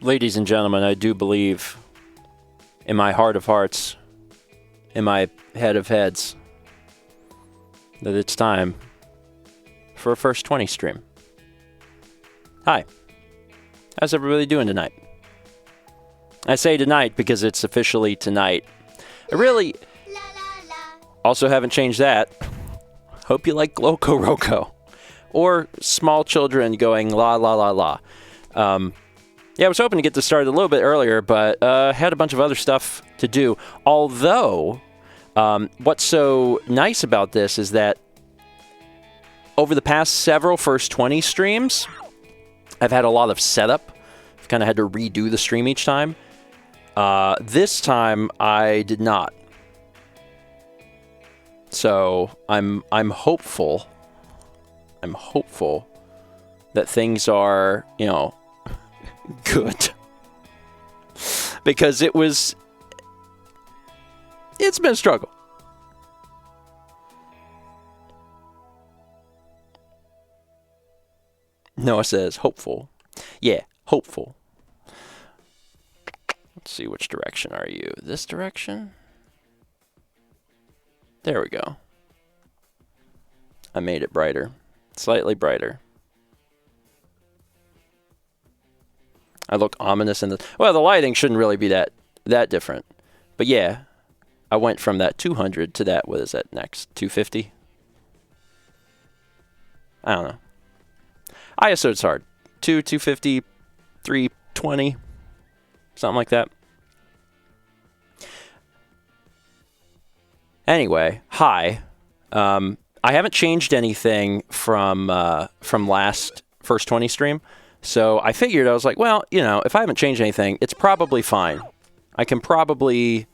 Ladies and gentlemen, I do believe in my heart of hearts, in my head of heads, that it's time for a First 20 stream. Hi. How's everybody doing tonight? I say tonight because it's officially tonight. I really also haven't changed that. Hope you like Loco Roco. Or small children going la la la la. Yeah, I was hoping to get this started a little bit earlier, but had a bunch of other stuff to do. Although, what's so nice about this is that over the past several First 20 streams, I've had a lot of setup. I've kind of had to redo the stream each time. This time, I did not. So, I'm hopeful. I'm hopeful that things are, you know, good. Because it's been a struggle. Noah says, hopeful. Yeah, hopeful. Let's see, which direction are you? This direction? There we go. I made it brighter. Slightly brighter. I look ominous in the... Well, the lighting shouldn't really be that different. But yeah, I went from that 200 to that, what is that next? 250? I don't know. ISO's hard. 250, 320, something like that. Anyway, hi. I haven't changed anything from last First 20 stream. So I figured, I was like, well, you know, if I haven't changed anything, it's probably fine. I can probably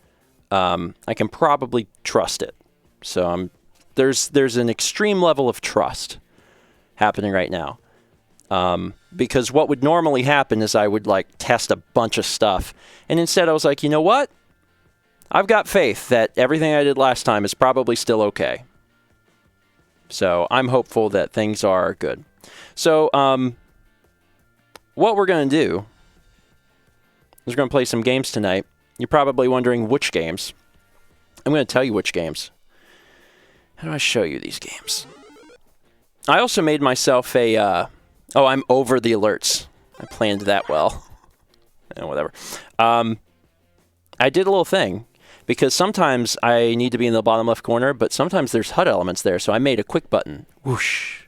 trust it. So there's an extreme level of trust happening right now. Because what would normally happen is I would like test a bunch of stuff. And instead I was like, you know what? I've got faith that everything I did last time is probably still okay. So I'm hopeful that things are good. So, what we're going to do is we're going to play some games tonight. You're probably wondering which games. I'm going to tell you which games. How do I show you these games? I also made myself a... oh, I'm over the alerts. I planned that well. Whatever. I did a little thing. Because sometimes I need to be in the bottom left corner, but sometimes there's HUD elements there. So I made a quick button. Whoosh.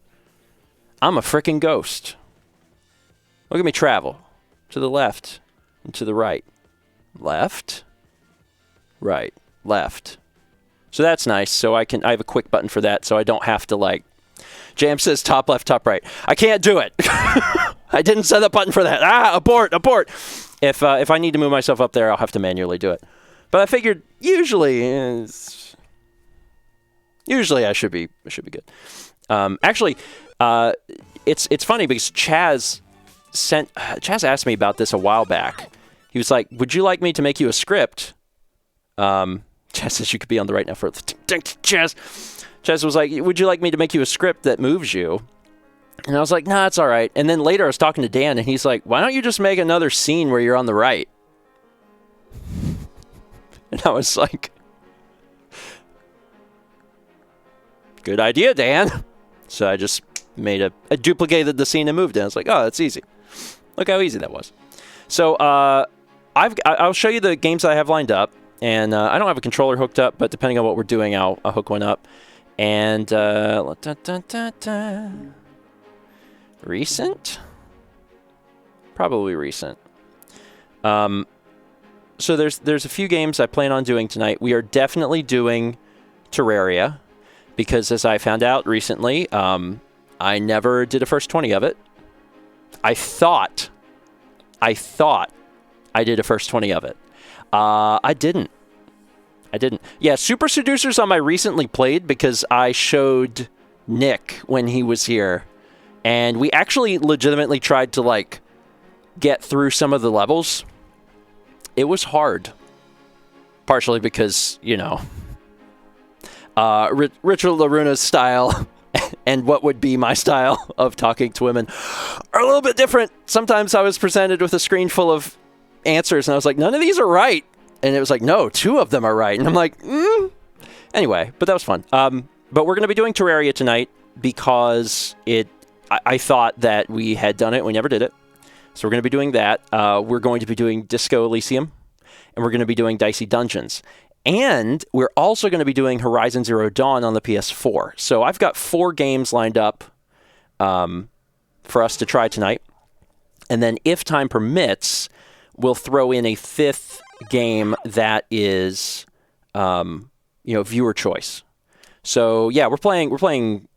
I'm a frickin' ghost. Look at me travel. To the left and to the right. Left. Right. Left. So that's nice. So I have a quick button for that, so I don't have to like... Jam says top left, top right. I can't do it. I didn't set a button for that. Abort. If I need to move myself up there, I'll have to manually do it. But I figured usually I should be good. Actually, it's funny because Chaz asked me about this a while back. He was like, "Would you like me to make you a script?" Chaz says you could be on the right now for Chaz. Chaz was like, "Would you like me to make you a script that moves you?" And I was like, "Nah, it's all right." And then later I was talking to Dan, and he's like, "Why don't you just make another scene where you're on the right?" And I was like, good idea, Dan. So I just I duplicated the scene and moved it. I was like, oh, that's easy. Look how easy that was. So I'll show you the games that I have lined up. And I don't have a controller hooked up, but depending on what we're doing, I'll hook one up. And recent? Probably recent. So there's a few games I plan on doing tonight. We are definitely doing Terraria because, as I found out recently, I never did a First 20 of it. I thought I did a First 20 of it. I didn't. Yeah, Super Seducer's on my recently played because I showed Nick when he was here, and we actually legitimately tried to like get through some of the levels. It was hard. Partially because, you know, Richard LaRuna's style and what would be my style of talking to women are a little bit different. Sometimes I was presented with a screen full of answers, and I was like, none of these are right. And it was like, no, 2 of them are right. And I'm like, Anyway, but that was fun. But we're going to be doing Terraria tonight because I thought that we had done it. We never did it. So we're going to be doing that. We're going to be doing Disco Elysium, and we're going to be doing Dicey Dungeons. And we're also going to be doing Horizon Zero Dawn on the PS4. So I've got 4 games lined up for us to try tonight. And then if time permits, we'll throw in a 5th game that is, viewer choice. So yeah, we're playing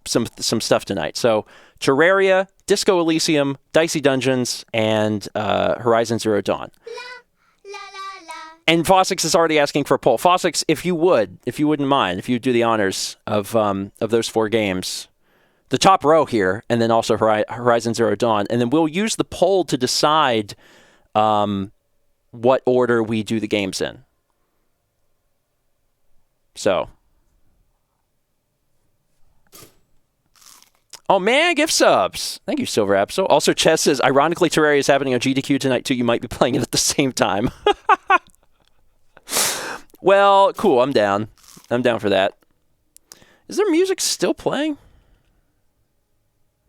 some stuff tonight. So Terraria, Disco Elysium, Dicey Dungeons, and Horizon Zero Dawn. And Fossix is already asking for a poll. Fossix, if you wouldn't mind, if you do the honors of those 4 games, the top row here, and then also Horizon Zero Dawn, and then we'll use the poll to decide what order we do the games in. So. Oh man, gift subs. Thank you, Silver Absol. Also, Chess says, ironically, Terraria is happening on GDQ tonight too. You might be playing it at the same time. Well, cool. I'm down. I'm down for that. Is there music still playing?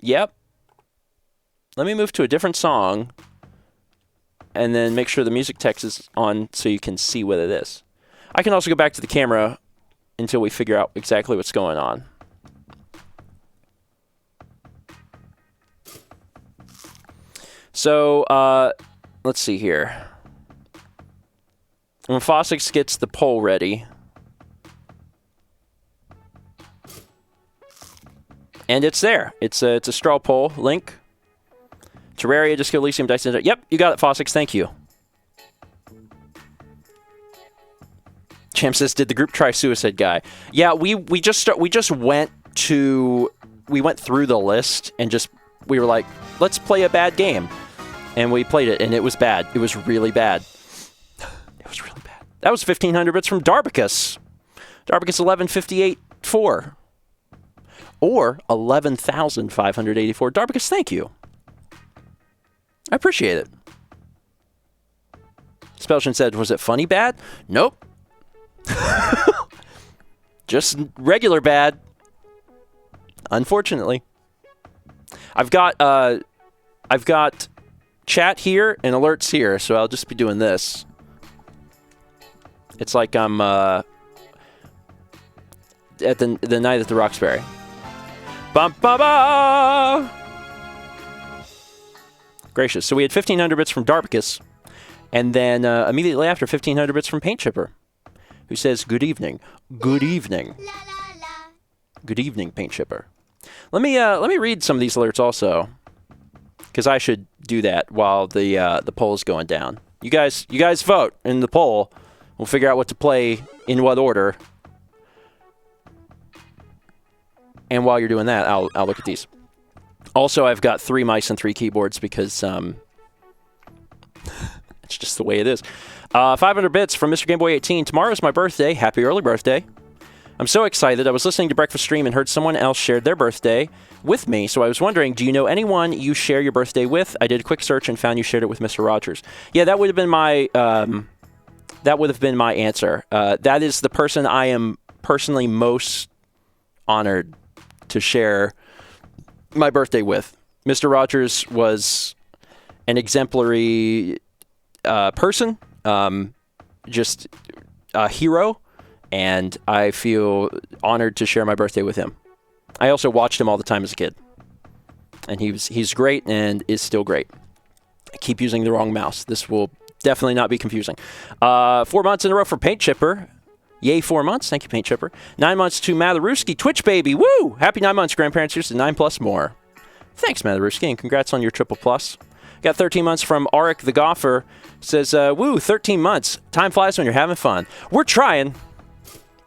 Yep. Let me move to a different song and then make sure the music text is on so you can see what it is. I can also go back to the camera until we figure out exactly what's going on. So, let's see here. When Fossix gets the poll ready. And it's there. It's a straw poll link. Terraria, Disco Elysium, Dicey. Yep, you got it, Fossix. Thank you. Champ says, did the group try Suicide Guy? Yeah, we went through the list and we were like, let's play a bad game. And we played it, and it was bad. It was really bad. It was really bad. That was 1,500 bits from Darbicus. Darbicus 1158.4. Or 11,584. Darbicus, thank you. I appreciate it. Spelshin said, was it funny bad? Nope. Just regular bad. Unfortunately. I've got chat here and alerts here, so I'll just be doing this. It's like I'm at the night at the Roxbury. Bum ba ba. Gracious. So we had 1,500 bits from Darbicus, and then immediately after 1,500 bits from Paint Chipper, who says, "Good evening, good evening, good evening, Paint Chipper." Let me read some of these alerts also, because I should do that while the poll is going down. You guys vote in the poll. We'll figure out what to play in what order. And while you're doing that, I'll look at these. Also, I've got 3 mice and 3 keyboards because it's just the way it is. 500 bits from Mr. Game Boy 18. Tomorrow's my birthday. Happy early birthday. I'm so excited. I was listening to Breakfast Stream and heard someone else shared their birthday with me. So I was wondering, do you know anyone you share your birthday with? I did a quick search and found you shared it with Mr. Rogers. Yeah, that would have been my answer. That is the person I am personally most honored to share my birthday with. Mr. Rogers was an exemplary person, just a hero, and I feel honored to share my birthday with him. I also watched him all the time as a kid, and he's great and is still great. I keep using the wrong mouse. This will definitely not be confusing. 4 months in a row for Paint Chipper. Yay, 4 months. Thank you, Paint Chipper. 9 months to Matharuski. Twitch baby. Woo! Happy 9 months, grandparents. Here's to 9 plus more. Thanks, Matharuski, and congrats on your triple plus. Got 13 months from Arik the Golfer. Says, woo, 13 months. Time flies when you're having fun. We're trying.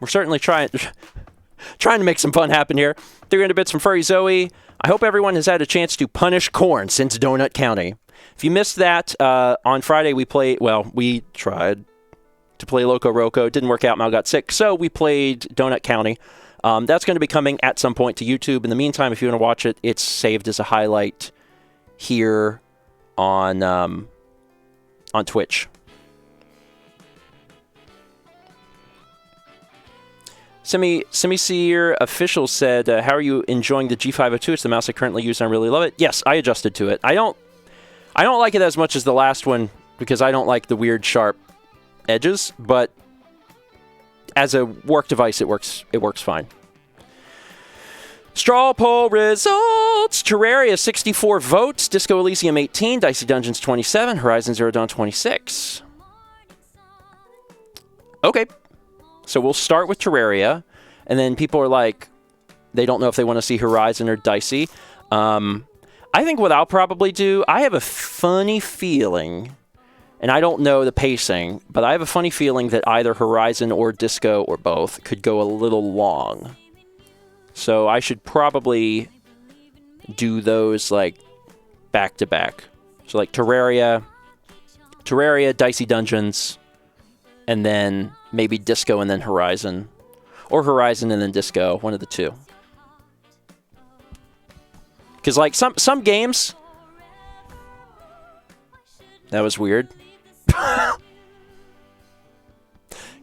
We're certainly trying to make some fun happen here. 300 bits from Furry Zoe. I hope everyone has had a chance to punish corn since Donut County. If you missed that, on Friday we tried to play Loco Roco. It didn't work out. Mal got sick, so we played Donut County. That's going to be coming at some point to YouTube. In the meantime, if you want to watch it, it's saved as a highlight here on Twitch. Semi-Seer Official said, how are you enjoying the G502? It's the mouse I currently use and I really love it. Yes, I adjusted to it. I don't like it as much as the last one because I don't like the weird sharp edges, but as a work device, it works fine. Straw poll results. Terraria 64 votes. Disco Elysium 18. Dicey Dungeons 27. Horizon Zero Dawn 26. Okay. So we'll start with Terraria. And then people are like, they don't know if they want to see Horizon or Dicey. I think what I'll probably do, I have a funny feeling, and I don't know the pacing, but I have a funny feeling that either Horizon or Disco or both could go a little long. So I should probably do those like back to back. So like Terraria, Dicey Dungeons, and then maybe Disco and then Horizon. Or Horizon and then Disco, one of the two. Because like some games... That was weird.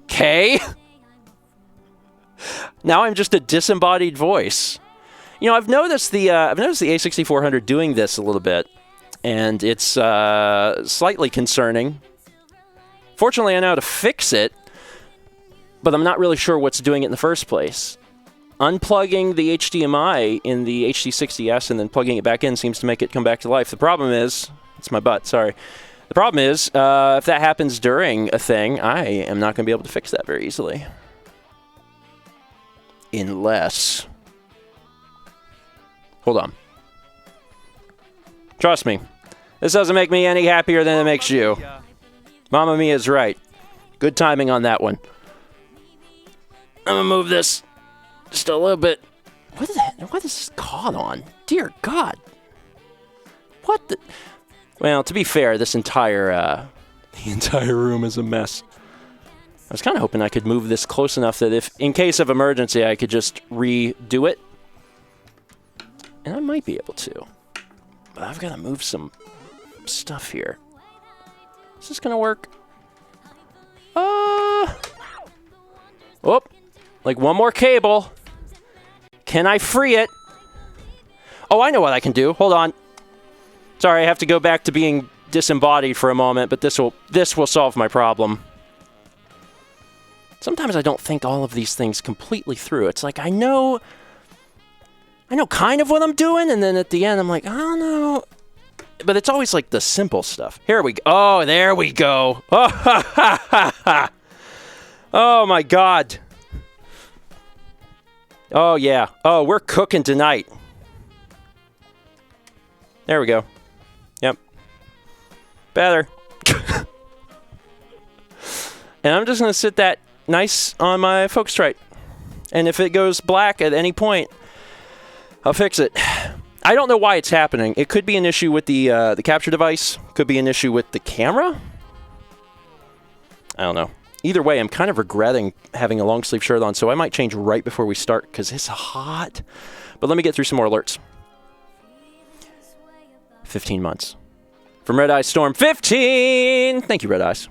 Okay. Now I'm just a disembodied voice. You know, I've noticed the A6400 doing this a little bit, and it's slightly concerning. Fortunately, I know how to fix it, but I'm not really sure what's doing it in the first place. Unplugging the HDMI in the HD60S and then plugging it back in seems to make it come back to life. The problem is, it's my butt, sorry. The problem is, if that happens during a thing, I am not going to be able to fix that very easily. Unless... Hold on. Trust me. This doesn't make me any happier than it makes you. Mamma Mia is right. Good timing on that one. I'm going to move this just a little bit. What is this caught on? Dear God. What the... Well, to be fair, this entire room is a mess. I was kind of hoping I could move this close enough that if, in case of emergency, I could just redo it. And I might be able to. But I've got to move some stuff here. Is this going to work? Oh, like one more cable. Can I free it? Oh, I know what I can do. Hold on. Sorry, I have to go back to being disembodied for a moment, but this will solve my problem. Sometimes I don't think all of these things completely through. It's like I know kind of what I'm doing, and then at the end I'm like, I don't know. But it's always like the simple stuff. Here we go. Oh, there we go. Oh, ha, ha, ha, ha. Oh my God. Oh yeah. Oh, we're cooking tonight. There we go. Yep. Better. And I'm just going to sit that nice on my Focusrite. And if it goes black at any point, I'll fix it. I don't know why it's happening. It could be an issue with the capture device. Could be an issue with the camera. I don't know. Either way, I'm kind of regretting having a long sleeve shirt on, so I might change right before we start because it's hot. But let me get through some more alerts. 15 months. From Red Eyes Storm, 15! Thank you, Red Eyes.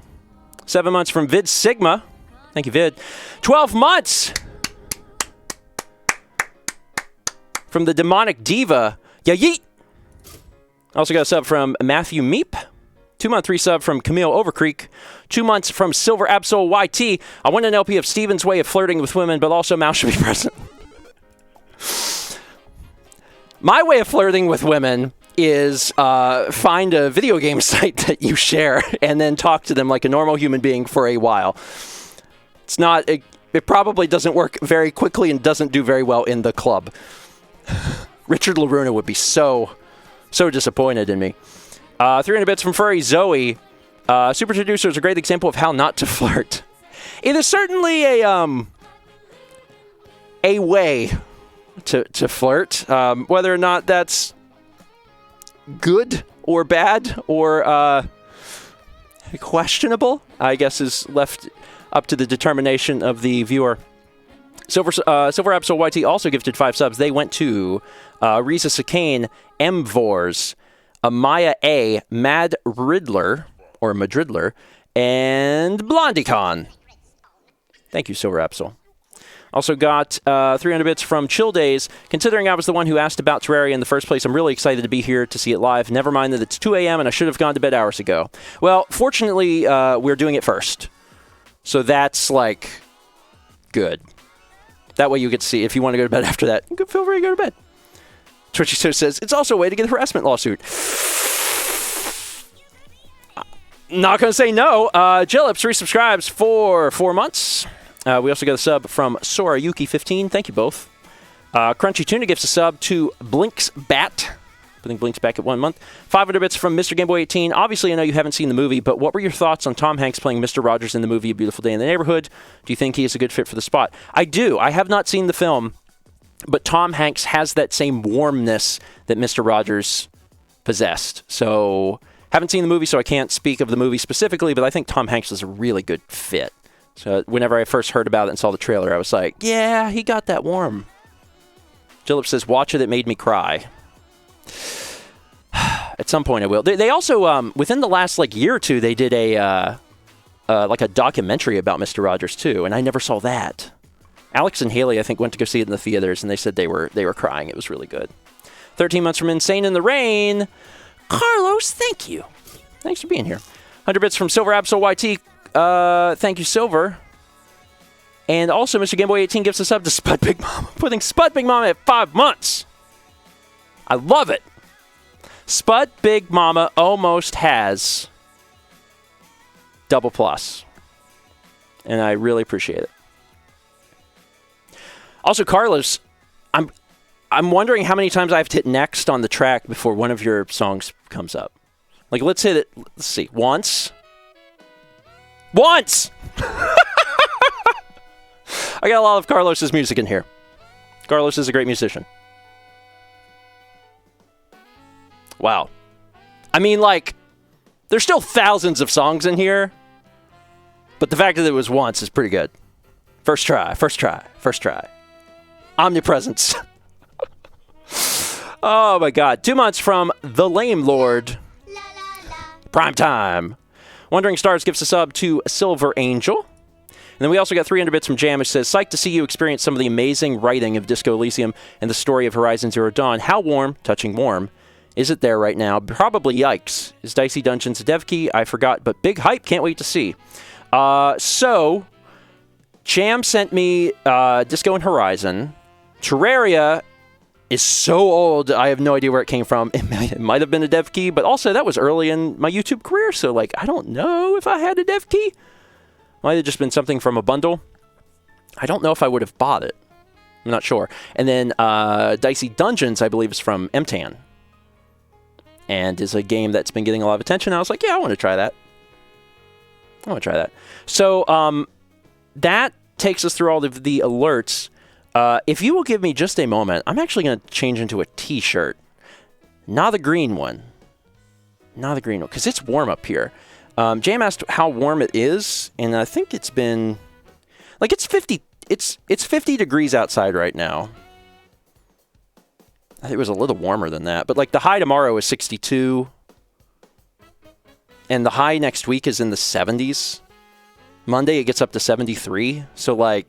7 months from Vid Sigma. Thank you, Vid. 12 months! From the Demonic Diva, ya yeet! Also got a sub from Matthew Meep. 2-month resub from Camille Overcreek. 2 months from Silver Absol YT. I want an LP of Steven's way of flirting with women, but also Mouse should be present. My way of flirting with women is find a video game site that you share and then talk to them like a normal human being for a while. It's not... It probably doesn't work very quickly and doesn't do very well in the club. Richard Laruna would be so disappointed in me. 300 bits from Furry Zoe. Super Traducer is a great example of how not to flirt. It is certainly a way to flirt. Whether or not that's good or bad or questionable, I guess is left up to the determination of the viewer. Silver Absol YT also gifted 5 subs. They went to Riza Sakane, Mvors, Amaya A, Mad Riddler, or Madridler, and BlondieCon. Thank you, Silver Absol. Also got 300 bits from Chill Days. Considering I was the one who asked about Terraria in the first place, I'm really excited to be here to see it live. Never mind that it's 2 a.m. and I should have gone to bed hours ago. Well, fortunately, we're doing it first. So that's, like, good. That way you get to see, if you want to go to bed after that, you can feel free to go to bed. Twitchy so says, it's also a way to get a harassment lawsuit. Not going to say no. Jillips resubscribes for 4 months. We also got a sub from Sorayuki15. Thank you both. Crunchy Tuna gives a sub to Blinks Bat. I think Blinks back at 1 month. 500 bits from Mr. Gameboy 18. Obviously, I know you haven't seen the movie, but what were your thoughts on Tom Hanks playing Mr. Rogers in the movie A Beautiful Day in the Neighborhood? Do you think he is a good fit for the spot? I do. I have not seen the film, but Tom Hanks has that same warmness that Mr. Rogers possessed. So, haven't seen the movie, so I can't speak of the movie specifically, but I think Tom Hanks is a really good fit. So, whenever I first heard about it and saw the trailer, I was like, yeah, he got that warm. Jillip says, watch it, it made me cry. At some point I will. They also, within the last year or two, they did a documentary about Mr. Rogers too, and I never saw that. Alex and Haley, I think, went to go see it in the theaters, and they said they were crying. It was really good. 13 months from Insane in the Rain. Carlos, thank you. Thanks for being here. 100 bits from Silver Absol YT. Thank you, Silver. And also, Mr. Gameboy 18 gives us up to Spud Big Mama, putting Spud Big Mama at 5 months. I love it. Spud Big Mama almost has double plus. And I really appreciate it. Also, Carlos, I'm wondering how many times I have to hit next on the track before one of your songs comes up. Let's hit it. Let's see. Once. I got a lot of Carlos's music in here. Carlos is a great musician. Wow. I mean, there's still thousands of songs in here, but the fact that it was once is pretty good. First try. Omnipresence. Oh my God. 2 months from The Lame Lord. Prime time. Wandering Stars gives a sub to Silver Angel. And then we also got 300 bits from Jam, which says, psyched to see you experience some of the amazing writing of Disco Elysium and the story of Horizon Zero Dawn. How warm, touching warm, is it there right now? Probably yikes. Is Dicey Dungeons a dev key? I forgot, but big hype. Can't wait to see. So, Jam sent me Disco and Horizon. Terraria is so old, I have no idea where it came from. It might have been a dev key, but also that was early in my YouTube career, so I don't know if I had a dev key. Might have just been something from a bundle. I don't know if I would have bought it. I'm not sure. And then Dicey Dungeons, I believe, is from MTAN. And is a game that's been getting a lot of attention. I was like, yeah, I want to try that. So that takes us through all of the alerts. If you will give me just a moment, I'm actually going to change into a t-shirt. Not the green one. Because it's warm up here. Jam asked how warm it is, and I think it's been... it's 50... It's 50 degrees outside right now. I think it was a little warmer than that. But, the high tomorrow is 62. And the high next week is in the 70s. Monday, it gets up to 73. So,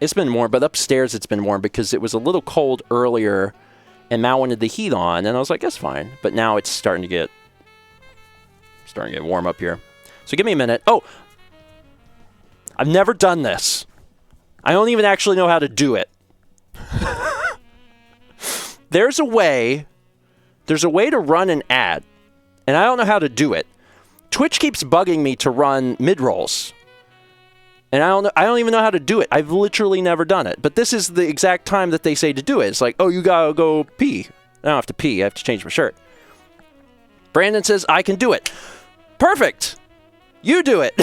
it's been warm, but upstairs it's been warm because it was a little cold earlier, and Mal wanted the heat on, and I was like, that's fine. But now it's starting to get warm up here. So give me a minute. Oh, I've never done this. I don't even actually know how to do it. There's a way to run an ad, and I don't know how to do it. Twitch keeps bugging me to run mid-rolls. And I don't even know how to do it. I've literally never done it. But this is the exact time that they say to do it. It's like, oh, you gotta go pee. I don't have to pee. I have to change my shirt. Brandon says, I can do it. Perfect. You do it.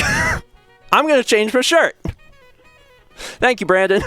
I'm going to change my shirt. Thank you, Brandon.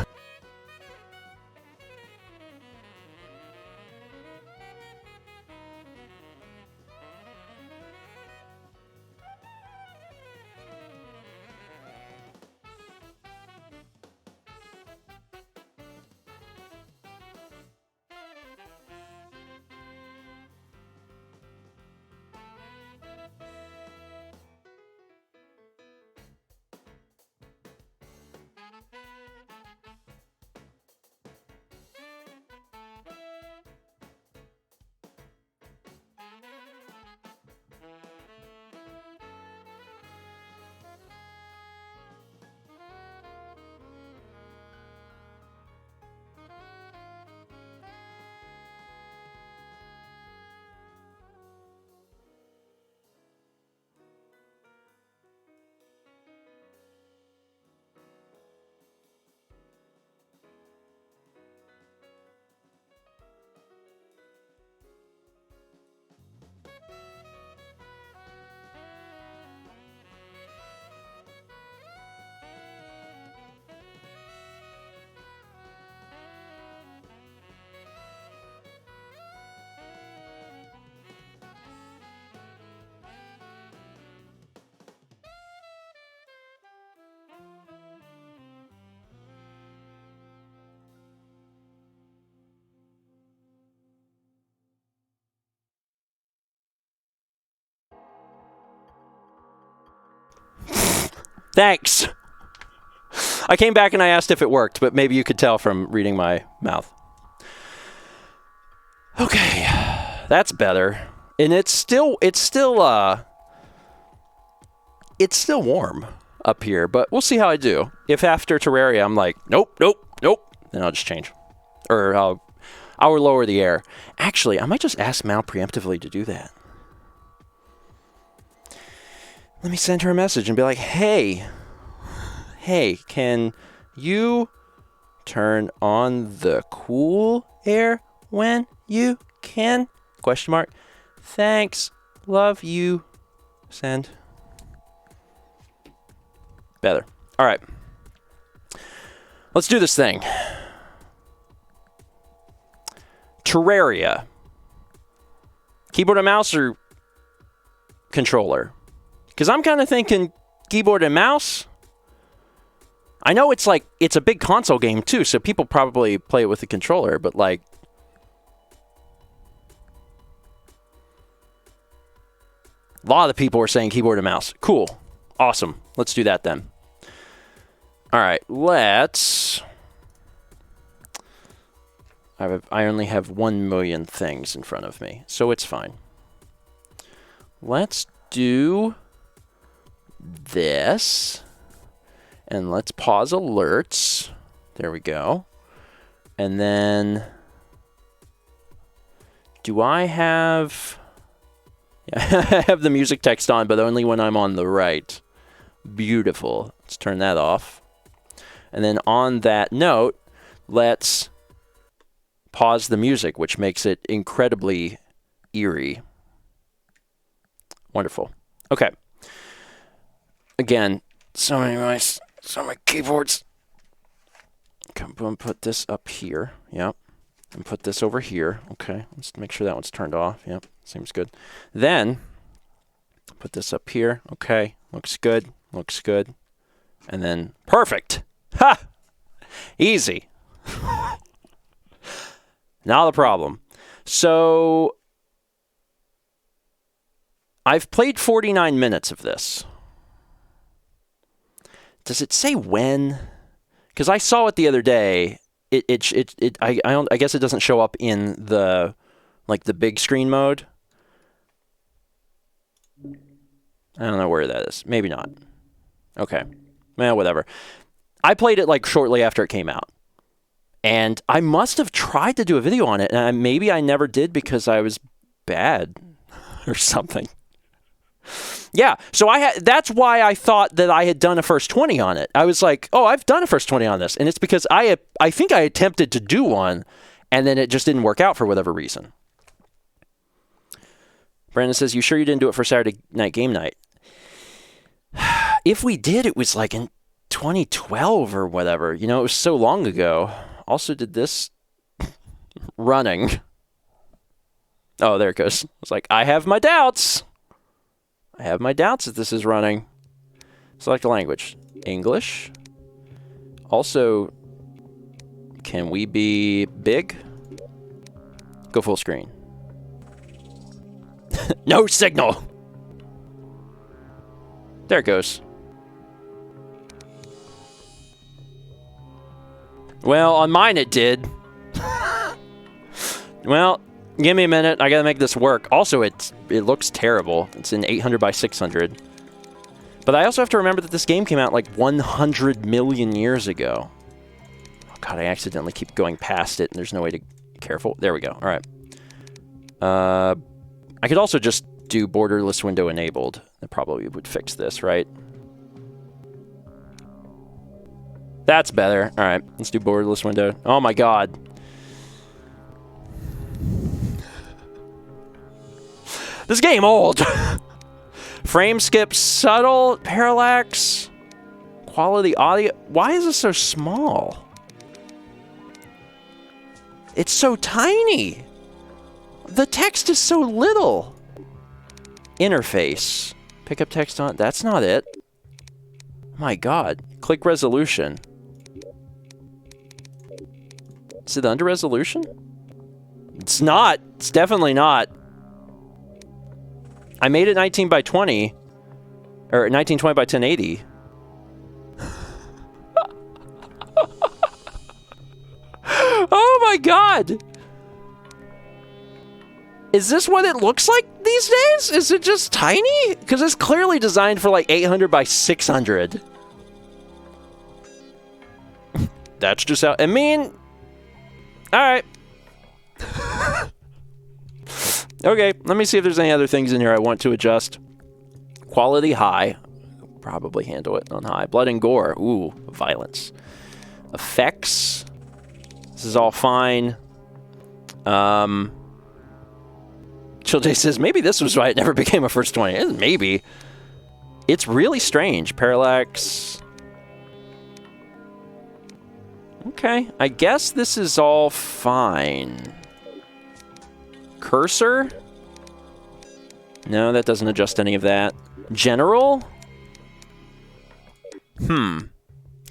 Thanks. I came back and I asked if it worked, but maybe you could tell from reading my mouth. Okay, that's better. And it's still warm up here, but we'll see how I do. If after Terraria I'm like, nope, then I'll just change. Or I'll lower the air. Actually, I might just ask Mal preemptively to do that. Let me send her a message and be like, hey, can you turn on the cool air when you can? ? Thanks. Love you. Send. Better. All right. Let's do this thing. Terraria. Keyboard and mouse or controller? Because I'm kind of thinking keyboard and mouse. I know it's a big console game too, so people probably play it with the controller, but like, a lot of the people are saying keyboard and mouse. Cool. Awesome. Let's do that then. All right, let's... I only have 1 million things in front of me, so it's fine. Let's do this. And let's pause alerts. There we go. And then... do I have... yeah, I have the music text on, but only when I'm on the right. Beautiful. Let's turn that off. And then on that note, let's pause the music, which makes it incredibly eerie. Wonderful. Okay. Again, so many keyboards. Come on, put this up here. Yep. And put this over here. Okay. Let's make sure that one's turned off. Yep. Seems good. Then put this up here. Okay. Looks good. Looks good. And then perfect. Ha! Easy. Not a problem. So I've played 49 minutes of this. Does it say when? Because I saw it the other day. I guess it doesn't show up in the the big screen mode. I don't know where that is. Maybe not. Okay. Well, whatever. I played it shortly after it came out. And I must have tried to do a video on it, and maybe I never did because I was bad or something. Yeah, so that's why I thought that I had done a First 20 on it. I was like, oh, I've done a First 20 on this. And it's because I think I attempted to do one, and then it just didn't work out for whatever reason. Brandon says, you sure you didn't do it for Saturday night game night? If we did, it was in 2012 or whatever. You know, it was so long ago. Also did this running. Oh, there it goes. It's like, I have my doubts. I have my doubts that this is running. Select a language. English. Also, can we be big? Go full screen. No signal. There it goes. Well, on mine it did. Well, give me a minute. I gotta make this work. Also, it looks terrible. It's in 800 by 600. But I also have to remember that this game came out 100 million years ago. Oh god, I accidentally keep going past it, and there's no way to... Careful. There we go. All right. I could also just do borderless window enabled. That probably would fix this, right? That's better. All right, let's do borderless window. Oh my god. This game old. Frame skip, subtle, parallax, quality audio. Why is this so small? It's so tiny. The text is so little. Interface. Pick up text on. That's not it. My god. Click resolution. Is it under resolution? It's not. It's definitely not. I made it 19 by 20. Or 1920 by 1080. god! Is this what it looks like these days? Is it just tiny? Because it's clearly designed for like 800 by 600. That's just how... I mean... Alright. Okay, let me see if there's any other things in here I want to adjust. Quality high. Probably handle it on high. Blood and gore. Ooh, violence. Effects. This is all fine. Chill J says, maybe this was why it never became a first 20. Maybe. It's really strange. Parallax. Okay, I guess this is all fine. Cursor? No, that doesn't adjust any of that. General?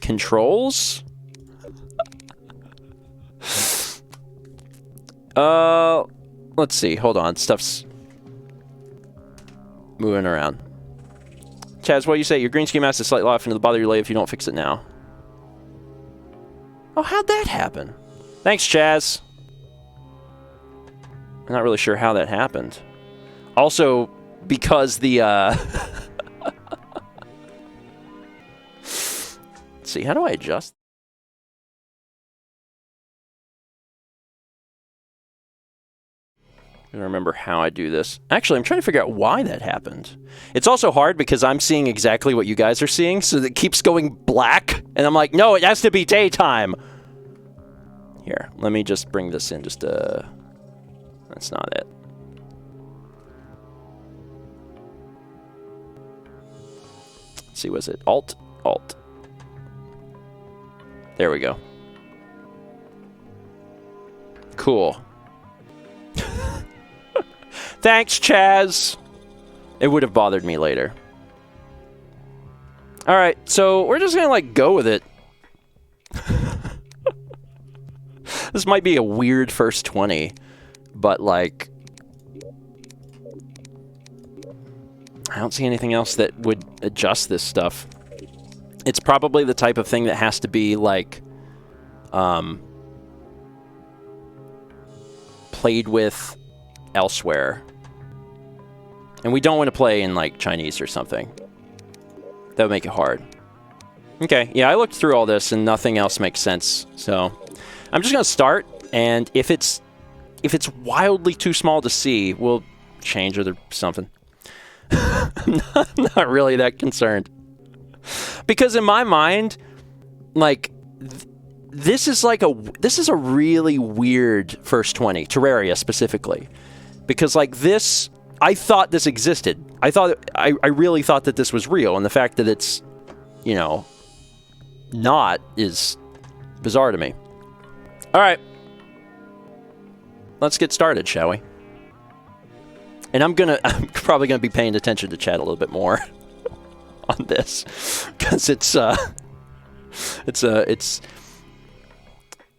Controls? Let's see. Hold on. Stuff's moving around. Chaz, what do you say? Your green screen mask is slightly off and it'll bother you later if you don't fix it now. Oh, how'd that happen? Thanks, Chaz. I'm not really sure how that happened. Also, because the, Let's see, how do I adjust? I don't remember how I do this. Actually, I'm trying to figure out why that happened. It's also hard because I'm seeing exactly what you guys are seeing, so it keeps going black, and I'm like, no, it has to be daytime. Here, let me just bring this in just That's not it. Let's see, was it Alt? Alt. There we go. Cool. Thanks, Chaz. It would have bothered me later. Alright, so we're just gonna, like, go with it. This might be a weird first 20, but, like... I don't see anything else that would adjust this stuff. It's probably the type of thing that has to be, like... played with elsewhere. And we don't want to play in, like, Chinese or something. That would make it hard. Okay, yeah, I looked through all this and nothing else makes sense. So, I'm just going to start, and if it's wildly too small to see, we'll change it or something. I'm not really that concerned. Because in my mind, like, this is a really weird first 20, Terraria specifically. Because, like, this... I thought this existed. I really thought that this was real, and the fact that it's, you know, not is bizarre to me. All right. Let's get started, shall we? And I'm probably gonna be paying attention to chat a little bit more on this, because it's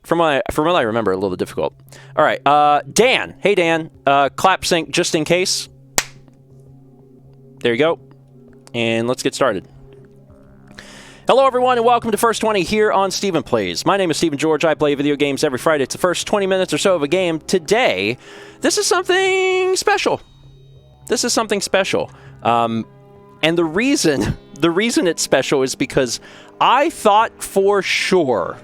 from what I remember, a little difficult. All right, Dan. Hey, Dan. Clap sync just in case. There you go. And let's get started. Hello, everyone, and welcome to First 20 here on Stephen Plays. My name is Stephen George. I play video games every Friday. It's the first 20 minutes or so of a game. Today, this is something special. This is something special. And the reason it's special is because I thought for sure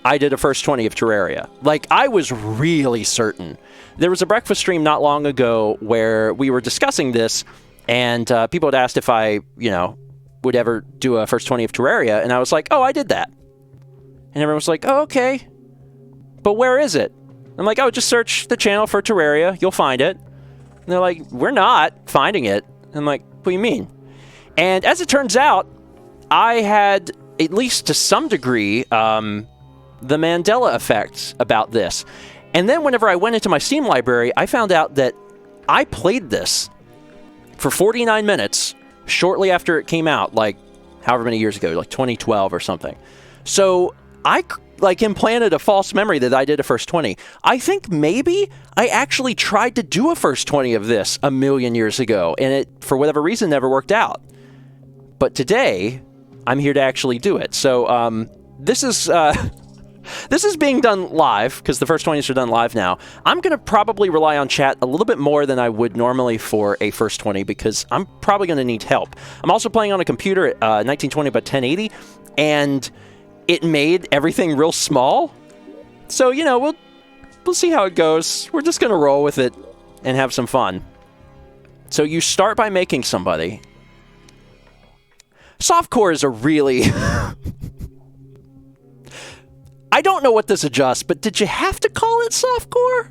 I did a first 20 of Terraria. Like, I was really certain. There was a breakfast stream not long ago where we were discussing this, and people had asked if I, you know, would ever do a first 20 of Terraria, and I was like, oh, I did that. And everyone was like, oh, okay. But where is it? I'm like, oh, just search the channel for Terraria. You'll find it. And they're like, we're not finding it. And I'm like, what do you mean? And as it turns out, I had, at least to some degree, the Mandela effect about this. And then whenever I went into my Steam library, I found out that I played this for 49 minutes shortly after it came out, like however many years ago, like 2012 or something. So I like implanted a false memory that I did a first 20. I think maybe I actually tried to do a first 20 of this a million years ago, and it, for whatever reason, never worked out. But today, I'm here to actually do it. So this is... This is being done live, because the first 20s are done live now. I'm going to probably rely on chat a little bit more than I would normally for a first 20, because I'm probably going to need help. I'm also playing on a computer at 1920 by 1080, and it made everything real small. So, you know, we'll see how it goes. We're just going to roll with it and have some fun. So you start by making somebody. Softcore is a really... I don't know what this adjusts, but did you have to call it softcore?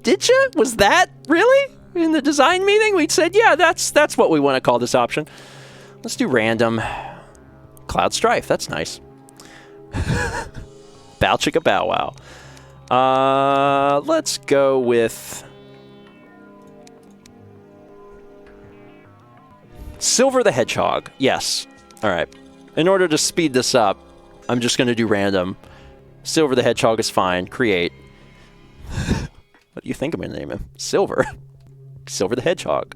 Did you? Was that really? In the design meeting, we said, yeah, that's what we want to call this option. Let's do random. Cloud Strife, that's nice. Bow chicka bow wow. Let's go with... Silver the Hedgehog. Yes. All right. In order to speed this up, I'm just going to do random. Silver the Hedgehog is fine. Create. What do you think I'm going to name him? Silver. Silver the Hedgehog.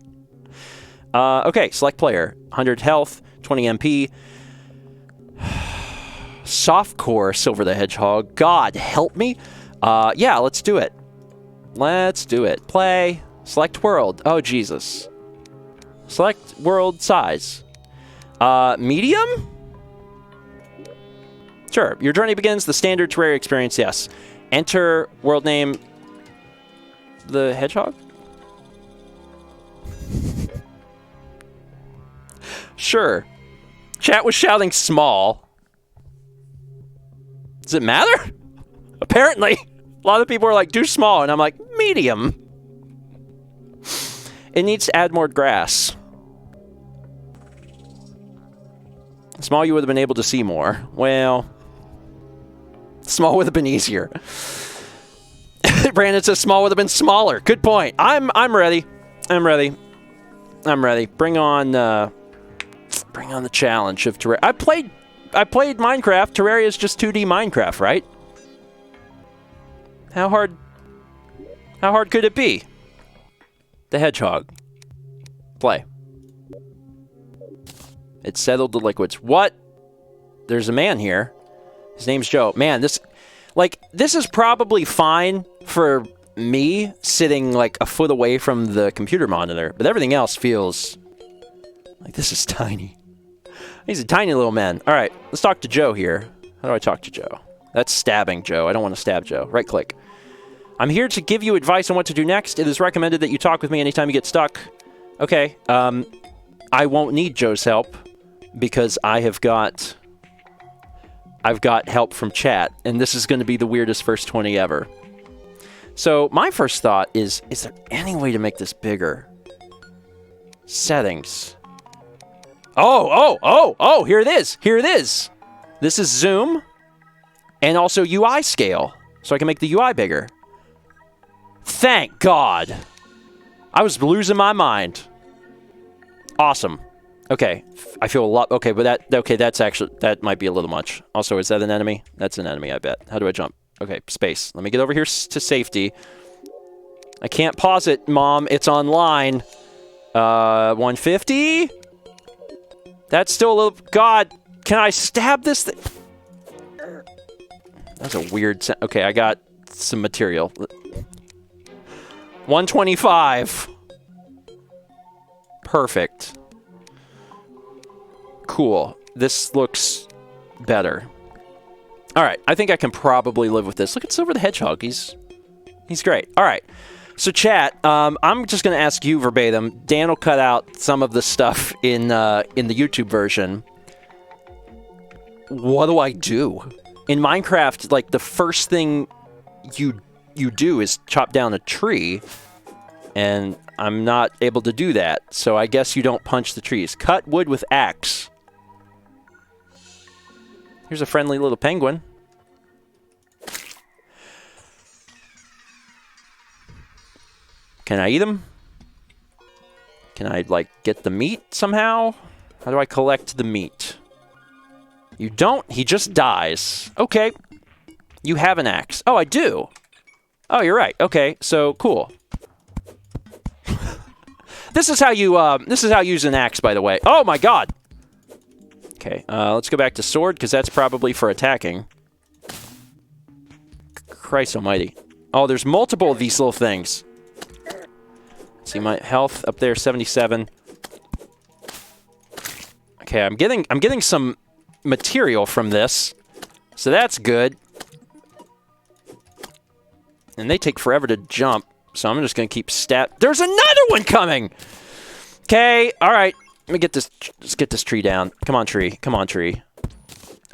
Okay, select player. 100 health, 20 MP. Softcore Silver the Hedgehog. God, help me. Yeah, let's do it. Let's do it. Play. Select world. Oh, Jesus. Select world size. Medium? Sure. Your journey begins. The standard Terraria experience, yes. Enter world name... The Hedgehog? Sure. Chat was shouting small. Does it matter? Apparently. A lot of people are like, do small, and I'm like, medium. It needs to add more grass. Small, you would have been able to see more. Well, small would have been easier. Brandon says small would have been smaller. Good point. I'm ready. I'm ready. I'm ready. Bring on the challenge of Terraria. I played Minecraft. Terraria is just 2D Minecraft, right? How hard could it be? The Hedgehog. Play. It's settled the liquids. What? There's a man here. His name's Joe. Man, this is probably fine for me sitting like a foot away from the computer monitor, but everything else feels like this is tiny. He's a tiny little man. All right, let's talk to Joe here. How do I talk to Joe? That's stabbing Joe. I don't want to stab Joe. Right click. I'm here to give you advice on what to do next. It is recommended that you talk with me anytime you get stuck. Okay. I won't need Joe's help because I've got help from chat, and this is going to be the weirdest first 20 ever. So my first thought is there any way to make this bigger? Settings. Oh, here it is. Here it is. This is zoom and also UI scale, so I can make the UI bigger. Thank God. I was losing my mind. Awesome. Okay, I feel a lot... Okay, but that might be a little much. Also, is that an enemy? That's an enemy, I bet. How do I jump? Okay, space. Let me get over here to safety. I can't pause it, Mom. It's online. 150? That's still a little... God, can I stab this thing? That's a weird... Okay, I got some material. 125. Perfect. Cool. This looks better. All right. I think I can probably live with this. Look at Silver the Hedgehog. He's great. All right. So chat, I'm just going to ask you verbatim. Dan will cut out some of the stuff in the YouTube version. What do I do? In Minecraft, like the first thing you do is chop down a tree, and I'm not able to do that. So I guess you don't punch the trees. Cut wood with axe. Here's a friendly little penguin. Can I eat him? Can I, like, get the meat somehow? How do I collect the meat? You don't? He just dies. Okay. You have an axe. Oh, I do. Oh, you're right. Okay, so cool. This is how you use an axe, by the way. Oh my God. Okay, let's go back to sword, because that's probably for attacking. Christ almighty. Oh, there's multiple of these little things. See my health up there, 77. Okay, I'm getting some material from this. So that's good. And they take forever to jump. So I'm just going to keep There's another one coming! Okay, alright. Let me get this. Let's get this tree down. Come on, tree. Come on, tree.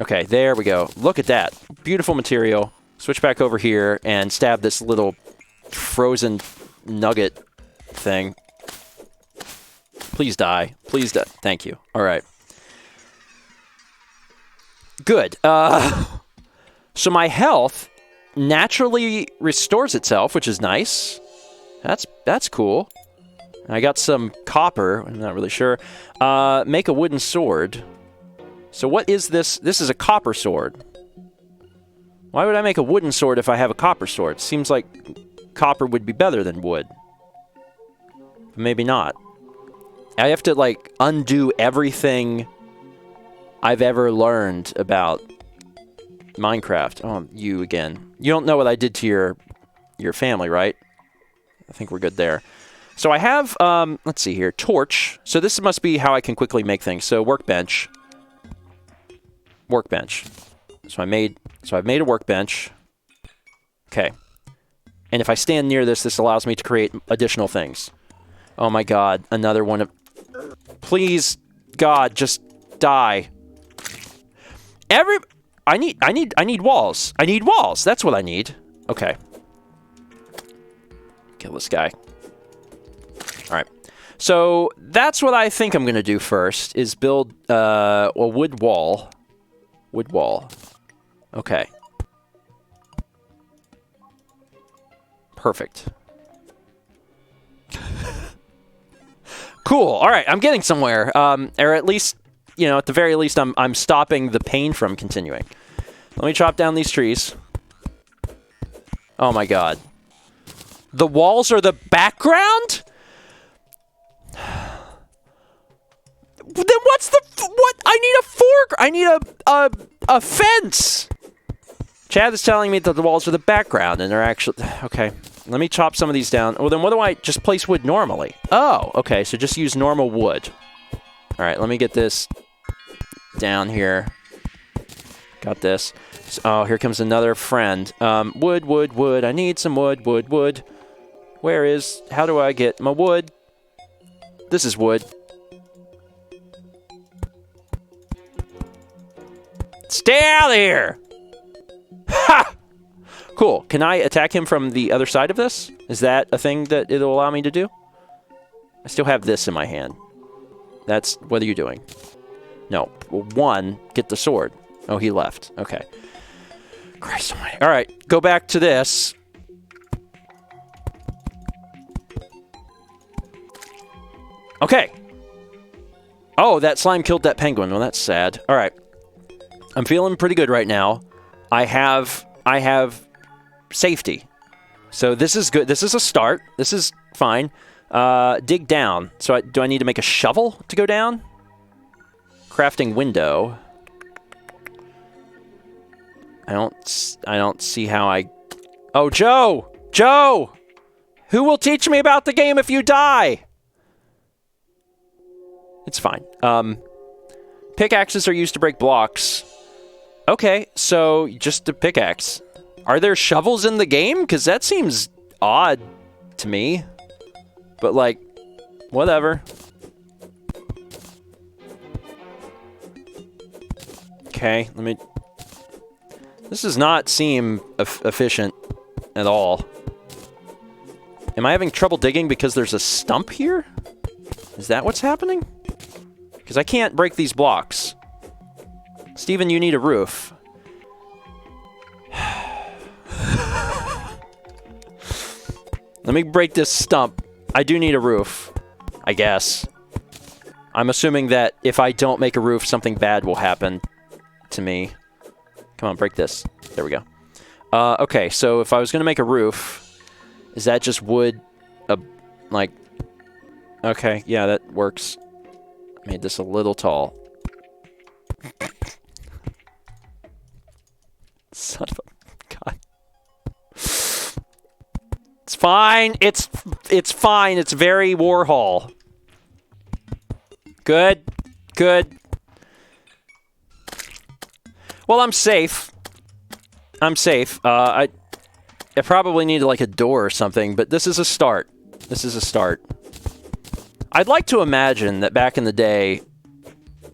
Okay, there we go. Look at that. Beautiful material. Switch back over here and stab this little frozen nugget thing. Please die. Please die. Thank you. Alright. Good. So my health naturally restores itself, which is nice. That's cool. I got some copper. I'm not really sure. Make a wooden sword. So what is this? This is a copper sword. Why would I make a wooden sword if I have a copper sword? Seems like copper would be better than wood. But maybe not. I have to, like, undo everything I've ever learned about Minecraft. Oh, you again. You don't know what I did to your family, right? I think we're good there. So I have, let's see here, torch. So this must be how I can quickly make things. So workbench. Workbench. So I've made a workbench. Okay. And if I stand near this, this allows me to create additional things. Oh my god, another one of... Please, God, just die. I need walls. I need walls. That's what I need. Okay. Kill this guy. Alright. So, that's what I think I'm going to do first, is build a wood wall. Wood wall. Okay. Perfect. Cool. Alright, I'm getting somewhere. Or at least, you know, at the very least, I'm stopping the pain from continuing. Let me chop down these trees. Oh my god. The walls are the background? Then what's the... What? I need a fork! I need a fence! Chad is telling me that the walls are the background, and they're actually... Okay. Let me chop some of these down. Well, then what do I... Just place wood normally. Oh, okay. So just use normal wood. Alright, let me get this down here. Got this. Oh, here comes another friend. Wood, wood, wood. I need some wood, wood, wood. Where is... How do I get my wood? This is wood. Stay out of here! Ha! Cool. Can I attack him from the other side of this? Is that a thing that it'll allow me to do? I still have this in my hand. That's... What are you doing? No. Well, one, get the sword. Oh, he left. Okay. Christ almighty. Alright, go back to this. Okay. Oh, that slime killed that penguin. Well, that's sad. Alright. I'm feeling pretty good right now. I have safety. So this is good. This is a start. This is fine. Dig down. So do I need to make a shovel to go down? Crafting window. I don't see how I... Oh, Joe! Joe! Who will teach me about the game if you die? It's fine. Pickaxes are used to break blocks. Okay, so just a pickaxe. Are there shovels in the game? Because that seems odd to me. But, like, whatever. Okay, let me... This does not seem efficient at all. Am I having trouble digging because there's a stump here? Is that what's happening? Because I can't break these blocks. Steven, you need a roof. Let me break this stump. I do need a roof, I guess. I'm assuming that if I don't make a roof, something bad will happen to me. Come on, break this. There we go. Okay, so if I was going to make a roof, is that just wood? Like... Okay, yeah, that works. Made this a little tall. Son of a... God. fine. It's fine. It's very Warhol. Good. Good. Well, I'm safe. I'm safe. I probably need like a door or something, but this is a start. This is a start. I'd like to imagine that back in the day,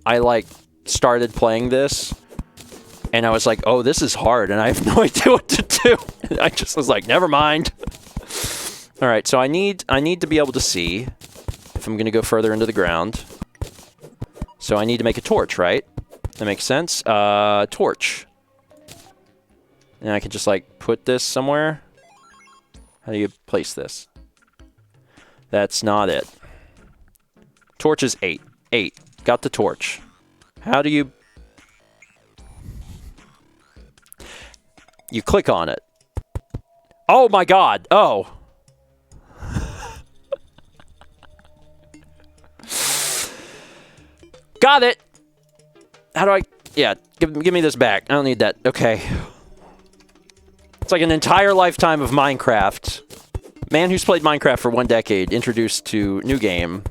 I like started playing this, and I was like, "Oh, this is hard," and I have no idea what to do. I just was like, "Never mind." All right, so I need to be able to see if I'm going to go further into the ground. So I need to make a torch, right? That makes sense. Torch. And I can just like put this somewhere. How do you place this? That's not it. Torch is 8. 8. Got the torch. How do you... You click on it. Oh my god. Oh. Got it. How do I... Yeah, give me this back. I don't need that. Okay. It's like an entire lifetime of Minecraft. Man who's played Minecraft for 1 decade, introduced to new game.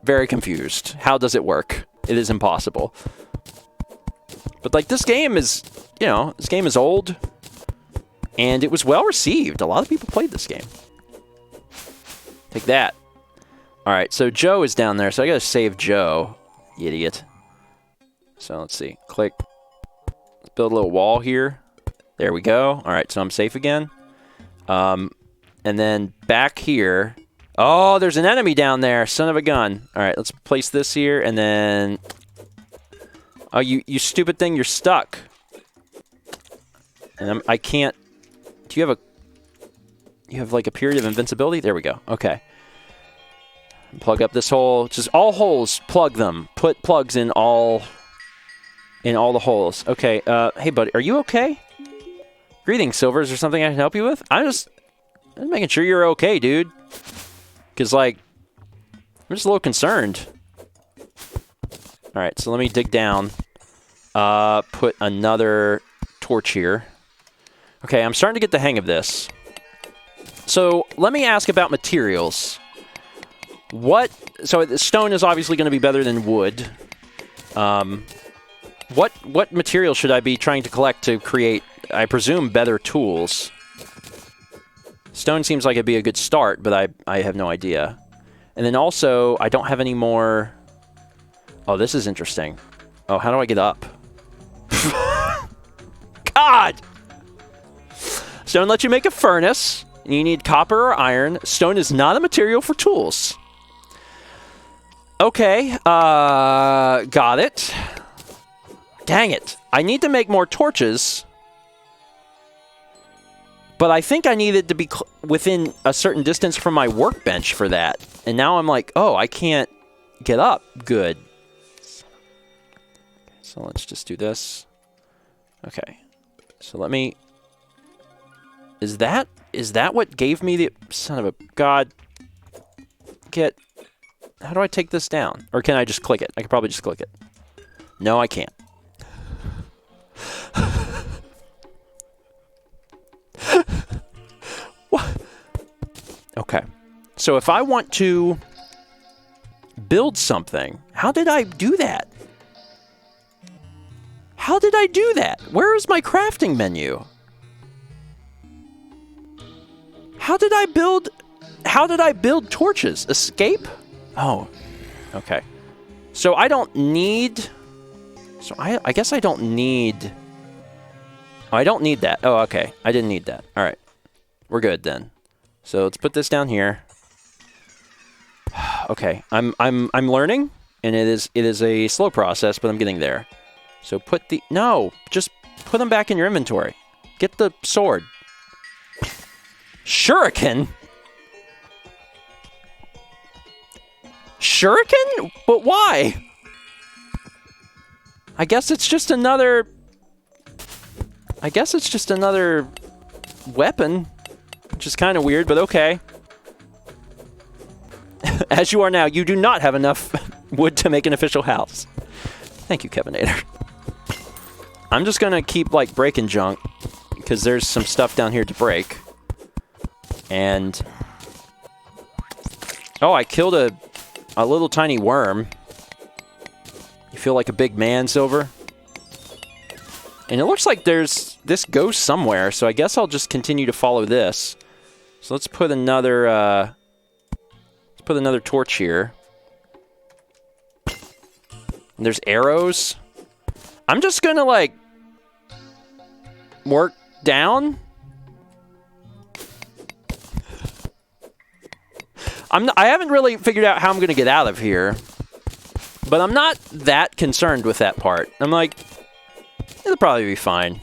Very confused. How does it work? It is impossible. But like this game is, you know, this game is old. And it was well received. A lot of people played this game. Take that. Alright, so Joe is down there, so I gotta save Joe. Idiot. So let's see. Click. Let's build a little wall here. There we go. Alright, so I'm safe again. And then back here. Oh, there's an enemy down there. Son of a gun. Alright, let's place this here, and then... Oh, you stupid thing, you're stuck. And I can't... Do you have a... You have like a period of invincibility? There we go. Okay. Plug up this hole. Just all holes, plug them. Put plugs in all the holes. Okay, hey buddy, are you okay? Greetings, Silver. Is there something I can help you with? I'm just making sure you're okay, dude. Because, like, I'm just a little concerned. Alright, so let me dig down. Put another torch here. Okay, I'm starting to get the hang of this. So, let me ask about materials. So stone is obviously going to be better than wood. What material should I be trying to collect to create, I presume, better tools? Stone seems like it'd be a good start, but I have no idea. And then also, I don't have any more... Oh, this is interesting. Oh, how do I get up? God! Stone lets you make a furnace. You need copper or iron. Stone is not a material for tools. Okay, got it. Dang it. I need to make more torches. But I think I needed to be within a certain distance from my workbench for that. And now I'm like, oh, I can't get up. Good. So let's just do this. Okay. So let me... Is that what gave me the... Son of a... God. Get... How do I take this down? Or can I just click it? I could probably just click it. No, I can't. What? Okay. So if I want to build something, how did I do that? How did I do that? Where is my crafting menu? How did I build torches? Escape? Oh, okay. So I don't need... So I guess I don't need... Oh, I don't need that. Oh, okay. I didn't need that. All right. We're good then. So let's put this down here. Okay. I'm learning, and it is a slow process, but I'm getting there. So put the... No! Just put them back in your inventory. Get the sword. Shuriken? Shuriken? But why? I guess it's just another... I guess it's just another weapon, which is kind of weird, but okay. As you are now, you do not have enough wood to make an official house. Thank you, Kevinator. I'm just gonna keep, like, breaking junk, because there's some stuff down here to break. And... oh, I killed a little tiny worm. You feel like a big man, Silver? And it looks like this goes somewhere, so I guess I'll just continue to follow this. So let's put another torch here. And there's arrows. I'm just gonna, like, work down. I haven't really figured out how I'm gonna get out of here. But I'm not that concerned with that part. I'm like, it'll probably be fine.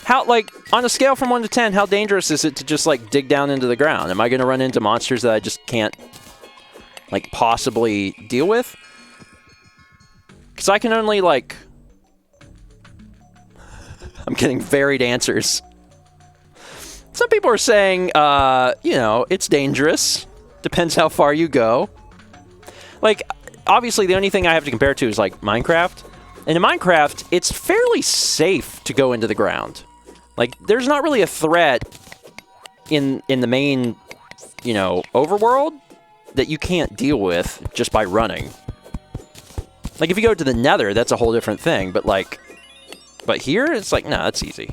How, like, on a scale from 1 to 10, how dangerous is it to just, like, dig down into the ground? Am I going to run into monsters that I just can't, like, possibly deal with? Because I can only, like... I'm getting varied answers. Some people are saying, you know, it's dangerous. Depends how far you go. Like, obviously, the only thing I have to compare to is, like, Minecraft. And in Minecraft, it's fairly safe to go into the ground. Like, there's not really a threat in the main, you know, overworld that you can't deal with just by running. Like, if you go to the Nether, that's a whole different thing. But, like, but here, it's like, nah, that's easy.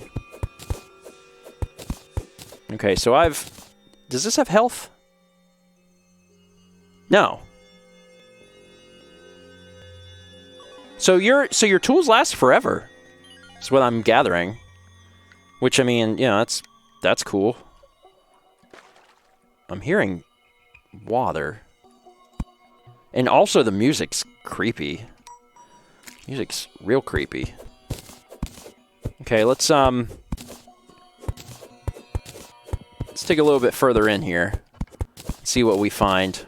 Okay, so does this have health? No. So your tools last forever. That's what I'm gathering. Which, I mean, you know, that's cool. I'm hearing water. And also the music's creepy. Music's real creepy. Okay, let's take a little bit further in here. See what we find.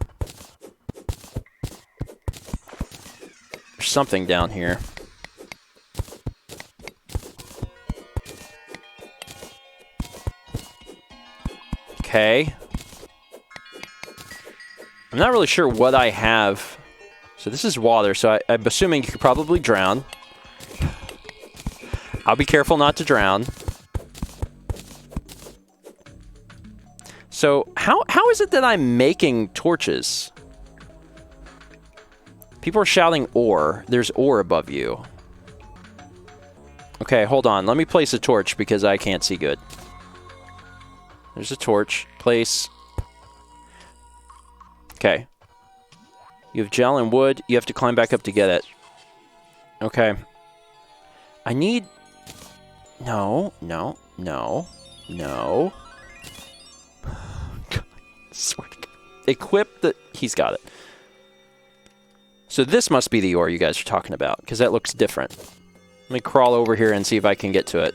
There's something down here. Okay. I'm not really sure what I have. So this is water, so I'm assuming you could probably drown. I'll be careful not to drown. So how is it that I'm making torches? People are shouting ore. There's ore above you. Okay, hold on. Let me place a torch because I can't see good. There's a torch. Place. Okay. You have gel and wood. You have to climb back up to get it. Okay. I need... No. Equip the... He's got it. So this must be the ore you guys are talking about, because that looks different. Let me crawl over here and see if I can get to it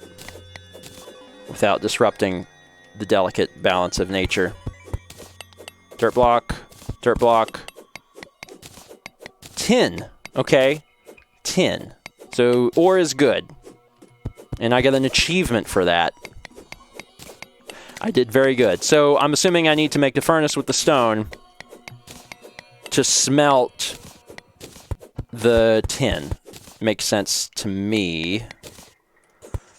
without disrupting the delicate balance of nature. Dirt block. Dirt block. Tin. Okay. Tin. So ore is good. And I got an achievement for that. I did very good. So I'm assuming I need to make the furnace with the stone to smelt the tin. Makes sense to me.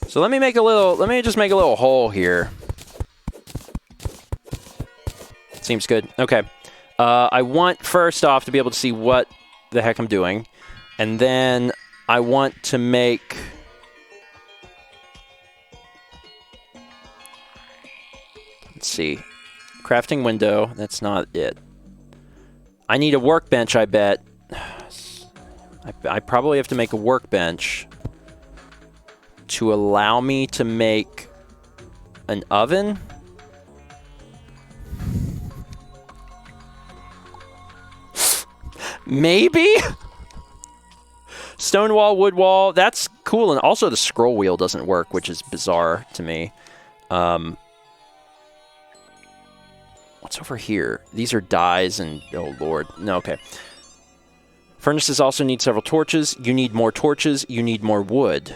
So let me just make a little hole here. Seems good. Okay. I want first off to be able to see what the heck I'm doing. And then I want to make... Let's see. Crafting window. That's not it. I need a workbench, I bet. I probably have to make a workbench to allow me to make an oven. Maybe? Stone wall, wood wall. That's cool. And also the scroll wheel doesn't work, which is bizarre to me. What's over here? These are dyes and... Oh, Lord. No, okay. Furnaces also need several torches. You need more torches. You need more wood.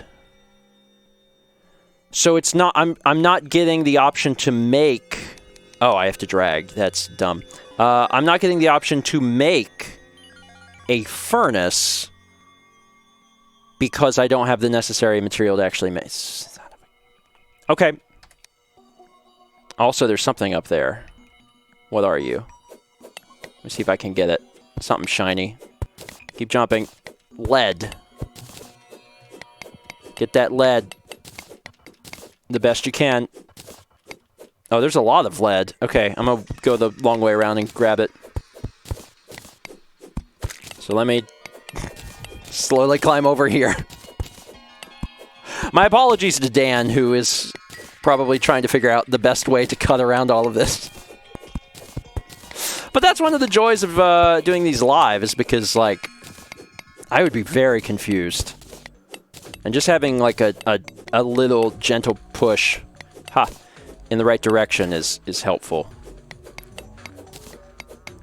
So it's not... I'm not getting the option to make... Oh, I have to drag. That's dumb. I'm not getting the option to make a furnace because I don't have the necessary material to actually make... Okay. Also, there's something up there. What are you? Let me see if I can get it. Something shiny. Keep jumping. Lead. Get that lead. The best you can. Oh, there's a lot of lead. Okay, I'm going to go the long way around and grab it. So let me slowly climb over here. My apologies to Dan, who is probably trying to figure out the best way to cut around all of this. But that's one of the joys of doing these live, is because, like, I would be very confused. And just having, like, a little gentle push in the right direction is helpful.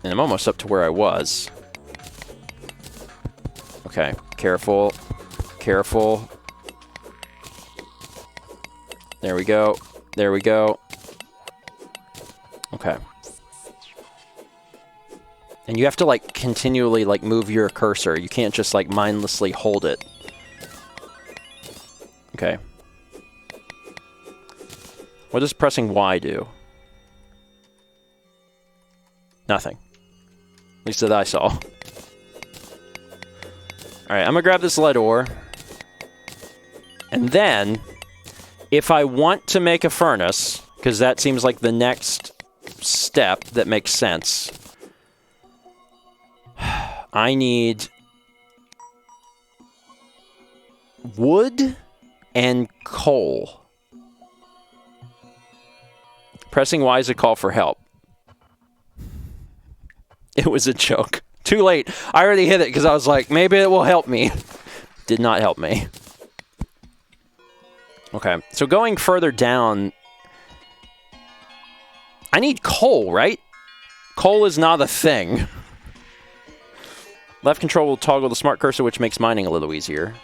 And I'm almost up to where I was. Okay, careful. Careful. There we go. There we go. Okay. And you have to, like, continually, like, move your cursor. You can't just, like, mindlessly hold it. Okay. What does pressing Y do? Nothing. At least that I saw. Alright, I'm gonna grab this lead ore. And then, if I want to make a furnace, because that seems like the next step that makes sense, I need wood and coal. Pressing Y is a call for help. It was a joke. Too late. I already hit it because I was like, maybe it will help me. Did not help me. Okay, so going further down, I need coal, right? Coal is not a thing. Left control will toggle the smart cursor, which makes mining a little easier.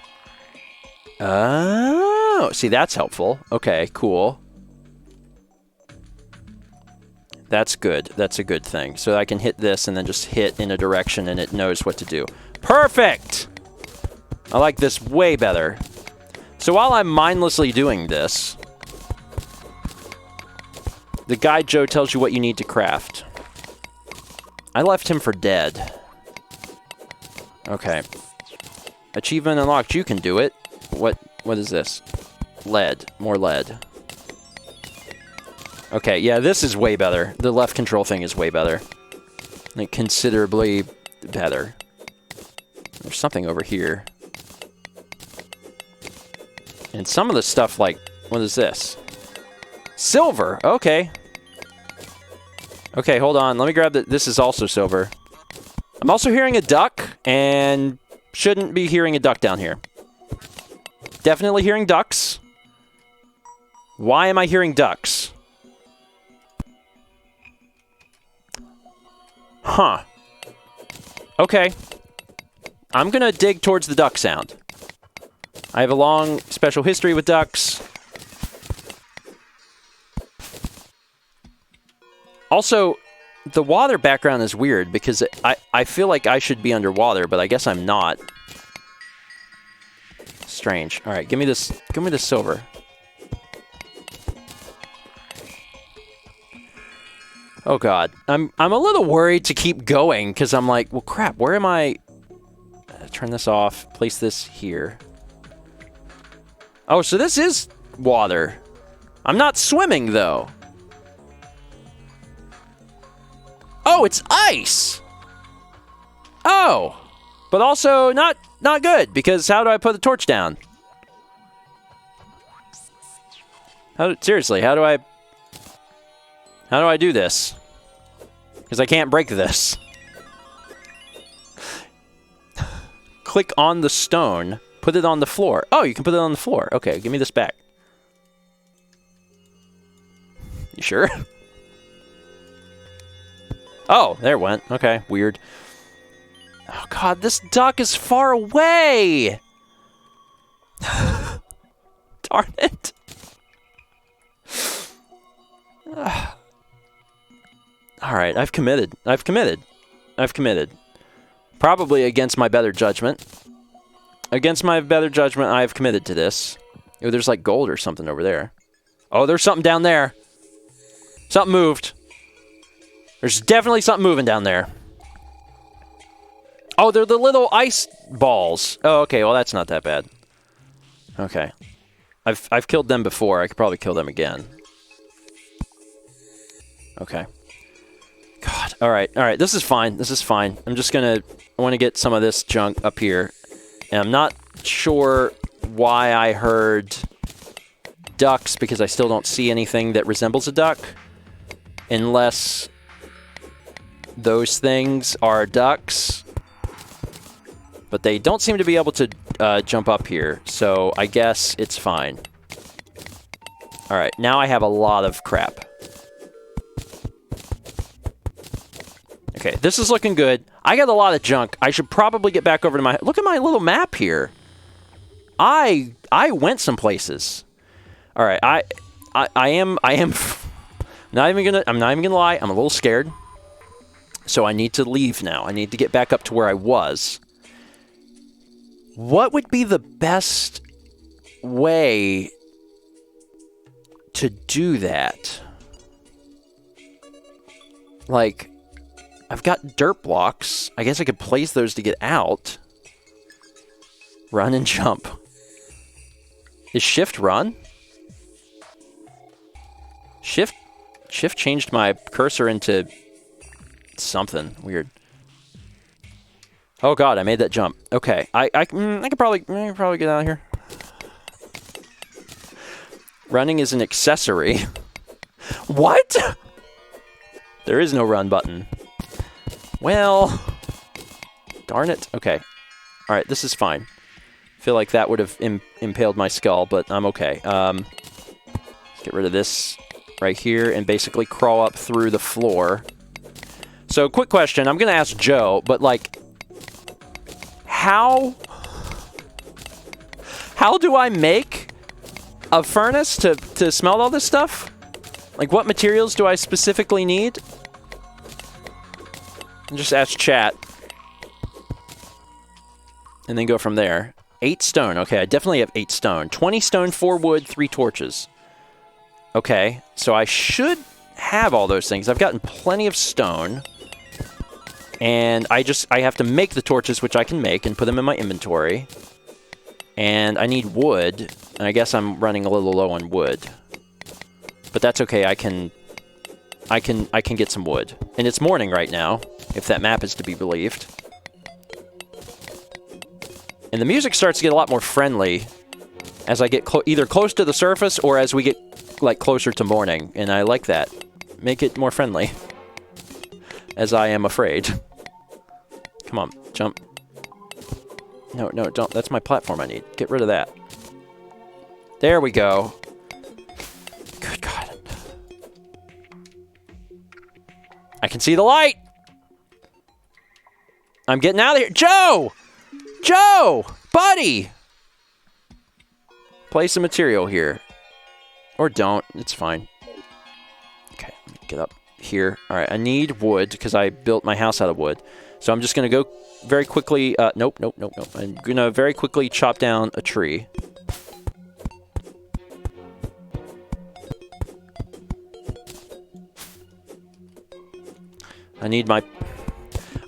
Oh, see, that's helpful. Okay, cool. That's good. That's a good thing. So I can hit this and then just hit in a direction and it knows what to do. Perfect! I like this way better. So while I'm mindlessly doing this, the guide Joe tells you what you need to craft. I left him for dead. Okay. Achievement unlocked. You can do it. What is this? Lead. More lead. Okay, yeah, this is way better. The left control thing is way better. Like, considerably better. There's something over here. And some of the stuff, like, what is this? Silver! Okay. Okay, hold on. Let me grab the... This is also silver. I'm also hearing a duck, and shouldn't be hearing a duck down here. Definitely hearing ducks. Why am I hearing ducks? Huh. Okay. I'm gonna dig towards the duck sound. I have a long special history with ducks. Also, the water background is weird because I feel like I should be underwater, but I guess I'm not. Strange. All right, give me this silver. Oh god. I'm a little worried to keep going because I'm like, well crap, where am I? Turn this off. Place this here. Oh, so this is water. I'm not swimming though. Oh, it's ice. Oh. But also not good because how do I put the torch down? Seriously, how do I do this? Because I can't break this. Click on the stone, put it on the floor. Oh, you can put it on the floor. Okay, give me this back. You sure? Oh, there it went. Okay, weird. Oh god, this duck is far away! Darn it. Alright, I've committed. I've committed. Probably against my better judgment. Against my better judgment, I have committed to this. Oh, there's like gold or something over there. Oh, there's something down there. Something moved. There's definitely something moving down there. Oh, they're the little ice balls. Oh, okay. Well, that's not that bad. Okay. I've killed them before. I could probably kill them again. Okay. God. All right. All right. This is fine. This is fine. I'm just going to... I want to get some of this junk up here. And I'm not sure why I heard ducks, because I still don't see anything that resembles a duck. Unless those things are ducks. But they don't seem to be able to jump up here, so I guess it's fine. Alright, now I have a lot of crap. Okay, this is looking good. I got a lot of junk. I should probably get back over to my... Look at my little map here. I went some places. Alright, I am... I'm not even gonna lie, I'm a little scared. So I need to leave now. I need to get back up to where I was. What would be the best way to do that? Like, I've got dirt blocks. I guess I could place those to get out. Run and jump. Is shift run? Shift changed my cursor into something weird. Oh god, I made that jump. I could probably get out of here. Running is an accessory. What? There is no run button. Well, darn it. Okay. All right, this is fine. I feel like that would have impaled my skull, but I'm okay. Get rid of this right here and basically crawl up through the floor. So, quick question. I'm going to ask Joe, but like, how do I make a furnace to smelt all this stuff? Like, what materials do I specifically need? And just ask chat. And then go from there. 8 stone. Okay, I definitely have 8 stone. 20 stone, 4 wood, 3 torches. Okay, so I should have all those things. I've gotten plenty of stone. And I have to make the torches, which I can make, and put them in my inventory. And I need wood, and I guess I'm running a little low on wood. But that's okay, I can get some wood. And it's morning right now, if that map is to be believed. And the music starts to get a lot more friendly as I get either close to the surface or as we get like closer to morning, and I like that. Make it more friendly. As I am afraid. Come on, jump. No, don't. That's my platform I need. Get rid of that. There we go. Good God. I can see the light! I'm getting out of here. Joe! Joe! Buddy! Place some material here. Or don't. It's fine. Okay, let me get up here. Alright, I need wood because I built my house out of wood. So I'm just going to go very quickly... Nope. I'm going to very quickly chop down a tree. I need my...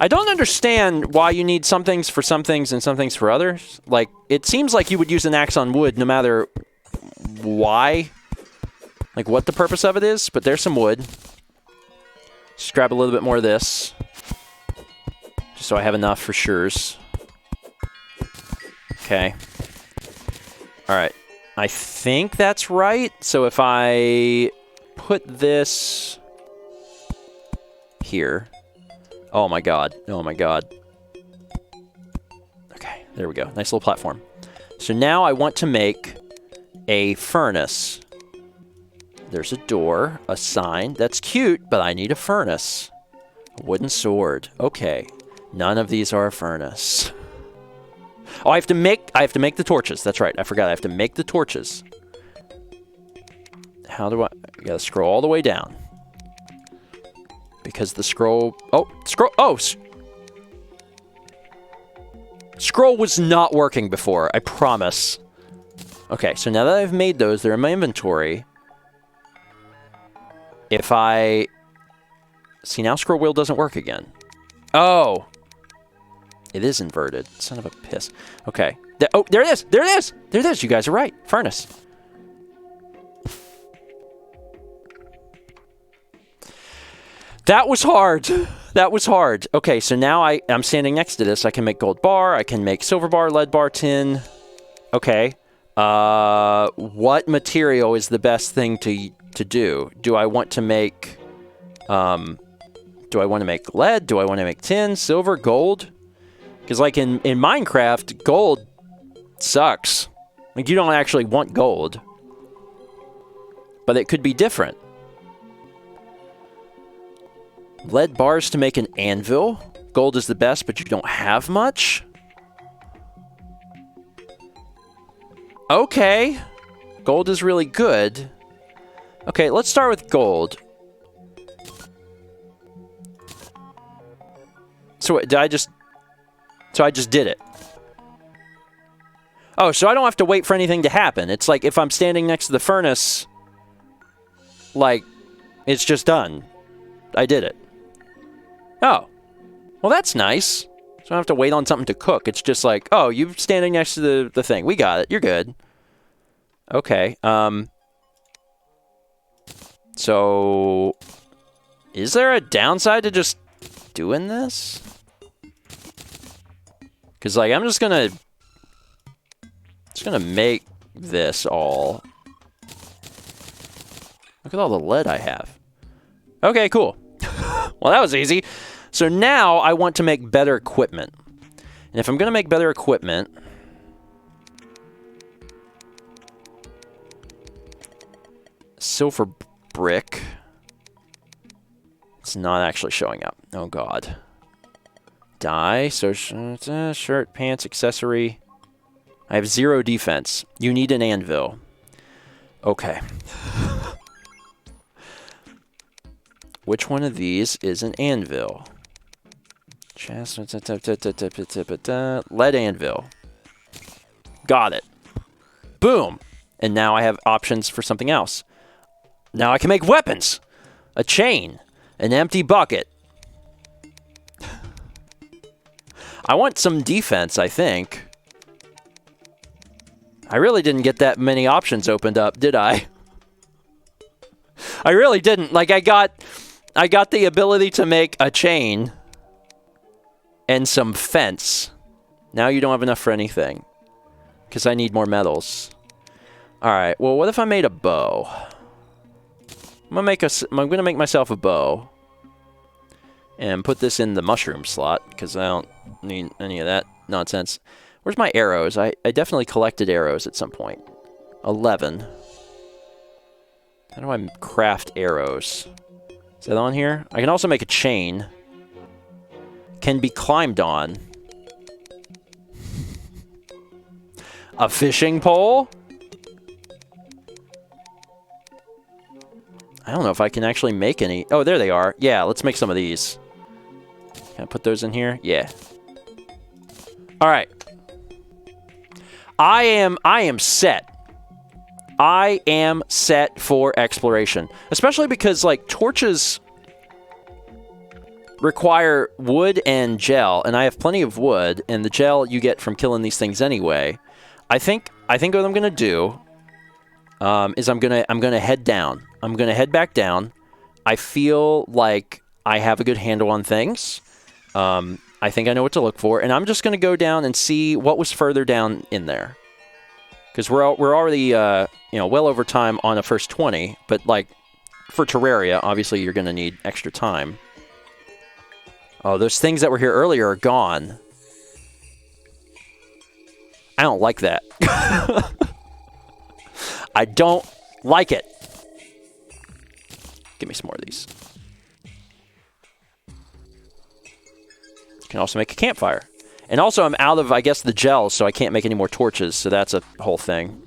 I don't understand why you need some things for some things and some things for others. Like, it seems like you would use an axe on wood no matter why. Like, what the purpose of it is. But there's some wood. Just grab a little bit more of this. Just so I have enough for sures. Okay. Alright. I think that's right. So if I put this here... Oh my god. Oh my god. Okay, there we go. Nice little platform. So now I want to make a furnace. There's a door, a sign. That's cute, but I need a furnace. A wooden sword. Okay. None of these are a furnace. Oh, I have to make the torches. That's right. I forgot. I have to make the torches. How do I gotta scroll all the way down. Because the scroll... Oh, scroll... Oh! Scroll was not working before, I promise. Okay, so now that I've made those, they're in my inventory. if I... See, now scroll wheel doesn't work again. Oh! It is inverted. Son of a piss. Okay. Oh, there it is! There it is! There it is! You guys are right. Furnace. That was hard. That was hard. Okay, so now I'm standing next to this. I can make gold bar. I can make silver bar, lead bar, tin. Okay. What material is the best thing to do? Do I want to make... do I want to make lead? Do I want to make tin, silver, gold? Because, like, in Minecraft, gold sucks. Like, you don't actually want gold. But it could be different. Lead bars to make an anvil. Gold is the best, but you don't have much. Okay. Gold is really good. Okay, let's start with gold. So did I just... So I just did it. Oh, so I don't have to wait for anything to happen. It's like if I'm standing next to the furnace, like, it's just done. I did it. Oh. Well, that's nice. So I don't have to wait on something to cook. It's just like, oh, you're standing next to the thing. We got it. You're good. Okay. So... Is there a downside to just doing this? Because, like, I'm just gonna make this all. Look at all the lead I have. Okay, cool. Well, that was easy. So now I want to make better equipment. And if I'm gonna make better equipment, silver brick. It's not actually showing up. Oh, God. Dye, so shirt, pants, accessory. I have 0 defense. You need an anvil. Okay. Which one of these is an anvil? Chest, lead anvil. Got it. Boom. And now I have options for something else. Now I can make weapons. A chain. An empty bucket. I want some defense, I think. I really didn't get that many options opened up, did I? I really didn't. Like, I got the ability to make a chain and some fence. Now you don't have enough for anything. Because I need more metals. Alright, well, what if I made a bow? I'm gonna make myself a bow. And put this in the mushroom slot, because I don't need any of that nonsense. Where's my arrows? I definitely collected arrows at some point. 11. How do I craft arrows? Is that on here? I can also make a chain. Can be climbed on. A fishing pole? I don't know if I can actually make any. Oh, there they are. Yeah, let's make some of these. Can I put those in here? Yeah. All right. I am set. I am set for exploration. Especially because, like, torches require wood and gel, and I have plenty of wood, and the gel you get from killing these things anyway. I think what I'm gonna do is I'm gonna head down. I'm gonna head back down. I feel like I have a good handle on things. I think I know what to look for, and I'm just gonna go down and see what was further down in there. Because we're already well over time on a first 20, but like for Terraria, obviously you're gonna need extra time. Oh, those things that were here earlier are gone. I don't like that. I don't like it. Give me some more of these. You can also make a campfire. And also I'm out of, I guess, the gels, so I can't make any more torches, so that's a whole thing.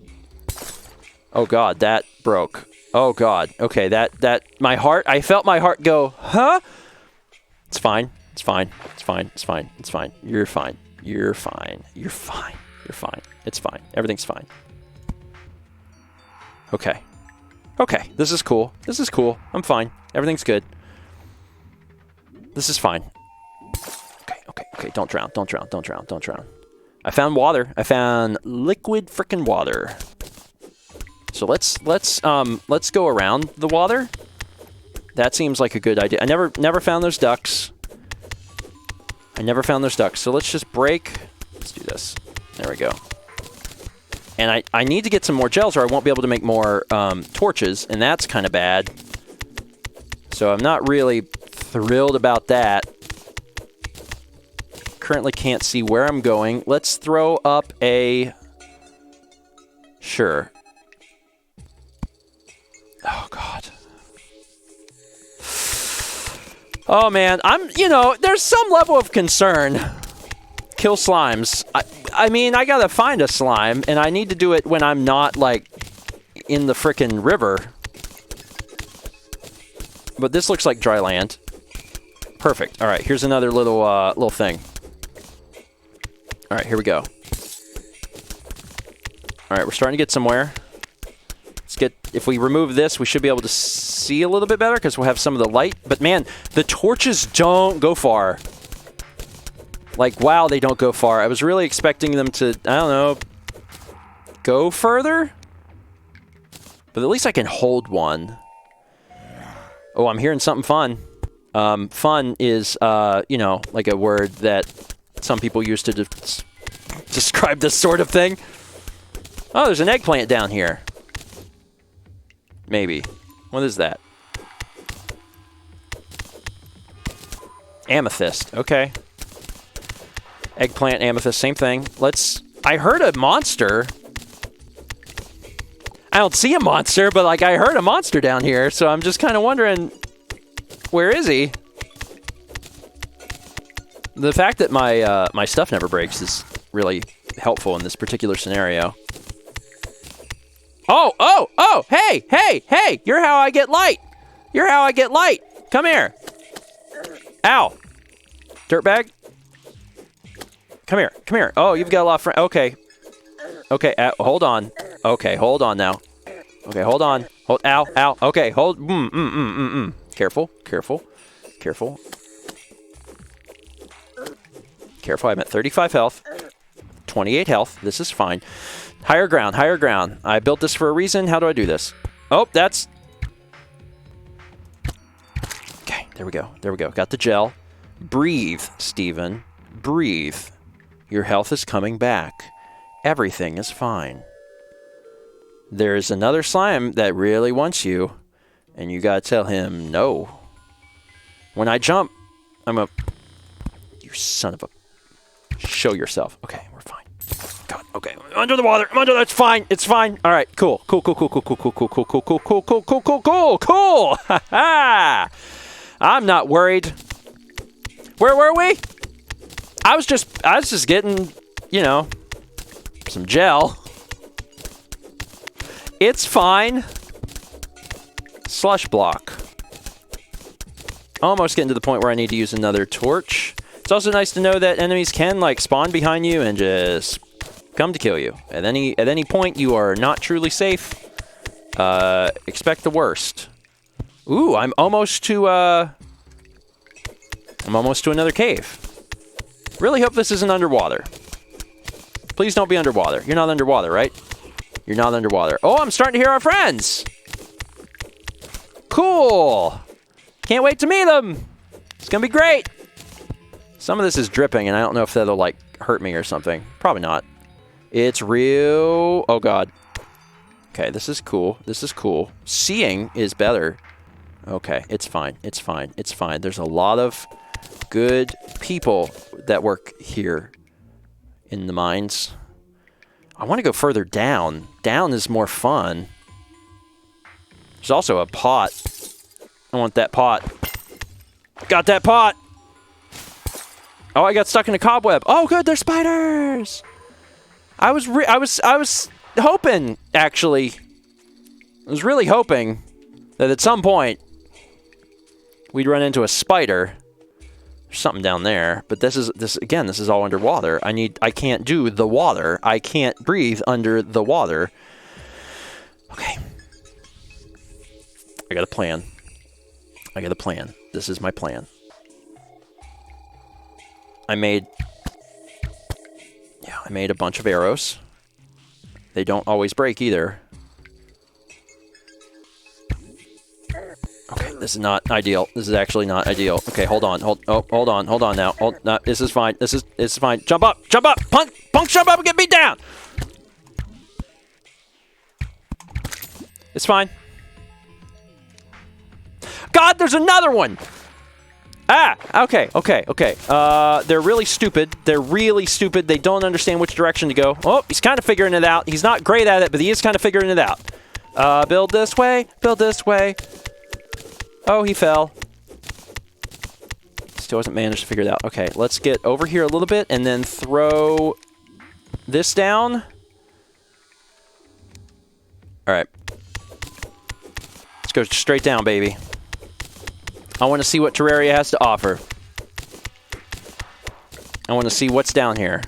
Oh god, that broke. Oh god. Okay, my heart, I felt my heart go, huh? It's fine. It's fine. It's fine. It's fine. It's fine. You're fine. You're fine. You're fine. You're fine. It's fine. Everything's fine. Okay. Okay, this is cool. This is cool. I'm fine. Everything's good. This is fine. Okay, okay, okay. Don't drown. Don't drown. Don't drown. Don't drown. I found water. I found liquid frickin' water. So let's go around the water. That seems like a good idea. I never found those ducks. I never found those ducks. So let's just break. Let's do this. There we go. And I need to get some more gels or I won't be able to make more torches, and that's kind of bad. So I'm not really thrilled about that. Currently can't see where I'm going. Let's throw up a... Sure. Oh, God. Oh, man. You know, there's some level of concern. Kill slimes. I mean, I gotta find a slime, and I need to do it when I'm not, like, in the frickin' river. But this looks like dry land. Perfect. All right, here's another little thing. All right, here we go. All right, we're starting to get somewhere. Let's get, if we remove this, we should be able to see a little bit better because we'll have some of the light. But man, the torches don't go far. Like, wow, they don't go far. I was really expecting them to, I don't know, go further? But at least I can hold one. Oh, I'm hearing something fun. Fun is, you know, like a word that some people use to describe this sort of thing. Oh, there's an eggplant down here. Maybe. What is that? Amethyst. Okay. Eggplant, amethyst, same thing. I heard a monster. I don't see a monster, but like I heard a monster down here, so I'm just kind of wondering, where is he? The fact that my stuff never breaks is really helpful in this particular scenario. Oh, hey, you're how I get light. You're how I get light. Come here. Ow. Dirtbag. Come here. Oh, you've got a lot of friends. Okay. Okay, hold on. Okay, hold on now. Okay, hold on. Ow. Okay, hold. Careful. Careful, I'm at 35 health. 28 health. This is fine. Higher ground. I built this for a reason. How do I do this? Oh, that's... Okay, there we go. Got the gel. Breathe, Stephen. Breathe. Your health is coming back. Everything is fine. There's another slime that really wants you, and you gotta tell him no. When I jump, I'm a... You son of a... Show yourself. Okay, we're fine. God, okay. I'm under the water. It's fine. It's fine. All right, cool. Cool. Ha ha! I'm not worried. Where were we? I was just getting, you know, some gel. It's fine. Slush block. Almost getting to the point where I need to use another torch. It's also nice to know that enemies can, like, spawn behind you and just come to kill you. At any point, you are not truly safe. Expect the worst. Ooh, I'm almost to another cave. Really hope this isn't underwater. Please don't be underwater. You're not underwater, right? You're not underwater. Oh, I'm starting to hear our friends. Cool. Can't wait to meet them. It's gonna be great. Some of this is dripping, and I don't know if that'll, like, hurt me or something. Probably not. It's real... Oh, God. Okay, this is cool. Seeing is better. Okay, it's fine. There's a lot of good people that work here in the mines. I want to go further down. Down is more fun. There's also a pot. I want that pot. Got that pot! Oh, I got stuck in a cobweb. Oh, good, there's spiders. I was hoping, actually. I was really hoping that at some point we'd run into a spider. There's something down there, but this is all underwater. I can't do the water. I can't breathe under the water. Okay. I got a plan. I got a plan. This is my plan. I made a bunch of arrows. They don't always break either. Okay, this is not ideal. This is actually not ideal. Okay, hold on. Hold on now. No, this is fine. This is fine. Jump up. Punk, jump up and get beat down. It's fine. God, there's another one. Ah, okay. They're really stupid. They don't understand which direction to go. Oh, he's kind of figuring it out. He's not great at it, but he is kind of figuring it out. Build this way. Oh, he fell. Still hasn't managed to figure it out. Okay, let's get over here a little bit and then throw this down. All right. Let's go straight down, baby. I want to see what Terraria has to offer. I want to see what's down here.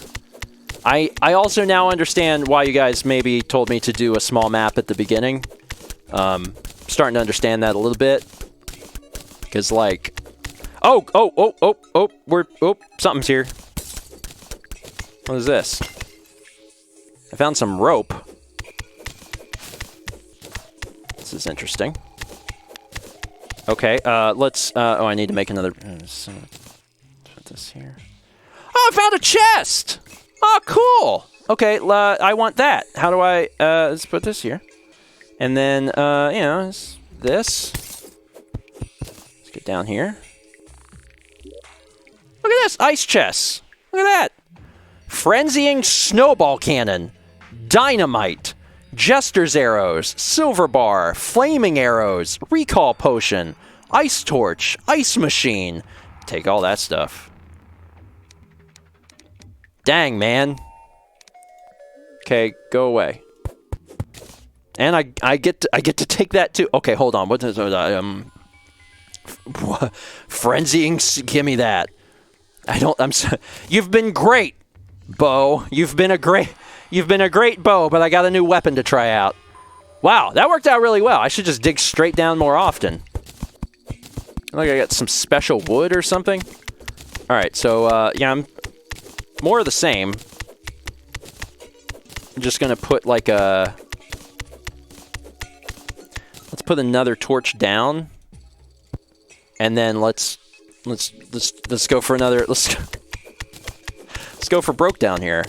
I also now understand why you guys maybe told me to do a small map at the beginning. Starting to understand that a little bit. Because, like... something's here. What is this? I found some rope. This is interesting. Okay, let's... I need to make another... So, put this here. Oh, I found a chest! Oh, cool! Okay, I want that. How do I... let's put this here. And then, this. Let's get down here. Look at this! Ice chests! Look at that! Frenzying snowball cannon. Dynamite. Jester's arrows, silver bar, flaming arrows, recall potion, ice torch, ice machine. Take all that stuff. Dang, man. Okay, go away. And I get to take that too. Okay, hold on. What is frenzying? Give me that. You've been great, Bo. You've been a great bow, but I got a new weapon to try out. Wow, that worked out really well. I should just dig straight down more often. Like I got some special wood or something. All right, so yeah, I'm more of the same. I'm just gonna put like a. Let's put another torch down, and then let's go for another. Let's go for broke down here.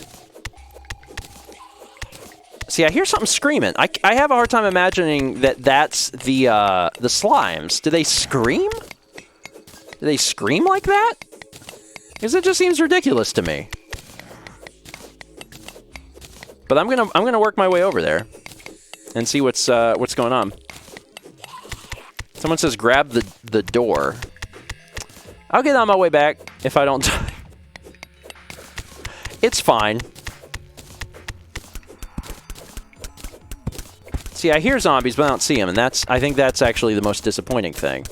See, I hear something screaming. I have a hard time imagining that that's the slimes. Do they scream? Do they scream like that? Because it just seems ridiculous to me. But I'm gonna work my way over there and see what's going on. Someone says grab the door. I'll get on my way back if I don't die. It's fine. See, I hear zombies, but I don't see them, and I think that's actually the most disappointing thing.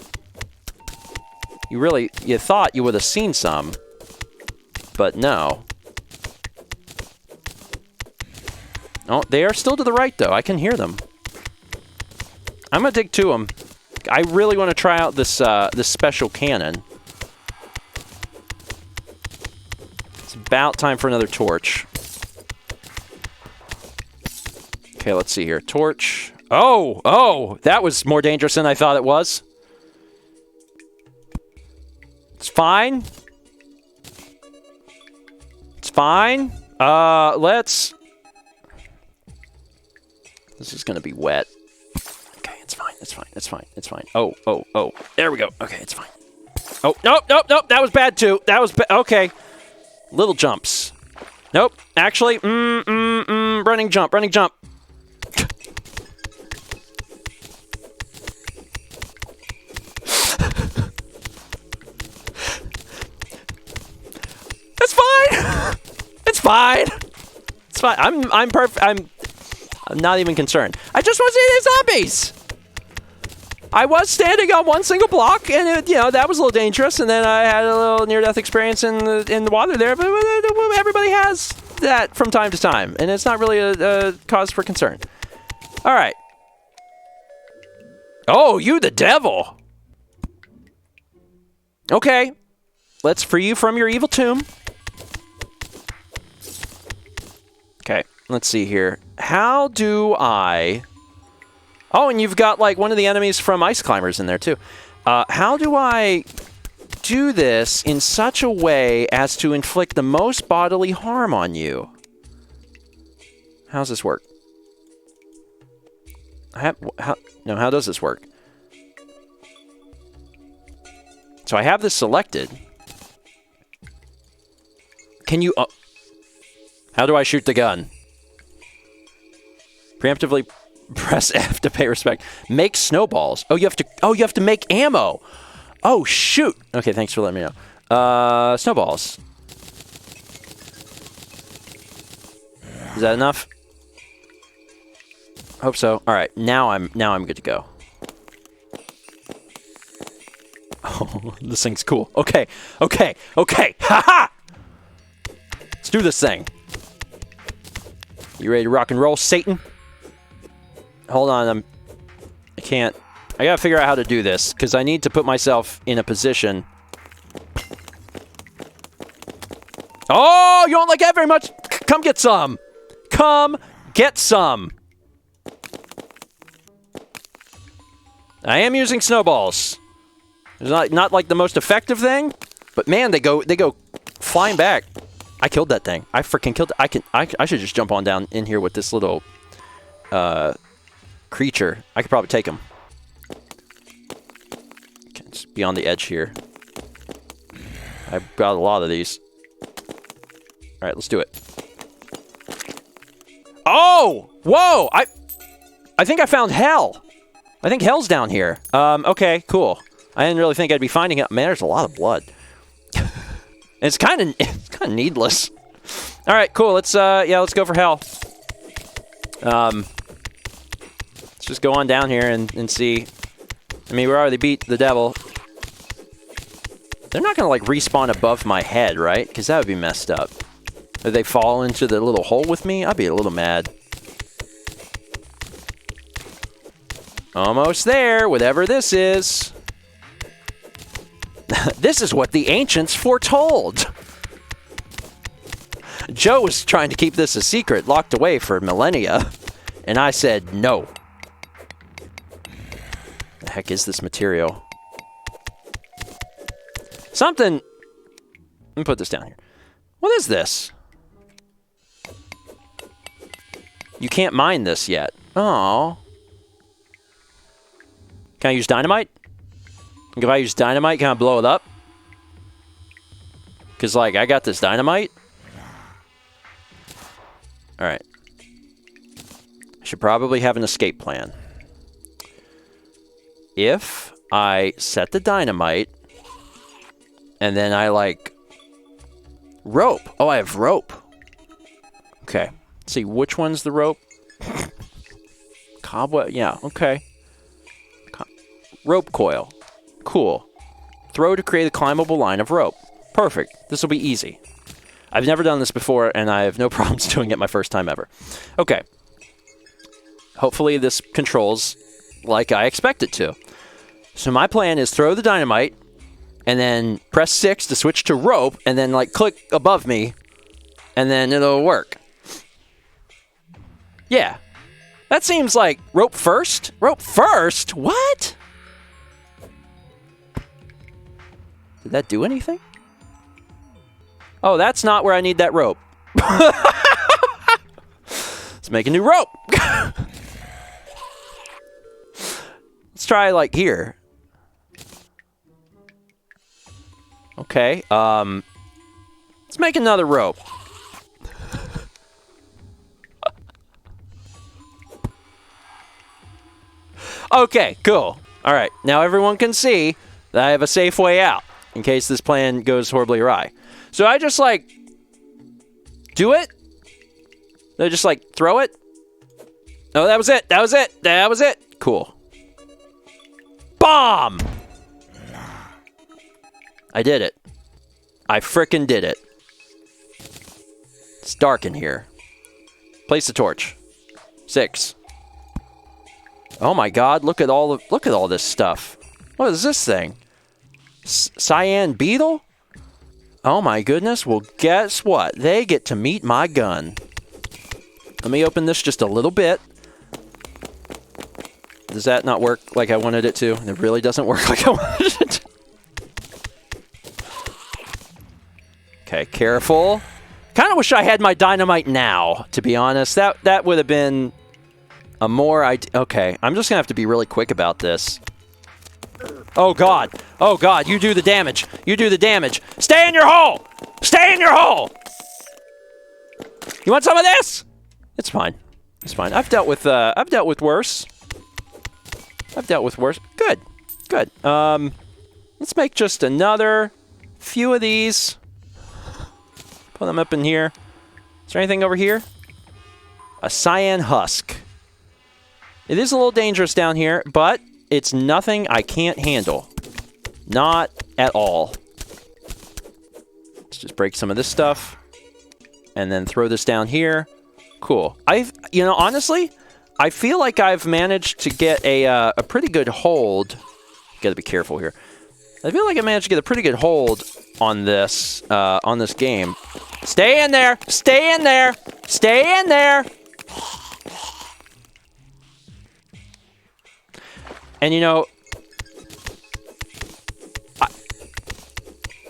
You thought you would have seen some, but no. Oh, they are still to the right, though. I can hear them. I'm gonna dig to them. I really want to try out this special cannon. It's about time for another torch. Okay, let's see here. Torch. Oh, that was more dangerous than I thought it was. It's fine. It's fine. Let's... This is going to be wet. Okay, it's fine. It's fine. It's fine. It's fine. Oh. There we go. Okay, it's fine. Oh, nope. That was bad, too. That was bad. Okay. Little jumps. Nope. Actually, running jump. It's fine. I'm perfect. I'm not even concerned. I just want to see the zombies. I was standing on one single block, and that was a little dangerous. And then I had a little near-death experience in the water there. But everybody has that from time to time, and it's not really a cause for concern. All right. Oh, you the devil. Okay. Let's free you from your evil tomb. Okay, let's see here. How do I... Oh, and you've got, like, one of the enemies from Ice Climbers in there, too. How do I do this in such a way as to inflict the most bodily harm on you? How's this work? How does this work? So I have this selected. Can you... how do I shoot the gun? Preemptively press F to pay respect. Make snowballs. Oh, you have to make ammo. Oh, shoot. Okay, thanks for letting me know. Snowballs. Is that enough? Hope so. All right, now I'm good to go. Oh, this thing's cool. Okay. Ha-ha! Let's do this thing. You ready to rock and roll, Satan? Hold on, I can't. I gotta figure out how to do this, because I need to put myself in a position. Oh, you don't like that very much? Come get some. Come get some. I am using snowballs. It's not like the most effective thing, but man, they go flying back. I killed that thing. I freaking killed it. I should just jump on down in here with this little creature. I could probably take him. Okay, just be on the edge here. I've got a lot of these. All right, let's do it. Oh! Whoa! I think I found hell. I think hell's down here. Okay, cool. I didn't really think I'd be finding it. Man, there's a lot of blood. It's kind of needless. All right, cool. Let's go for hell. Let's just go on down here and see. I mean, we already beat the devil. They're not gonna like respawn above my head, right? Because that would be messed up. If they fall into the little hole with me, I'd be a little mad. Almost there, whatever this is. This is what the ancients foretold. Joe was trying to keep this a secret, locked away for millennia, and I said no. The heck is this material? Something... Let me put this down here. What is this? You can't mine this yet. Oh. Can I use dynamite? If I use dynamite, can I blow it up? Because, like, I got this dynamite. Alright. I should probably have an escape plan. If I set the dynamite, and then I, like, rope. Oh, I have rope. Okay. Let's see, which one's the rope? Cobweb, yeah, okay. Rope coil. Cool. Throw to create a climbable line of rope. Perfect. This will be easy. I've never done this before, and I have no problems doing it my first time ever. Okay. Hopefully this controls like I expect it to. So my plan is throw the dynamite, and then press 6 to switch to rope, and then like click above me, and then it'll work. Yeah. That seems like rope first? Rope first? What? Did that do anything? Oh, that's not where I need that rope. Let's make a new rope. Let's try like here. Okay. Let's make another rope. Okay, cool. All right. Now everyone can see that I have a safe way out in case this plan goes horribly awry. So I just like do it. I just like throw it. No, that was it. That was it. That was it. Cool. Bomb! I did it. I frickin' did it. It's dark in here. Place the torch. 6. Oh my God! Look at all this stuff. What is this thing? Cyan beetle? Oh my goodness! Well, guess what? They get to meet my gun. Let me open this just a little bit. Does that not work like I wanted it to? It really doesn't work like I wanted it to. Okay, careful. Kind of wish I had my dynamite now, to be honest. That would have been a more... Okay, I'm just going to have to be really quick about this. Oh, God. Oh, God, you do the damage. You do the damage. Stay in your hole! Stay in your hole! You want some of this? It's fine. It's fine. I've dealt with worse. I've dealt with worse. Good. Good. Let's make just another few of these. Put them up in here. Is there anything over here? A cyan husk. It is a little dangerous down here, but it's nothing I can't handle. Not at all. Let's just break some of this stuff. And then throw this down here. Cool. You know, honestly, I feel like I've managed to get a pretty good hold. Gotta be careful here. I feel like I managed to get a pretty good hold on this game. Stay in there! Stay in there! Stay in there! And you know,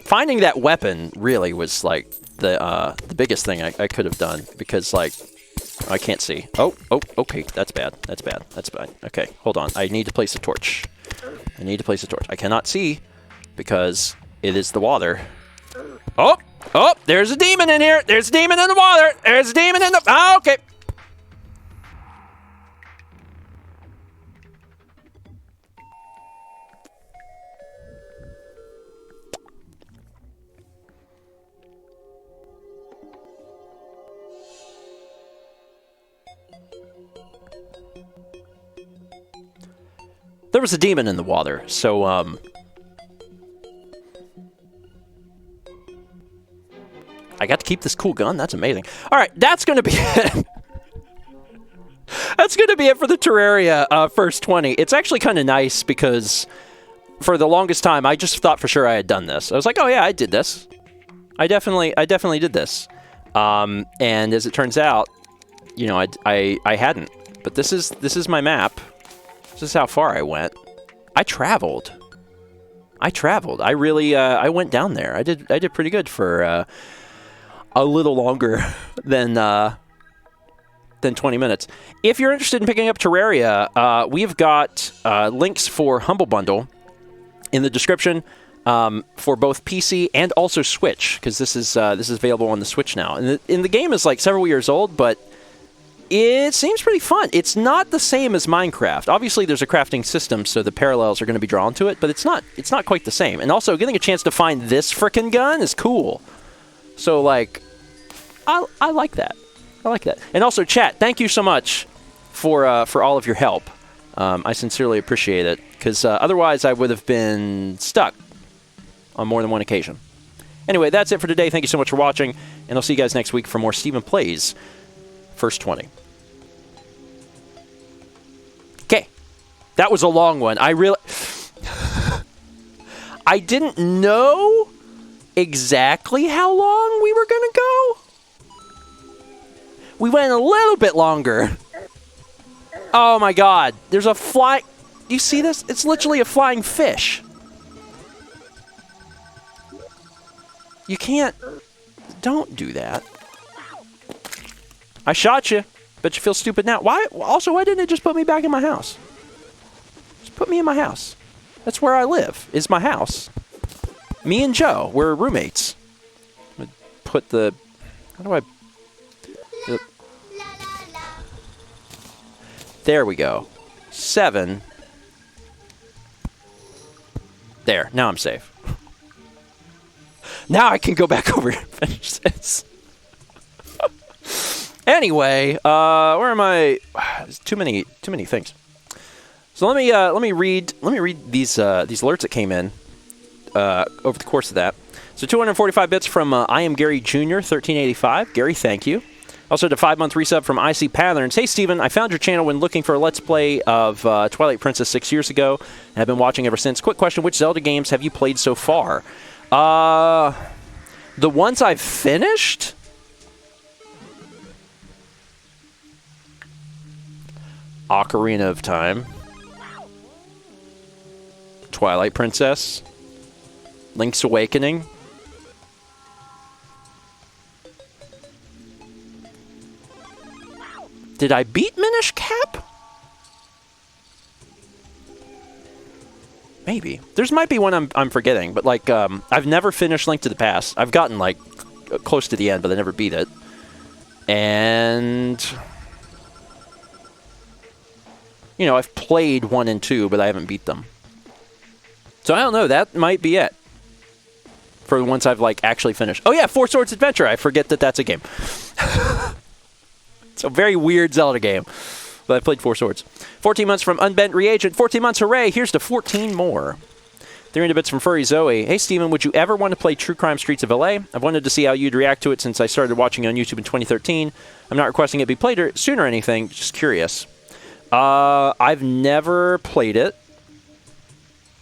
finding that weapon really was like the biggest thing I could have done, because like I can't see. Oh, okay, that's bad. That's bad. That's bad. Okay, hold on. I need to place a torch. I need to place a torch. I cannot see because it is the water. Oh, there's a demon in here. There's a demon in the water. There's a demon in the... Oh, okay. There was a demon in the water, so, I got to keep this cool gun. That's amazing. All right, that's going to be it. That's going to be it for the Terraria First 20. It's actually kind of nice because for the longest time, I just thought for sure I had done this. I was like, oh yeah, I did this. I definitely did this. And as it turns out, you know, I hadn't. But this is my map. This is how far I went. I traveled. I really I went down there. I did pretty good for a little longer than 20 minutes. If you're interested in picking up Terraria, we've got links for Humble Bundle in the description for both PC and also Switch, because this is available on the Switch now. And the game is like several years old, but it seems pretty fun. It's not the same as Minecraft. Obviously, there's a crafting system, so the parallels are going to be drawn to it, but it's not quite the same. And also, getting a chance to find this frickin' gun is cool. So, like, I like that. I like that. And also, chat, thank you so much for all of your help. I sincerely appreciate it, because otherwise I would have been stuck on more than one occasion. Anyway, that's it for today. Thank you so much for watching, and I'll see you guys next week for more Stephen Plays First 20. Okay. That was a long one. I didn't know exactly how long we were going to go. We went a little bit longer. Oh my God. There's a fly. You see this? It's literally a flying fish. You can't. Don't do that. I shot you, but you feel stupid now. Why? Also, why didn't it just put me back in my house? Just put me in my house. That's where I live, is my house. Me and Joe, we're roommates. I'm gonna put the... How do I... There we go. 7. There, now I'm safe. Now I can go back over and finish this. Anyway, where am I? There's too many things. So let me read these alerts that came in over the course of that. So 245 bits from I am Gary Jr. 1385. Gary, thank you. Also, the 5-month resub from IC Patterns. Hey, Steven, I found your channel when looking for a Let's Play of Twilight Princess 6 years ago, and have been watching ever since. Quick question, which Zelda games have you played so far? The ones I've finished? Ocarina of Time. Twilight Princess. Link's Awakening. Did I beat Minish Cap? Maybe. There's might be one I'm forgetting, but like I've never finished Link to the Past. I've gotten like close to the end, but I never beat it. And you know, I've played 1 and 2, but I haven't beat them. So I don't know, that might be it. For the ones I've like actually finished. Oh yeah, Four Swords Adventure. I forget that that's a game. It's a very weird Zelda game. But I played 4 Swords. 14 months from Unbent Reagent. 14 months, hooray. Here's to 14 more. 300 bits from Furry Zoe. Hey, Steven, would you ever want to play True Crime Streets of LA? I've wanted to see how you'd react to it since I started watching on YouTube in 2013. I'm not requesting it be played soon or anything. Just curious. I've never played it.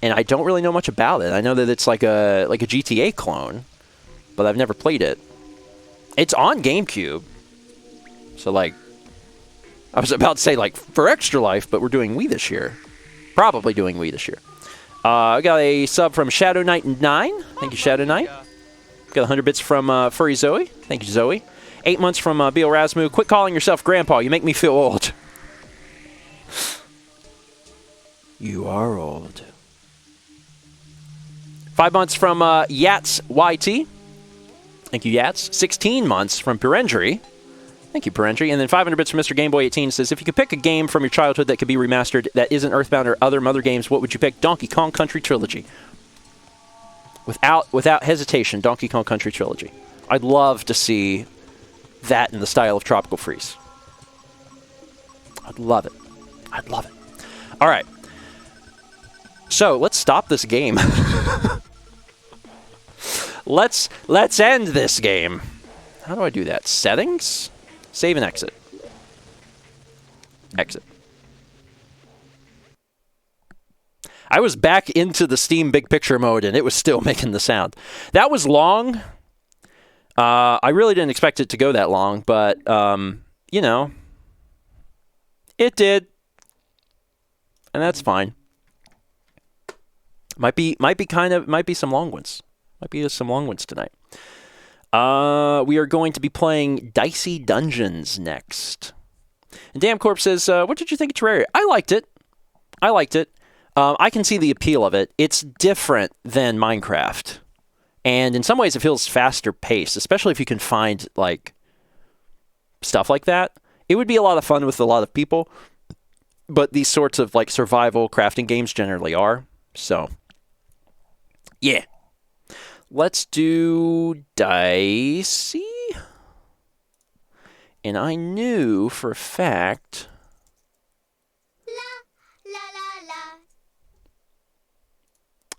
And I don't really know much about it. I know that it's like a GTA clone. But I've never played it. It's on GameCube. So, like, I was about to say, like, for Extra Life, but we're doing Wii this year. Probably doing Wii this year. I got a sub from Shadow Knight 9. Thank you, Shadow Knight. Got 100 bits from Furry Zoe. Thank you, Zoe. 8 months from Beal Rasmu. Quit calling yourself Grandpa. You make me feel old. You are old. 5 months from Yats YT. Thank you, Yats. 16 months from Pirendry. Thank you, Parentry. And then 500 bits from Mr. Gameboy 18 says, if you could pick a game from your childhood that could be remastered that isn't Earthbound or other Mother games, what would you pick? Donkey Kong Country Trilogy. Without hesitation, Donkey Kong Country Trilogy. I'd love to see that in the style of Tropical Freeze. I'd love it. I'd love it. All right. So, let's stop this game. Let's end this game. How do I do that? Settings? Save and exit. Exit. I was back into the Steam Big Picture mode, and it was still making the sound. That was long. I really didn't expect it to go that long, but, you know, it did. And that's fine. Might be some long ones. Might be some long ones tonight. We are going to be playing Dicey Dungeons next. And Damcorp says, what did you think of Terraria? I liked it. I can see the appeal of it. It's different than Minecraft. And in some ways it feels faster paced, especially if you can find like stuff like that. It would be a lot of fun with a lot of people. But these sorts of like survival crafting games generally are. So, yeah. Let's do Dicey. And I knew for a fact...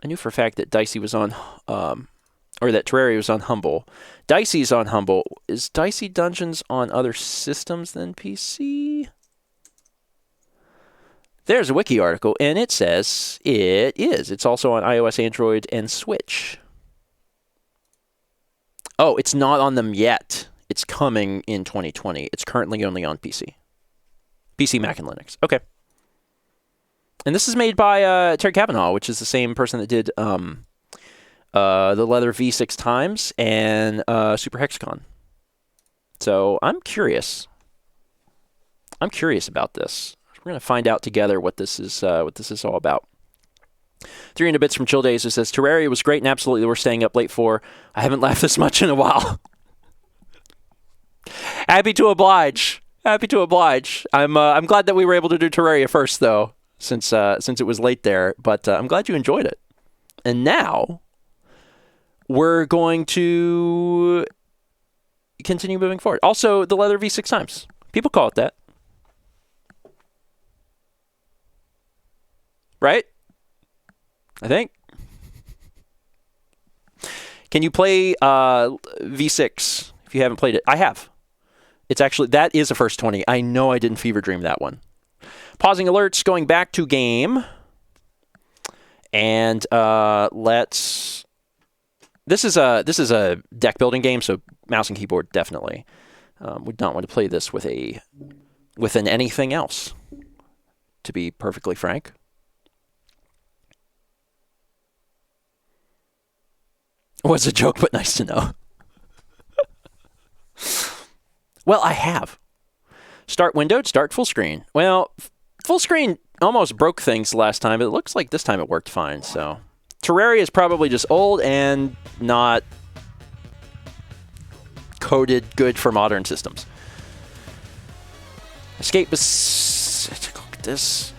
I knew for a fact that Dicey was on... or that Terraria was on Humble. Dicey's on Humble. Is Dicey Dungeons on other systems than PC? There's a wiki article, and it says it is. It's also on iOS, Android, and Switch. Oh, it's not on them yet. It's coming in 2020. It's currently only on PC. PC, Mac, and Linux. Okay. And this is made by Terry Kavanaugh, which is the same person that did the Leather V6 Times and Super Hexagon. So I'm curious. I'm curious about this. We're going to find out together what this is all about. 300 bits from Chill Days who says, Terraria was great and absolutely worth staying up late for. I haven't laughed this much in a while. Happy to oblige. Happy to oblige. I'm glad that we were able to do Terraria first, though, since it was late there. But I'm glad you enjoyed it. And now we're going to continue moving forward. Also, the Leather V6 Times. People call it that. Right? I think. Can you play V6 if you haven't played it? I have. It's actually, that is a first 20. I know I didn't fever dream that one. Pausing alerts, going back to game. And let's... This is a deck building game, so mouse and keyboard definitely. Would not want to play this with an anything else, to be perfectly frank. Was a joke, but nice to know. Well, I have. Start windowed, start full screen. Well, full screen almost broke things last time, but it looks like this time it worked fine, so... Terraria is probably just old and not coded good for modern systems. Escape is... this.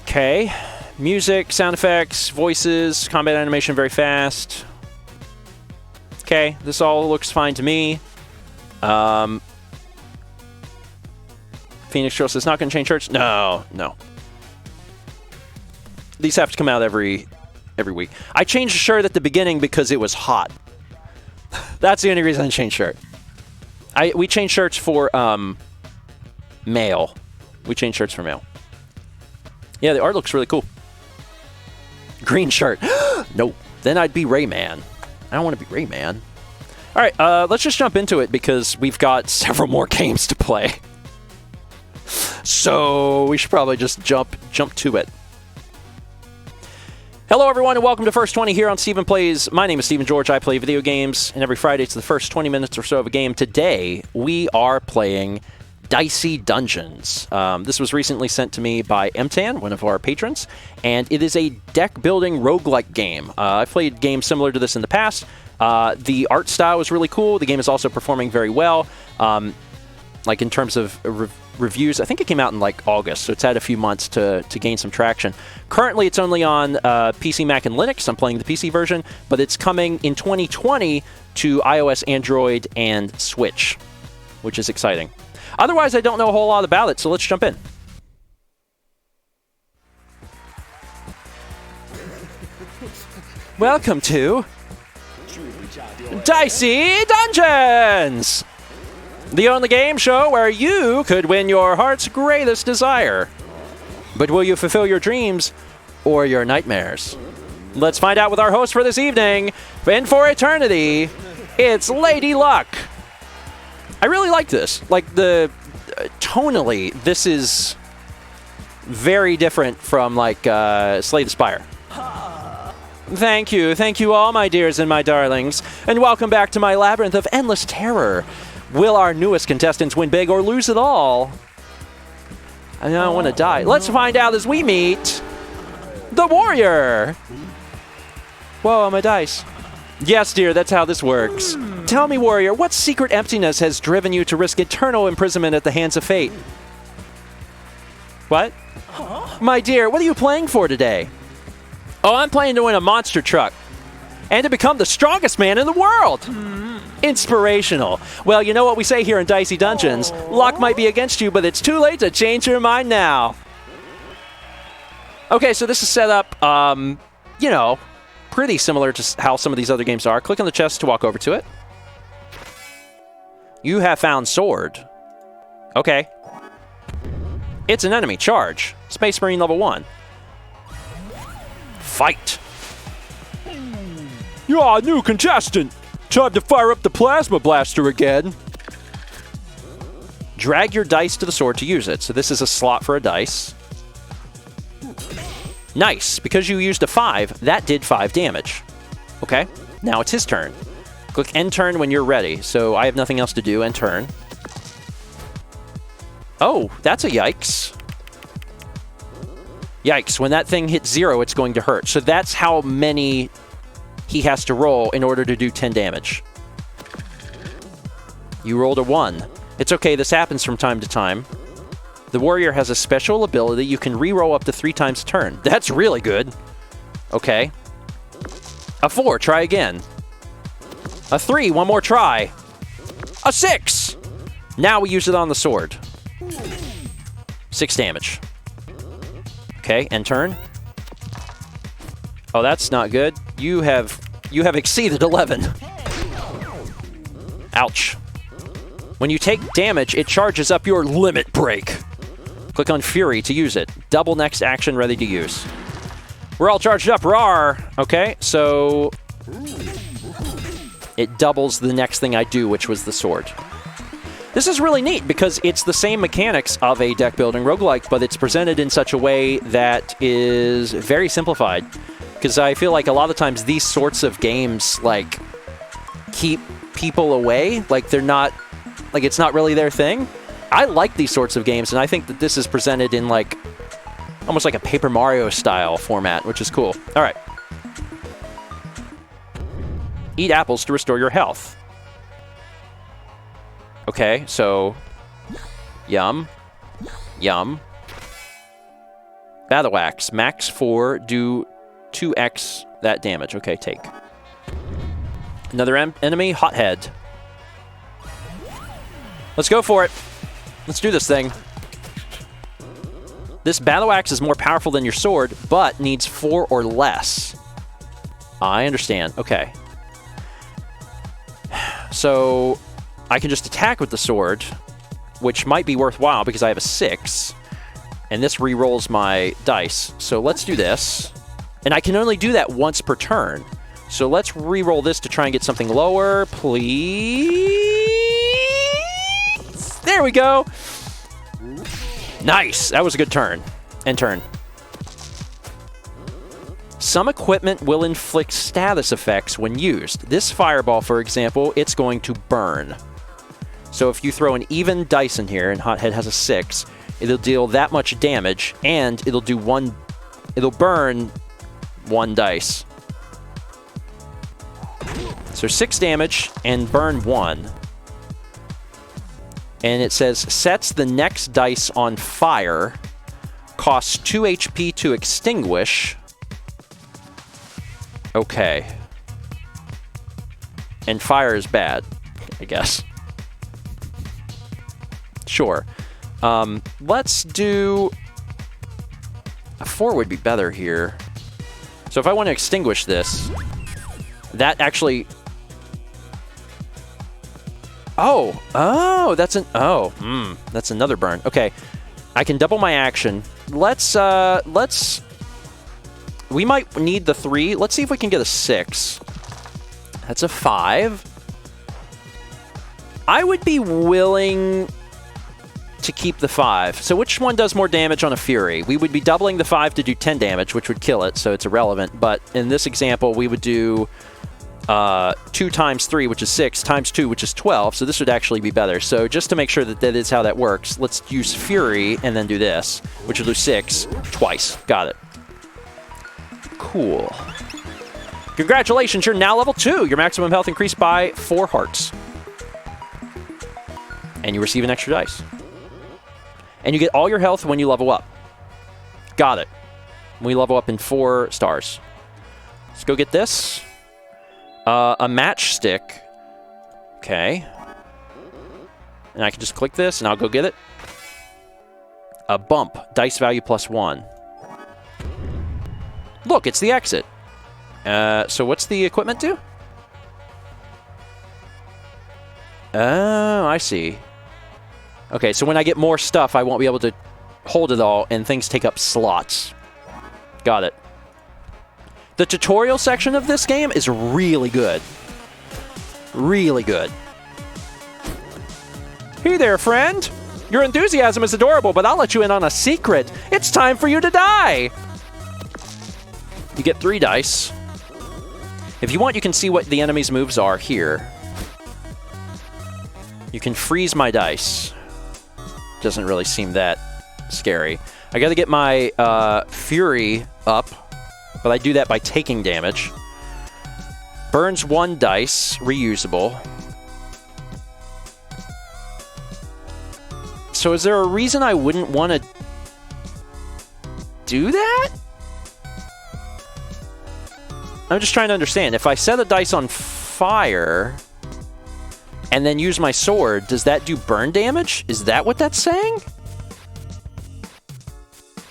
Okay. Music, sound effects, voices, combat animation very fast. Okay, this all looks fine to me. Phoenix Joe says, not going to change shirts? No. These have to come out every week. I changed the shirt at the beginning because it was hot. That's the only reason I changed shirt. We changed shirts for male. We changed shirts for male. Yeah, the art looks really cool. Green shirt. Nope. Then I'd be Rayman. I don't want to be Rayman. All right, let's just jump into it because we've got several more games to play. So we should probably just jump to it. Hello, everyone, and welcome to First 20 here on Stephen Plays. My name is Stephen George. I play video games, and every Friday it's the first 20 minutes or so of a game. Today, we are playing Dicey Dungeons. This was recently sent to me by Mtan, one of our patrons, and it is a deck-building roguelike game. I've played games similar to this in the past. The art style is really cool. The game is also performing very well. Like in terms of reviews, I think it came out in like August, so it's had a few months to gain some traction. Currently, it's only on PC, Mac, and Linux. I'm playing the PC version, but it's coming in 2020 to iOS, Android, and Switch, which is exciting. Otherwise, I don't know a whole lot about it, so let's jump in. Welcome to Dicey Dungeons! The only game show where you could win your heart's greatest desire. But will you fulfill your dreams or your nightmares? Let's find out with our host for this evening. And for eternity, it's Lady Luck. I really like this. Like, tonally, this is very different from, like, Slay the Spire. Thank you all, my dears and my darlings. And welcome back to my labyrinth of endless terror. Will our newest contestants win big or lose it all? I don't want to die. Let's find out as we meet the warrior. Whoa, my dice. Yes, dear, that's how this works. Tell me, warrior, what secret emptiness has driven you to risk eternal imprisonment at the hands of fate? What? My dear, what are you playing for today? Oh, I'm playing to win a monster truck and to become the strongest man in the world. Inspirational. Well, you know what we say here in Dicey Dungeons. Luck might be against you, but it's too late to change your mind now. Okay, so this is set up, you know, pretty similar to how some of these other games are. Click on the chest to walk over to it. You have found sword. Okay. It's an enemy. Charge. Space Marine level 1. Fight. You're our new contestant. Time to fire up the plasma blaster again. Drag your dice to the sword to use it. So this is a slot for a dice. Nice. Because you used a 5, that did 5 damage. Okay. Now it's his turn. Click end turn when you're ready. So I have nothing else to do. End turn. Oh, that's a yikes. Yikes. When that thing hits 0, it's going to hurt. So that's how many he has to roll in order to do 10 damage. You rolled a 1. It's okay, this happens from time to time. The warrior has a special ability. You can re-roll up to 3 times a turn. That's really good. Okay. A 4, try again. A 3, one more try. A 6! Now we use it on the sword. 6 damage. Okay, end turn. Oh, that's not good. You have exceeded 11. Ouch. When you take damage, it charges up your limit break. Click on Fury to use it. Double next action ready to use. We're all charged up. Rawr! Okay, so it doubles the next thing I do, which was the sword. This is really neat because it's the same mechanics of a deck building roguelike, but it's presented in such a way that is very simplified. Because I feel like a lot of times these sorts of games, like, keep people away. Like, they're not, like, it's not really their thing. I like these sorts of games, and I think that this is presented in, like, almost like a Paper Mario style format, which is cool. All right. Eat apples to restore your health. Okay, so yum, yum. Battle Axe, max 4, do 2x that damage. Okay, take. Another enemy, Hothead. Let's go for it. Let's do this thing. This Battle Axe is more powerful than your sword, but needs 4 or less. I understand. Okay. So I can just attack with the sword, which might be worthwhile because I have a 6, and this re-rolls my dice. So let's do this. And I can only do that once per turn. So let's re-roll this to try and get something lower, please. There we go. Nice. That was a good turn. End turn. Some equipment will inflict status effects when used. This fireball, for example, it's going to burn. So if you throw an even dice in here, and Hothead has a 6, it'll deal that much damage, and it'll burn 1 dice. So 6 damage and burn 1. And it says, sets the next dice on fire, costs 2 HP to extinguish. Okay. And fire is bad, I guess. Sure. Let's do... a 4 would be better here. So if I want to extinguish this, that actually... Oh, that's that's another burn. Okay, I can double my action. We might need the 3. Let's see if we can get a 6. That's a 5. I would be willing to keep the 5. So which one does more damage on a Fury? We would be doubling the 5 to do 10 damage, which would kill it, so it's irrelevant. But in this example, we would do 2 times 3, which is 6, times 2, which is 12. So this would actually be better. So just to make sure that that is how that works, let's use Fury and then do this, which will do 6 twice. Got it. Cool. Congratulations, you're now level 2. Your maximum health increased by 4 hearts. And you receive an extra dice. And you get all your health when you level up. Got it. We level up in 4 stars. Let's go get this. A matchstick. Okay. And I can just click this and I'll go get it. A bump. Dice value +1. Look, it's the exit. So what's the equipment do? Oh, I see. Okay, so when I get more stuff, I won't be able to hold it all, and things take up slots. Got it. The tutorial section of this game is really good. Really good. Hey there, friend. Your enthusiasm is adorable, but I'll let you in on a secret. It's time for you to die. You get 3 dice. If you want, you can see what the enemy's moves are here. You can freeze my dice. Doesn't really seem that scary. I gotta get my Fury up, but I do that by taking damage. Burns 1 dice, reusable. So is there a reason I wouldn't want to do that? I'm just trying to understand. If I set a dice on fire and then use my sword, does that do burn damage? Is that what that's saying?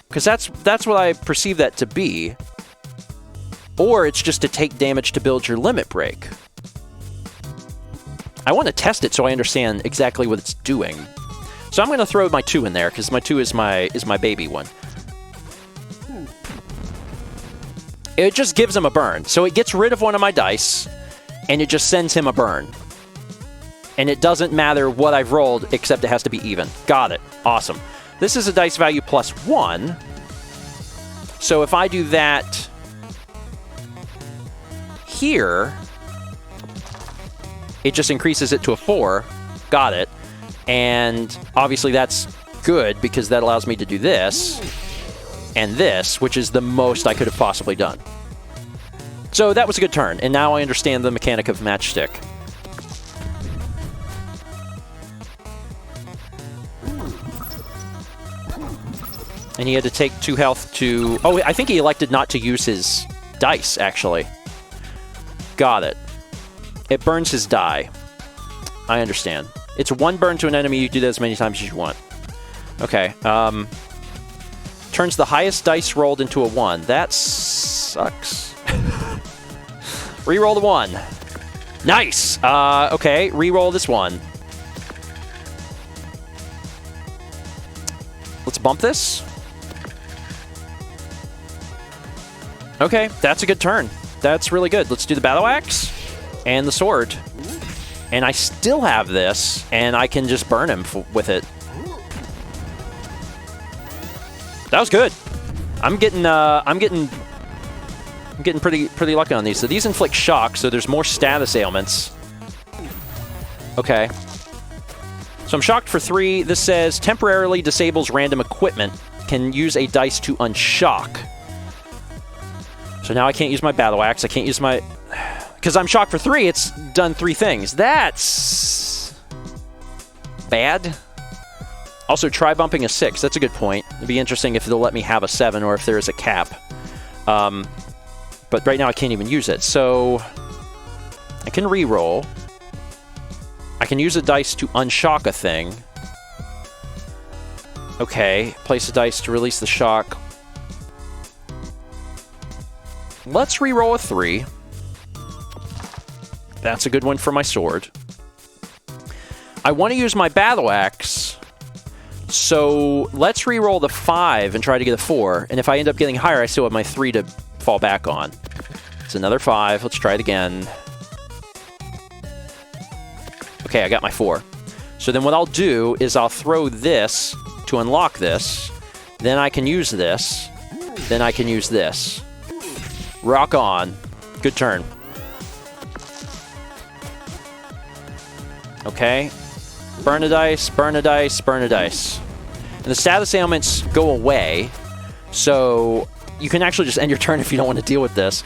Because that's what I perceive that to be. Or it's just to take damage to build your limit break. I want to test it so I understand exactly what it's doing. So I'm going to throw my 2 in there, because my 2 is my baby one. It just gives him a burn. So it gets rid of one of my dice, and it just sends him a burn. And it doesn't matter what I've rolled, except it has to be even. Got it. Awesome. This is a dice value +1. So if I do that here, it just increases it to a 4. Got it. And obviously that's good, because that allows me to do this and this, which is the most I could have possibly done. So that was a good turn, and now I understand the mechanic of Matchstick. And he had to take 2 health to... Oh, I think he elected not to use his dice, actually. Got it. It burns his die. I understand. It's 1 burn to an enemy. You do that as many times as you want. Okay. Turns the highest dice rolled into a 1. That sucks. Reroll the 1. Nice! Okay, reroll this 1. Let's bump this. Okay, that's a good turn. That's really good. Let's do the battle axe and the sword. And I still have this, and I can just burn him with it. That was good. I'm getting pretty lucky on these. So these inflict shock, so there's more status ailments. Okay. So I'm shocked for 3. This says temporarily disables random equipment. Can use a dice to unshock. So now I can't use my battle axe. I can't use my... Because I'm shocked for 3, it's done 3 things. That's bad. Also, try bumping a 6. That's a good point. It'd be interesting if they'll let me have a 7 or if there is a cap. But right now I can't even use it. So I can re-roll. I can use a dice to unshock a thing. Okay, place a dice to release the shock. Let's re-roll a 3. That's a good one for my sword. I want to use my battle axe, so let's re-roll the 5 and try to get a 4. And if I end up getting higher, I still have my 3 to fall back on. It's another 5. Let's try it again. Okay, I got my 4. So then what I'll do is I'll throw this to unlock this. Then I can use this. Then I can use this. Rock on. Good turn. Okay. Burn a dice, burn a dice, burn a dice. And the status ailments go away. So you can actually just end your turn if you don't want to deal with this.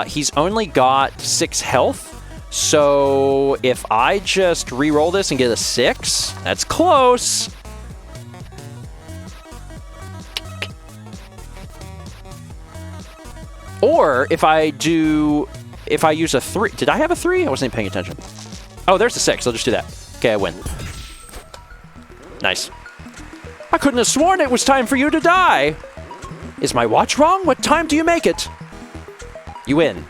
He's only got 6 health. So if I just re-roll this and get a 6, that's close. Or if I use a 3. Did I have a 3? I wasn't even paying attention. Oh, there's the 6. I'll just do that. Okay, I win. Nice. I couldn't have sworn it was time for you to die. Is my watch wrong? What time do you make it? You win.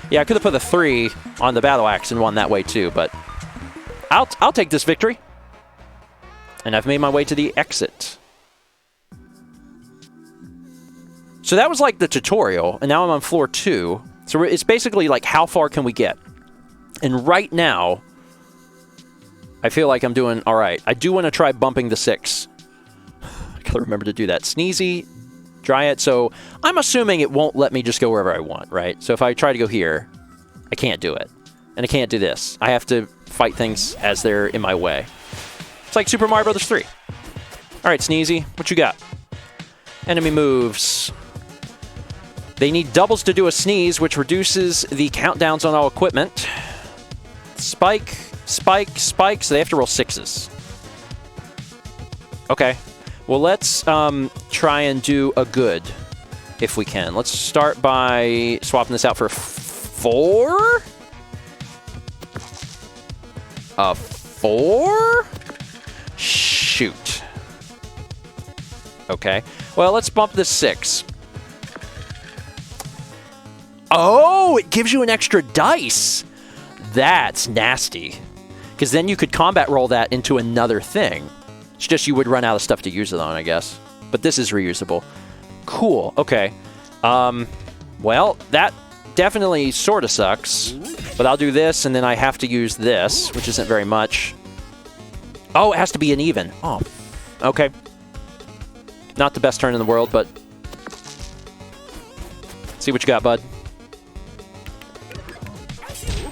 Yeah, I could have put a 3 on the battle axe and won that way too, but I'll take this victory. And I've made my way to the exit. So that was like the tutorial, and now I'm on floor 2. So it's basically like, how far can we get? And right now, I feel like I'm doing all right. I do want to try bumping the 6. I gotta remember to do that. Sneezy, dry it. So I'm assuming it won't let me just go wherever I want, right? So if I try to go here, I can't do it. And I can't do this. I have to fight things as they're in my way. It's like Super Mario Bros. 3. All right, Sneezy, what you got? Enemy moves. They need doubles to do a sneeze, which reduces the countdowns on all equipment. Spike, spike, spike, so they have to roll 6s. Okay. Well, let's try and do a good, if we can. Let's start by swapping this out for 4? A 4? Shoot. Okay. Well, let's bump this 6. Oh, it gives you an extra dice. That's nasty. Because then you could combat roll that into another thing. It's just you would run out of stuff to use it on, I guess. But this is reusable. Cool. Okay. Well, that definitely sort of sucks. But I'll do this, and then I have to use this, which isn't very much. Oh, it has to be an even. Oh, okay. Not the best turn in the world, but... See what you got, bud.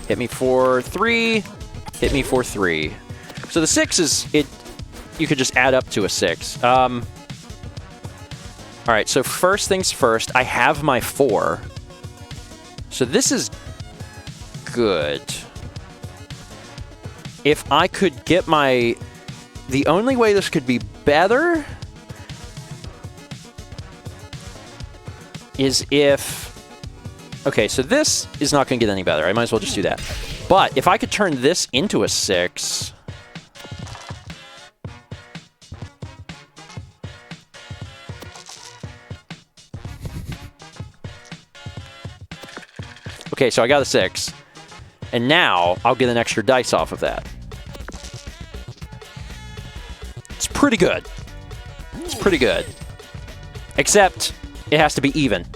Hit me for 3. Hit me for 3. So the 6 is... You could just add up to a 6. All right, so first things first, I have my 4. So this is good. If I could get my... The only way this could be better is if... Okay, so this is not going to get any better. I might as well just do that. But if I could turn this into a 6... Okay, so I got a 6. And now I'll get an extra dice off of that. It's pretty good. It's pretty good. Except it has to be even.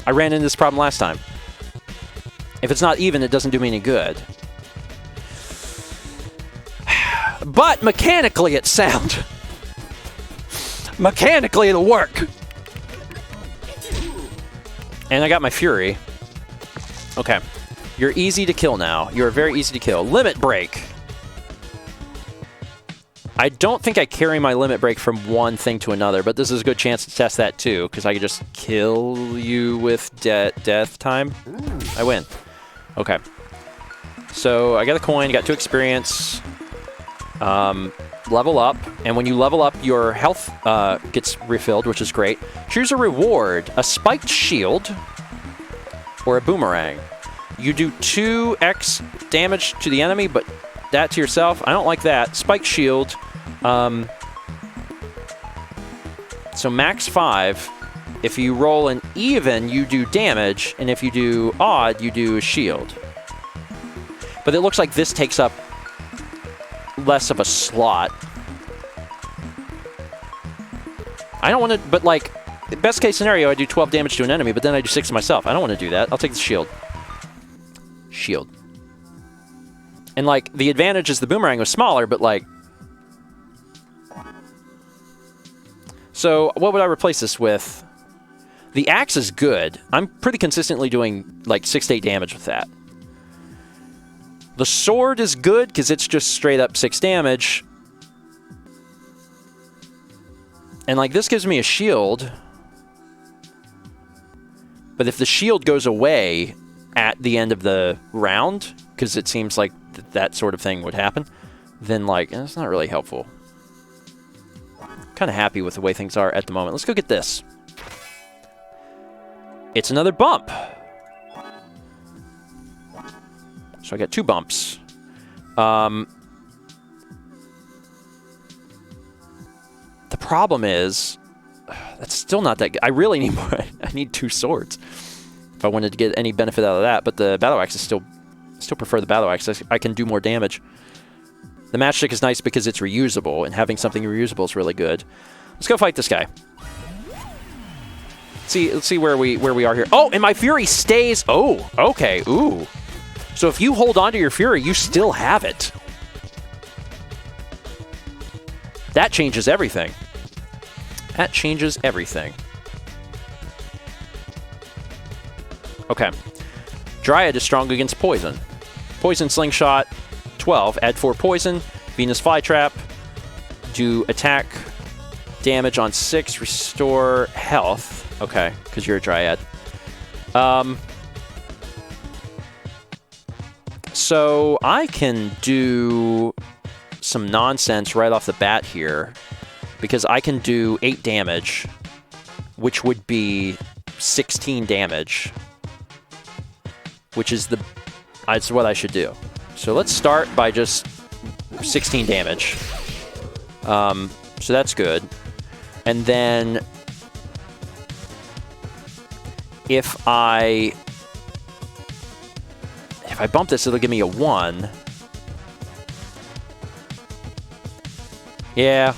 I ran into this problem last time. If it's not even, it doesn't do me any good. But mechanically, it's sound. Mechanically, it'll work. And I got my Fury. Okay. You're easy to kill now. You're very easy to kill. Limit Break. I don't think I carry my Limit Break from one thing to another, but this is a good chance to test that too, because I could just kill you with death time. I win. Okay. So I got a coin, got 2 experience. Level up, and when you level up, your health gets refilled, which is great. Choose a reward, a spiked shield, or a boomerang. You do 2x damage to the enemy, but that to yourself. I don't like that. Spiked shield. So max 5. If you roll an even, you do damage, and if you do odd, you do a shield. But it looks like this takes up less of a slot. I don't want to, but like, best case scenario, I do 12 damage to an enemy, but then I do 6 to myself. I don't want to do that. I'll take the shield. Shield. And like, the advantage is the boomerang was smaller, but like... So, what would I replace this with? The axe is good. I'm pretty consistently doing like 6 to 8 damage with that. The sword is good because it's just straight up 6 damage. And like, this gives me a shield. But if the shield goes away at the end of the round, because it seems like that sort of thing would happen, then like, it's not really helpful. Kind of happy with the way things are at the moment. Let's go get this. It's another bump. So I got 2 bumps. The problem is, that's still not that good. I really need more. I need 2 swords if I wanted to get any benefit out of that. But the battle axe is still prefer the battle axe. I can do more damage. The matchstick is nice because it's reusable, and having something reusable is really good. Let's go fight this guy. Let's see where we are here. Oh, and my Fury stays. Oh, okay. Ooh. So if you hold on to your Fury, you still have it. That changes everything. That changes everything. Okay. Dryad is strong against poison. Poison Slingshot, 12. Add 4 poison. Venus Flytrap. Do attack damage on 6. Restore health. Okay, because you're a Dryad. So I can do some nonsense right off the bat here, because I can do 8 damage, which would be 16 damage, which is that's what I should do. So let's start by just 16 damage. So that's good. And then if I bump this, it'll give me a 1. Yeah.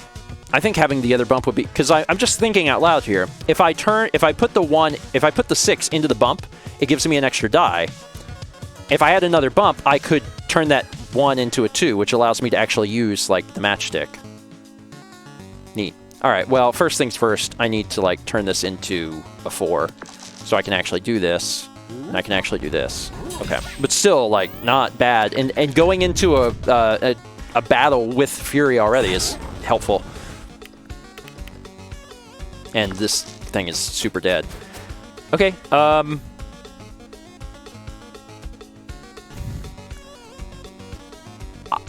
I think having the other bump would be, because I'm just thinking out loud here. If I put the 6 into the bump, it gives me an extra die. If I had another bump, I could turn that 1 into a 2, which allows me to actually use, like, the matchstick. Neat. All right, well, first things first, I need to, like, turn this into a 4, so I can actually do this, and I can actually do this. Okay, but still, like, not bad. And going into a battle with Fury already is helpful. And this thing is super dead. Okay,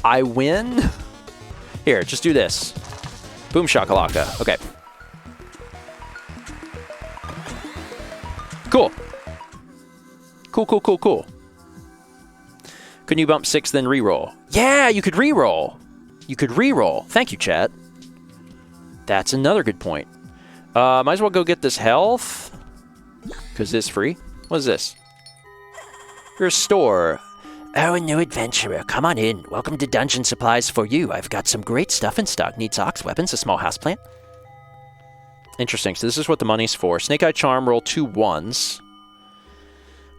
I win? Here, just do this. Boom shakalaka. Okay. Cool. Cool. Couldn't you bump 6 then reroll? Yeah, you could reroll. Thank you, chat. That's another good point. Might as well go get this health. Because it's free. What is this? Your store. Oh, a new adventurer. Come on in. Welcome to Dungeon Supplies for you. I've got some great stuff in stock. Need socks, weapons, a small houseplant. Interesting. So this is what the money's for. Snake Eye Charm, roll 2 1s.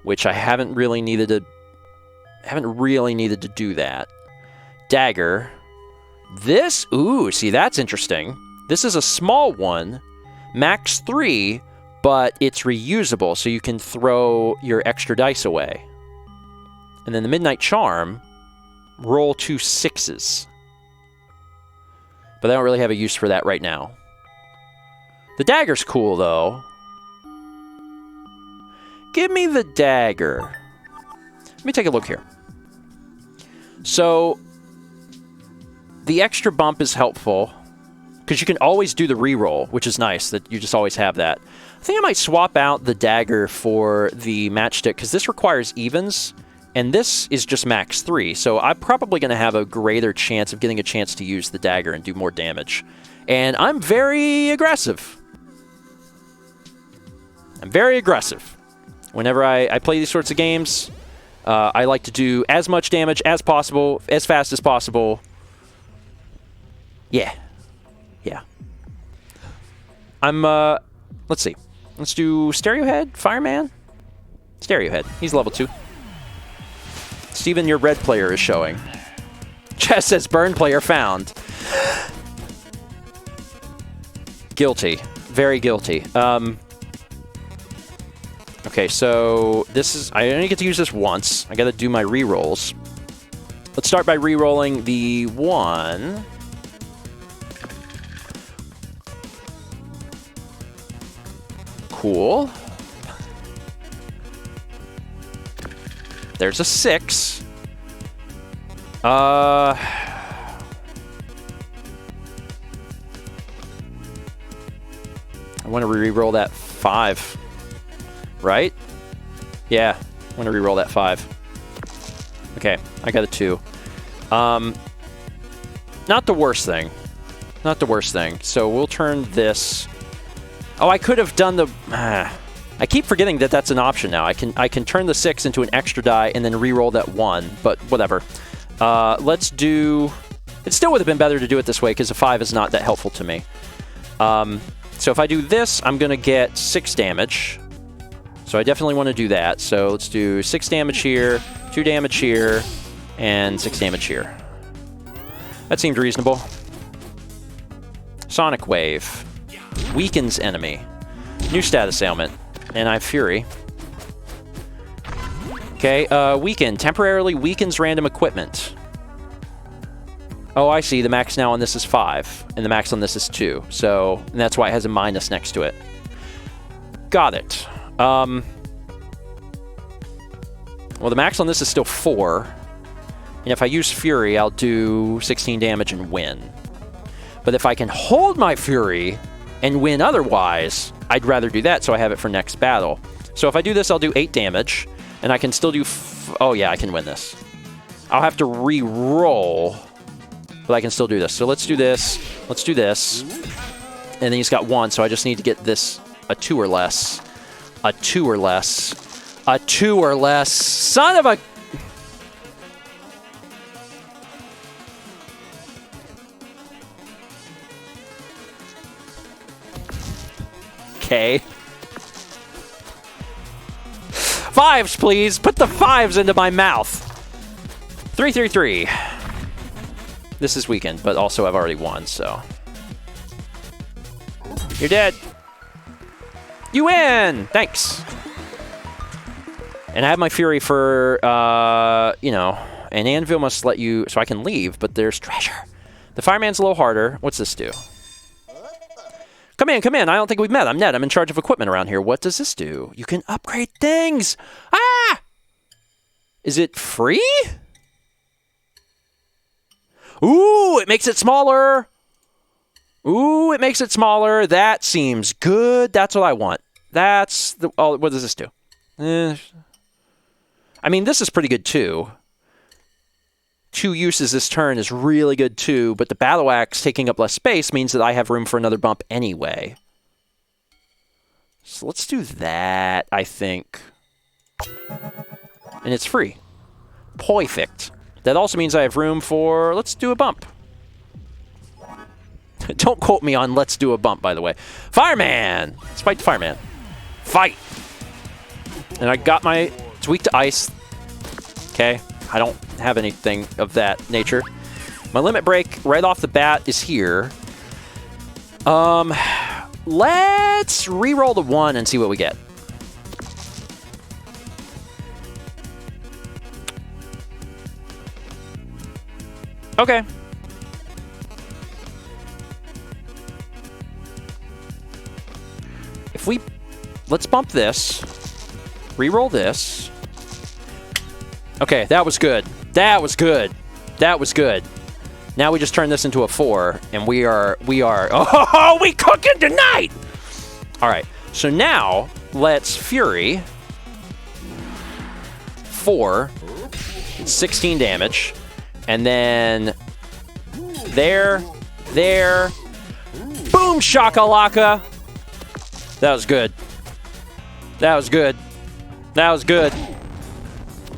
Which I haven't really needed to do that. Dagger. This, ooh, see, that's interesting. This is a small one. Max 3, but it's reusable, so you can throw your extra dice away. And then the Midnight Charm, roll 2 6s. But I don't really have a use for that right now. The dagger's cool, though. Give me the dagger. Let me take a look here. So, the extra bump is helpful, because you can always do the reroll, which is nice, that you just always have that. I think I might swap out the dagger for the matchstick, because this requires evens, and this is just max 3, so I'm probably going to have a greater chance of getting a chance to use the dagger and do more damage. And I'm very aggressive. Whenever I play these sorts of games, I like to do as much damage as possible, as fast as possible. Yeah. I'm, let's see. Let's do Stereo Head, Fireman. Stereo Head, he's level 2. Steven, your red player is showing. Chess says burn player found. Guilty. Very guilty. Okay, so this is... I only get to use this once. I gotta do my rerolls. Let's start by rerolling the 1. Cool. There's a 6. I want to re-roll that 5. Right? Yeah, I want to re-roll that 5. Okay, I got a 2. Not the worst thing. So we'll turn this... Oh, I could have done the... I keep forgetting that that's an option now. I can turn the 6 into an extra die and then re-roll that 1, but whatever. Let's do... It still would have been better to do it this way because a 5 is not that helpful to me. So if I do this, I'm going to get 6 damage. So I definitely want to do that. So let's do 6 damage here, 2 damage here, and 6 damage here. That seemed reasonable. Sonic Wave. Weakens enemy. New status ailment. And I have Fury. Okay, weaken. Temporarily weakens random equipment. Oh, I see. The max now on this is 5. And the max on this is 2. So, and that's why it has a minus next to it. Got it. Well, the max on this is still 4. And if I use Fury, I'll do 16 damage and win. But if I can hold my Fury and win otherwise, I'd rather do that so I have it for next battle. So if I do this, I'll do 8 damage. And I can still do... oh, yeah, I can win this. I'll have to re-roll, but I can still do this. So let's do this. Let's do this. And then he's got 1, so I just need to get this a 2 or less. A 2 or less. A 2 or less. Son of a... Okay. 5s, please. Put the 5s into my mouth. 333. This is weakened, but also I've already won, so. You're dead. You win! Thanks. And I have my Fury for, you know, an anvil must let you, so I can leave, but there's treasure. The fireman's a little harder. What's this do? Come in, come in. I don't think we've met. I'm Ned. I'm in charge of equipment around here. What does this do? You can upgrade things. Ah! Is it free? Ooh, it makes it smaller. Ooh, it makes it smaller. That seems good. That's what I want. That's the... Oh, what does this do? I mean, this is pretty good, too. 2 uses this turn is really good, too. But the battle axe taking up less space means that I have room for another bump anyway. So let's do that, I think. And it's free. Perfect. That also means I have room for... Let's do a bump. Don't quote me on let's do a bump, by the way. Fireman! Let's fight the fireman. Fight! And I got my... It's weak to ice. Okay. I don't have anything of that nature. My limit break right off the bat is here. Let's re-roll the 1 and see what we get. Okay. If we... Let's bump this. Re-roll this. Okay, that was good. That was good. That was good. Now we just turn this into a 4, and we are... Oh, we cooking tonight! All right, so now let's Fury. 4. 16 damage. And then... There. Boom shakalaka! That was good. That was good. That was good.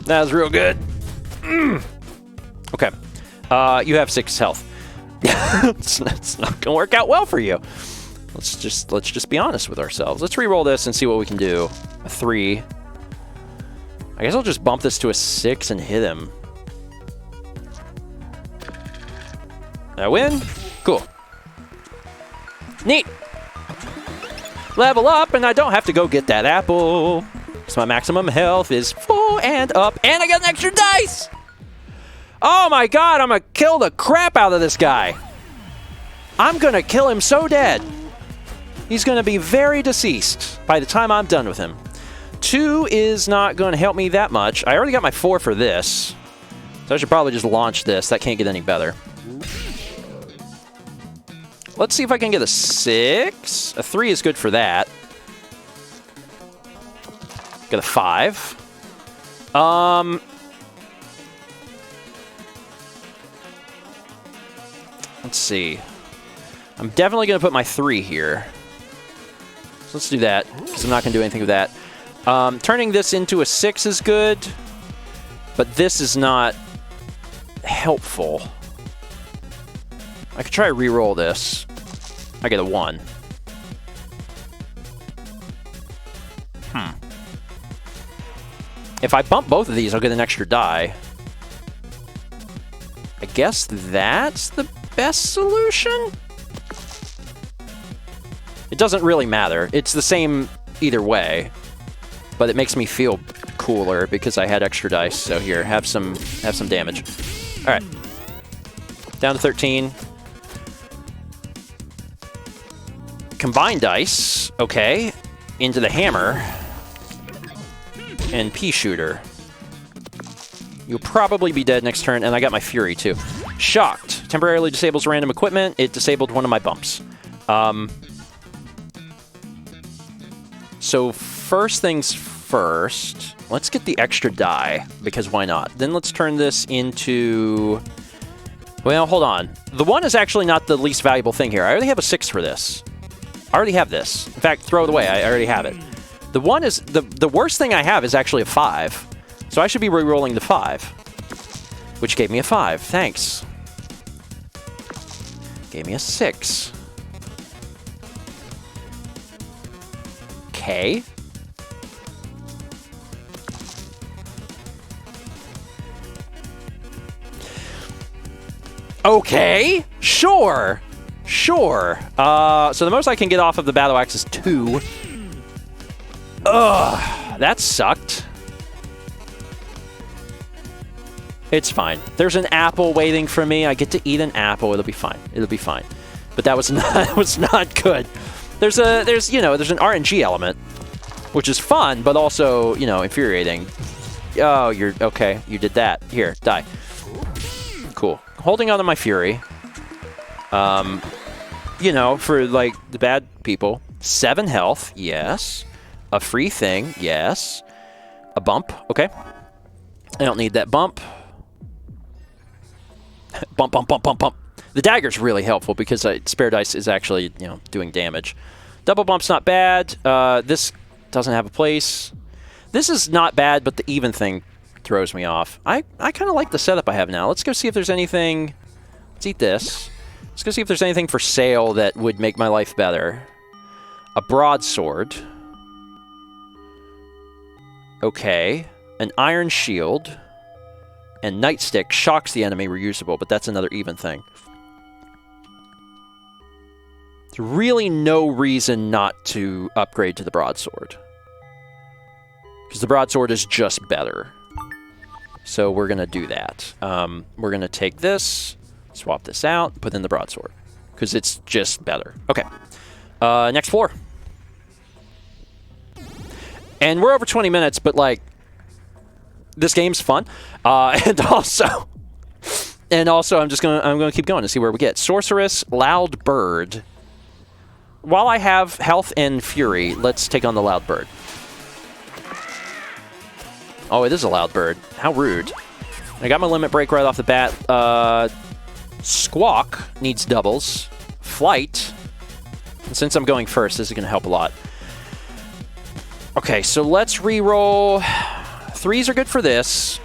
That was real good. Okay. You have 6 health. it's not gonna work out well for you. Let's just be honest with ourselves. Let's re-roll this and see what we can do. A 3. I guess I'll just bump this to a 6 and hit him. I win? Cool. Neat. Level up, and I don't have to go get that apple. So my maximum health is 4 and up, and I got an extra dice! Oh my god, I'm gonna kill the crap out of this guy. I'm gonna kill him so dead. He's gonna be very deceased by the time I'm done with him. 2 is not gonna help me that much. I already got my 4 for this. So I should probably just launch this. That can't get any better. Let's see if I can get a 6. A 3 is good for that. Get a 5. Let's see. I'm definitely going to put my 3 here. So let's do that, because I'm not going to do anything with that. Turning this into a 6 is good, but this is not helpful. I could try to re-roll this. I get a 1. If I bump both of these, I'll get an extra die. I guess that's the best solution? It doesn't really matter. It's the same either way. But it makes me feel cooler because I had extra dice. So here, have some damage. All right. Down to 13. Combine dice. Okay. Into the hammer. And pea shooter. You'll probably be dead next turn, and I got my Fury too. Shocked. Temporarily disables random equipment. It disabled one of my bumps. So first things first, let's get the extra die, because why not? Then let's turn this into... Well, hold on. The 1 is actually not the least valuable thing here. I already have a 6 for this. I already have this. In fact, throw it away. I already have it. The 1 is... The worst thing I have is actually a 5. So I should be re-rolling the 5. Which gave me a 5. Thanks. Gave me a 6. Okay. Okay, sure. Sure. So the most I can get off of the battle axe is 2. Ugh, that sucked. It's fine. There's an apple waiting for me. I get to eat an apple. It'll be fine. It'll be fine. But that was not good. There's an RNG element, which is fun, but also, you know, infuriating. Oh, you're okay. You did that. Here, die. Cool. Holding on to my fury. You know, for like the bad people. 7 health, yes. A free thing, yes. A bump, okay. I don't need that bump. Bump, bump, bump, bump, bump. The dagger's really helpful because spare dice is actually, you know, doing damage. Double bump's not bad. This doesn't have a place. This is not bad, but the even thing throws me off. I kind of like the setup I have now. Let's go see if there's anything. Let's eat this. Let's go see if there's anything for sale that would make my life better. A broadsword. Okay. An iron shield. And nightstick shocks the enemy reusable, but that's another even thing. There's really no reason not to upgrade to the broadsword. Because the broadsword is just better. So we're going to do that. We're going to take this, swap this out, put in the broadsword. Because it's just better. Okay. Next floor. And we're over 20 minutes, but like, this game's fun. And also I'm gonna keep going to see where we get. Sorceress, Loud Bird. While I have health and fury, let's take on the Loud Bird. Oh, it is a Loud Bird. How rude. I got my limit break right off the bat. Squawk needs doubles. Flight. And since I'm going first, this is gonna help a lot. Okay, so let's re-roll. 3s are good for this.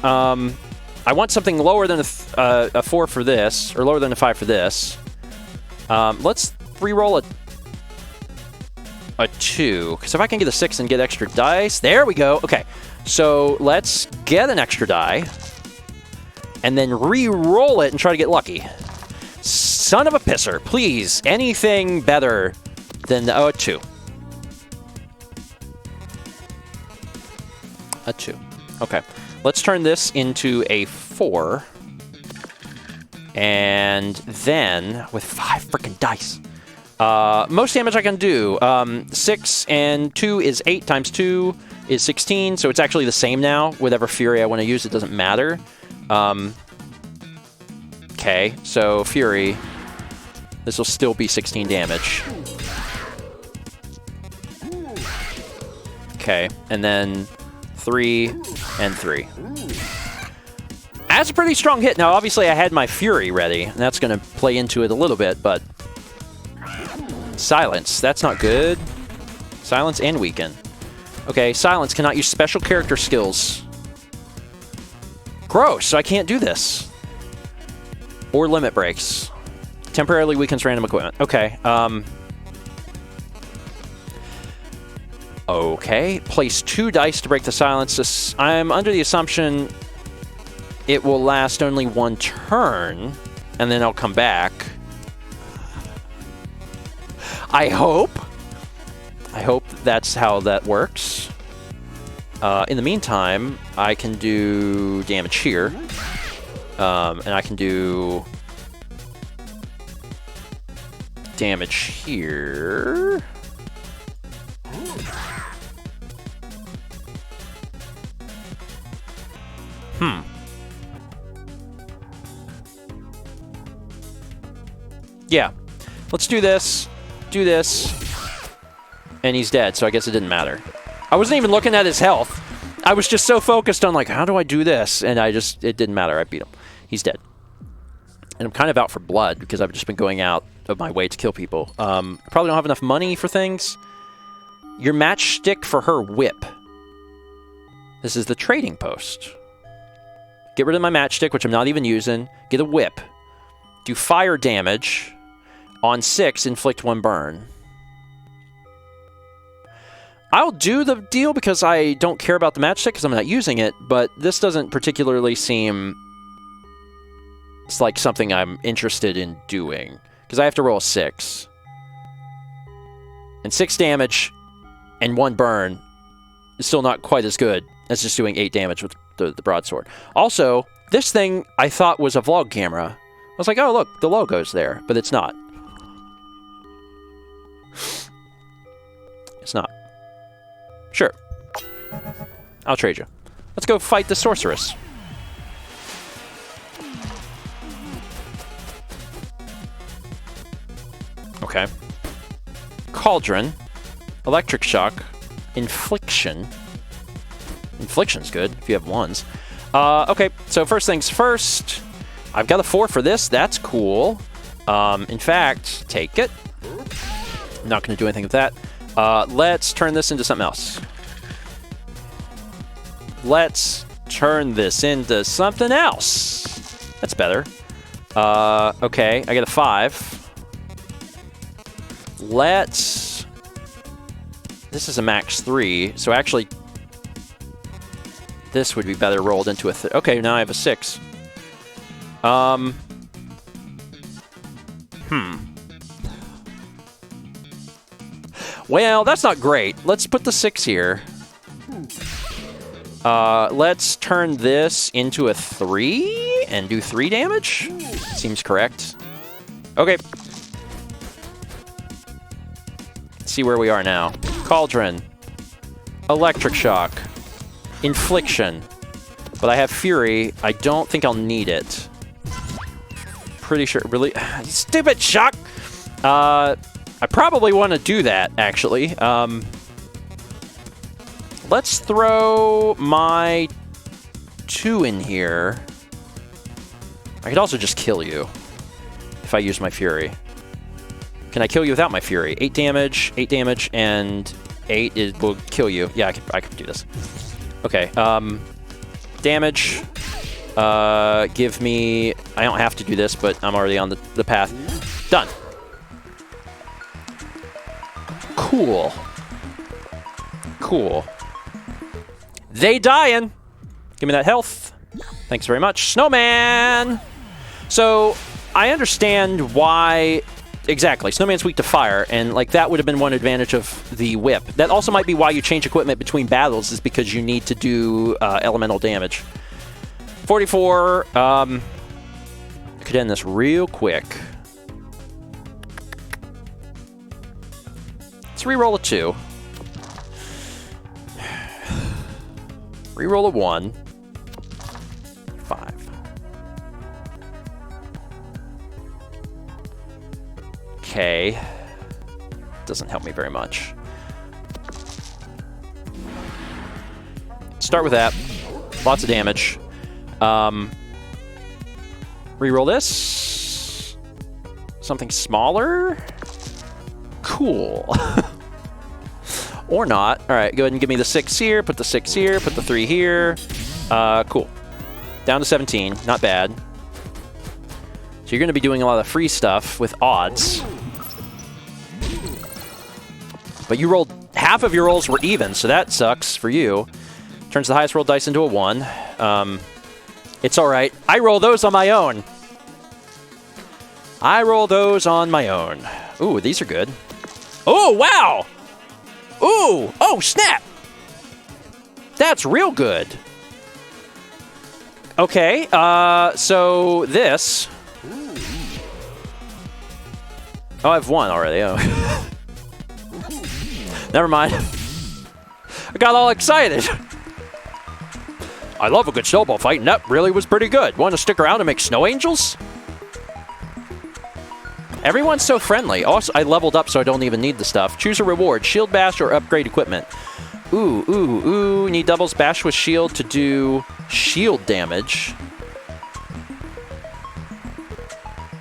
I want something lower than a 4 for this, or lower than a 5 for this. Let's re-roll a 2, because if I can get a 6 and get extra dice, there we go. Okay, so let's get an extra die, and then re-roll it and try to get lucky. Son of a pisser, please, anything better than a 2. A 2. Okay. Let's turn this into a 4. And then, with 5 freaking dice. Most damage I can do. 6 and 2 is 8 times 2 is 16. So it's actually the same now. Whatever fury I want to use, it doesn't matter. Okay. So, fury. This will still be 16 damage. Okay. And then 3 and 3. That's a pretty strong hit. Now, obviously, I had my fury ready, and that's going to play into it a little bit, but silence. That's not good. Silence and weaken. Okay, silence cannot use special character skills. Gross, I can't do this. Or limit breaks. Temporarily weakens random equipment. Okay, okay, place 2 dice to break the silence. I'm under the assumption it will last only 1 turn, and then I'll come back. I hope that's how that works. In the meantime, I can do damage here, and I can do damage here. Yeah. Let's do this, and he's dead, so I guess it didn't matter. I wasn't even looking at his health. I was just so focused on, like, how do I do this? And it didn't matter. I beat him. He's dead. And I'm kind of out for blood because I've just been going out of my way to kill people. I probably don't have enough money for things. Your matchstick for her whip. This is the trading post. Get rid of my matchstick, which I'm not even using. Get a whip. Do fire damage. On 6, inflict 1 burn. I'll do the deal because I don't care about the matchstick because I'm not using it, but this doesn't particularly seem... It's like something I'm interested in doing. Because I have to roll a 6. And 6 damage and 1 burn is still not quite as good as just doing 8 damage with the broadsword. Also, this thing I thought was a vlog camera. I was like, oh, look, the logo's there. But it's not. It's not. Sure. I'll trade you. Let's go fight the sorceress. Okay. Cauldron. Electric shock. Infliction. Infliction's good if you have 1s. Okay, so first things first. I've got a 4 for this. That's cool. In fact, take it. I'm not going to do anything with that. Let's turn this into something else. Let's turn this into something else. That's better. Okay, I get a 5. Let's... This is a max 3, so actually... This would be better rolled into a... Okay, now I have a 6. Well, that's not great. Let's put the 6 here. Let's turn this into a 3 and do 3 damage. Seems correct. Okay. Let's see where we are now. Cauldron. Electric shock. Infliction. But I have Fury. I don't think I'll need it. Pretty sure. Really? Stupid shock! I probably want to do that, actually. Let's throw my 2 in here. I could also just kill you if I use my Fury. Can I kill you without my Fury? 8 damage, and 8 will kill you. Yeah, I could do this. Okay, damage. Give me... I don't have to do this, but I'm already on the path. Done. Cool. Cool. They dying. Give me that health. Thanks very much. Snowman! So, I understand why... Exactly. Snowman's weak to fire, and like that would have been one advantage of the whip. That also might be why you change equipment between battles, is because you need to do elemental damage. 44. I could end this real quick. Let's reroll a 2. Reroll a 1. 5. Okay. Doesn't help me very much. Start with that. Lots of damage. Reroll this. Something smaller. Cool. Or not. All right, go ahead and give me the 6 here. Put the 6 here. Put the 3 here. Cool. Down to 17. Not bad. So you're going to be doing a lot of free stuff with odds. But you rolled... Half of your rolls were even, so that sucks for you. Turns the highest rolled dice into a 1. It's all right. I roll those on my own. I roll those on my own. Ooh, these are good. Oh, wow! Ooh! Oh, snap! That's real good. Okay, so this... Oh, I have 1 already. Oh. Never mind. I got all excited. I love a good snowball fight, and that really was pretty good. Want to stick around and make snow angels? Everyone's so friendly. Also, I leveled up so I don't even need the stuff. Choose a reward. Shield bash or upgrade equipment. Ooh, ooh, ooh. Need doubles bash with shield to do shield damage.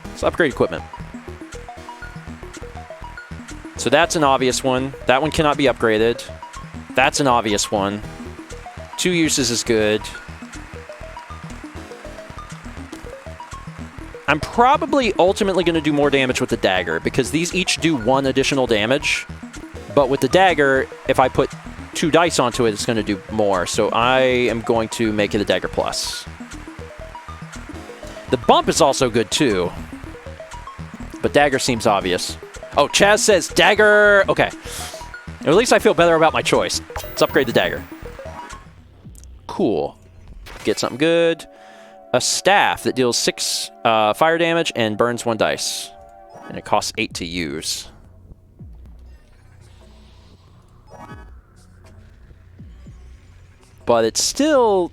Let's upgrade equipment. So that's an obvious one. That one cannot be upgraded. That's an obvious one. 2 uses is good. I'm probably ultimately going to do more damage with the dagger, because these each do 1 additional damage. But with the dagger, if I put 2 dice onto it, it's going to do more. So I am going to make it a dagger plus. The bump is also good too, but dagger seems obvious. Oh, Chaz says dagger. Okay. At least I feel better about my choice. Let's upgrade the dagger. Cool. Get something good. A staff that deals 6 fire damage and burns 1 dice. And it costs 8 to use. But it's still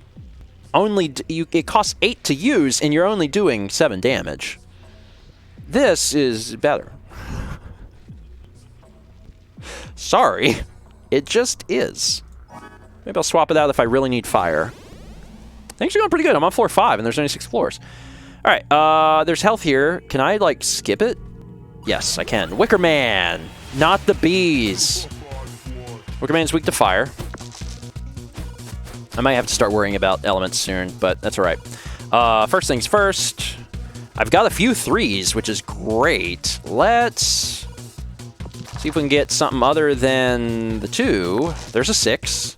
only... it costs 8 to use, and you're only doing 7 damage. This is better. Sorry. It just is. Maybe I'll swap it out if I really need fire. Things are going pretty good. I'm on floor 5, and there's only 6 floors. All right, there's health here. Can I, like, skip it? Yes, I can. Wicker Man, not the bees. Wicker Man's weak to fire. I might have to start worrying about elements soon, but that's all right. First things first. I've got a few 3s, which is great. Let's see if we can get something other than the 2. There's a 6.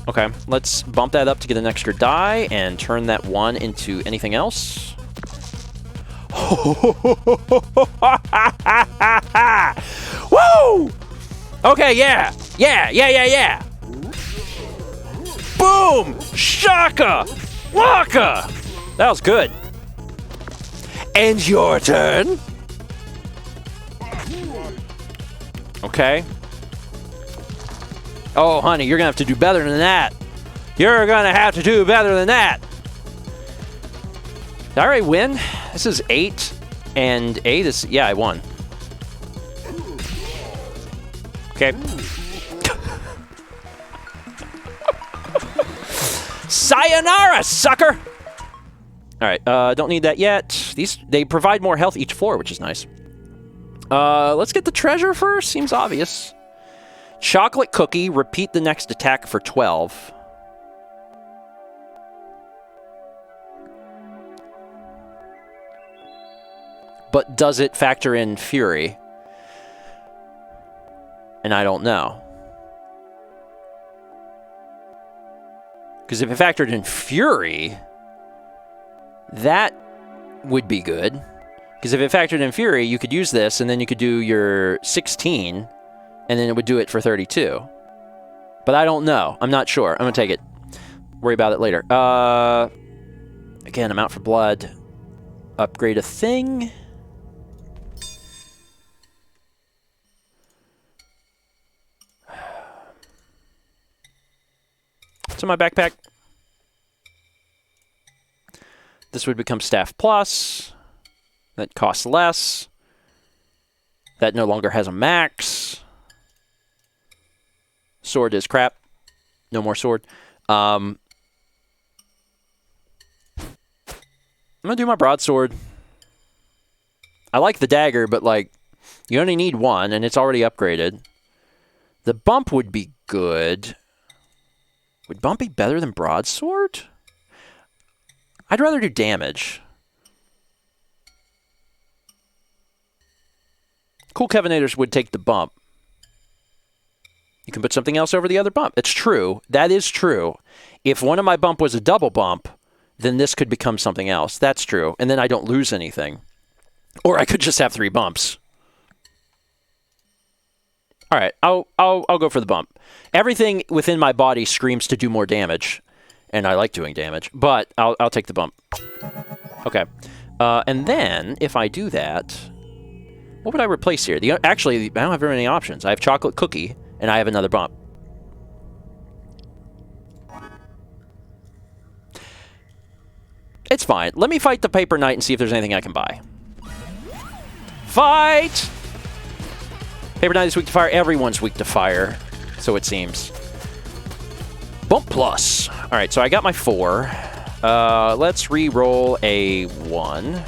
Okay, let's bump that up to get an extra die and turn that 1 into anything else. Woo! Okay, yeah. Yeah. Boom! Shaka! Waka! That was good. And your turn. Okay. Oh, honey, you're going to have to do better than that. You're going to have to do better than that. Did I already win? This is 8, and 8 is... yeah, I won. Okay. Sayonara, sucker! All right, don't need that yet. They provide more health each floor, which is nice. Let's get the treasure first. Seems obvious. Chocolate cookie. Repeat the next attack for 12. But does it factor in fury? And I don't know. Because if it factored in fury, that would be good. Because if it factored in fury, you could use this, and then you could do your 16, and then it would do it for 32. But I don't know. I'm not sure. I'm going to take it. Worry about it later. Again, I'm out for blood. Upgrade a thing. What's in my backpack? This would become Staff Plus. That costs less. That no longer has a max. Sword is crap. No more sword. I'm going to do my broadsword. I like the dagger, but, like, you only need 1, and it's already upgraded. The bump would be good. Would bump be better than broadsword? I'd rather do damage. Cool Kevinators would take the bump. You can put something else over the other bump. It's true. That is true. If one of my bump was a double bump, then this could become something else. That's true. And then I don't lose anything. Or I could just have 3 bumps. All right, I'll go for the bump. Everything within my body screams to do more damage, and I like doing damage, but I'll take the bump. Okay. And then, if I do that, what would I replace here? Actually, I don't have very many options. I have chocolate cookie, and I have another bump. It's fine. Let me fight the Paper Knight and see if there's anything I can buy. Fight! Paper Knight is weak to fire. Everyone's weak to fire, so it seems. Bump plus. All right, so I got my 4. Let's re-roll a 1.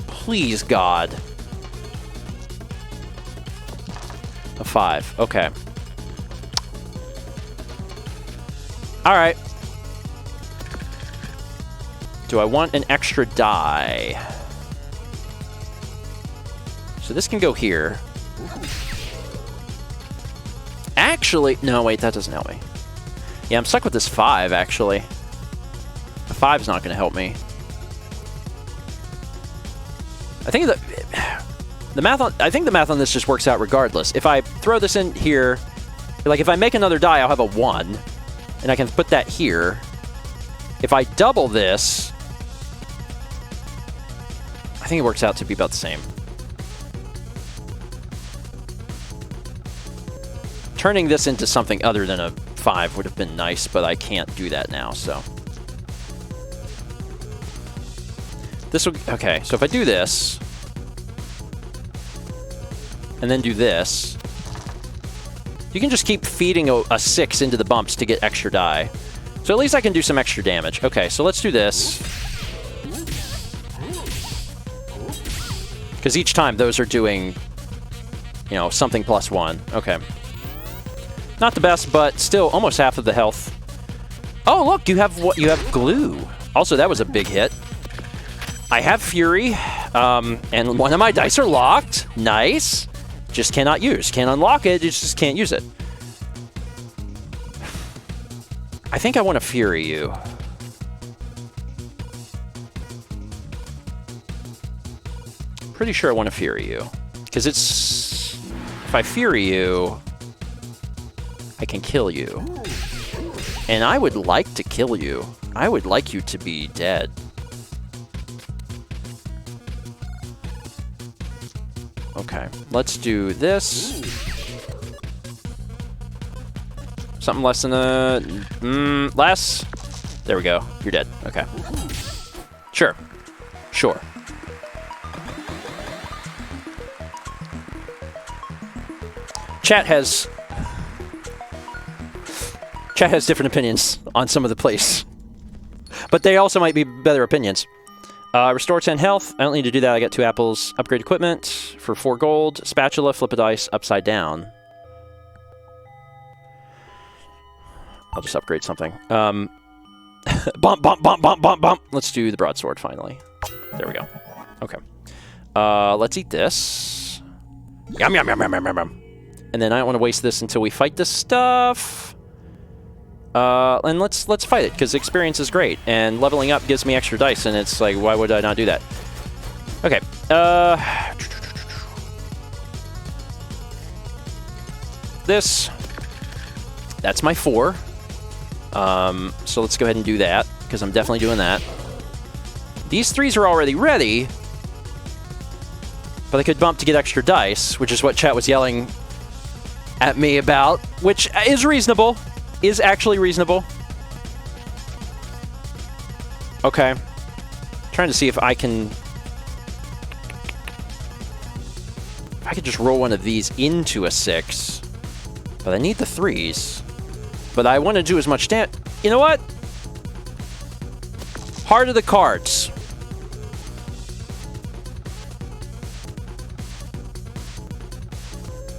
Please, God. A 5. Okay. All right. Do I want an extra die? So this can go here. Actually, no, wait, that doesn't help me. Yeah, I'm stuck with this 5, actually. The 5's not going to help me. I think the math on this just works out regardless. If I throw this in here, like if I make another die, I'll have a 1, and I can put that here. If I double this, I think it works out to be about the same. Turning this into something other than a 5 would have been nice, but I can't do that now, so. This will, okay, so if I do this, and then do this, you can just keep feeding a 6 into the bumps to get extra die. So at least I can do some extra damage. Okay, so let's do this. Because each time those are doing, you know, something +1. Okay. Not the best, but still almost half of the health. Oh, look, you have glue. Also, that was a big hit. I have Fury, and one of my dice are locked. Nice. Just cannot use. Can't unlock it, just can't use it. I think I want to Fury you. Pretty sure I want to Fury you. Because it's... If I Fury you, I can kill you. And I would like to kill you. I would like you to be dead. Okay, let's do this. Something less than a... less? There we go. You're dead. Okay. Sure. Sure. Chat has different opinions on some of the plays. But they also might be better opinions. Restore 10 health. I don't need to do that. I got 2 apples. Upgrade equipment for 4 gold. Spatula, flip a dice, upside down. I'll just upgrade something. Bump, bump, bump, bump, bump, bump. Let's do the broadsword finally. There we go. Okay. Let's eat this. Yum, yum, yum, yum, yum, yum. And then I don't want to waste this until we fight this stuff. And let's fight it, because experience is great, and leveling up gives me extra dice, and it's like, why would I not do that? Okay. This. That's my 4. So let's go ahead and do that, because I'm definitely doing that. These 3s are already ready, but I could bump to get extra dice, which is what chat was yelling at me about, which is reasonable. Is actually reasonable. Okay. Trying to see if I can... If I could just roll one of these into a 6. But I need the 3s. But I want to do as much damage... You know what? Heart of the cards.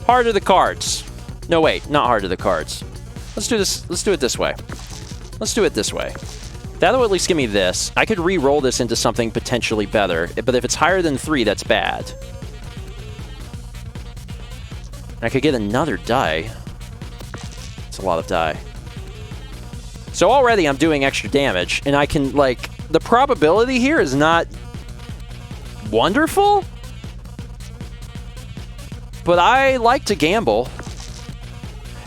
Heart of the cards. No, wait. Not heart of the cards. Let's do this. Let's do it this way. Let's do it this way. That'll at least give me this. I could re-roll this into something potentially better, but if it's higher than 3, that's bad. I could get another die. It's a lot of die. So already I'm doing extra damage, and I can, like, the probability here is not wonderful, but I like to gamble.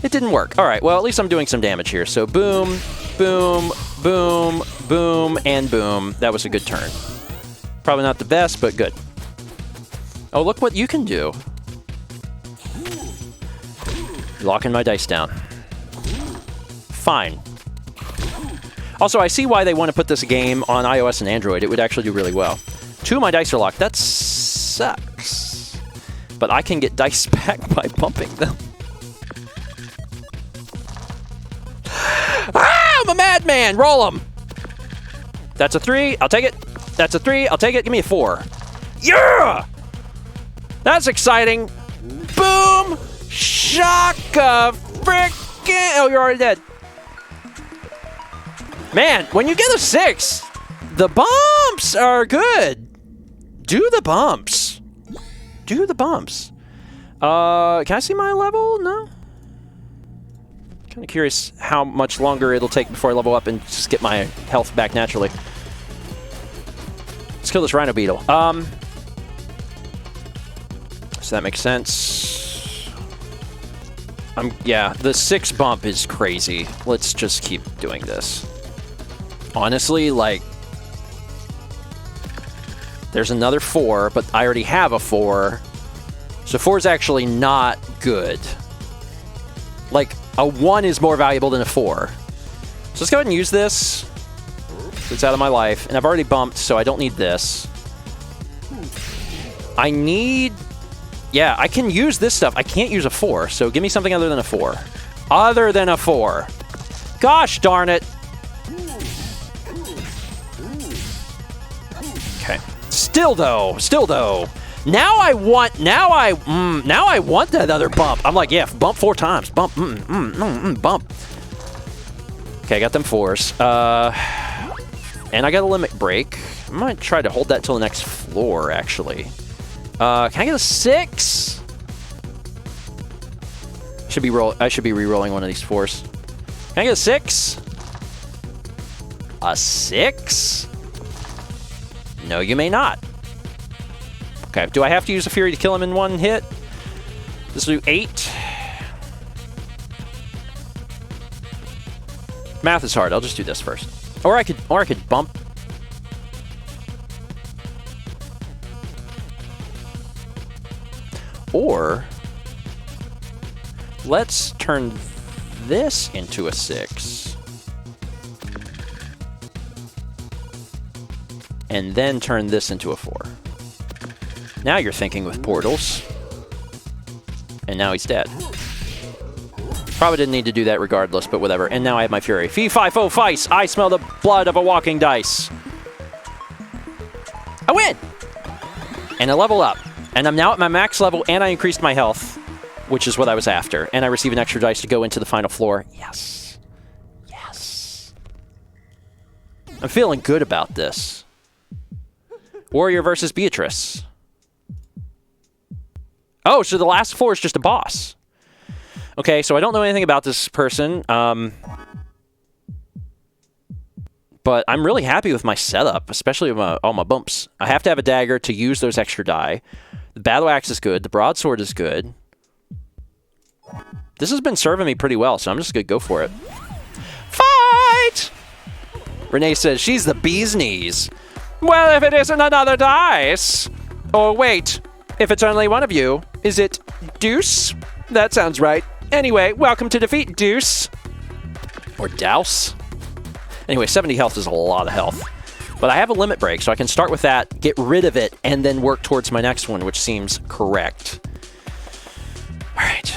It didn't work. All right, well, at least I'm doing some damage here. So boom, boom, boom, boom, and boom. That was a good turn. Probably not the best, but good. Oh, look what you can do. Locking my dice down. Fine. Also, I see why they want to put this game on iOS and Android. It would actually do really well. 2 of my dice are locked. That sucks. But I can get dice back by bumping them. Ah, I'm a madman! Roll them! That's a 3. I'll take it. That's a 3. I'll take it. Give me a 4. Yeah! That's exciting. Boom! Shaka frickin'... Oh, you're already dead. Man, when you get a 6, the bumps are good. Do the bumps. do the bumps. Can I see my level? No? Kind of curious how much longer it'll take before I level up and just get my health back naturally. Let's kill this rhino beetle. So that makes sense. Yeah, the 6 bump is crazy. Let's just keep doing this. Honestly, like, there's another 4, but I already have a 4. So 4 is actually not good. Like, a 1 is more valuable than a 4. So let's go ahead and use this. It's out of my life. And I've already bumped, so I don't need this. I need... Yeah, I can use this stuff. I can't use a 4, so give me something other than a 4. Other than a 4. Gosh darn it. Okay. Still though. Now I want that other bump. I'm like, yeah, bump 4 times. Bump, bump. Okay, I got them 4s. And I got a limit break. I might try to hold that till the next floor, actually. Can I get a 6? I should be re-rolling one of these 4s. Can I get a 6? A 6? No, you may not. Okay, do I have to use a Fury to kill him in 1 hit? This will do 8. Math is hard. I'll just do this first. Or I could bump. Or let's turn this into a 6. And then turn this into a 4. Now you're thinking with portals. And now he's dead. Probably didn't need to do that regardless, but whatever. And now I have my Fury. Fee, fi, fo, fice. I smell the blood of a walking dice. I win! And I level up. And I'm now at my max level, and I increased my health, which is what I was after. And I receive an extra dice to go into the final floor. Yes. Yes. I'm feeling good about this. Warrior versus Beatrice. Oh, so the last floor is just a boss. Okay, so I don't know anything about this person. But I'm really happy with my setup, especially with all my bumps. I have to have a dagger to use those extra die. The battle axe is good. The broadsword is good. This has been serving me pretty well, so I'm just going to go for it. Fight! Renee says she's the bee's knees. Well, if it isn't another dice. Oh, wait. If it's only one of you, is it Deuce? That sounds right. Anyway, welcome to defeat, Deuce. Or Douse. Anyway, 70 health is a lot of health. But I have a limit break, so I can start with that, get rid of it, and then work towards my next one, which seems correct. All right.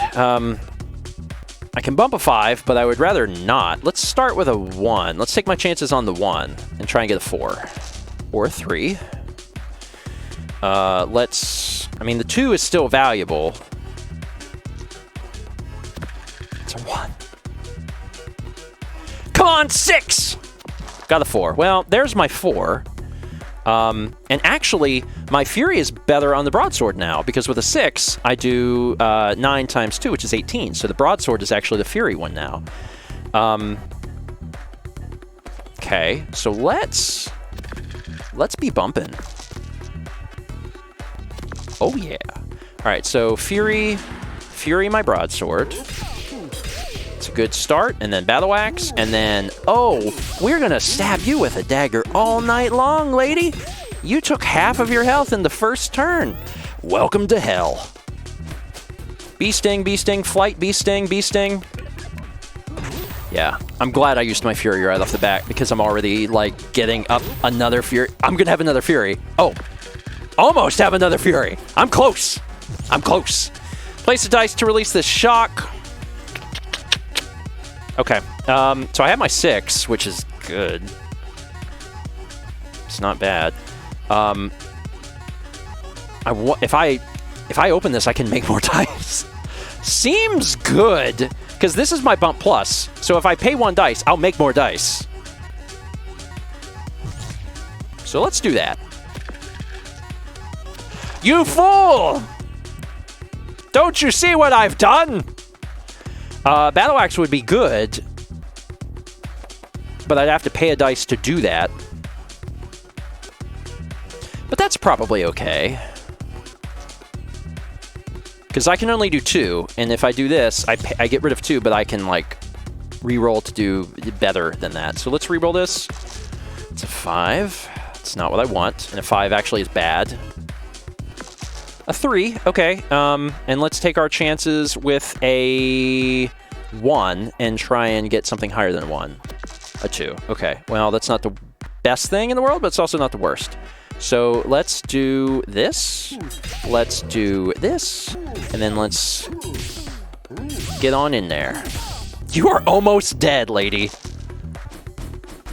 I can bump a 5, but I would rather not. Let's start with a 1. Let's take my chances on the 1 and try and get a 4. Or a 3. I mean, the 2 is still valuable. It's a 1. Come on, 6! Got a 4. Well, there's my 4. And actually, my Fury is better on the broadsword now, because with a 6, I do 9 times 2, which is 18. So the broadsword is actually the Fury one now. Okay, so let's be bumping. Oh, yeah. All right, so Fury my broadsword. It's a good start, and then battle axe, and then, oh, we're gonna stab you with a dagger all night long, lady. You took half of your health in the first turn. Welcome to hell. Bee sting, flight, bee sting. Yeah, I'm glad I used my Fury right off the bat, because I'm already, like, getting up another Fury. I'm gonna have another Fury. Oh, almost have another Fury. I'm close. Place the dice to release this shock. Okay, so I have my 6, which is good. It's not bad. If I open this, I can make more dice. Seems good, because this is my bump plus. So if I pay 1 dice, I'll make more dice. So let's do that. You fool! Don't you see what I've done? Battle Axe would be good, but I'd have to pay a dice to do that. But that's probably okay. Because I can only do 2, and if I do this, I get rid of 2, but I can, like, re-roll to do better than that. So let's re-roll this. It's a 5. It's not what I want, and a 5 actually is bad. A 3, okay. And let's take our chances with a 1 and try and get something higher than 1. A 2, okay. Well, that's not the best thing in the world, but it's also not the worst. So let's do this, let's do this, and then let's get on in there. You are almost dead, lady.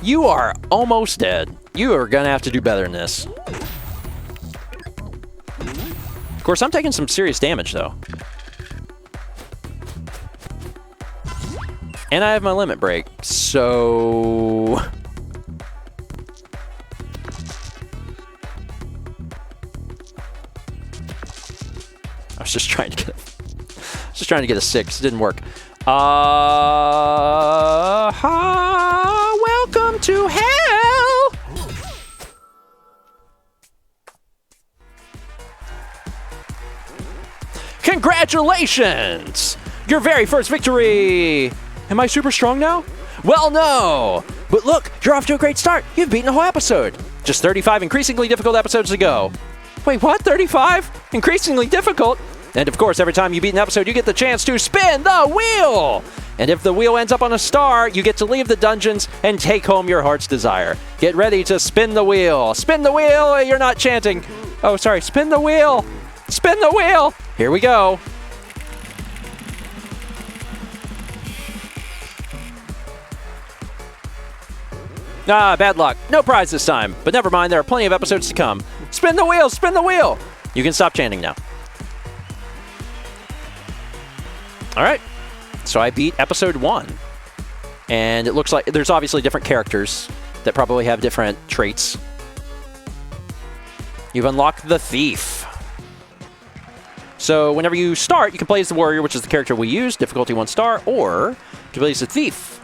You are almost dead. You are gonna have to do better than this. Of course, I'm taking some serious damage, though. And I have my limit break, so... I was just trying to get a 6. It didn't work. Welcome to hell. Congratulations! Your very first victory! Am I super strong now? Well, no! But look, you're off to a great start. You've beaten a whole episode. Just 35 increasingly difficult episodes to go. Wait, what? 35? Increasingly difficult? And of course, every time you beat an episode, you get the chance to spin the wheel! And if the wheel ends up on a star, you get to leave the dungeons and take home your heart's desire. Get ready to spin the wheel. Spin the wheel! You're not chanting. Oh, sorry. Spin the wheel! Spin the wheel! Here we go. Ah, bad luck. No prize this time. But never mind, there are plenty of episodes to come. Spin the wheel! Spin the wheel! You can stop chanting now. Alright. So I beat episode 1. And it looks like there's obviously different characters that probably have different traits. You've unlocked the Thief. So whenever you start, you can play as the Warrior, which is the character we use, difficulty 1 star, or you can play as the Thief.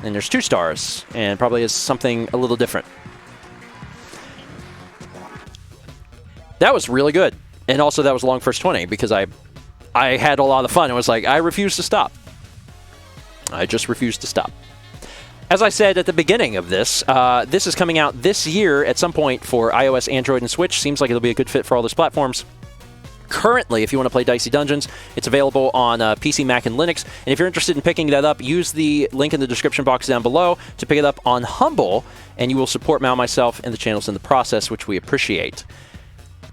And there's 2 stars, and probably is something a little different. That was really good. And also that was a long first 20, because I had a lot of fun. It was like, I refuse to stop. I just refuse to stop. As I said at the beginning of this, this is coming out this year at some point for iOS, Android, and Switch. Seems like it'll be a good fit for all those platforms. Currently, if you want to play Dicey Dungeons, it's available on PC, Mac, and Linux. And if you're interested in picking that up, use the link in the description box down below to pick it up on Humble, and you will support Mal, myself, and the channels in the process, which we appreciate.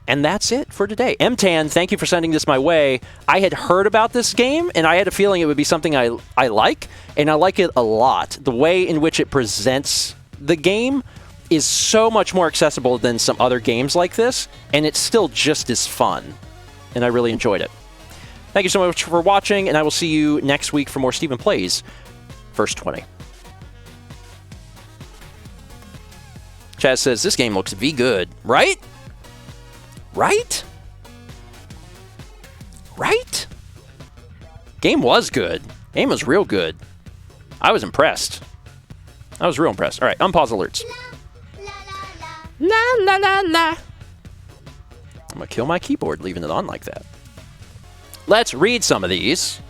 And that's it for today. MTAN, thank you for sending this my way. I had heard about this game, and I had a feeling it would be something I like, and I like it a lot. The way in which it presents the game is so much more accessible than some other games like this, and it's still just as fun. And I really enjoyed it. Thank you so much for watching, and I will see you next week for more Stephen Plays First 20. Chaz says, this game looks good, right? Right? Right? Game was good. Game was real good. I was impressed. I was real impressed. All right, unpause alerts. La, la, la, la. I'm going to kill my keyboard leaving it on like that. Let's read some of these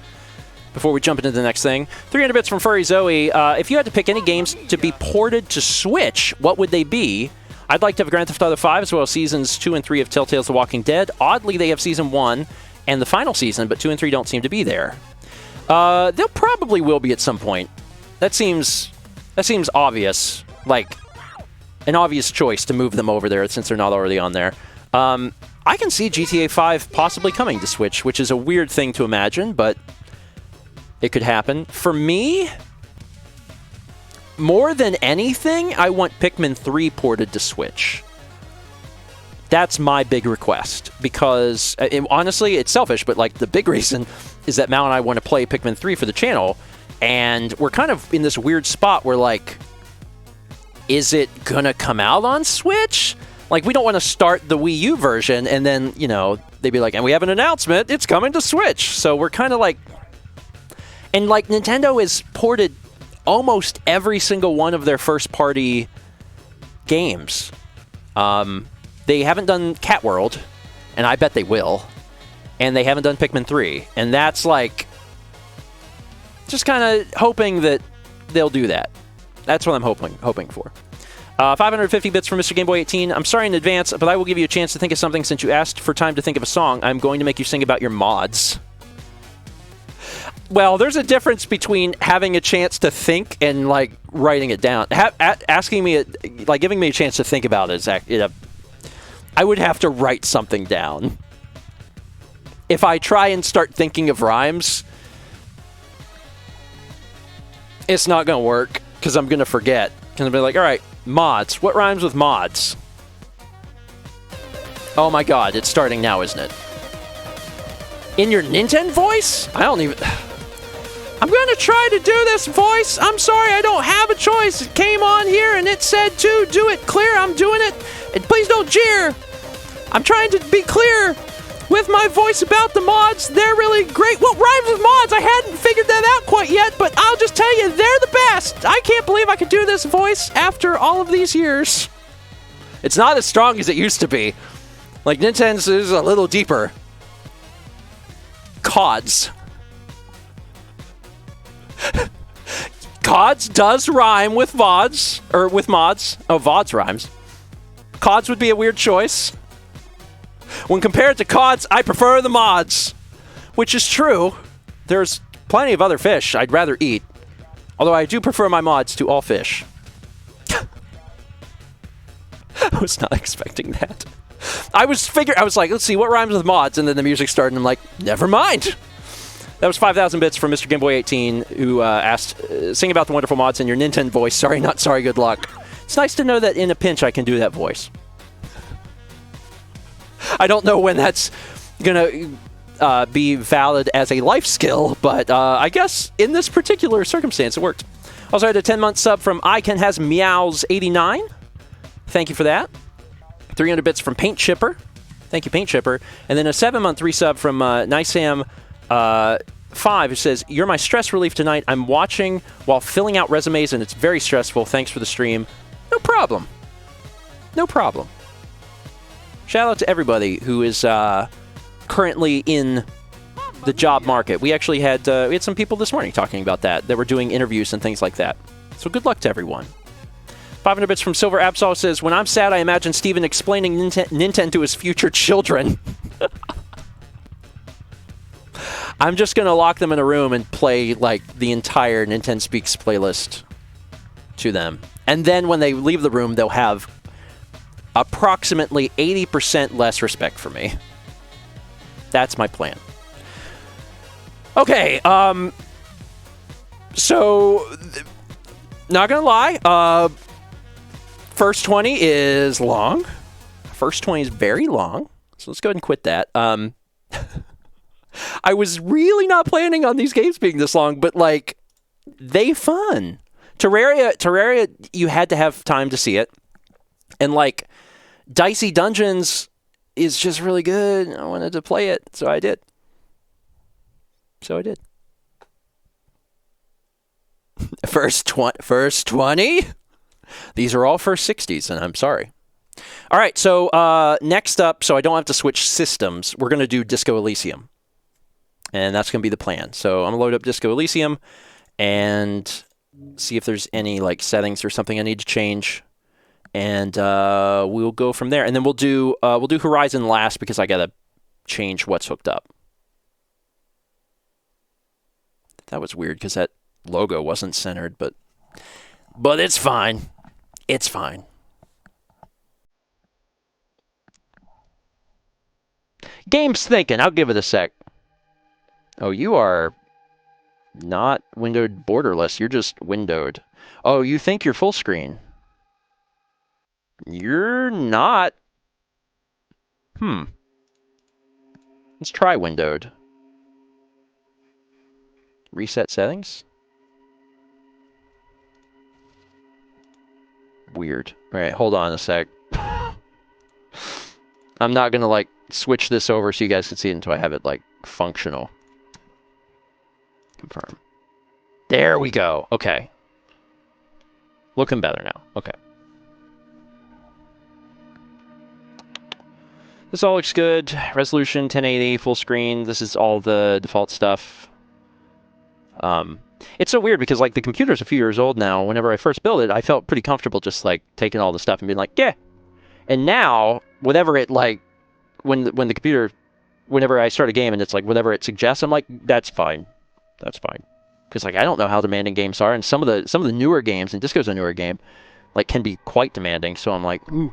before we jump into the next thing. 300 bits from Furry Zoe. If you had to pick any games to be ported to Switch, what would they be? I'd like to have Grand Theft Auto 5 as well as Seasons 2 and 3 of Telltale's The Walking Dead. Oddly, they have Season 1 and the final season, but 2 and 3 don't seem to be there. They'll probably will be at some point. That seems obvious. Like, an obvious choice to move them over there since they're not already on there. I can see GTA 5 possibly coming to Switch, which is a weird thing to imagine, but it could happen. For me, more than anything, I want Pikmin 3 ported to Switch. That's my big request, because honestly, it's selfish, but like the big reason is that Mal and I want to play Pikmin 3 for the channel, and we're kind of in this weird spot where, like, is it gonna come out on Switch? Like, we don't want to start the Wii U version and then, you know, they'd be like, and we have an announcement, it's coming to Switch. So we're kind of like, and like Nintendo has ported almost every single one of their first-party games. They haven't done Cat World, and I bet they will. And they haven't done Pikmin 3. And that's like, just kind of hoping that they'll do that. That's what I'm hoping for. 550 bits from Mr. Game Boy 18. I'm sorry in advance, but I will give you a chance to think of something since you asked for time to think of a song. I'm going to make you sing about your mods. Well, there's a difference between having a chance to think and, like, writing it down. Asking me, like, giving me a chance to think about it is, I would have to write something down. If I try and start thinking of rhymes, it's not going to work because I'm going to forget. Because I'll be like, all right, mods. What rhymes with mods? Oh, my God. It's starting now, isn't it? In your Nintendo voice? I don't even... I'm going to try to do this voice. I'm sorry, I don't have a choice. It came on here and it said to do it clear. I'm doing it. And please don't jeer. I'm trying to be clear with my voice about the mods. They're really great. What rhymes with mods? I hadn't figured that out quite yet, but I'll just tell you, they're the best. I can't believe I could do this voice after all of these years. It's not as strong as it used to be. Like, Nintendo's is a little deeper. CODs. CODs does rhyme with VODs, or with mods. Oh, VODs rhymes. CODs would be a weird choice. When compared to CODs, I prefer the mods. Which is true. There's plenty of other fish I'd rather eat. Although I do prefer my mods to all fish. I was not expecting that. I was like, let's see, what rhymes with mods? And then the music started, and I'm like, never mind. That was 5,000 bits from Mr. Game Boy 18, who asked, sing about the wonderful mods in your Nintendo voice. Sorry, not sorry, good luck. It's nice to know that in a pinch I can do that voice. I don't know when that's going to be valid as a life skill, but I guess in this particular circumstance it worked. Also had a 10-month sub from Iken Has Meows 89. Thank you for that. 300 bits from Paint Chipper. Thank you, Paint Chipper. And then a 7-month resub from Nysam 5, who says, you're my stress relief tonight. I'm watching while filling out resumes, and it's very stressful. Thanks for the stream. No problem. No problem. Shout out to everybody who is currently in the job market. We actually had some people this morning talking about that were doing interviews and things like that. So good luck to everyone. 500 bits from Silver Absol says, when I'm sad, I imagine Steven explaining Nintendo to his future children. I'm just going to lock them in a room and play, like, the entire Nintendo Speaks playlist to them. And then when they leave the room, they'll have approximately 80% less respect for me. That's my plan. Okay, so, not going to lie, First 20 is long. First 20 is very long. So let's go ahead and quit that. I was really not planning on these games being this long, but, like, they fun. Terraria, you had to have time to see it. And, like, Dicey Dungeons is just really good. I wanted to play it, so I did. First 20? These are all first 60s, and I'm sorry. All right, so next up, so I don't have to switch systems, we're going to do Disco Elysium. And that's going to be the plan. So I'm going to load up Disco Elysium and see if there's any, like, settings or something I need to change. And we'll go from there. And then we'll do Horizon last because I got to change what's hooked up. That was weird because that logo wasn't centered, but it's fine. It's fine. Game's thinking. I'll give it a sec. Oh, you are not windowed borderless. You're just windowed. Oh, you think you're full screen. You're not. Let's try windowed. Reset settings. Weird. All right, hold on a sec. I'm not going to, like, switch this over so you guys can see it until I have it, like, functional. Confirm. There we go. Okay. Looking better now. Okay. This all looks good. Resolution 1080, full screen. This is all the default stuff. It's so weird because, like, the computer's a few years old now. Whenever I first built it, I felt pretty comfortable just, like, taking all the stuff and being like, yeah. And now, whatever it, like, when the computer, whenever I start a game and it's like, whatever it suggests, I'm like, that's fine. That's fine. Because, like, I don't know how demanding games are. And some of the newer games, and Disco's a newer game, like, can be quite demanding. So I'm like, ooh.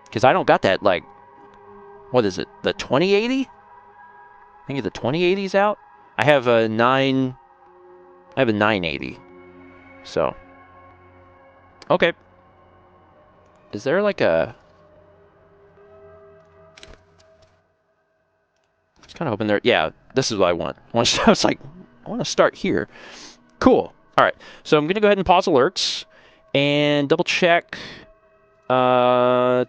Because I don't got that, like, what is it? The 2080? I think the 2080's out. I have a 980. So. Okay. Is there like a... I was kind of hoping there... Yeah, this is what I want. I was like, I want to start here. Cool. All right. So I'm going to go ahead and pause alerts and double check. Now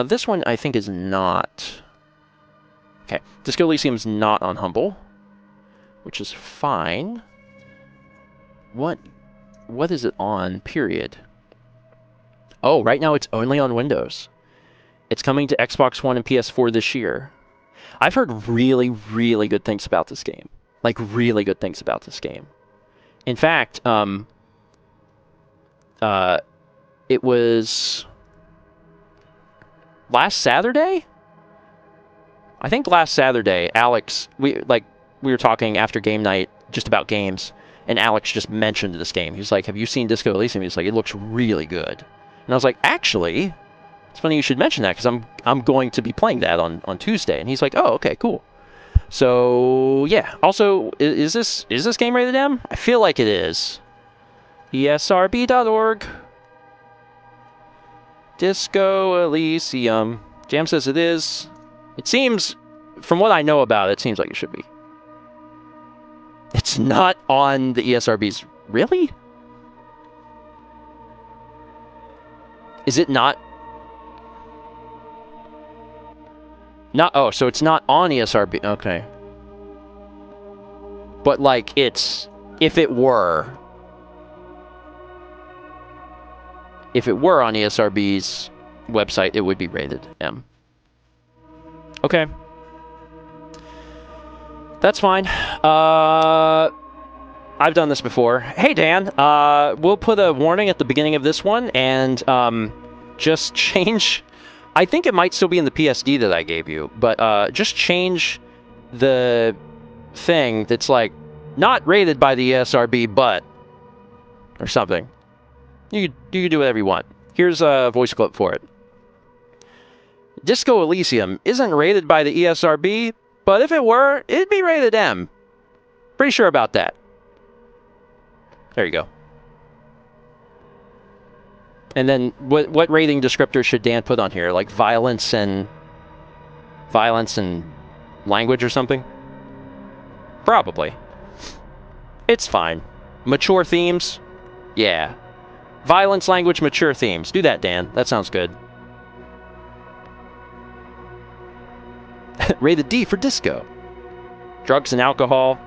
this one I think is not... Okay. Disco Elysium's not on Humble, which is fine. What is it on, period? Oh, right now it's only on Windows. It's coming to Xbox One and PS4 this year. I've heard really, really good things about this game. Like, really good things about this game. In fact, it was last Saturday? I think last Saturday, Alex, we were talking after game night just about games, and Alex just mentioned this game. He was like, have you seen Disco Elysium? He's like, it looks really good. And I was like, actually, it's funny you should mention that, because I'm going to be playing that on Tuesday. And he's like, oh, okay, cool. So, yeah. Also, is this game rated M? I feel like it is. ESRB.org. Disco Elysium. Jam says it is. It seems, from what I know about it, it seems like it should be. It's not on the ESRBs. Really? Is it not? Oh, so it's not on ESRB. Okay. But, like, it's... If it were on ESRB's website, it would be rated M. Okay. That's fine. I've done this before. Hey, Dan. We'll put a warning at the beginning of this one and just change... I think it might still be in the PSD that I gave you, but just change the thing that's like not rated by the ESRB, but or something. You can do whatever you want. Here's a voice clip for it. Disco Elysium isn't rated by the ESRB, but if it were, it'd be rated M. Pretty sure about that. There you go. And then what rating descriptor should Dan put on here? Like violence and language or something? Probably. It's fine. Mature themes? Yeah. Violence, language, mature themes. Do that, Dan. That sounds good. Rated D for disco. Drugs and alcohol.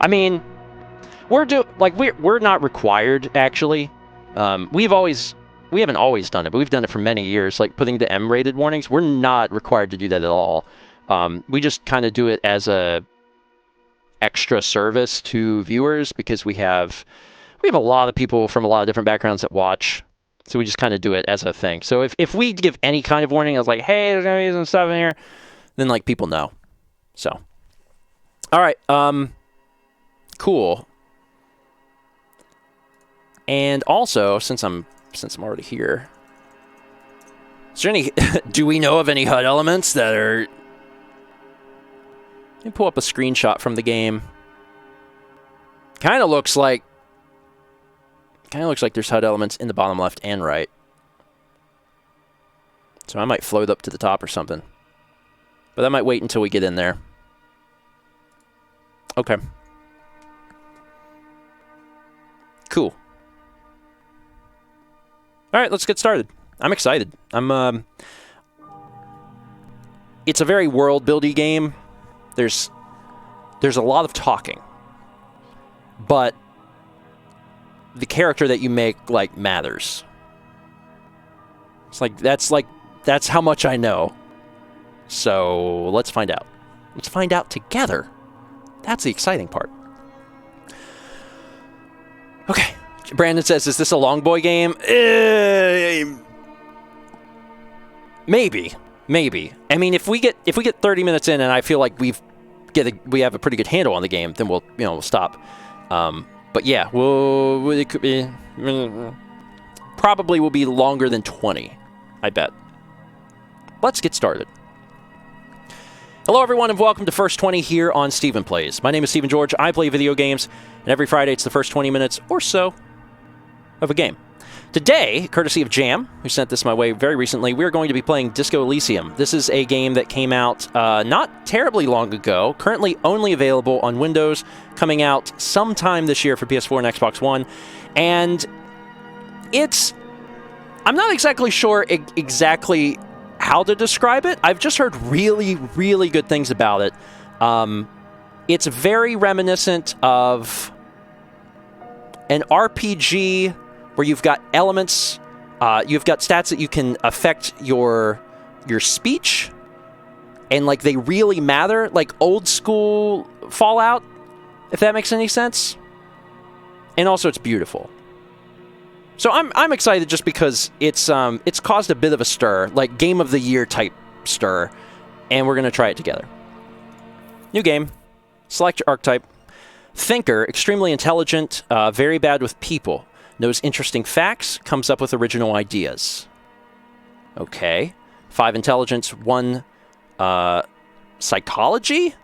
I mean, we're not required actually. We haven't always done it, but we've done it for many years. Like putting the M-rated warnings, we're not required to do that at all. We just kind of do it as a extra service to viewers because we have a lot of people from a lot of different backgrounds that watch. So we just kind of do it as a thing. So if we give any kind of warning, I was like, hey, there's gonna be some stuff in here, then like people know. So, all right, cool. And also, since I'm already here, is there any? Do we know of any HUD elements that are? Let me pull up a screenshot from the game. Kind of looks like there's HUD elements in the bottom left and right. So I might float up to the top or something. But I might wait until we get in there. Okay. Cool. All right, let's get started. I'm excited. it's a very world-building game. There's a lot of talking, but the character that you make like matters. It's that's how much I know. So let's find out. Let's find out together. That's the exciting part. Okay. Brandon says, "Is this a long boy game?" Maybe. I mean, if we get 30 minutes in and I feel like we have a pretty good handle on the game, then we'll stop. But yeah, it could be probably will be longer than 20, I bet. Let's get started. Hello, everyone, and welcome to First 20 here on Stephen Plays. My name is Stephen George. I play video games, and every Friday it's the first 20 minutes or so of a game. Today, courtesy of Jam, who sent this my way very recently, we're going to be playing Disco Elysium. This is a game that came out not terribly long ago, currently only available on Windows, coming out sometime this year for PS4 and Xbox One. And I'm not exactly sure exactly how to describe it. I've just heard really, really good things about it. It's very reminiscent of an RPG where you've got elements, you've got stats that you can affect your speech, and like they really matter, like old school Fallout, if that makes any sense. And also, it's beautiful. So I'm excited just because it's caused a bit of a stir, like Game of the Year type stir, and we're gonna try it together. New game. Select your archetype. Thinker, extremely intelligent, very bad with people. Knows interesting facts, comes up with original ideas. Okay. 5 intelligence, 1 psychology,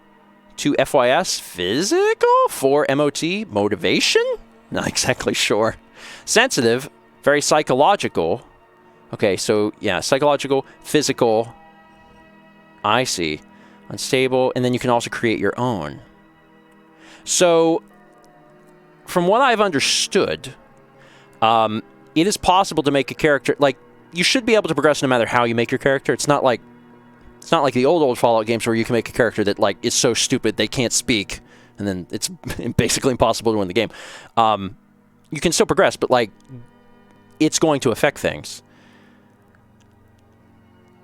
2 FYS, physical, 4 MOT, motivation? Not exactly sure. Sensitive, very psychological. Okay, so yeah, psychological, physical. I see. Unstable, and then you can also create your own. So, from what I've understood, it is possible to make a character, like, you should be able to progress no matter how you make your character. It's not like the old Fallout games where you can make a character that, like, is so stupid they can't speak, and then it's basically impossible to win the game. You can still progress, but, like, it's going to affect things.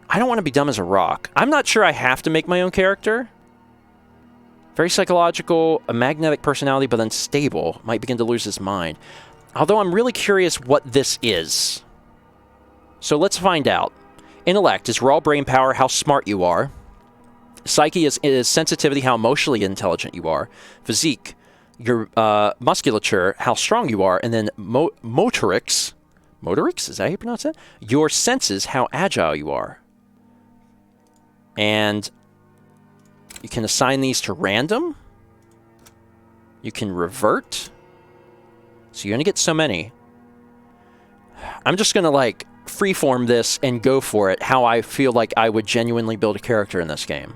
I don't want to be dumb as a rock. I'm not sure I have to make my own character. Very psychological, a magnetic personality, but unstable. Might begin to lose his mind. Although I'm really curious what this is. So let's find out. Intellect is raw brain power, how smart you are. Psyche is sensitivity, how emotionally intelligent you are. Physique, your musculature, how strong you are. And then motorics, is that how you pronounce it? Your senses, how agile you are. And you can assign these to random. You can revert. So you're going to get so many. I'm just going to, like, freeform this and go for it, how I feel like I would genuinely build a character in this game.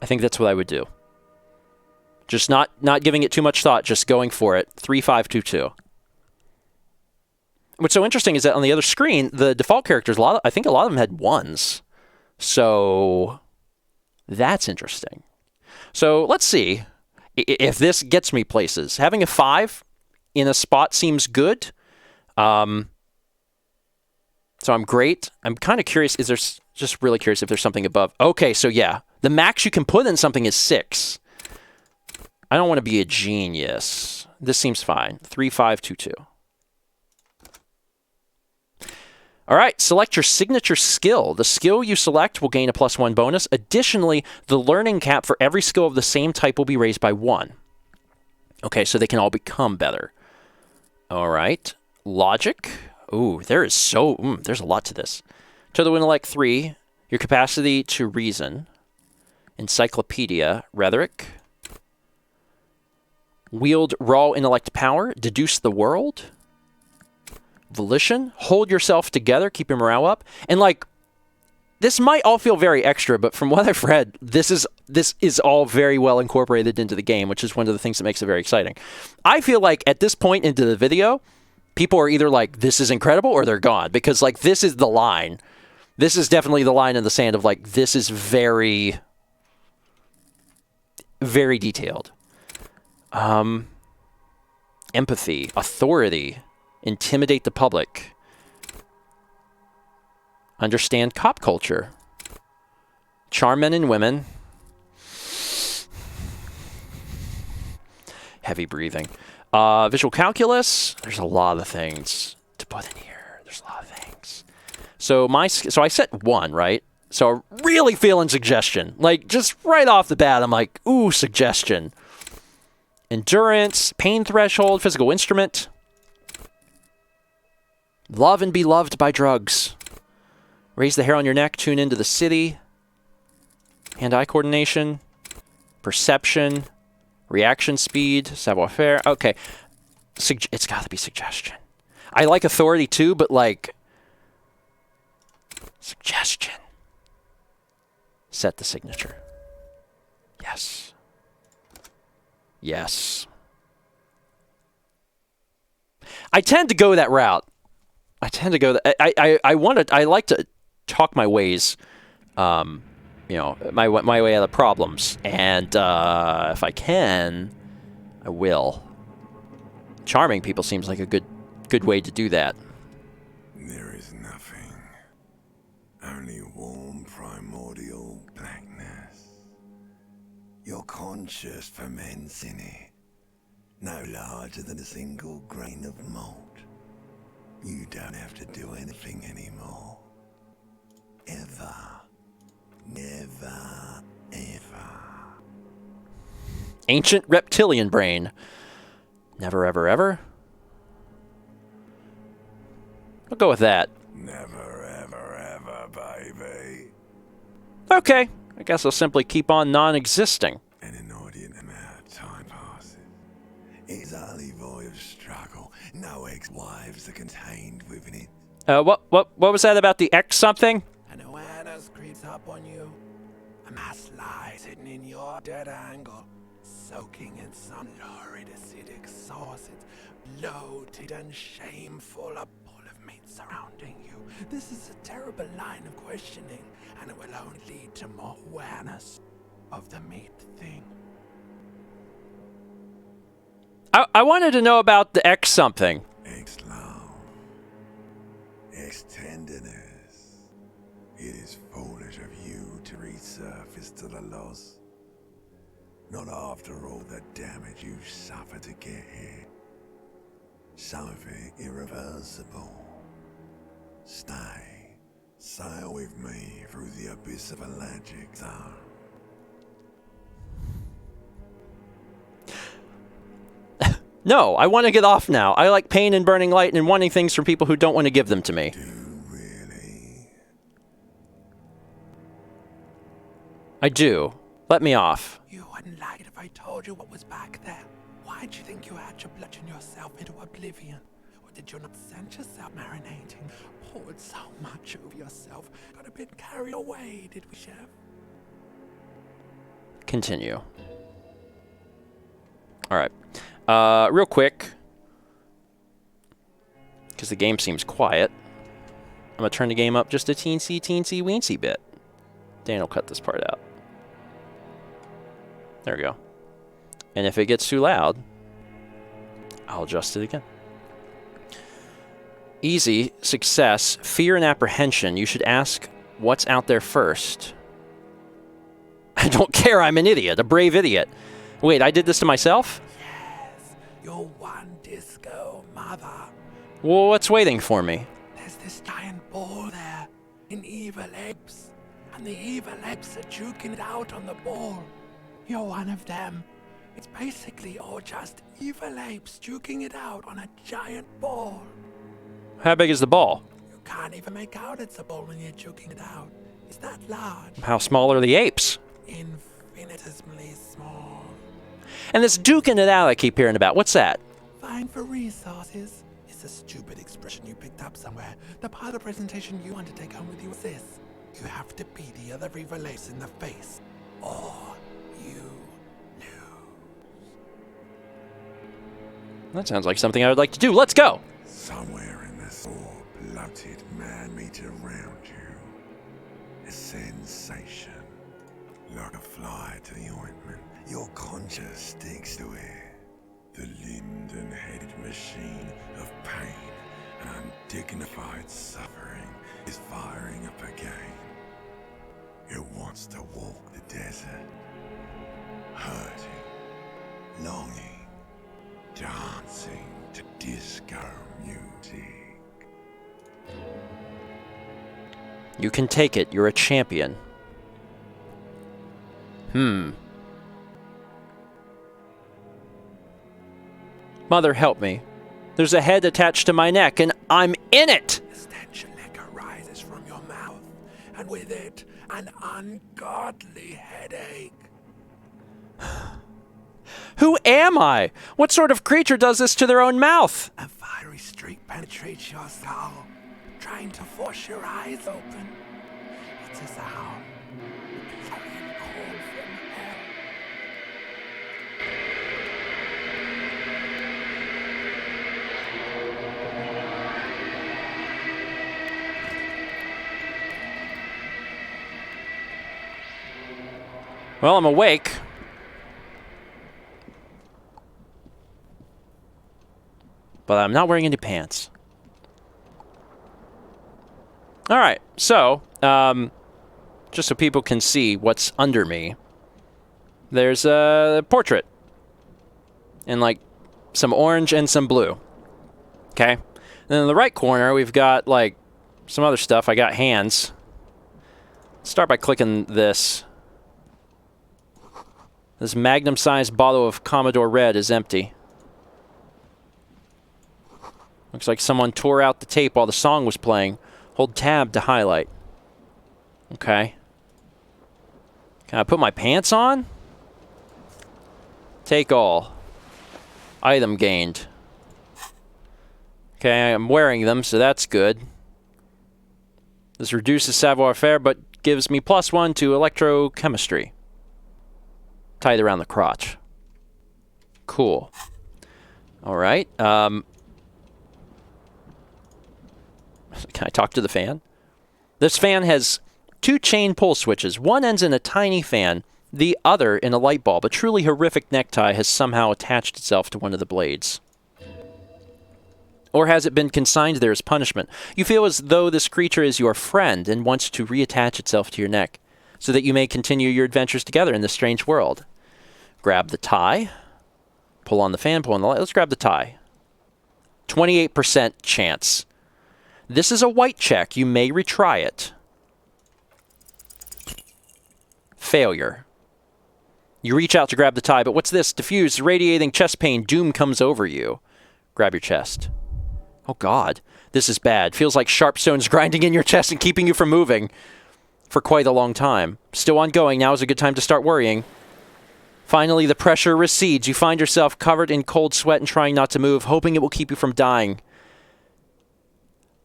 I think that's what I would do. Just not giving it too much thought, just going for it. 3-5-2-2. What's so interesting is that on the other screen, the default characters, I think a lot of them had 1s. So that's interesting. So let's see if this gets me places. Having a 5 in a spot seems good. So I'm great. I'm kind of curious. Just really curious if there's something above. Okay, so yeah. The max you can put in something is 6. I don't want to be a genius. This seems fine. 3-5-2-2. All right, select your signature skill. The skill you select will gain a +1 bonus. Additionally, the learning cap for every skill of the same type will be raised by 1. Okay, so they can all become better. All right, logic. Ooh, there's a lot to this. Total intellect 3, your capacity to reason. Encyclopedia, rhetoric. Wield raw intellect power, deduce the world. Volition, hold yourself together, keep your morale up. And, like, this might all feel very extra, but from what I've read, this is this is all very well incorporated into the game, which is one of the things that makes it very exciting. I feel like at this point into the video, people are either like, this is incredible, or they're gone. Because, like, this is the line. This is definitely the line in the sand of, like, this is very, very detailed. Empathy, authority, intimidate the public, understand cop culture, charm men and women, heavy breathing, visual calculus. There's a lot of things to put in here. There's a lot of things. So I set 1, right? So I'm really feeling suggestion. Like, just right off the bat, I'm like, ooh, suggestion. Endurance, pain threshold, physical instrument. Love and be loved by drugs. Raise the hair on your neck, tune into the city. Hand-eye coordination. Perception. Reaction speed. Savoir-faire. Okay. It's got to be suggestion. I like authority too, but like... suggestion. Set the signature. Yes. Yes. I tend to go that route. I tend to go that. I like to talk my ways, you know, my way out of problems, and if I can, I will. Charming people seems like a good way to do that. There is nothing, only warm primordial blackness. Your conscious ferments in it, no larger than a single grain of malt. You don't have to do anything anymore. Ever. Never, ever. Ancient reptilian brain. Never, ever, ever. I'll go with that. Never, ever, ever, baby. Okay. I guess I'll simply keep on non-existing. An inordinate amount of time passes. It's only void of struggle. No ex-wives are contained within it. What was that about the X something? An awareness creeps up on you. A mass lies hidden in your dead angle, soaking in some lurid acidic sauce. It's bloated and shameful, a bowl of meat surrounding you. This is a terrible line of questioning, and it will only lead to more awareness of the meat thing. I wanted to know about the X something. Ex-love. Ex-tenderness. It is foolish of you to resurface to the loss. Not after all the damage you've suffered to get here. Some of it irreversible. Stay. Sail with me through the abyss of Allergic Zone. No, I want to get off now. I like pain and burning light and wanting things from people who don't want to give them to me. Do you really? I do. Let me off. You wouldn't like it if I told you what was back there. Why'd you think you had to bludgeon yourself into oblivion? Or did you not sense yourself marinating? Poured so much over yourself, got a bit carried away, did we, Chef? Continue. All right. Real quick, because the game seems quiet, I'm going to turn the game up just a teensy weensy bit. Dan will cut this part out. There we go. And if it gets too loud, I'll adjust it again. Easy, success, fear and apprehension. You should ask what's out there first. I don't care, I'm an idiot, a brave idiot. Wait, I did this to myself? Your one disco mother. Well, what's waiting for me? There's this giant ball there, in evil apes. And the evil apes are juking it out on the ball. You're one of them. It's basically all just evil apes juking it out on a giant ball. How big is the ball? You can't even make out it's a ball when you're juking it out. It's that large. How small are the apes? Infinitesimally small. And this duking it out I keep hearing about, what's that? Vying for resources. It's a stupid expression you picked up somewhere. The part of the presentation you want to take home with you is this. You have to beat the other evil apes in the face. Or you lose. That sounds like something I would like to do. Let's go! Somewhere in this bloated man-meter around you, a sensation. Like a fly to the ointment, your conscience sticks to it. The linden-headed machine of pain and undignified suffering is firing up again. It wants to walk the desert, hurting, longing, dancing to disco music. You can take it. You're a champion. Mother, help me. There's a head attached to my neck, and I'm in it! The stench of liquor rises from your mouth, and with it, an ungodly headache. Who am I? What sort of creature does this to their own mouth? A fiery streak penetrates your soul, trying to force your eyes open. It's a sound, a clarion call from hell. Well, I'm awake. But I'm not wearing any pants. Alright, so, just so people can see what's under me, there's a portrait. And, like, some orange and some blue. Okay? And then in the right corner, we've got, like, some other stuff. I got hands. Let's start by clicking this. This magnum-sized bottle of Commodore Red is empty. Looks like someone tore out the tape while the song was playing. Hold tab to highlight. Okay. Can I put my pants on? Take all. Item gained. Okay, I'm wearing them, so that's good. This reduces savoir-faire, but gives me +1 to electrochemistry. Tied around the crotch. Cool. Alright, can I talk to the fan? This fan has 2 chain pull switches. One ends in a tiny fan, the other in a light bulb. A truly horrific necktie has somehow attached itself to one of the blades. Or has it been consigned there as punishment? You feel as though this creature is your friend and wants to reattach itself to your neck, so that you may continue your adventures together in this strange world. Grab the tie. Pull on the fan, pull on the light. Let's grab the tie. 28% chance. This is a white check. You may retry it. Failure. You reach out to grab the tie, but what's this? Diffused, radiating chest pain. Doom comes over you. Grab your chest. Oh, God. This is bad. Feels like sharp stones grinding in your chest and keeping you from moving for quite a long time. Still ongoing. Now is a good time to start worrying. Finally, the pressure recedes. You find yourself covered in cold sweat and trying not to move, hoping it will keep you from dying.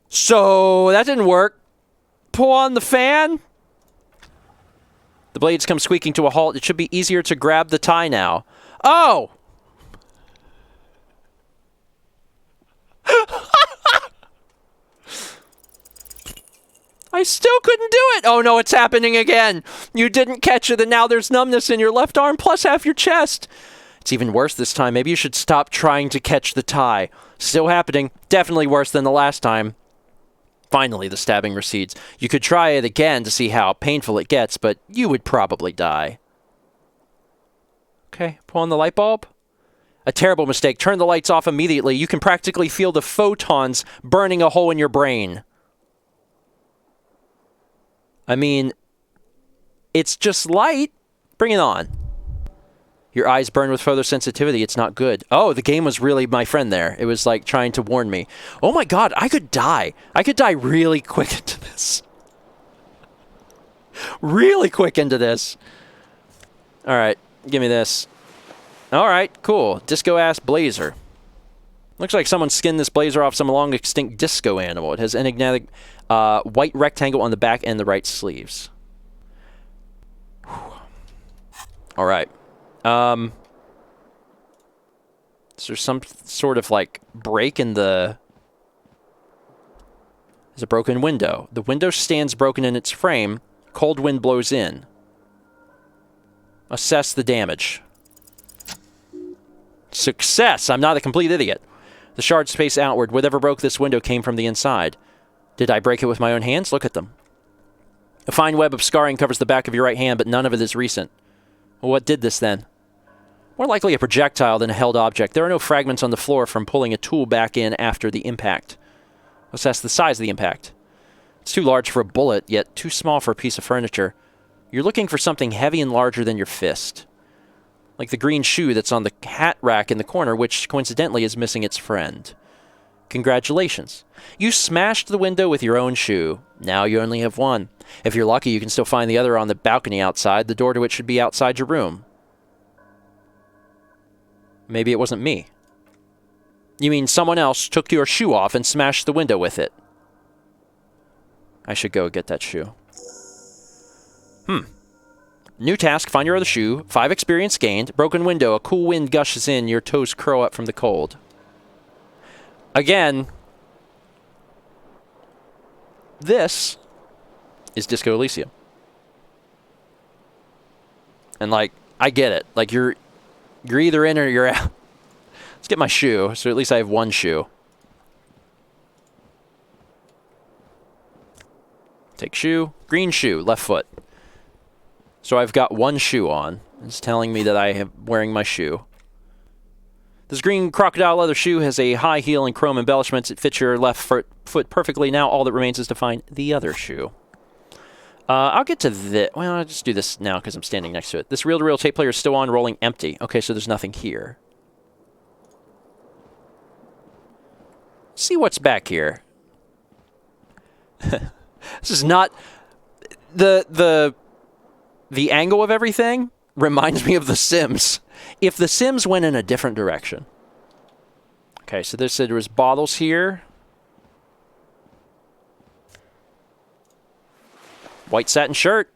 So, that didn't work. Pull on the fan. The blades come squeaking to a halt. It should be easier to grab the tie now. Oh! I still couldn't do it! Oh no, it's happening again! You didn't catch it and now there's numbness in your left arm plus half your chest. It's even worse this time. Maybe you should stop trying to catch the tie. Still happening. Definitely worse than the last time. Finally, the stabbing recedes. You could try it again to see how painful it gets, but you would probably die. Okay, pull on the light bulb. A terrible mistake. Turn the lights off immediately. You can practically feel the photons burning a hole in your brain. I mean, it's just light. Bring it on. Your eyes burn with photosensitivity. It's not good. Oh, the game was really my friend there. It was like trying to warn me. Oh my God, I could die. I could die really quick into this. Really quick into this. All right, give me this. All right, cool. Disco-ass blazer. Looks like someone skinned this blazer off some long-extinct disco animal. It has enigmatic white rectangle on the back and the right sleeves. Whew. All right. Is there some sort of, like, break in the... There's a broken window. The window stands broken in its frame. Cold wind blows in. Assess the damage. Success! I'm not a complete idiot. The shards space outward. Whatever broke this window came from the inside. Did I break it with my own hands? Look at them. A fine web of scarring covers the back of your right hand, but none of it is recent. Well, what did this then? More likely a projectile than a held object. There are no fragments on the floor from pulling a tool back in after the impact. Assess the size of the impact. It's too large for a bullet, yet too small for a piece of furniture. You're looking for something heavy and larger than your fist. Like the green shoe that's on the hat rack in the corner, which coincidentally is missing its friend. Congratulations. You smashed the window with your own shoe. Now you only have one. If you're lucky, you can still find the other on the balcony outside, the door to which should be outside your room. Maybe it wasn't me. You mean someone else took your shoe off and smashed the window with it? I should go get that shoe. New task, find your other shoe. 5 experience gained. Broken window, a cool wind gushes in. Your toes curl up from the cold. Again, this is Disco Elysium. And, like, I get it. Like, you're either in or you're out. Let's get my shoe, so at least I have one shoe. Take shoe. Green shoe, left foot. So I've got one shoe on. It's telling me that I am wearing my shoe. This green crocodile leather shoe has a high heel and chrome embellishments. It fits your left foot perfectly. Now all that remains is to find the other shoe. I'll get to this. Well, I'll just do this now because I'm standing next to it. This reel-to-reel tape player is still on, rolling empty. Okay, so there's nothing here. See what's back here. This is not... The angle of everything reminds me of The Sims. If The Sims went in a different direction. Okay, so there was bottles here. White satin shirt.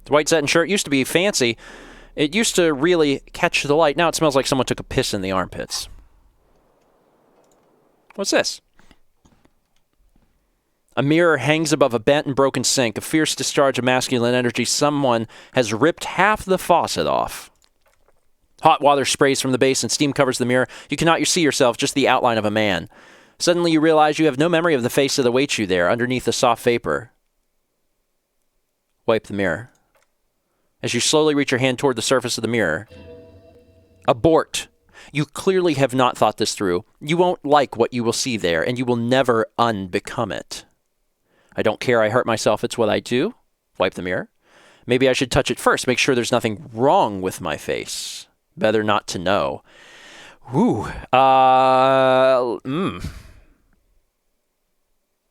The white satin shirt used to be fancy. It used to really catch the light. Now it smells like someone took a piss in the armpits. What's this? A mirror hangs above a bent and broken sink. A fierce discharge of masculine energy. Someone has ripped half the faucet off. Hot water sprays from the base and steam covers the mirror. You cannot see yourself, just the outline of a man. Suddenly you realize you have no memory of the face that awaits you there, underneath the soft vapor. Wipe the mirror. As you slowly reach your hand toward the surface of the mirror. Abort. You clearly have not thought this through. You won't like what you will see there, and you will never unbecome it. I don't care, I hurt myself, it's what I do. Wipe the mirror. Maybe I should touch it first, make sure there's nothing wrong with my face. Better not to know. Ooh.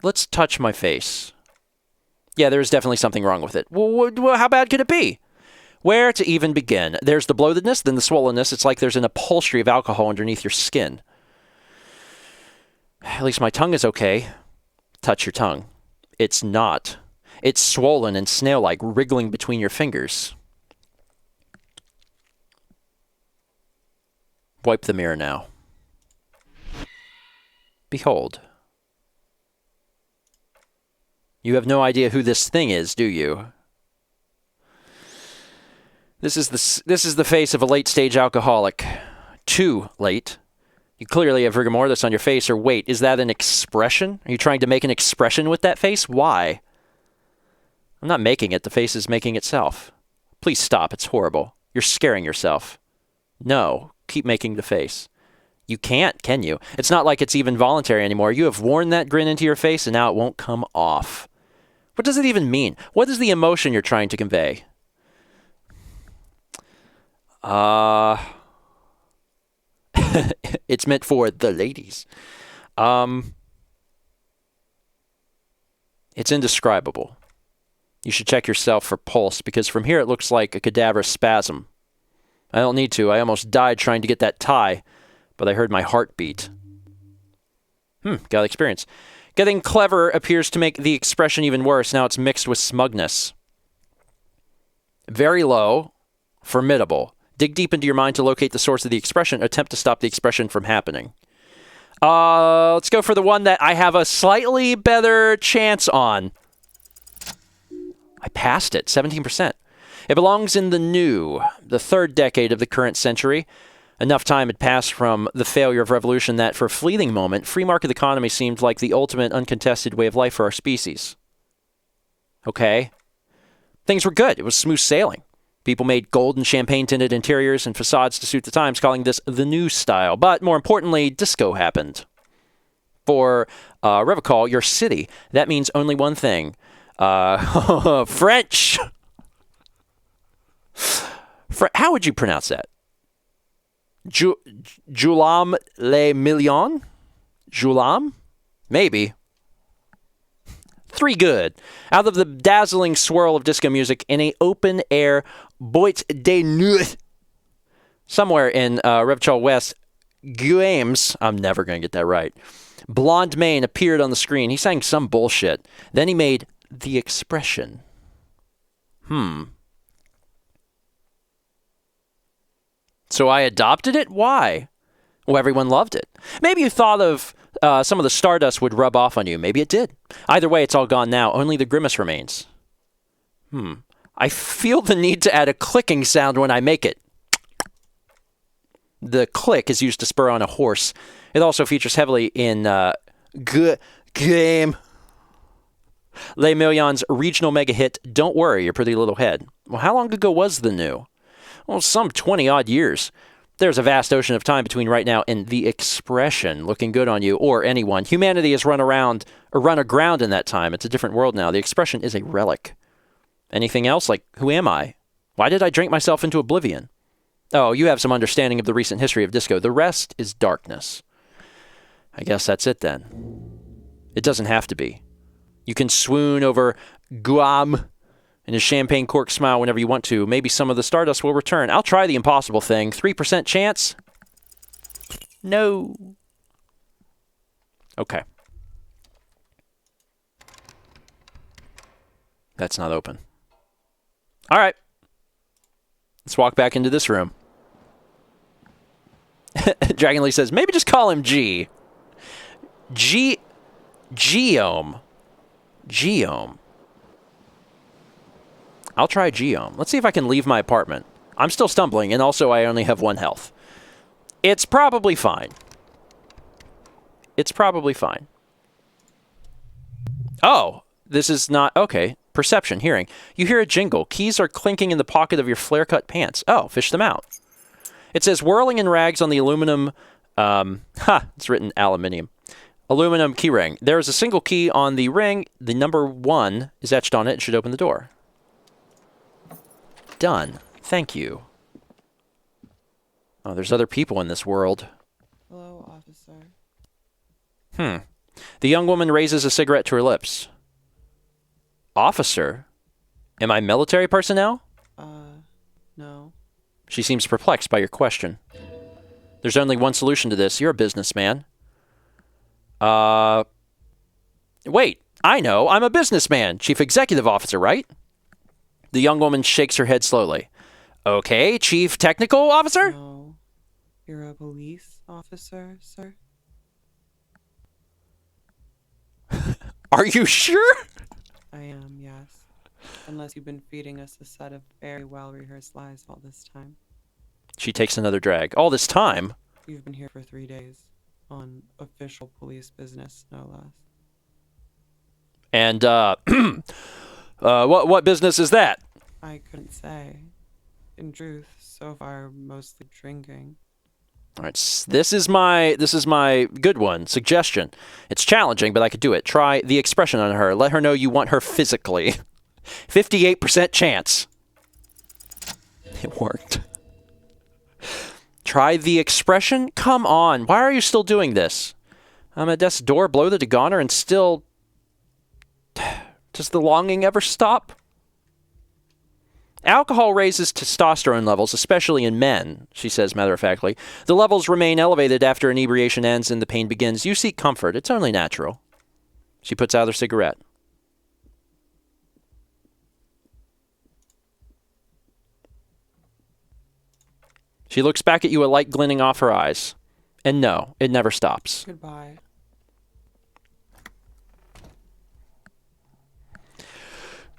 Let's touch my face. Yeah, there's definitely something wrong with it. Well, how bad could it be? Where to even begin? There's the bloatedness, then the swollenness. It's like there's an upholstery of alcohol underneath your skin. At least my tongue is okay. Touch your tongue. It's not. It's swollen and snail-like, wriggling between your fingers. Wipe the mirror now. Behold. You have no idea who this thing is, do you? This is the face of a late-stage alcoholic. Too late. You clearly have rigor mortis on your face, or wait, is that an expression? Are you trying to make an expression with that face? Why? I'm not making it. The face is making itself. Please stop. It's horrible. You're scaring yourself. No. Keep making the face. You can't, can you? It's not like it's even voluntary anymore. You have worn that grin into your face, and now it won't come off. What does it even mean? What is the emotion you're trying to convey? It's meant for the ladies. It's indescribable. You should check yourself for pulse, because from here it looks like a cadaverous spasm. I don't need to. I almost died trying to get that tie, but I heard my heart beat. Got experience. Getting clever appears to make the expression even worse. Now it's mixed with smugness. Very low. Formidable. Dig deep into your mind to locate the source of the expression. Attempt to stop the expression from happening. Let's go for the one that I have a slightly better chance on. I passed it. 17%. It belongs in the third decade of the current century. Enough time had passed from the failure of revolution that for a fleeting moment, free market economy seemed like the ultimate uncontested way of life for our species. Okay. Things were good. It was smooth sailing. People made gold and champagne-tinted interiors and facades to suit the times, calling this the new style. But more importantly, disco happened. For Revocol, your city, that means only one thing. French. How would you pronounce that? Joulam les Millions? Joulam? Maybe. 3 good. Out of the dazzling swirl of disco music in an open-air boîte de nuit somewhere in Revachol West, Guames, I'm never going to get that right, blonde mane appeared on the screen. He sang some bullshit. Then he made the expression. So I adopted it? Why? Well, everyone loved it. Maybe you thought of some of the stardust would rub off on you. Maybe it did. Either way, it's all gone now. Only the grimace remains. I feel the need to add a clicking sound when I make it. The click is used to spur on a horse. It also features heavily in Game Les Millions' regional mega hit, Don't Worry, Your Pretty Little Head. Well, how long ago was the new? Well, some 20-odd years. There's a vast ocean of time between right now and the expression looking good on you or anyone. Humanity has run aground in that time. It's a different world now. The expression is a relic. Anything else? Like, who am I? Why did I drink myself into oblivion? Oh, you have some understanding of the recent history of disco. The rest is darkness. I guess that's it then. It doesn't have to be. You can swoon over Guam and his champagne cork smile whenever you want to. Maybe some of the stardust will return. I'll try the impossible thing. 3% chance? No. Okay. That's not open. All right. Let's walk back into this room. Dragon Lee says, maybe just call him G. Geome. I'll try Geome. Let's see if I can leave my apartment. I'm still stumbling, and also I only have 1 health. It's probably fine. It's probably fine. Oh, this is not... Okay. Perception, hearing. You hear a jingle. Keys are clinking in the pocket of your flare-cut pants. Oh, fish them out. It says, whirling in rags on the aluminum... it's written aluminium. Aluminum key ring. There is a single key on the ring. The number 1 is etched on it. It should open the door. Done. Thank you. Oh, there's other people in this world. Hello, officer. The young woman raises a cigarette to her lips. Officer? Am I military personnel? No. She seems perplexed by your question. There's only one solution to this. You're a businessman. Wait, I know. I'm a businessman. Chief Executive Officer, right? The young woman shakes her head slowly. Okay, Chief Technical Officer? No. You're a police officer, sir? Are you sure? I am, yes. Unless you've been feeding us a set of very well-rehearsed lies all this time. She takes another drag. All this time? You've been here for 3 days. On official police business, no less. And, what business is that? I couldn't say. In truth, so far, mostly drinking. All right, this is my good one. Suggestion. It's challenging, but I could do it. Try the expression on her. Let her know you want her physically. 58% chance. It worked. Try the expression? Come on. Why are you still doing this? I'm at death's door, blow the goner, and still... Does the longing ever stop? Alcohol raises testosterone levels, especially in men, she says matter-of-factly. The levels remain elevated after inebriation ends and the pain begins. You seek comfort. It's only natural. She puts out her cigarette. She looks back at you, a light glinting off her eyes. And no, it never stops. Goodbye.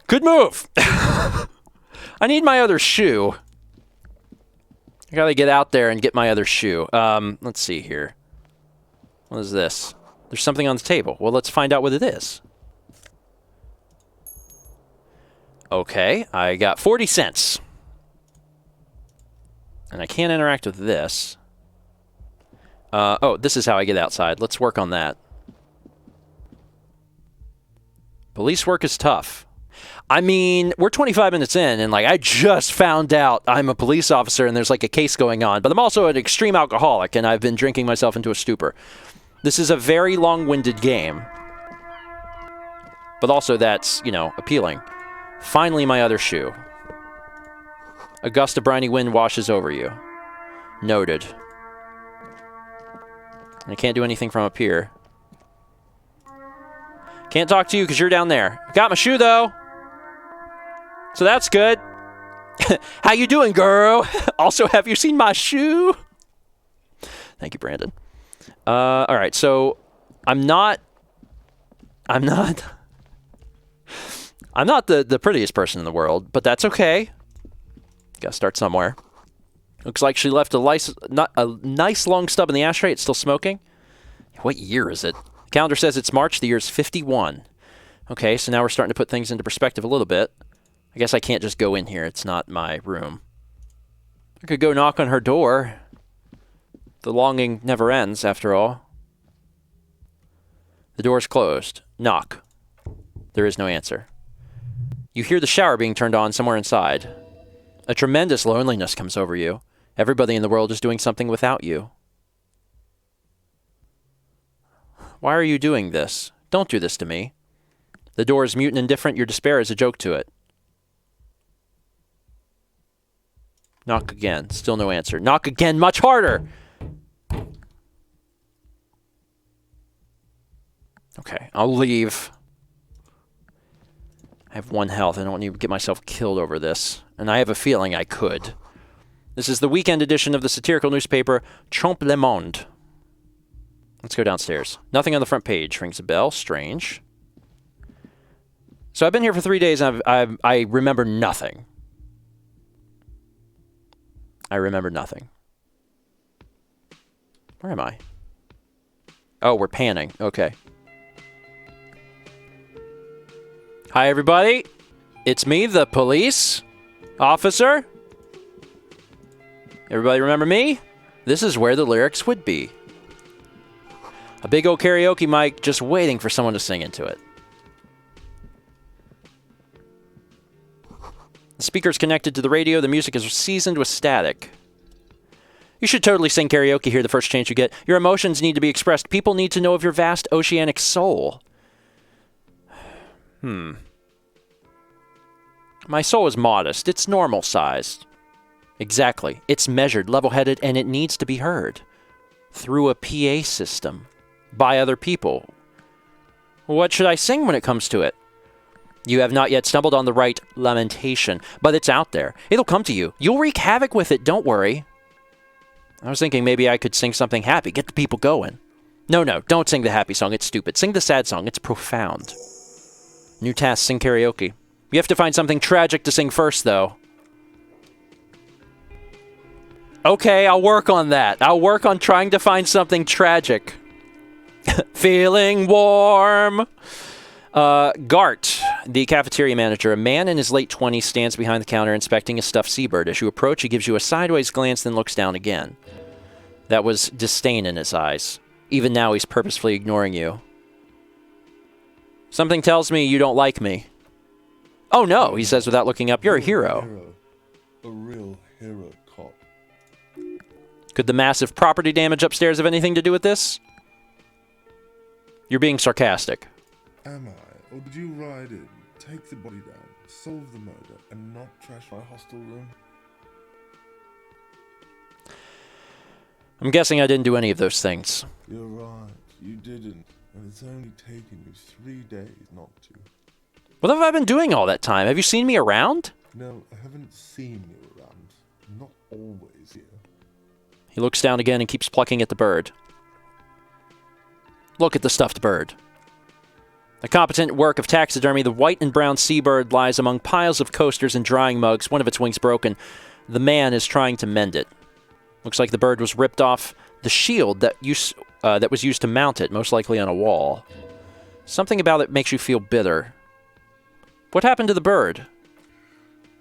Good move! I need my other shoe. I gotta get out there and get my other shoe. Let's see here. What is this? There's something on the table. Well, let's find out what it is. Okay, I got 40 cents. And I can't interact with this. Oh, this is how I get outside. Let's work on that. Police work is tough. I mean, we're 25 minutes in, and, like, I just found out I'm a police officer and there's, like, a case going on. But I'm also an extreme alcoholic, and I've been drinking myself into a stupor. This is a very long-winded game. But also that's, you know, appealing. Finally, my other shoe. A gust of briny wind washes over you. Noted. I can't do anything from up here. Can't talk to you because you're down there. Got my shoe, though. So that's good. How you doing, girl? Also, have you seen my shoe? Thank you, Brandon. All right, so I'm not the prettiest person in the world, but that's okay. Gotta start somewhere. Looks like she left a nice long stub in the ashtray. It's still smoking. What year is it? The calendar says it's March. The year's 51. Okay, so now we're starting to put things into perspective a little bit. I guess I can't just go in here. It's not my room. I could go knock on her door. The longing never ends, after all. The door's closed. Knock. There is no answer. You hear the shower being turned on somewhere inside. A tremendous loneliness comes over you. Everybody in the world is doing something without you. Why are you doing this? Don't do this to me. The door is mute and indifferent. Your despair is a joke to it. Knock again. Still no answer. Knock again. Much harder. Okay, I'll leave. I have 1 health. I don't need to get myself killed over this. And I have a feeling I could. This is the weekend edition of the satirical newspaper Trompe le Monde. Let's go downstairs. Nothing on the front page. Rings a bell. Strange. So I've been here for 3 days and I remember nothing. I remember nothing. Where am I? Oh, we're panning. Okay. Hi, everybody. It's me, the police officer. Everybody remember me? This is where the lyrics would be. A big old karaoke mic just waiting for someone to sing into it. The speaker's connected to the radio. The music is seasoned with static. You should totally sing karaoke here the first chance you get. Your emotions need to be expressed. People need to know of your vast oceanic soul. My soul is modest. It's normal-sized. Exactly. It's measured, level-headed, and it needs to be heard. Through a PA system. By other people. What should I sing when it comes to it? You have not yet stumbled on the right lamentation, but it's out there. It'll come to you. You'll wreak havoc with it, don't worry. I was thinking maybe I could sing something happy, get the people going. No, don't sing the happy song, it's stupid. Sing the sad song, it's profound. New task, sing karaoke. You have to find something tragic to sing first, though. Okay, I'll work on that. I'll work on trying to find something tragic. Feeling warm. Gart, the cafeteria manager, a man in his late 20s, stands behind the counter inspecting a stuffed seabird. As you approach, he gives you a sideways glance, then looks down again. That was disdain in his eyes. Even now, he's purposefully ignoring you. Something tells me you don't like me. Oh no, he says without looking up. You're a hero. A real hero cop. Could the massive property damage upstairs have anything to do with this? You're being sarcastic. Am I? Or did you ride in, take the body down, solve the murder, and not trash my hostel room? I'm guessing I didn't do any of those things. You're right, you didn't. And it's only taken you 3 days not to. What have I been doing all that time? Have you seen me around? No, I haven't seen you around. Not always here. He looks down again and keeps plucking at the bird. Look at the stuffed bird. A competent work of taxidermy, the white and brown seabird lies among piles of coasters and drying mugs, one of its wings broken. The man is trying to mend it. Looks like the bird was ripped off the shield that was used to mount it, most likely on a wall. Something about it makes you feel bitter. What happened to the bird?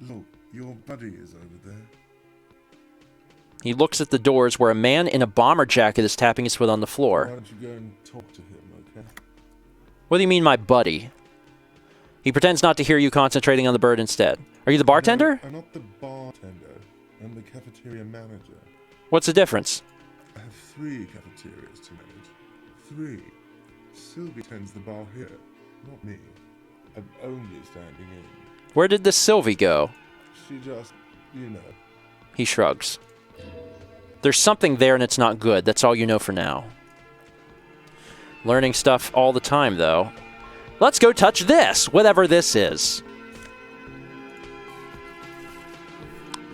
Look, your buddy is over there. He looks at the doors where a man in a bomber jacket is tapping his foot on the Why floor. don't you go and talk to him, okay? What do you mean, my buddy? He pretends not to hear you, concentrating on the bird instead. Are you the bartender? No, I'm not the bartender. I'm the cafeteria manager. What's the difference? I have 3 cafeterias to manage. 3. Sylvie tends the bar here, not me. I'm only standing in. Where did this Sylvie go? She just, you know. He shrugs. There's something there and it's not good. That's all you know for now. Learning stuff all the time, though. Let's go touch this, whatever this is.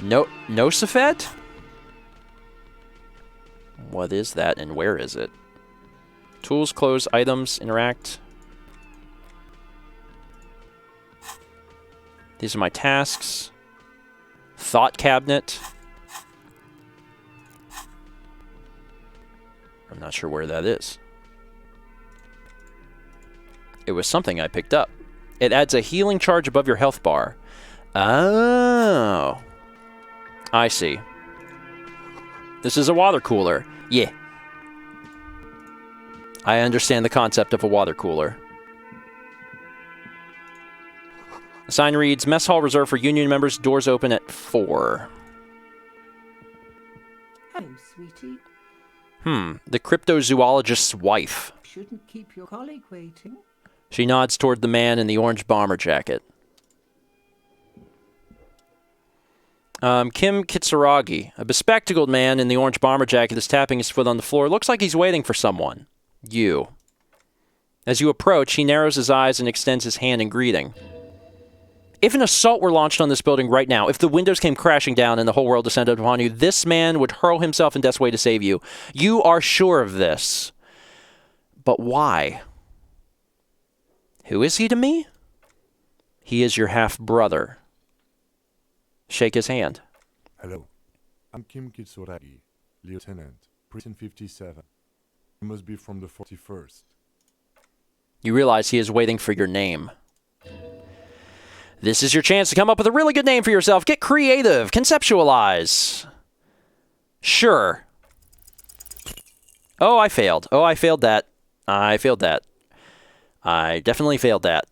No, Nosophet? What is that and where is it? Tools, clothes, items, interact. These are my tasks. Thought cabinet. I'm not sure where that is. It was something I picked up. It adds a healing charge above your health bar. Oh. I see. This is a water cooler. Yeah. I understand the concept of a water cooler. The sign reads, Mess Hall reserved for Union members. Doors open at 4. Hello, sweetie. The cryptozoologist's wife. Shouldn't keep your colleague waiting. She nods toward the man in the orange bomber jacket. Kim Kitsuragi. A bespectacled man in the orange bomber jacket is tapping his foot on the floor. Looks like he's waiting for someone. You. As you approach, he narrows his eyes and extends his hand in greeting. If an assault were launched on this building right now, if the windows came crashing down and the whole world descended upon you, this man would hurl himself in death's way to save you. You are sure of this. But why? Who is he to me? He is your half-brother. Shake his hand. Hello. I'm Kim Kitsuragi, Lieutenant, Prison 57. You must be from the 41st. You realize he is waiting for your name. This is your chance to come up with a really good name for yourself. Get creative. Conceptualize. Sure. Oh, I failed. Oh, I failed that. I failed that. I definitely failed that.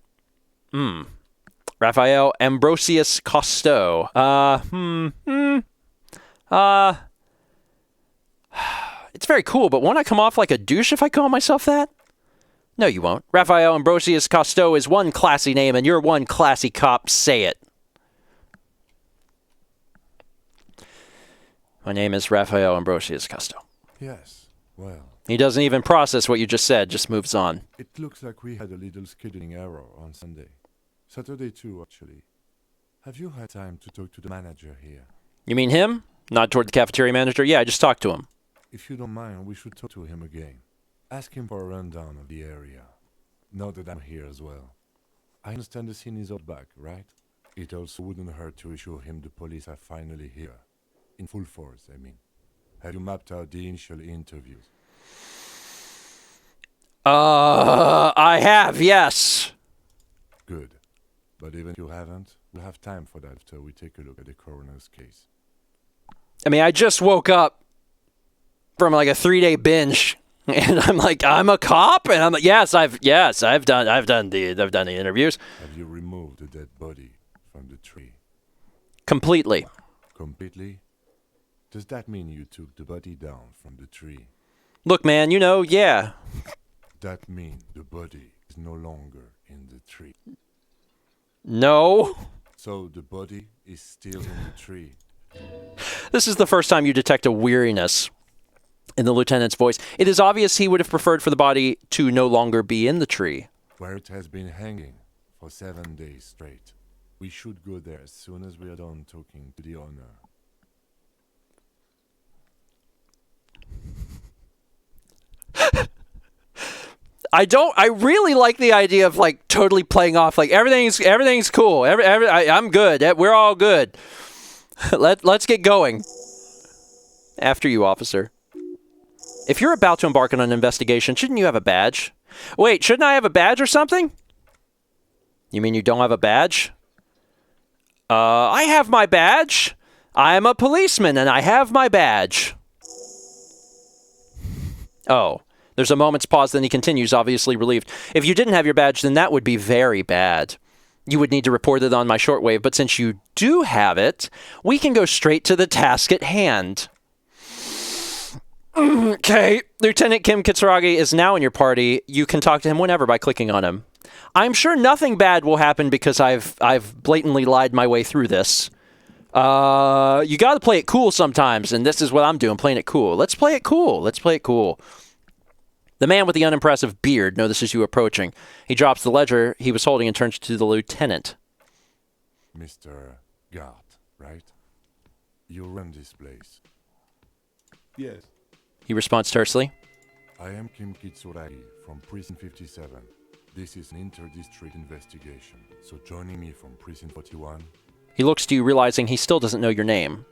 Raphael Ambrosius Cousteau. It's very cool, but won't I come off like a douche if I call myself that? No, you won't. Raphael Ambrosius Cousteau is one classy name, and you're one classy cop. Say it. My name is Raphael Ambrosius Cousteau. Yes, well, He doesn't even process what you just said, just moves on. it looks like we had a little scheduling error on Sunday. Saturday too, actually. Have you had time to talk to the manager here? You mean him? Nod toward the cafeteria manager? Yeah, I just talked to him. If you don't mind, we should talk to him again. Ask him for a rundown of the area. Now that I'm here as well. I understand the scene is out back, right? It also wouldn't hurt to assure him the police are finally here. In full force, I mean. Have you mapped out the initial interviews? I have, yes. Good. But even if you haven't, we'll have time for that after we take a look at the coroner's case. I mean, I just woke up from like a 3-day binge, and I'm like, I'm a cop, and I'm like, I've done the interviews Have you removed the dead body from the tree? completely. Completely? Does that mean you took the body down from the tree? Look, man, yeah. That means the body is no longer in the tree. No. So the body is still in the tree. This is the first time you detect a weariness in the lieutenant's voice. It is obvious he would have preferred for the body to no longer be in the tree. Where it has been hanging for 7 days straight. We should go there as soon as we are done talking to the owner. I really like the idea of like totally playing off like everything's cool. I'm good. We're all good. Let's get going. After you, officer. If you're about to embark on an investigation, shouldn't you have a badge? Wait, shouldn't I have a badge or something? You mean you don't have a badge? I have my badge. I am a policeman and I have my badge. Oh, there's a moment's pause, then he continues, obviously relieved. If you didn't have your badge, then that would be very bad. You would need to report it on my shortwave, but since you do have it, we can go straight to the task at hand. Okay, Lieutenant Kim Kitsuragi is now in your party. You can talk to him whenever by clicking on him. I'm sure nothing bad will happen because I've blatantly lied my way through this. You gotta play it cool sometimes, and this is what I'm doing, playing it cool. Let's play it cool. Let's play it cool. The man with the unimpressive beard notices you approaching. He drops the ledger he was holding and turns to the lieutenant. Mr. Gart, right? You run this place. Yes. He responds tersely. I am Kim Kitsuragi from Prison 57. This is an inter-district investigation, so joining me from Prison 41... He looks to you, realizing he still doesn't know your name.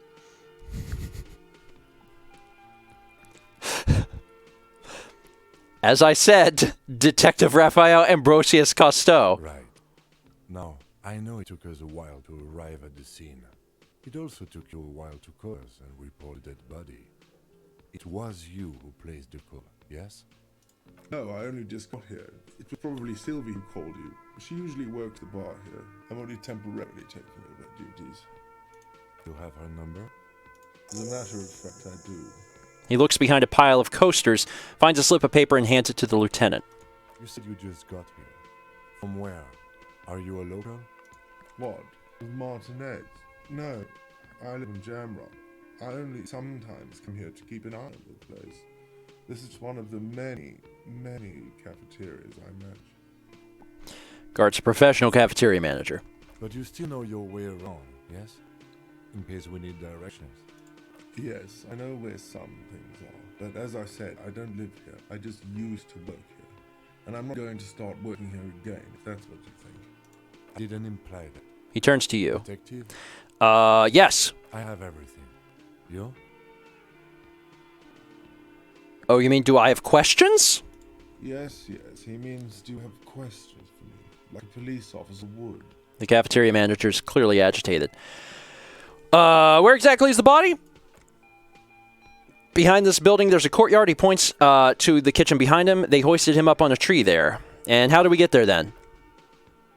As I said, Detective Raphael Ambrosius Cousteau. Right. Now, I know it took us a while to arrive at the scene. It also took you a while to call us and report a dead body. It was you who placed the call, yes? No, I only just got here. It was probably Sylvie who called you. She usually works the bar here. I'm only temporarily taking over duties. You have her number? As a matter of fact, I do. He looks behind a pile of coasters, finds a slip of paper, and hands it to the lieutenant. You said you just got here. From where? Are you a local? What? Martinez? No, I live in Jamrock. I only sometimes come here to keep an eye on the place. This is one of the many, many cafeterias I manage. Guard's a professional cafeteria manager. But you still know your way around, yes? In case we need directions. Yes, I know where some things are, but as I said, I don't live here. I just used to work here. And I'm not going to start working here again, if that's what you think. I didn't imply that. He turns to you. Detective? Yes. I have everything. You? Oh, you mean, do I have questions? Yes, he means, do you have questions for me? Like a police officer would. The cafeteria manager is clearly agitated. Where exactly is the body? Behind this building, there's a courtyard. He points to the kitchen behind him. They hoisted him up on a tree there. And how do we get there then?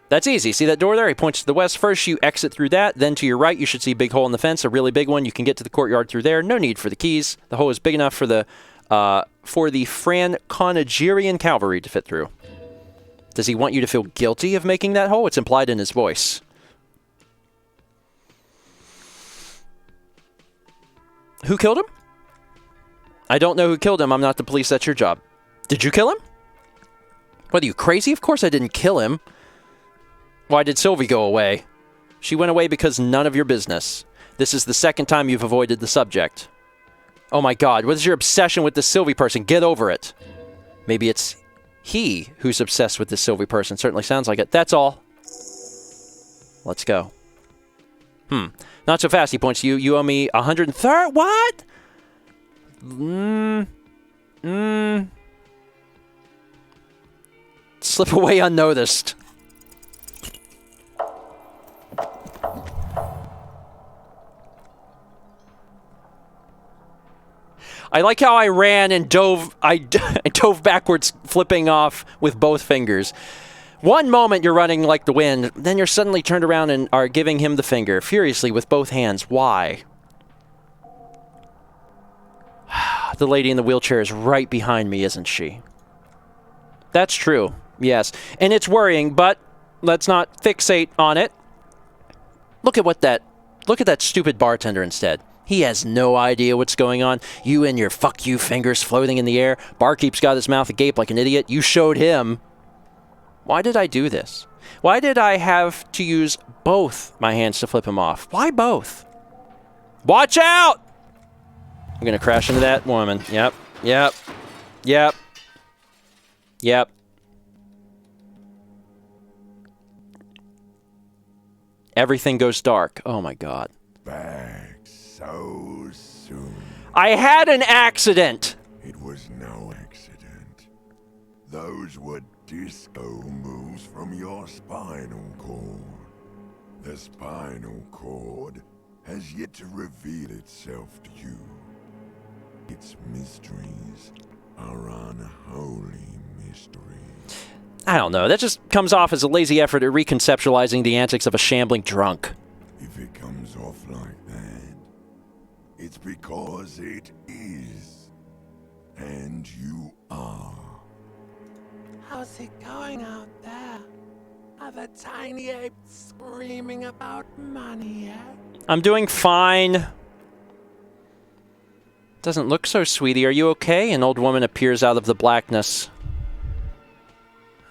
That's easy. See that door there? He points to the west. First, you exit through that. Then to your right, you should see a big hole in the fence, a really big one. You can get to the courtyard through there. No need for the keys. The hole is big enough for the Franconigerian cavalry to fit through. Does he want you to feel guilty of making that hole? It's implied in his voice. Who killed him? I don't know who killed him. I'm not the police. That's your job. Did you kill him? What, are you crazy? Of course I didn't kill him. Why did Sylvie go away? She went away because none of your business. This is the second time you've avoided the subject. Oh my God, what is your obsession with this Sylvie person? Get over it. Maybe it's he who's obsessed with this Sylvie person. Certainly sounds like it. That's all. Let's go. Not so fast, he points to you. You owe me 130. What? Slip away unnoticed. I like how I ran and dove. I dove backwards, flipping off with both fingers. One moment you're running like the wind, then you're suddenly turned around and are giving him the finger, furiously with both hands. Why? The lady in the wheelchair is right behind me, isn't she? That's true, yes. And it's worrying, but let's not fixate on it. Look at that stupid bartender instead. He has no idea what's going on. You and your fuck you fingers floating in the air. Barkeep's got his mouth agape like an idiot. You showed him. Why did I do this? Why did I have to use both my hands to flip him off? Why both? Watch out! I'm gonna crash into that woman. Yep. Yep. Yep. Yep. Everything goes dark. Oh my god. Back so soon. I had an accident! It was no accident. Those were disco moves from your spinal cord. The spinal cord has yet to reveal itself to you. Its mysteries are unholy mysteries. I don't know. That just comes off as a lazy effort at reconceptualizing the antics of a shambling drunk. If it comes off like that, it's because it is. And you are. How's it going out there? Are the tiny apes screaming about money yet? I'm doing fine. Doesn't look so, sweetie. Are you okay? An old woman appears out of the blackness.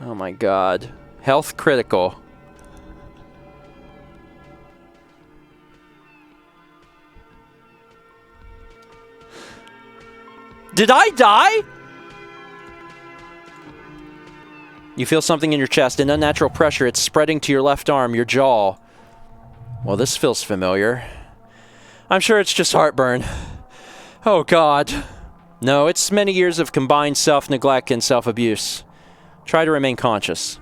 Oh my god. Health critical. Did I die? You feel something in your chest, an unnatural pressure. It's spreading to your left arm, your jaw. Well, this feels familiar. I'm sure it's just heartburn. Oh, God. No, it's many years of combined self-neglect and self-abuse. Try to remain conscious.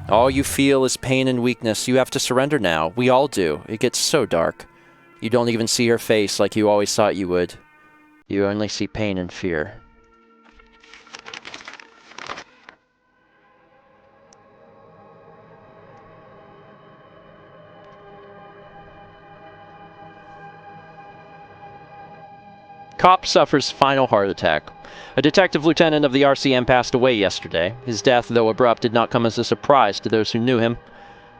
All you feel is pain and weakness. You have to surrender now. We all do. It gets so dark. You don't even see her face like you always thought you would. You only see pain and fear. Cop suffers final heart attack. A detective lieutenant of the RCM passed away yesterday. His death, though abrupt, did not come as a surprise to those who knew him.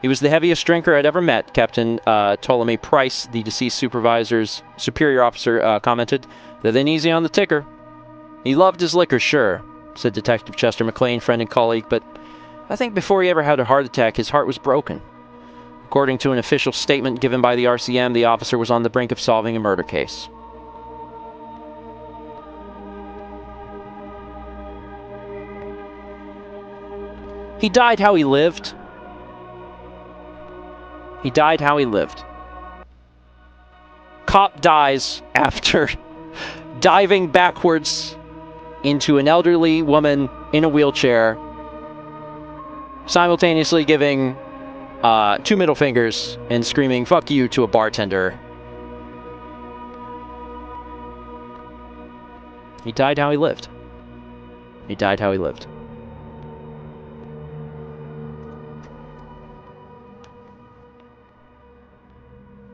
He was the heaviest drinker I'd ever met, Captain Ptolemy Price, the deceased supervisor's superior officer, commented. Then easy on the ticker. He loved his liquor, sure, said Detective Chester McLean, friend and colleague, but I think before he ever had a heart attack, his heart was broken. According to an official statement given by the RCM, the officer was on the brink of solving a murder case. He died how he lived. He died how he lived. Cop dies after diving backwards into an elderly woman in a wheelchair, simultaneously giving 2 middle fingers and screaming, "Fuck you," to a bartender. He died how he lived. He died how he lived.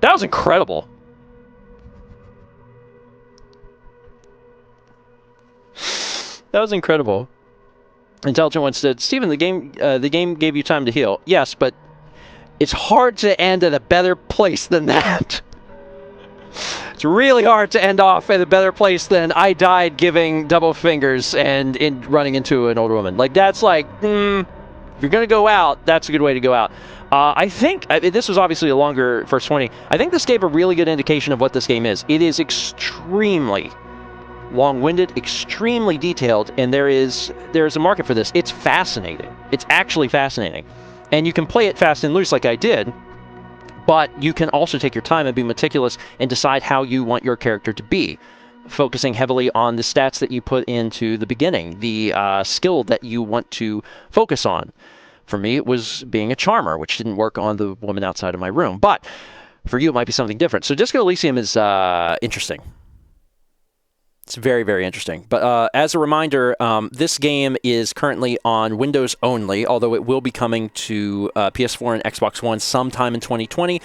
That was incredible. That was incredible. Intelligent One said, Stephen, the game gave you time to heal. Yes, but it's hard to end at a better place than that. It's really hard to end off at a better place than I died giving double fingers and running into an older woman. Like, that's like, if you're going to go out, that's a good way to go out. I think, this was obviously a longer First 20. I think this gave a really good indication of what this game is. It is extremely long-winded, extremely detailed, and there's a market for this. It's fascinating. It's actually fascinating. And you can play it fast and loose like I did, but you can also take your time and be meticulous and decide how you want your character to be, focusing heavily on the stats that you put into the beginning, the skill that you want to focus on. For me, it was being a charmer, which didn't work on the woman outside of my room. But for you, it might be something different. So Disco Elysium is interesting. It's very, very interesting. But as a reminder, this game is currently on Windows only, although it will be coming to PS4 and Xbox One sometime in 2020.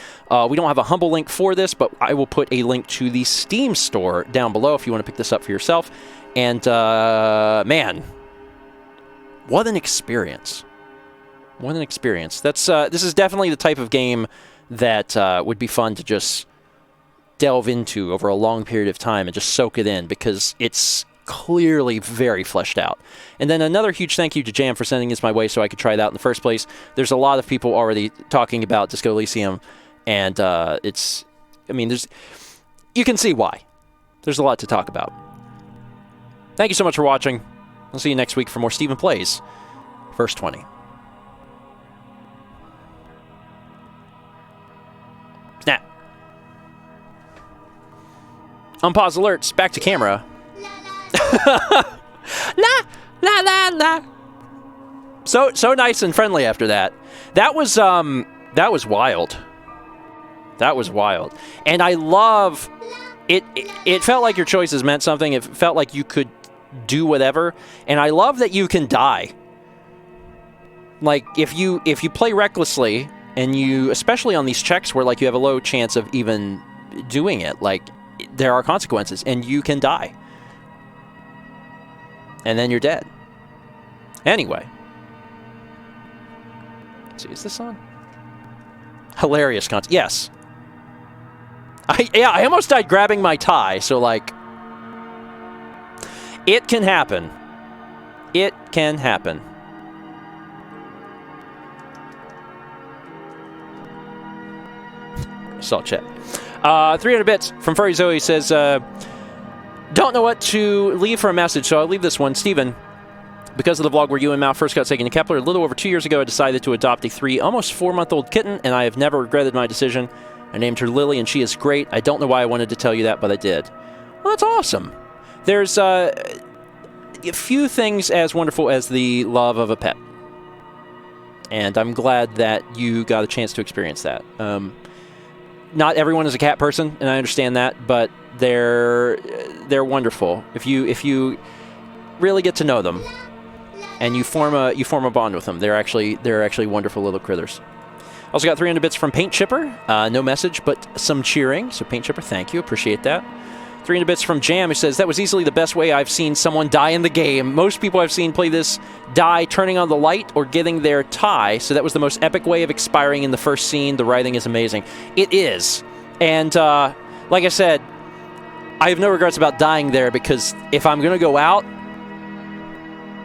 We don't have a Humble link for this, but I will put a link to the Steam store down below if you want to pick this up for yourself. And, man, what an experience. What an experience. This is definitely the type of game that would be fun to just delve into over a long period of time and just soak it in, because it's clearly very fleshed out. And then another huge thank you to Jam for sending this my way so I could try it out in the first place. There's a lot of people already talking about Disco Elysium, and you can see why. there's a lot to talk about. Thank you so much for watching. I'll see you next week for more Stephen Plays First20. Snap. Unpause alerts. Back to camera. La la la la. So nice and friendly after that. That was wild. That was wild. And I love it. It felt like your choices meant something. It felt like you could do whatever. And I love that you can die. Like if you play recklessly and you, especially on these checks where like you have a low chance of even doing it, like there are consequences and you can die. And then you're dead. Anyway. Let's see, is this on? Hilarious content. Yes. I almost died grabbing my tie, so like it can happen. It can happen. Saw chat. 300 bits from Furry Zoe says, don't know what to leave for a message, so I'll leave this one. Steven, because of the vlog where you and Mal first got taken to Kepler, a little over 2 years ago, I decided to adopt a almost 4-month-old kitten, and I have never regretted my decision. I named her Lily, and she is great. I don't know why I wanted to tell you that, but I did. Well, that's awesome. There's a few things as wonderful as the love of a pet. And I'm glad that you got a chance to experience that. Not everyone is a cat person, and I understand that, but they're wonderful. If you really get to know them, and you form a bond with them, they're actually wonderful little critters. Also got 300 bits from Paint Chipper. No message, but some cheering. So Paint Chipper, thank you, appreciate that. 300 bits from Jam, who says, that was easily the best way I've seen someone die in the game. Most people I've seen play this die turning on the light or getting their tie, so that was the most epic way of expiring in the first scene. The writing is amazing. It is. And like I said, I have no regrets about dying there, because if I'm going to go out,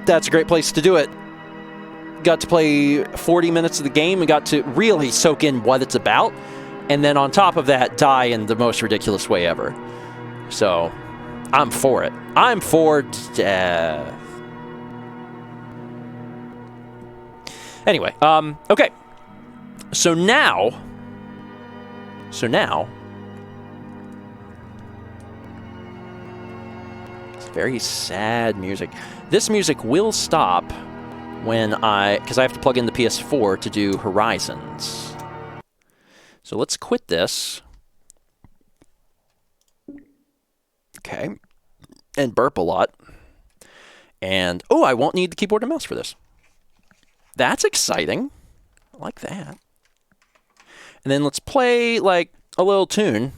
that's a great place to do it. Got to play 40 minutes of the game and got to really soak in what it's about. And then on top of that, die in the most ridiculous way ever. So, I'm for it. I'm for death. Anyway, okay. So now, it's very sad music. This music will stop because I have to plug in the PS4 to do Horizons. So let's quit this. Okay. And burp a lot. And, oh, I won't need the keyboard and mouse for this. That's exciting. I like that. And then let's play, like, a little tune.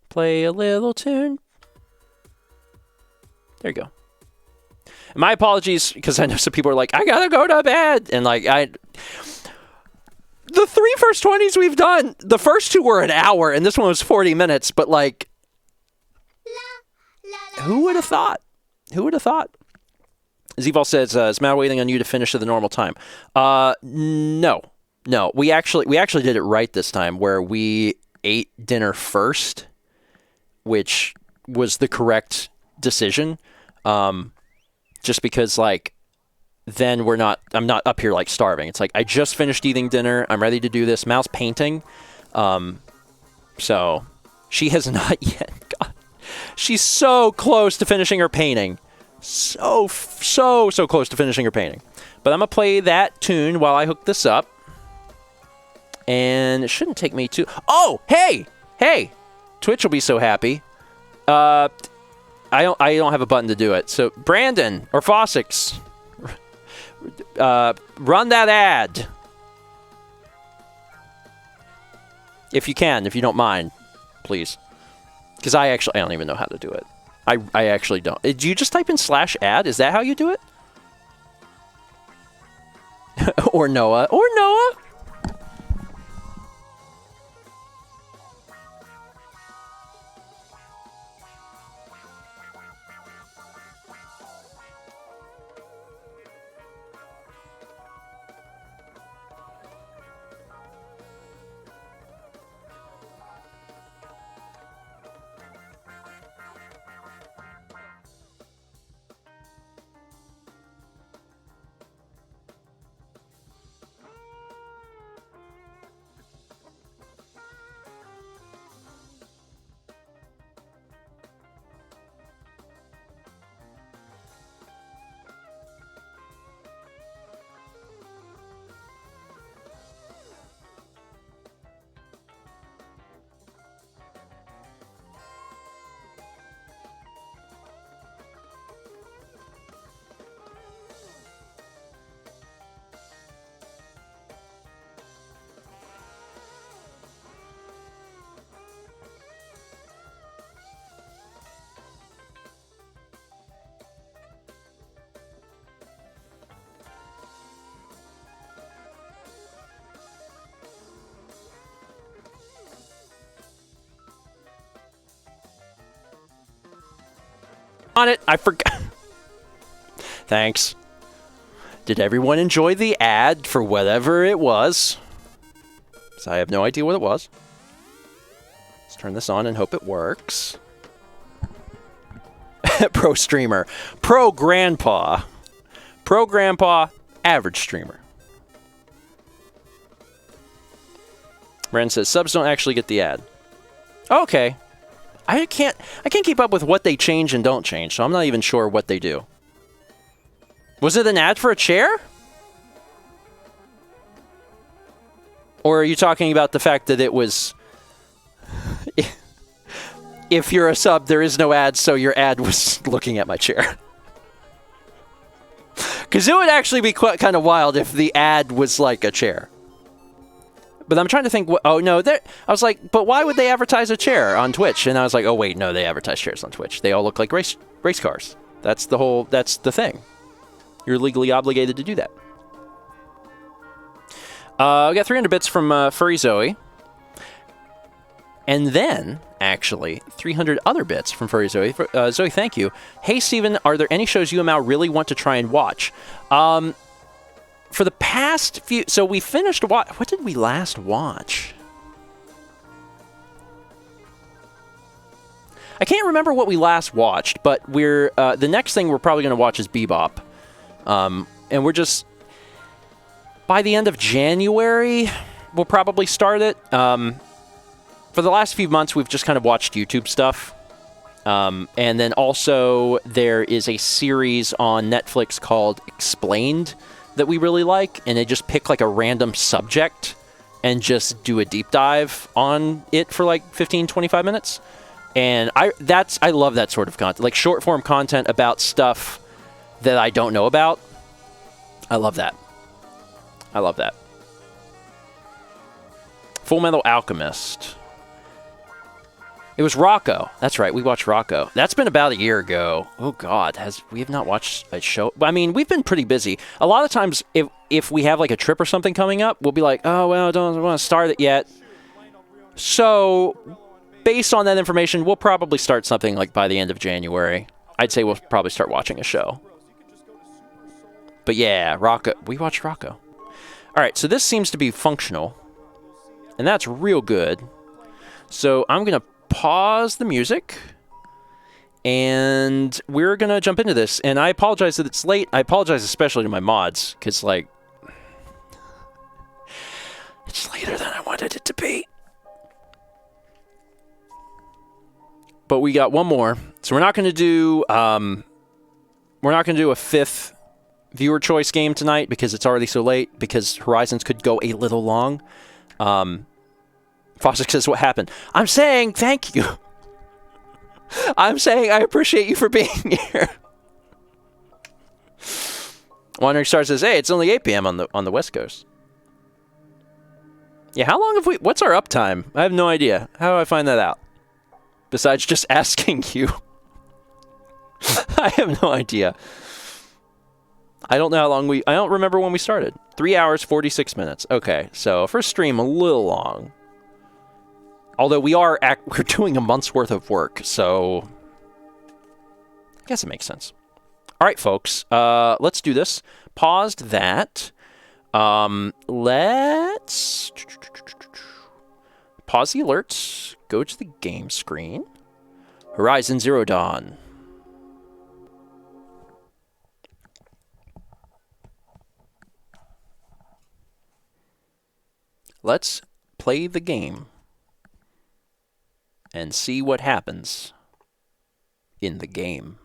Play a little tune. There you go. And my apologies, because I know some people are like, I gotta go to bed. And, like, the 3 first 20s we've done, the first 2 were an hour, and this one was 40 minutes, but, like, who would have thought? Who would have thought? Zevol says, is Matt waiting on you to finish at the normal time? No. We actually did it right this time, where we ate dinner first, which was the correct decision. Just because, like, then I'm not up here, like, starving. It's like, I just finished eating dinner. I'm ready to do this. Mal's painting. So she has not yet. God, she's so close to finishing her painting. So close to finishing her painting. But I'm going to play that tune while I hook this up. And it shouldn't take me too... Oh, hey! Twitch will be so happy. I don't have a button to do it. So, Brandon, or Fossix, run that ad. If you can, if you don't mind, please. Because I don't even know how to do it. I actually don't. Do you just type in /ad? Is that how you do it? Or Noah. on it. I forgot. Thanks. Did everyone enjoy the ad for whatever it was? So I have no idea what it was. Let's turn this on and hope it works. Pro streamer. Pro grandpa. Pro grandpa. Average streamer. Ren says subs don't actually get the ad. Okay. I can't keep up with what they change and don't change, so I'm not even sure what they do. Was it an ad for a chair? Or are you talking about the fact that it was... If you're a sub, there is no ad, so your ad was looking at my chair. Because it would actually be quite kind of wild if the ad was like a chair. But I'm trying to think, oh no, I was like, but why would they advertise a chair on Twitch? And I was like, oh wait, no, they advertise chairs on Twitch. They all look like race cars. That's the thing. You're legally obligated to do that. We got 300 bits from Furry Zoe. And then, actually, 300 other bits from Furry Zoe. Zoe, thank you. Hey, Steven, are there any shows you and Mal really want to try and watch? For the past few... So we finished... What did we last watch? I can't remember what we last watched, but we're... the next thing we're probably going to watch is Bebop. And we're just... By the end of January, we'll probably start it. For the last few months, we've just kind of watched YouTube stuff. And then also, there is a series on Netflix called Explained that we really like, and they just pick like a random subject and just do a deep dive on it for like 15-25 minutes. And I love that sort of content, like short form content about stuff that I don't know about. I love that. I love that. Full Metal Alchemist. It was Rocco. That's right, we watched Rocco. That's been about a year ago. Oh God, we have not watched a show. I mean, we've been pretty busy. A lot of times, if we have like a trip or something coming up, we'll be like, oh well, I don't want to start it yet. So, based on that information, we'll probably start something like by the end of January. I'd say we'll probably start watching a show. But yeah, Rocco. We watched Rocco. All right, so this seems to be functional, and that's real good. So I'm gonna pause the music, and we're gonna jump into this. And I apologize that it's late. I apologize especially to my mods, because like it's later than I wanted it to be. But we got one more, so we're not gonna do a fifth viewer choice game tonight because it's already so late. Because Horizons could go a little long. Fosdick says, what happened? I'm saying thank you. I'm saying I appreciate you for being here. Wandering Star says, hey, it's only 8 p.m. on the West Coast. Yeah, how long have we... What's our uptime? I have no idea. How do I find that out? Besides just asking you. I have no idea. I don't know how long I don't remember when we started. 3 hours, 46 minutes. Okay, so first stream a little long. Although we're doing a month's worth of work, so I guess it makes sense. All right, folks, let's do this. Paused that. Let's pause the alerts. Go to the game screen. Horizon Zero Dawn. Let's play the game and see what happens in the game.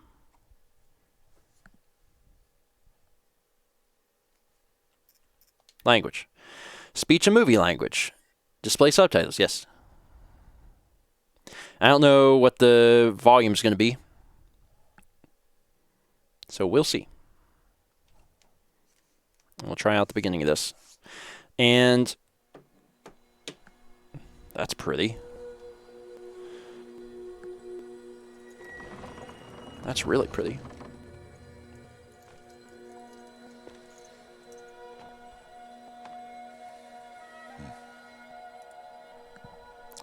Language. Speech and movie language. Display subtitles, yes. I don't know what the volume's going to be, so we'll see. We'll try out the beginning of this. And that's pretty. That's really pretty.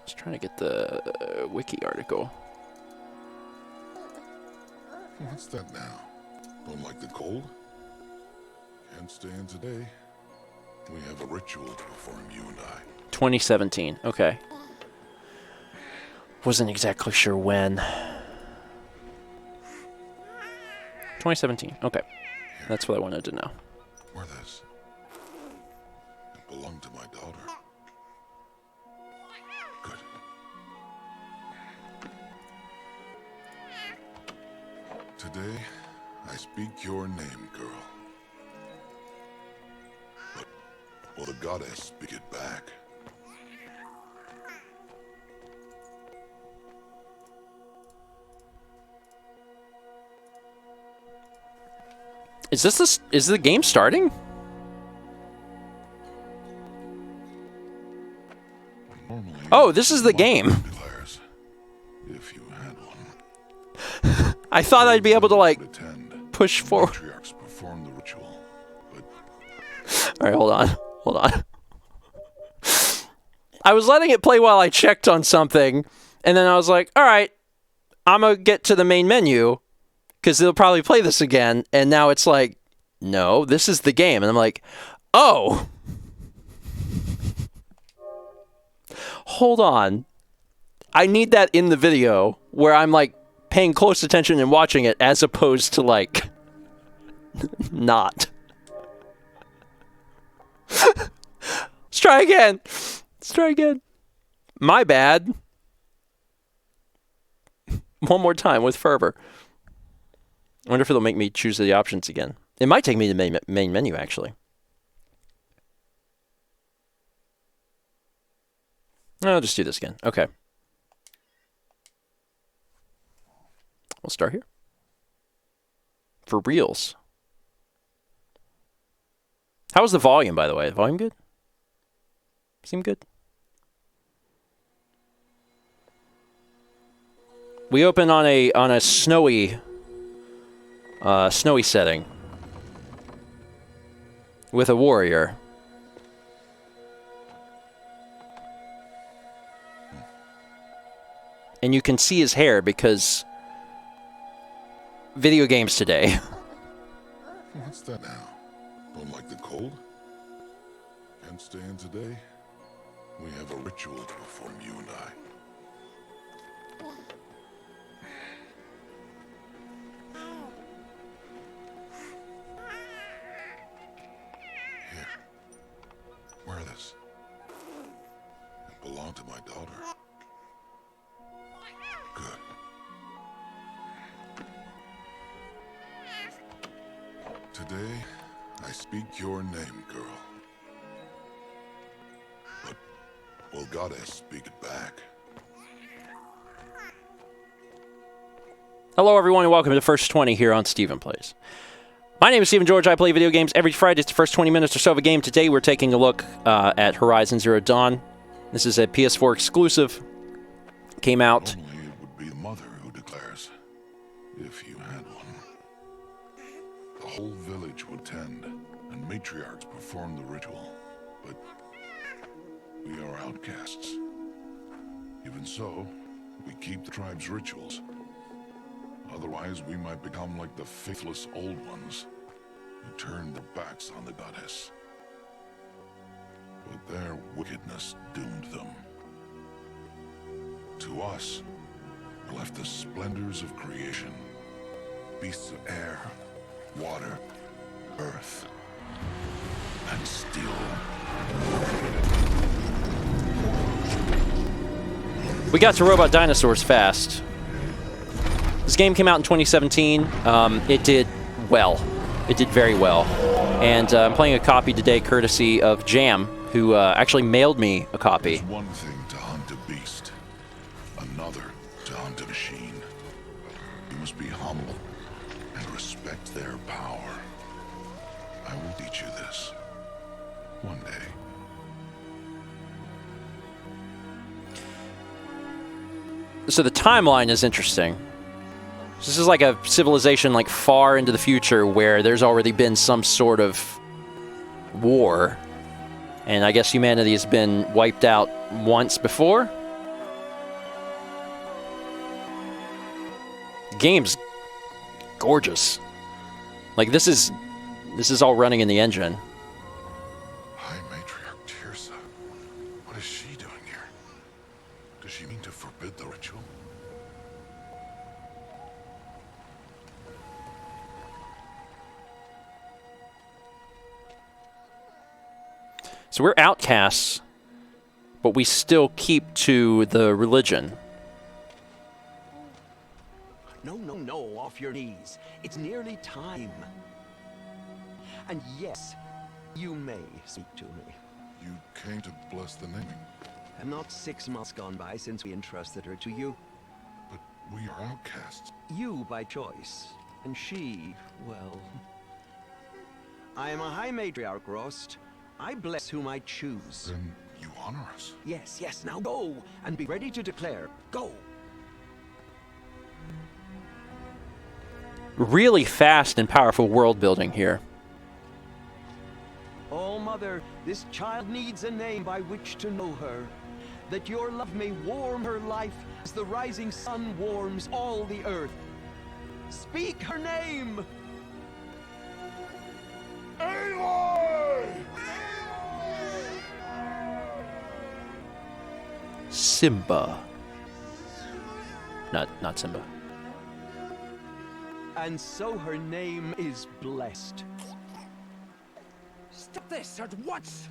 Just trying to get the wiki article. What's that now? Don't like the cold? Can't stay in today. We have a ritual to perform, you and I. 2017. Okay. Wasn't exactly sure when. 2017. Okay. That's what I wanted to know. Wear this. It belonged to my daughter. Good. Today, I speak your name, girl. But will the goddess speak it back? Is the game starting? Normally, Oh, this is the game. declares, if you had one. I thought I'd be able to like Attend. push forward. Patriarchs perform the ritual, but All right, hold on. Hold on. I was letting it play while I checked on something, and then I was like, all right, I'm going to get to the main menu because they'll probably play this again. And now it's like, no, this is the game. And I'm like, oh. Hold on. I need that in the video where I'm like paying close attention and watching it as opposed to like not. Let's try again. Let's try again. My bad. One more time with fervor. I wonder if it'll make me choose the options again. It might take me to the main menu, actually. I'll just do this again. Okay. We'll start here. For reals. How was the volume, by the way? The volume good? Seem good? We open on a snowy setting with a warrior. And you can see his hair because video games today. what's that now? Don't like the cold? Can't stay in today? We have a ritual to perform, you and I. Here. Wear this. It belonged to my daughter. Good. Today, I speak your name, girl. But will goddess speak it back? Hello, everyone, and welcome to First 20 here on Stephen Plays. My name is Stephen George. I play video games every Friday. It's the first 20 minutes or so of a game. Today, we're taking a look at Horizon Zero Dawn. This is a PS4 exclusive. Came out. Normally, it would be the mother who declares, if you had one. The whole village would tend, and matriarchs perform the ritual. But we are outcasts. Even so, we keep the tribe's rituals. Otherwise, we might become like the faithless old ones, who turned their backs on the goddess. But their wickedness doomed them. To us, are left the splendors of creation. Beasts of air, water, earth, and steel. We got to robot dinosaurs fast. This game came out in 2017. It did well. It did very well. And I'm playing a copy today courtesy of Jam, who actually mailed me a copy. It's one thing to hunt a beast, another to hunt a machine. You must be humble and respect their power. I will teach you this one day. So the timeline is interesting. This is like a civilization like far into the future where there's already been some sort of war. And I guess humanity has been wiped out once before. Game's gorgeous. Like, this is all running in the engine. High Matriarch Tirsa. What is she doing here? Does she mean to forbid the ritual? So we're outcasts, but we still keep to the religion. No, no, no, off your knees. It's nearly time. And yes, you may speak to me. You came to bless the naming, And not 6 months gone by since we entrusted her to you. but we are outcasts. You by choice, and she, well... I am a High Matriarch, Rost. I bless whom I choose. Then you honor us. Yes, yes, now go, and be ready to declare. Go! Really fast and powerful world building here. Oh, Mother, this child needs a name by which to know her. That your love may warm her life as the rising sun warms all the earth. Speak her name! Simba. Not Simba. And so her name is blessed. Stop this at once!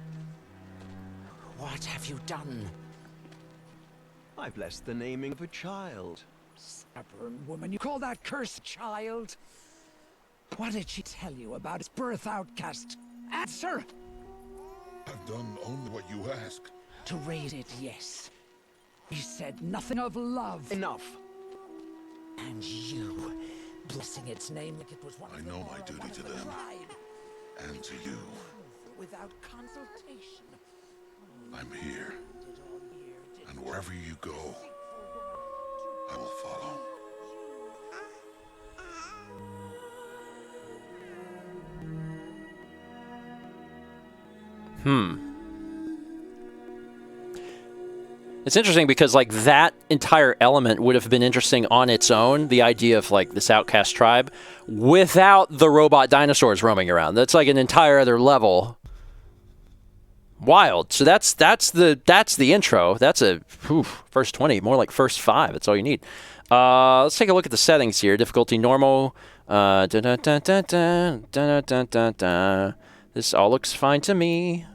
What have you done? I bless the naming of a child. Stubborn woman, you call that cursed child? What did she tell you about its birth, outcast? Answer! I've done only what you asked. To raise it, yes. He said nothing of love. Enough. And you, blessing its name like it was one I of the know law, my duty one to of the them. tribe. And to you. Without consultation. I'm here. Did all year, did And wherever you go, I will follow. It's interesting because, like, that entire element would have been interesting on its own, the idea of, like, this outcast tribe, without the robot dinosaurs roaming around. That's, like, an entire other level. Wild. So that's the intro. That's a first 20, more like first 5. That's all you need. Let's take a look at the settings here. Difficulty normal. This all looks fine to me.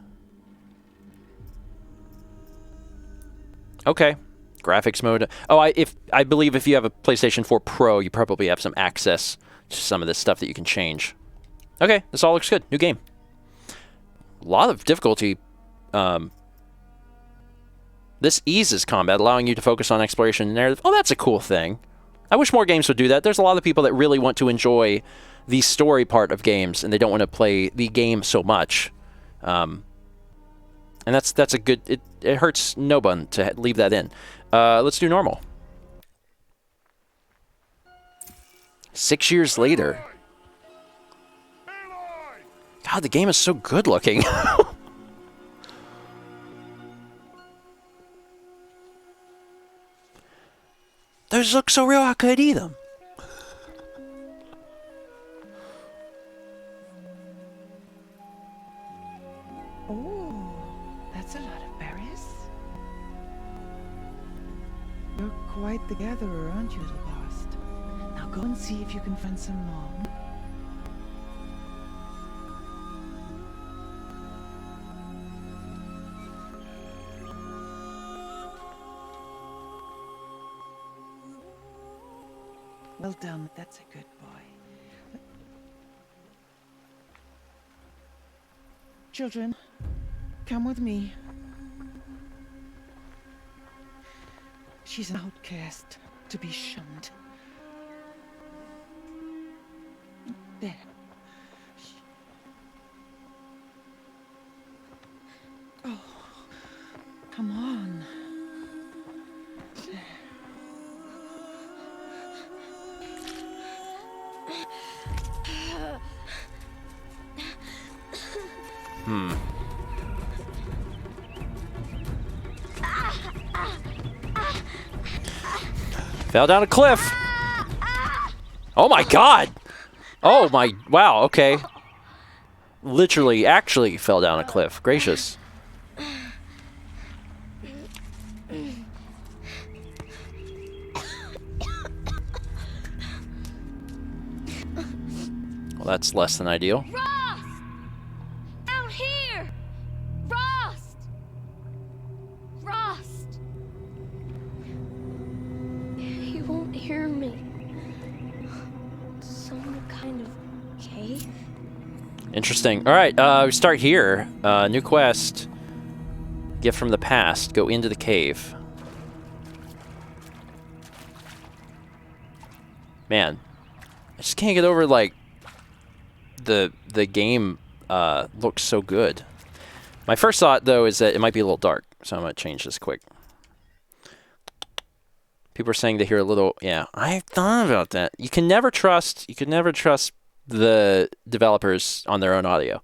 Okay. Graphics mode. Oh, I believe if you have a PlayStation 4 Pro, you probably have some access to some of this stuff that you can change. Okay, this all looks good. New game. A lot of difficulty. This eases combat, allowing you to focus on exploration and narrative. Oh, that's a cool thing. I wish more games would do that. There's a lot of people that really want to enjoy the story part of games, and they don't want to play the game so much. And that's a good... It hurts no one to leave that in. Let's do normal. 6 years later. God, the game is so good looking. Those look so real, I could eat them. Oh, that's a lot of berries. You're quite the gatherer, aren't you, Lost? Now go and see if you can find some more. Well done, that's a good boy. Children, come with me. She's an outcast, to be shunned. There. Oh, come on. Fell down a cliff. Oh my God. Oh my, wow, okay. Literally, actually fell down a cliff. Gracious. Well, that's less than ideal. Rost! Out here! Rost! Rost! He won't hear me. Some kind of cave? Interesting. All right, we start here. New quest. Gift from the past. Go into the cave. Man, I just can't get over, like, the game looks so good. My first thought, though, is that it might be a little dark, so I'm going to change this quick. People are saying they hear a little... Yeah, I thought about that. You can never trust the developers on their own audio.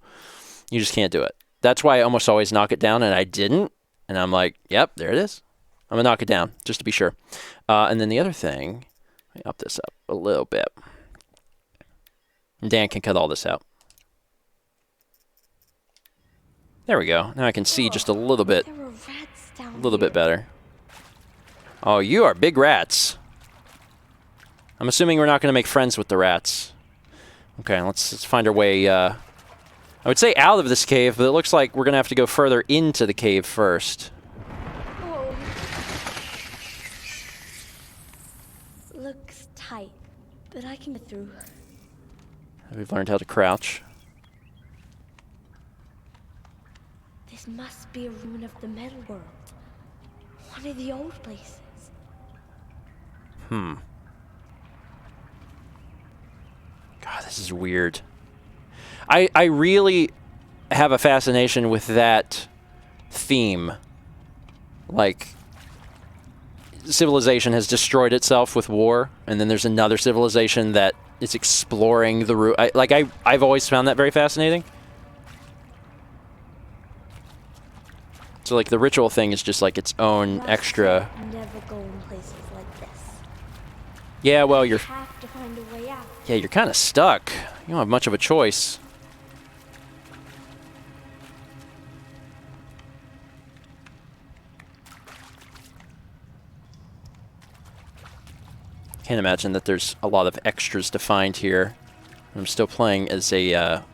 You just can't do it. That's why I almost always knock it down, and I didn't. And I'm like, yep, there it is. I'm going to knock it down, just to be sure. And then the other thing... Let me up this up a little bit. And Dan can cut all this out. There we go. Now I can see just a little bit better. Oh, you are big rats. I'm assuming we're not going to make friends with the rats. Okay, let's find our way, I would say out of this cave, but it looks like we're going to have to go further into the cave first. Oh. Looks tight, but I can get through. We've learned how to crouch. This must be a ruin of the metal world. One of the old places. God, this is weird. I really have a fascination with that theme. Like, civilization has destroyed itself with war, and then there's another civilization that is exploring the route. I've always found that very fascinating. So, like, the ritual thing is just, like, its own extra... Never go in places like this. Yeah, well, You have to find a way out. Yeah, you're kind of stuck. You don't have much of a choice. Can't imagine that there's a lot of extras to find here. I'm still playing as a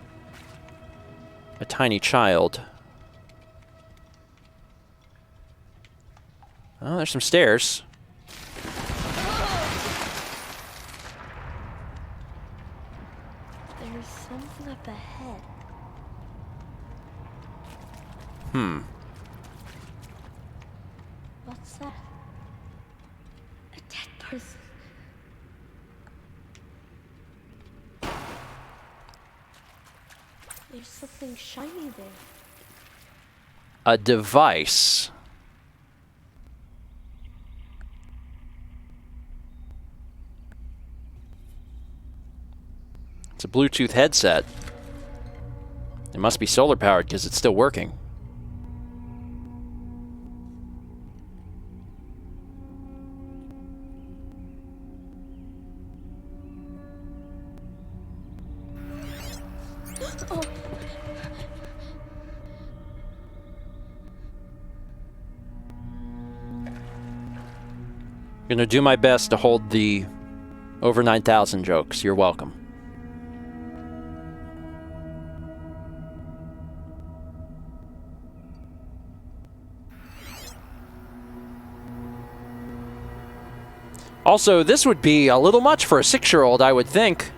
tiny child. Oh, there's some stairs. There's something up ahead. What's that? A dead person. There's something shiny there. A device. It's a Bluetooth headset. It must be solar powered because it's still working. Oh. I'm gonna do my best to hold the over 9,000 jokes. You're welcome. Also, this would be a little much for a 6-year-old, I would think.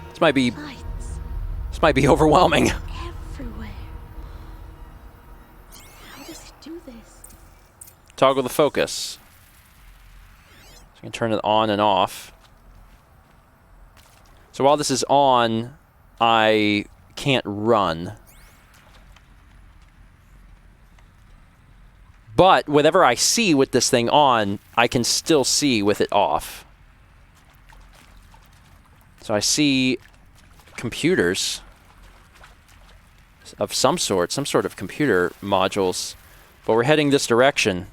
This might be overwhelming. Everywhere. How does it do this? Toggle the focus. So you can turn it on and off. So while this is on, I can't run. But whatever I see with this thing on, I can still see with it off. So I see computers of some sort of computer modules. But we're heading this direction.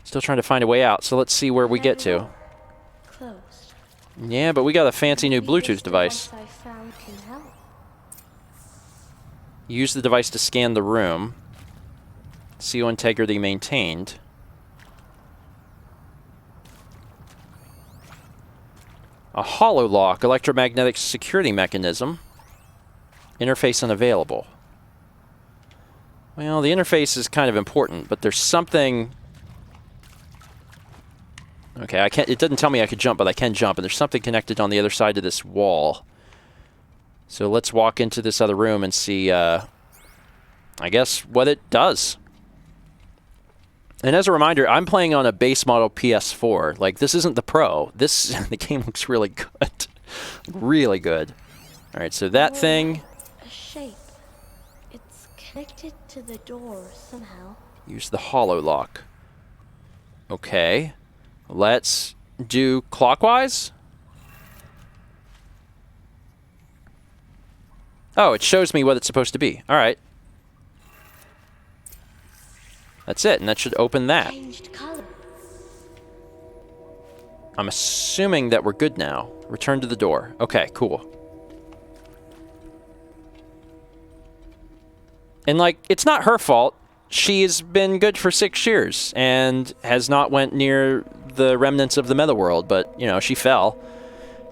Still trying to find a way out, so let's see where we get to. Closed. Yeah, but we got a fancy new Maybe Bluetooth this device. I found can help. Use the device to scan the room. CO integrity maintained. A hollow lock, electromagnetic security mechanism. Interface unavailable. Well, the interface is kind of important, but there's something... Okay, I can't. It doesn't tell me I could jump, but I can jump, and there's something connected on the other side of this wall. So let's walk into this other room and see, I guess, what it does. And as a reminder, I'm playing on a base model PS4. Like, this isn't the Pro. The game looks really good. Really good. All right, so that thing... A shape. It's connected to the door somehow. Use the hollow lock. Okay. Let's do clockwise. Oh, it shows me what it's supposed to be. All right. That's it, and that should open that. Changed color. I'm assuming that we're good now. Return to the door. Okay, cool. And, like, it's not her fault. She's been good for 6 years and has not went near the remnants of the meta world, but, you know, she fell.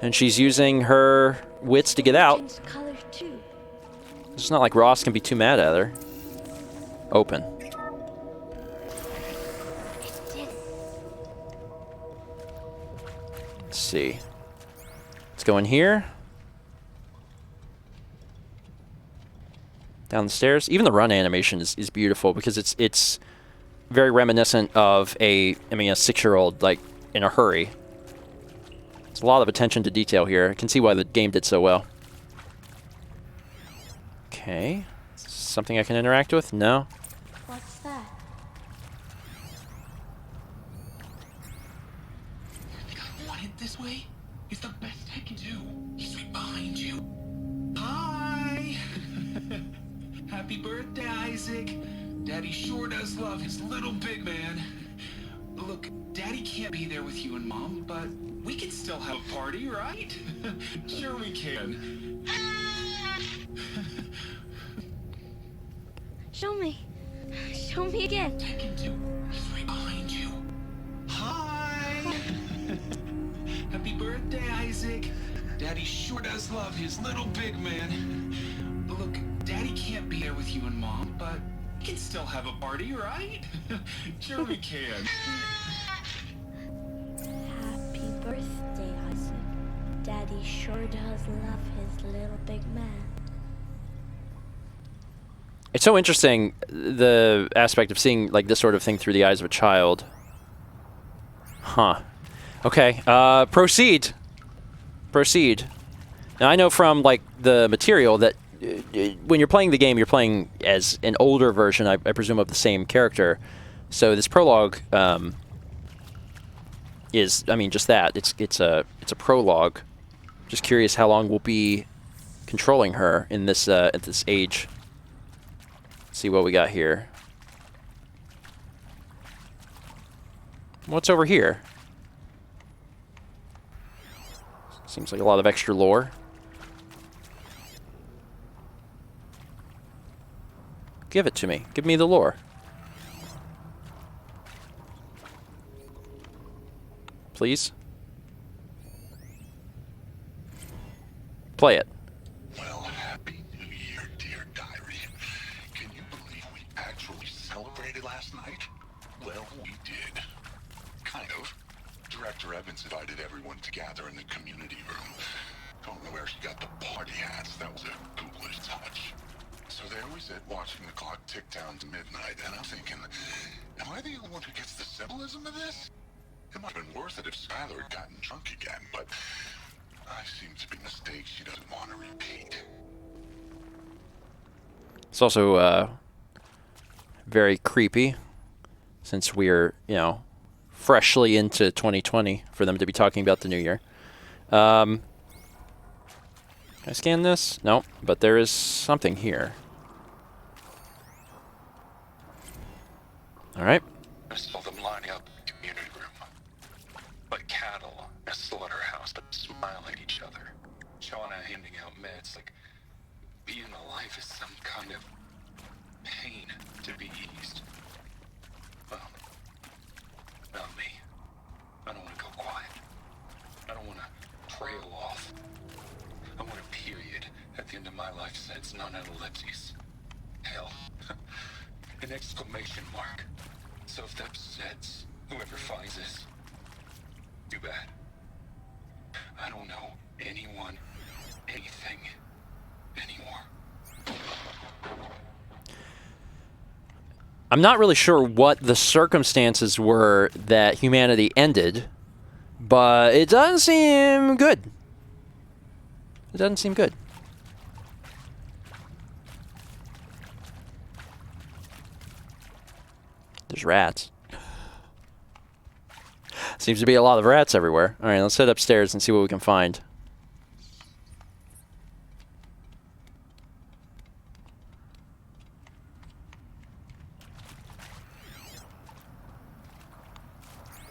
And she's using her wits to get out. Changed color too. It's not like Ross can be too mad at her. Open. It did. Let's see. Let's go in here. Down the stairs. Even the run animation is beautiful because it's very reminiscent of a 6-year-old, like, in a hurry. There's a lot of attention to detail here. I can see why the game did so well. Okay. Something I can interact with? No. What's that? I think I want it this way. It's the best I can do. He's right behind you. Hi! Happy birthday, Isaac. Daddy sure does love his little big man. Look, Daddy can't be there with you and Mom, but we can still have a party, right? Sure we can. Show me. Show me again. I can do. He's right behind you. Hi! Happy birthday, Isaac. Daddy sure does love his little big man. Look, Daddy can't be there with you and Mom, but we can still have a party, right? Sure we can. Happy birthday, Isaac. Daddy sure does love his little big man. It's so interesting, the aspect of seeing, like, this sort of thing through the eyes of a child. Huh. Okay, proceed. Proceed. Now, I know from, like, the material that when you're playing the game, you're playing as an older version, I presume, of the same character. So this prologue is, I mean, just that. It's a prologue. Just curious how long we'll be controlling her in this at this age. Let's see what we got here. What's over here? Seems like a lot of extra lore. Give it to me. Give me the lore. Please. Play it. Well, happy New Year, dear diary. Can you believe we actually celebrated last night? Well, we did. Kind of. Director Evans invited everyone to gather in the community room. Don't know where she got the party hats. That was a ghoulish touch. So there we sit, watching the clock tick down to midnight, and I'm thinking, am I the only one who gets the symbolism of this? It might have been worth it if Skylar had gotten drunk again, but I seem to be a mistake she doesn't want to repeat. It's also very creepy, since we're, you know, freshly into 2020 for them to be talking about the new year. Can I scan this? No, but there is something here. All right. I saw them lining up in the community room. Like cattle in a slaughterhouse, but smart It's like being alive is some kind of pain to be eased. Well, not me. I don't want to go quiet. I don't want to trail off. I want a period at the end of my life sentence, not an ellipses. Hell, an exclamation mark. So if that upsets whoever finds this, too bad. I don't know anyone, anything, anymore. I'm not really sure what the circumstances were that humanity ended, but it doesn't seem good. It doesn't seem good. There's rats. Seems to be a lot of rats everywhere. All right, let's head upstairs and see what we can find.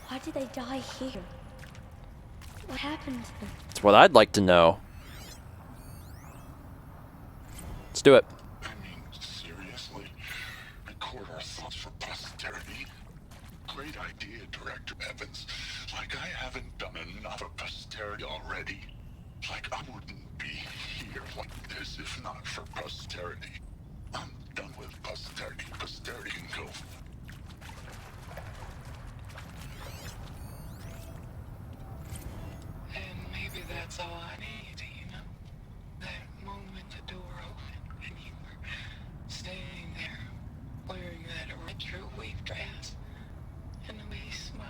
Why did they die here? What happened to them? That's what I'd like to know. Let's do it. I mean, seriously? Record our thoughts for posterity? Great idea, Director Evans. Like I haven't done enough for posterity already. Like I wouldn't be here like this if not for posterity. I'm done with posterity. Posterity can go. And maybe that's all I need, you know? That moment the door opened and you were standing there wearing that retro wave dress and the way you smiled.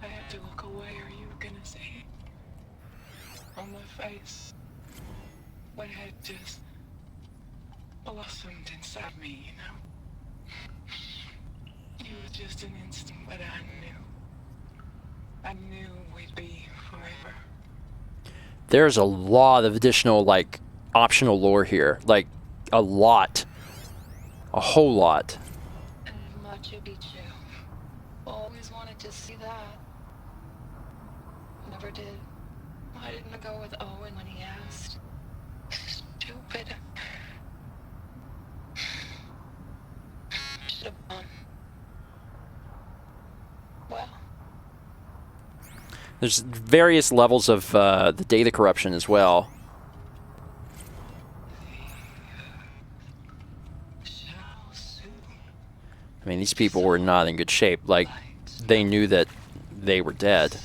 I had to look away or you were gonna see on my face what had just blossomed inside me, you know? It was just an instant, but I knew we'd be forever. There's a lot of additional, like, optional lore here. Like, a lot. A whole lot. Machu Picchu. Always wanted to see that. Never did. Why didn't I go with Owen when he asked? Stupid. Should have gone. Well. There's various levels of the data corruption as well. I mean, these people were not in good shape. Like, they knew that they were dead.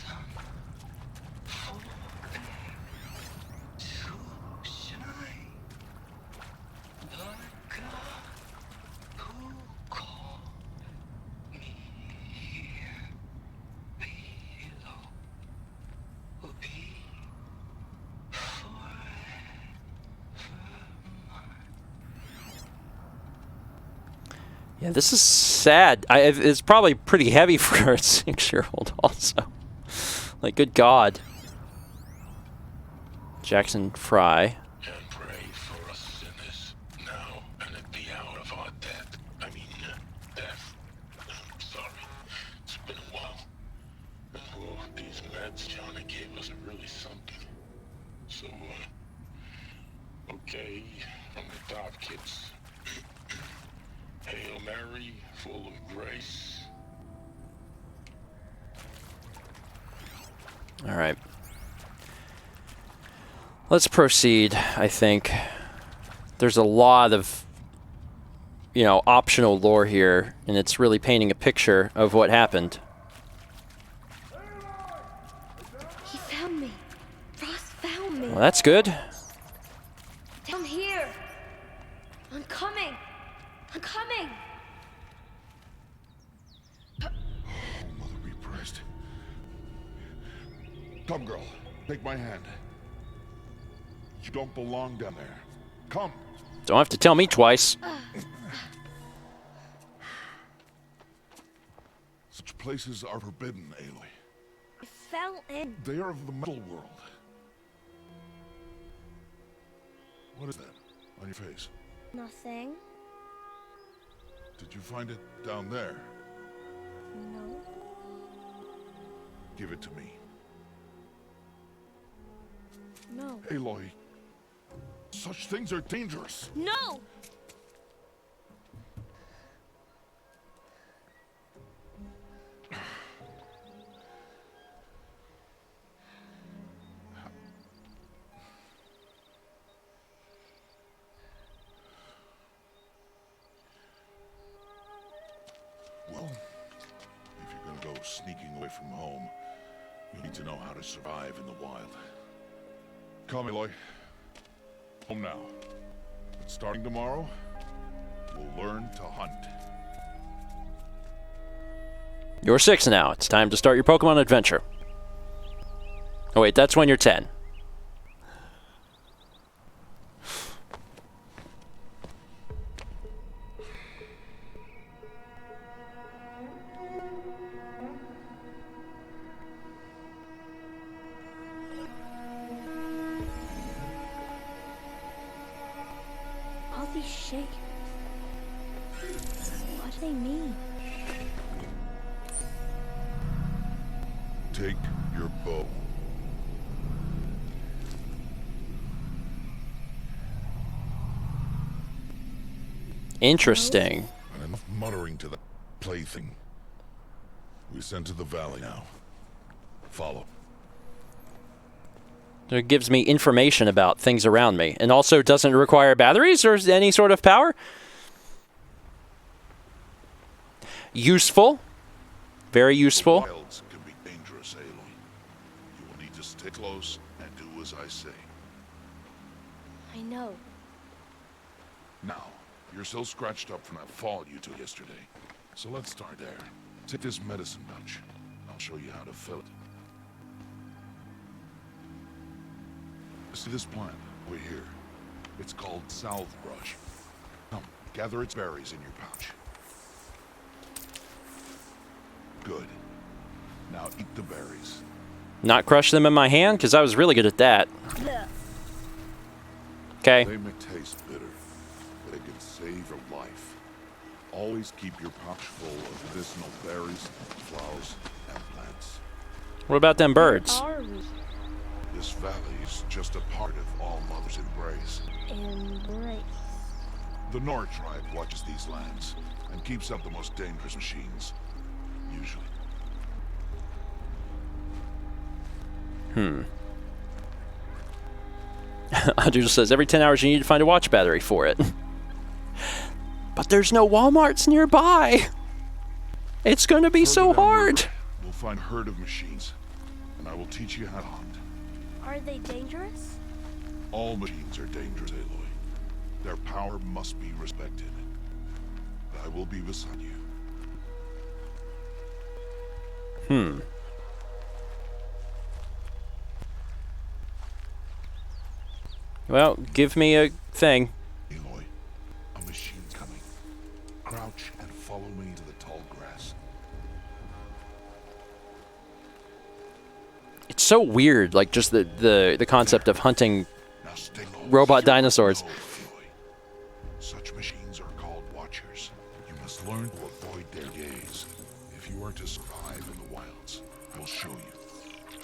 Yeah, this is sad. It's probably pretty heavy for a 6-year-old also. Like, good God. Jackson Fry. And pray for us sinners, now and at the hour of our death. I mean, death. I'm sorry. It's been a while. Oh, these meds Johnny gave us are really something. So, okay, from the top, kids. Hail Mary, full of grace. All right. Let's proceed, I think. There's a lot of, you know, optional lore here, and it's really painting a picture of what happened. He found me. Ross found me. Well, that's good. Down here. I'm coming. I'm coming. Mother be praised. Come, girl. Take my hand. You don't belong down there. Come. Don't have to tell me twice. Such places are forbidden, Aloy. I fell in. They are of the metal world. What is that on your face? Nothing. Did you find it down there? No. Give it to me. No. Aloy, Such things are dangerous. No! Well, if you're gonna go sneaking away from home, you need to know how to survive in the wild. Come, Aloy. Home now. But starting tomorrow, we'll learn to hunt. You're 6 now. It's time to start your Pokemon adventure. Oh wait, that's when you're 10. All these shapes. What do they mean? Take your bow. Interesting. And enough muttering to the plaything. We send to the valley now. Follow. It gives me information about things around me, and also doesn't require batteries or any sort of power. Useful. Very useful. The wilds can be dangerous, Aloy. You will need to stay close and do as I say. I know. Now, you're still scratched up from that fall you took yesterday. So let's start there. Take this medicine pouch. I'll show you how to fill it. See this plant over here? It's called salvebrush. Come, gather its berries in your pouch. Good. Now eat the berries. Not crush them in my hand, because I was really good at that. Okay. They may taste bitter, but they can save your life. Always keep your pouch full of medicinal berries, flowers, and plants. What about them birds? This valley is just a part of All Mother's embrace. Embrace. The Nord tribe watches these lands and keeps up the most dangerous machines. Usually. Andrew says every 10 hours you need to find a watch battery for it. But there's no Walmarts nearby. It's going to be so hard. We'll find a herd of machines, and I will teach you how to hunt. Are they dangerous? All machines are dangerous, Aloy. Their power must be respected. I will be beside you. Well, give me a thing. Aloy, a machine's coming. Crouch and follow me into the tall grass. It's so weird, like just the concept of hunting robot dinosaurs. Such machines are called watchers. You must learn to avoid their gaze. If you are to survive in the wilds, I will show you.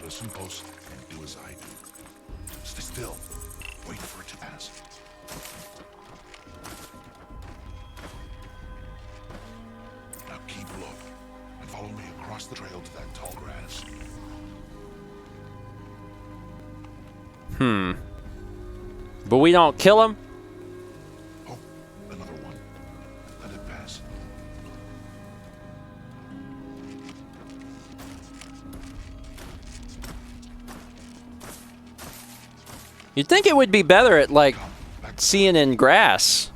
Listen close and do as I do. Stay still. Wait for it to pass. Now keep low and follow me across the trail to that tall grass. But we don't kill him? Oh, another one. Let it pass. You'd think it would be better at, like, seeing in grass.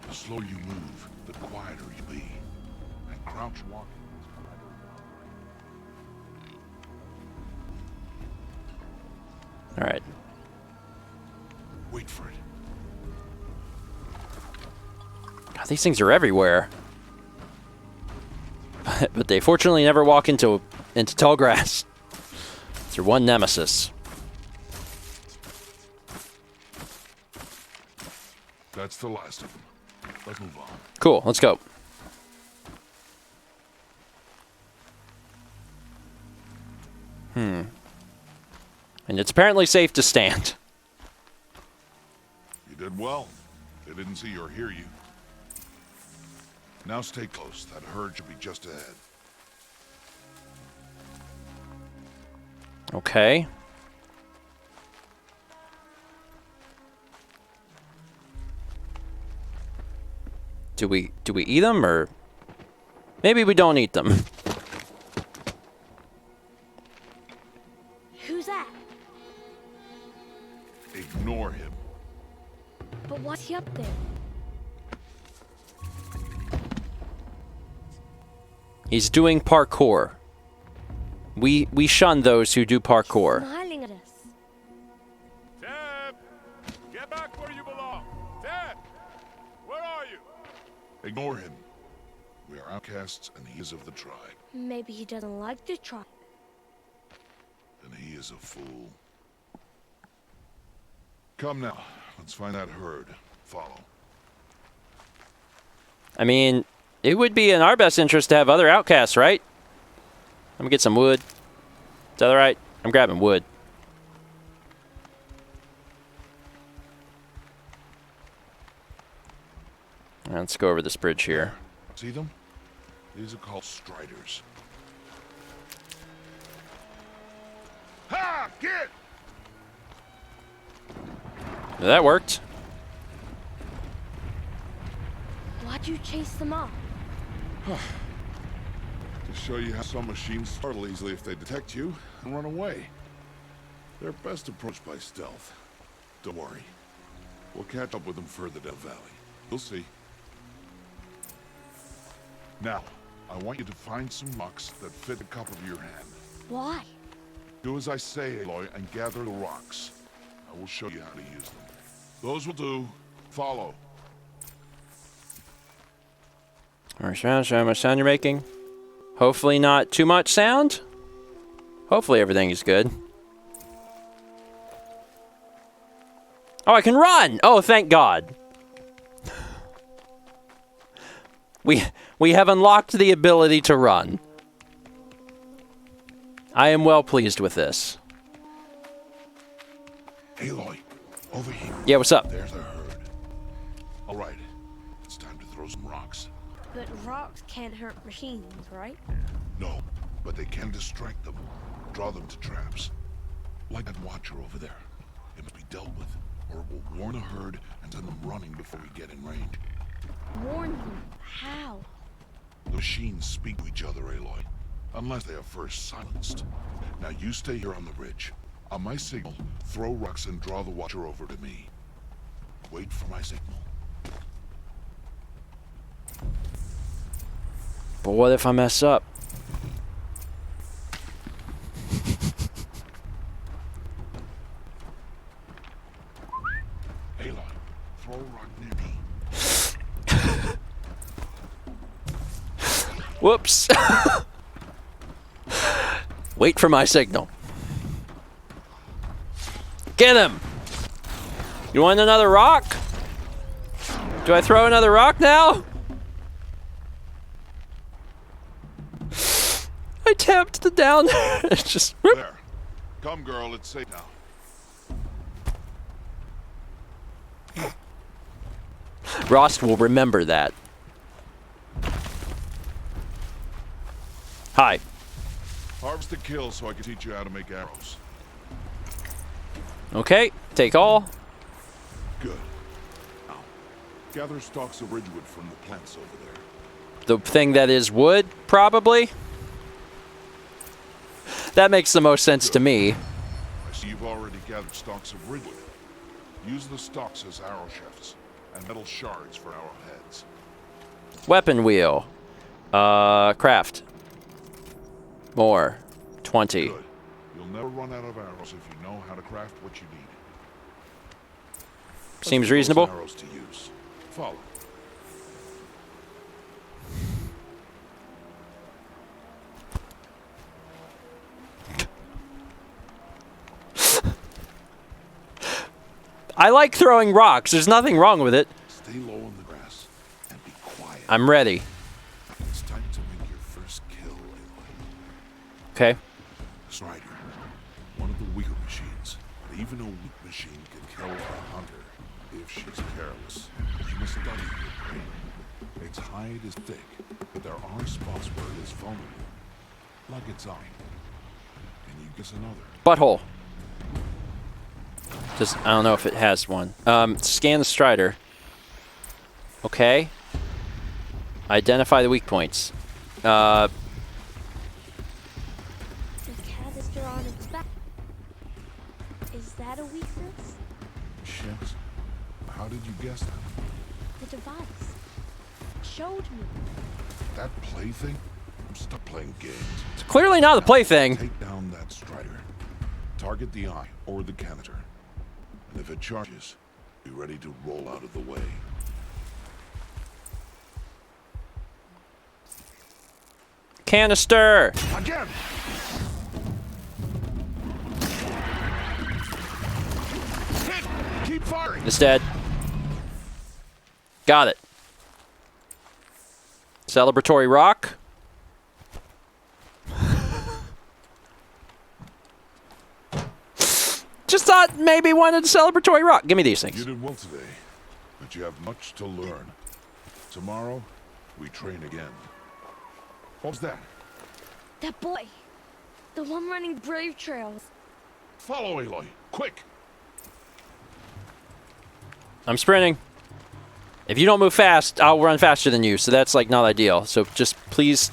The slower you move, the quieter you be. And crouch walking. All right. Wait for it. God, these things are everywhere. But they fortunately never walk into tall grass. It's your one nemesis. That's the last of them. Let's move on. Cool, let's go. And it's apparently safe to stand. Did well. They didn't see or hear you. Now stay close. That herd should be just ahead. Okay. Do we eat them, or maybe we don't eat them? Who's that? Ignore him. But what's he up there? He's doing parkour. We shun those who do parkour. Smiling at us. Dad! Get back where you belong! Dad! Where are you? Ignore him. We are outcasts, and he is of the tribe. Maybe he doesn't like the tribe. And he is a fool. Come now. Let's find that herd. Follow. I mean, it would be in our best interest to have other outcasts, right? Let me get some wood. Is that all right? I'm grabbing wood. Let's go over this bridge here. See them? These are called striders. Ha! Get! That worked. Why'd you chase them off? To show you how some machines startle easily if they detect you and run away. They're best approached by stealth. Don't worry. We'll catch up with them further down the valley. You'll see. Now, I want you to find some rocks that fit the cup of your hand. Why? Do as I say, Aloy, and gather the rocks. I will show you how to use them. Those will do. Follow. Alright, how much sound you're making? Hopefully not too much sound. Hopefully everything is good. Oh, I can run! Oh, thank God. We have unlocked the ability to run. I am well pleased with this. Aloy, over here. Yeah, what's up? There's a herd. All right, it's time to throw some rocks. But rocks can't hurt machines, right? No, but they can distract them, draw them to traps. Like that watcher over there. It must be dealt with, or it will warn a herd and send them running before we get in range. Warn them? How? The machines speak to each other, Aloy, unless they are first silenced. Now you stay here on the ridge. On my signal, throw rocks and draw the watcher over to me. Wait for my signal. But what if I mess up? Aloy, throw a rock near me. Whoops. Wait for my signal. Get him! You want another rock? Do I throw another rock now? I tapped the down. It's just... There. Come, girl, it's safe now. Rost will remember that. Hi. Harvest the kill so I can teach you how to make arrows. Okay, take all. Good. Now, gather stalks of ridgewood from the plants over there. The thing that is wood, probably? That makes the most sense to me. I see you've already gathered stalks of ridgewood. Use the stalks as arrow shafts and metal shards for arrowheads. Weapon wheel. Craft. More. 20. Good. You'll never run out of arrows if you know how to craft what you need. Seems reasonable. Arrows to use. Follow. I like throwing rocks. There's nothing wrong with it. Stay low in the grass and be quiet. I'm ready. It's time to make your first kill, Aloy. Okay. Strider, one of the weaker machines. But even a weak machine can kill a hunter if she's careless. You must study your prey. Its hide is thick, but there are spots where it is vulnerable. Like its eye. Can you guess another? Butthole. Just, I don't know if it has one. Scan the strider. Okay. Identify the weak points. The canister on its back. Is that a weakness? Shit. How did you guess that? The device. Showed me. That plaything? Stop playing games. It's clearly not the plaything. Take down that strider. Target the eye or the canister. And if it charges, be ready to roll out of the way. Canister! Again! Hit! Keep firing! It's dead. Got it. Celebratory rock. Just thought maybe wanted a celebratory rock. Give me these things. You did well today, but you have much to learn. Tomorrow, we train again. What's that? That boy. The one running brave trails. Follow Aloy, quick! I'm sprinting. If you don't move fast, I'll run faster than you, so that's like not ideal. So just please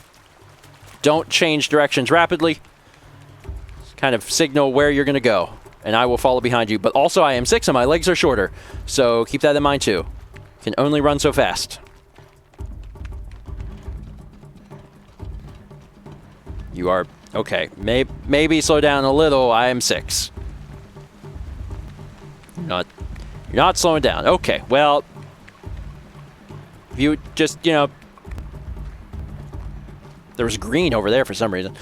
don't change directions rapidly. Just kind of signal where you're gonna go, and I will follow behind you. But also I am 6 and my legs are shorter, so keep that in mind too. Can only run so fast. You are okay. Maybe slow down a little. I am 6. You're not slowing down. Okay, well, if you just, you know, there was green over there for some reason.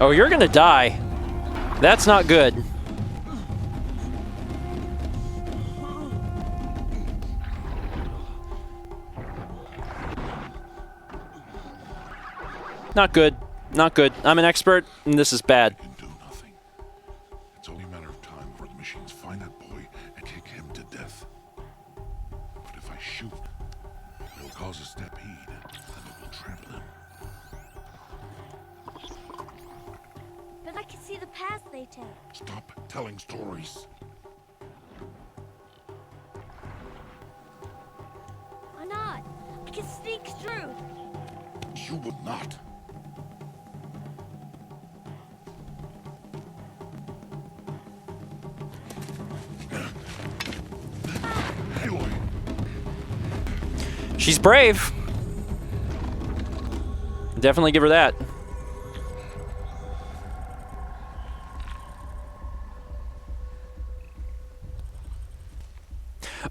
Oh, you're gonna die. That's not good. Not good. Not good. I'm an expert, and this is bad. You can do nothing. It's only a matter of time before the machines find that boy and kick him to death. But if I shoot, it'll cause a stampede, and it will trample him. But I can see the path they take. Stop telling stories. Why not? I can sneak through. You would not. She's brave. Definitely give her that.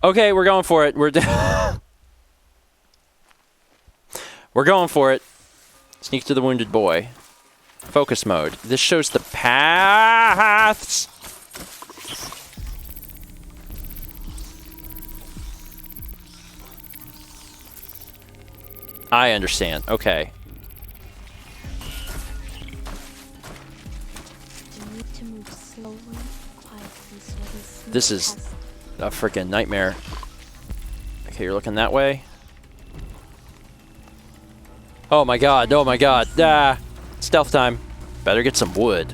Okay, we're going for it. We're going for it. Sneak to the wounded boy. Focus mode. This shows the paths. I understand. Okay. You need to move slowly, quietly, so they This is a freaking nightmare. Okay, you're looking that way. Oh my god, oh my god. Ah, stealth time. Better get some wood.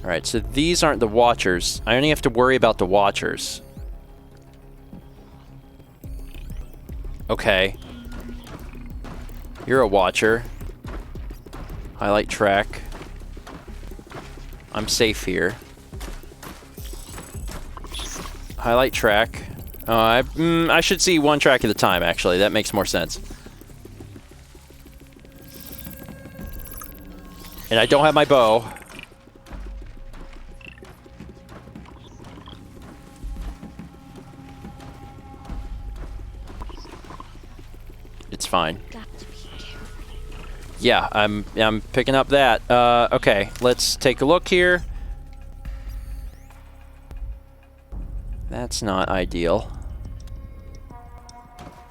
Alright, so these aren't the watchers. I only have to worry about the watchers. Okay. You're a watcher. Highlight track. I'm safe here. Highlight track. I should see one track at a time, actually. That makes more sense. And I don't have my bow. It's fine. Yeah, I'm picking up that. Okay, let's take a look here. That's not ideal.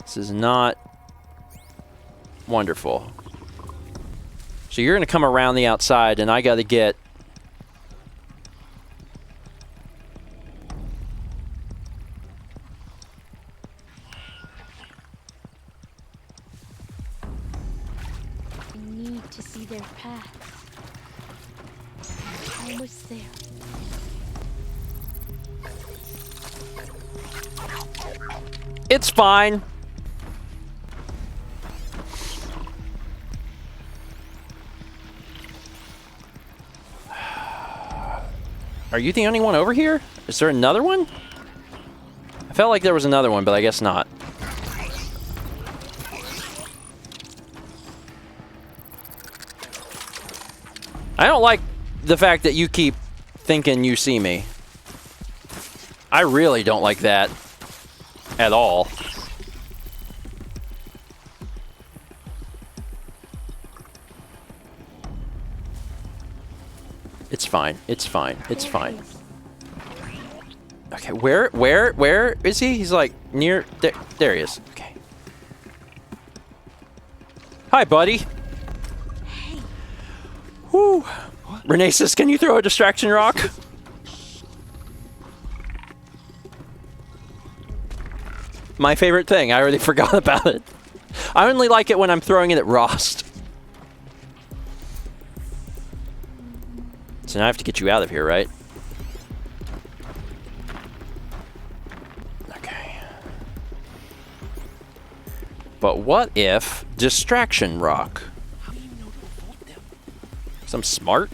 This is not wonderful. So you're going to come around the outside, and I got to get... I need to see their paths. Almost there. It's fine. Are you the only one over here? Is there another one? I felt like there was another one, but I guess not. I don't like the fact that you keep thinking you see me. I really don't like that at all. It's fine. It's fine. It's fine. Okay, where is he? He's like near there he is. Okay. Hi, buddy. Hey. Whoo. Renasus, can you throw a distraction rock? My favorite thing. I already forgot about it. I only like it when I'm throwing it at Rost. So now I have to get you out of here, right? Okay. But what if distraction rock? How do you know to avoid them? 'Cause I'm smart.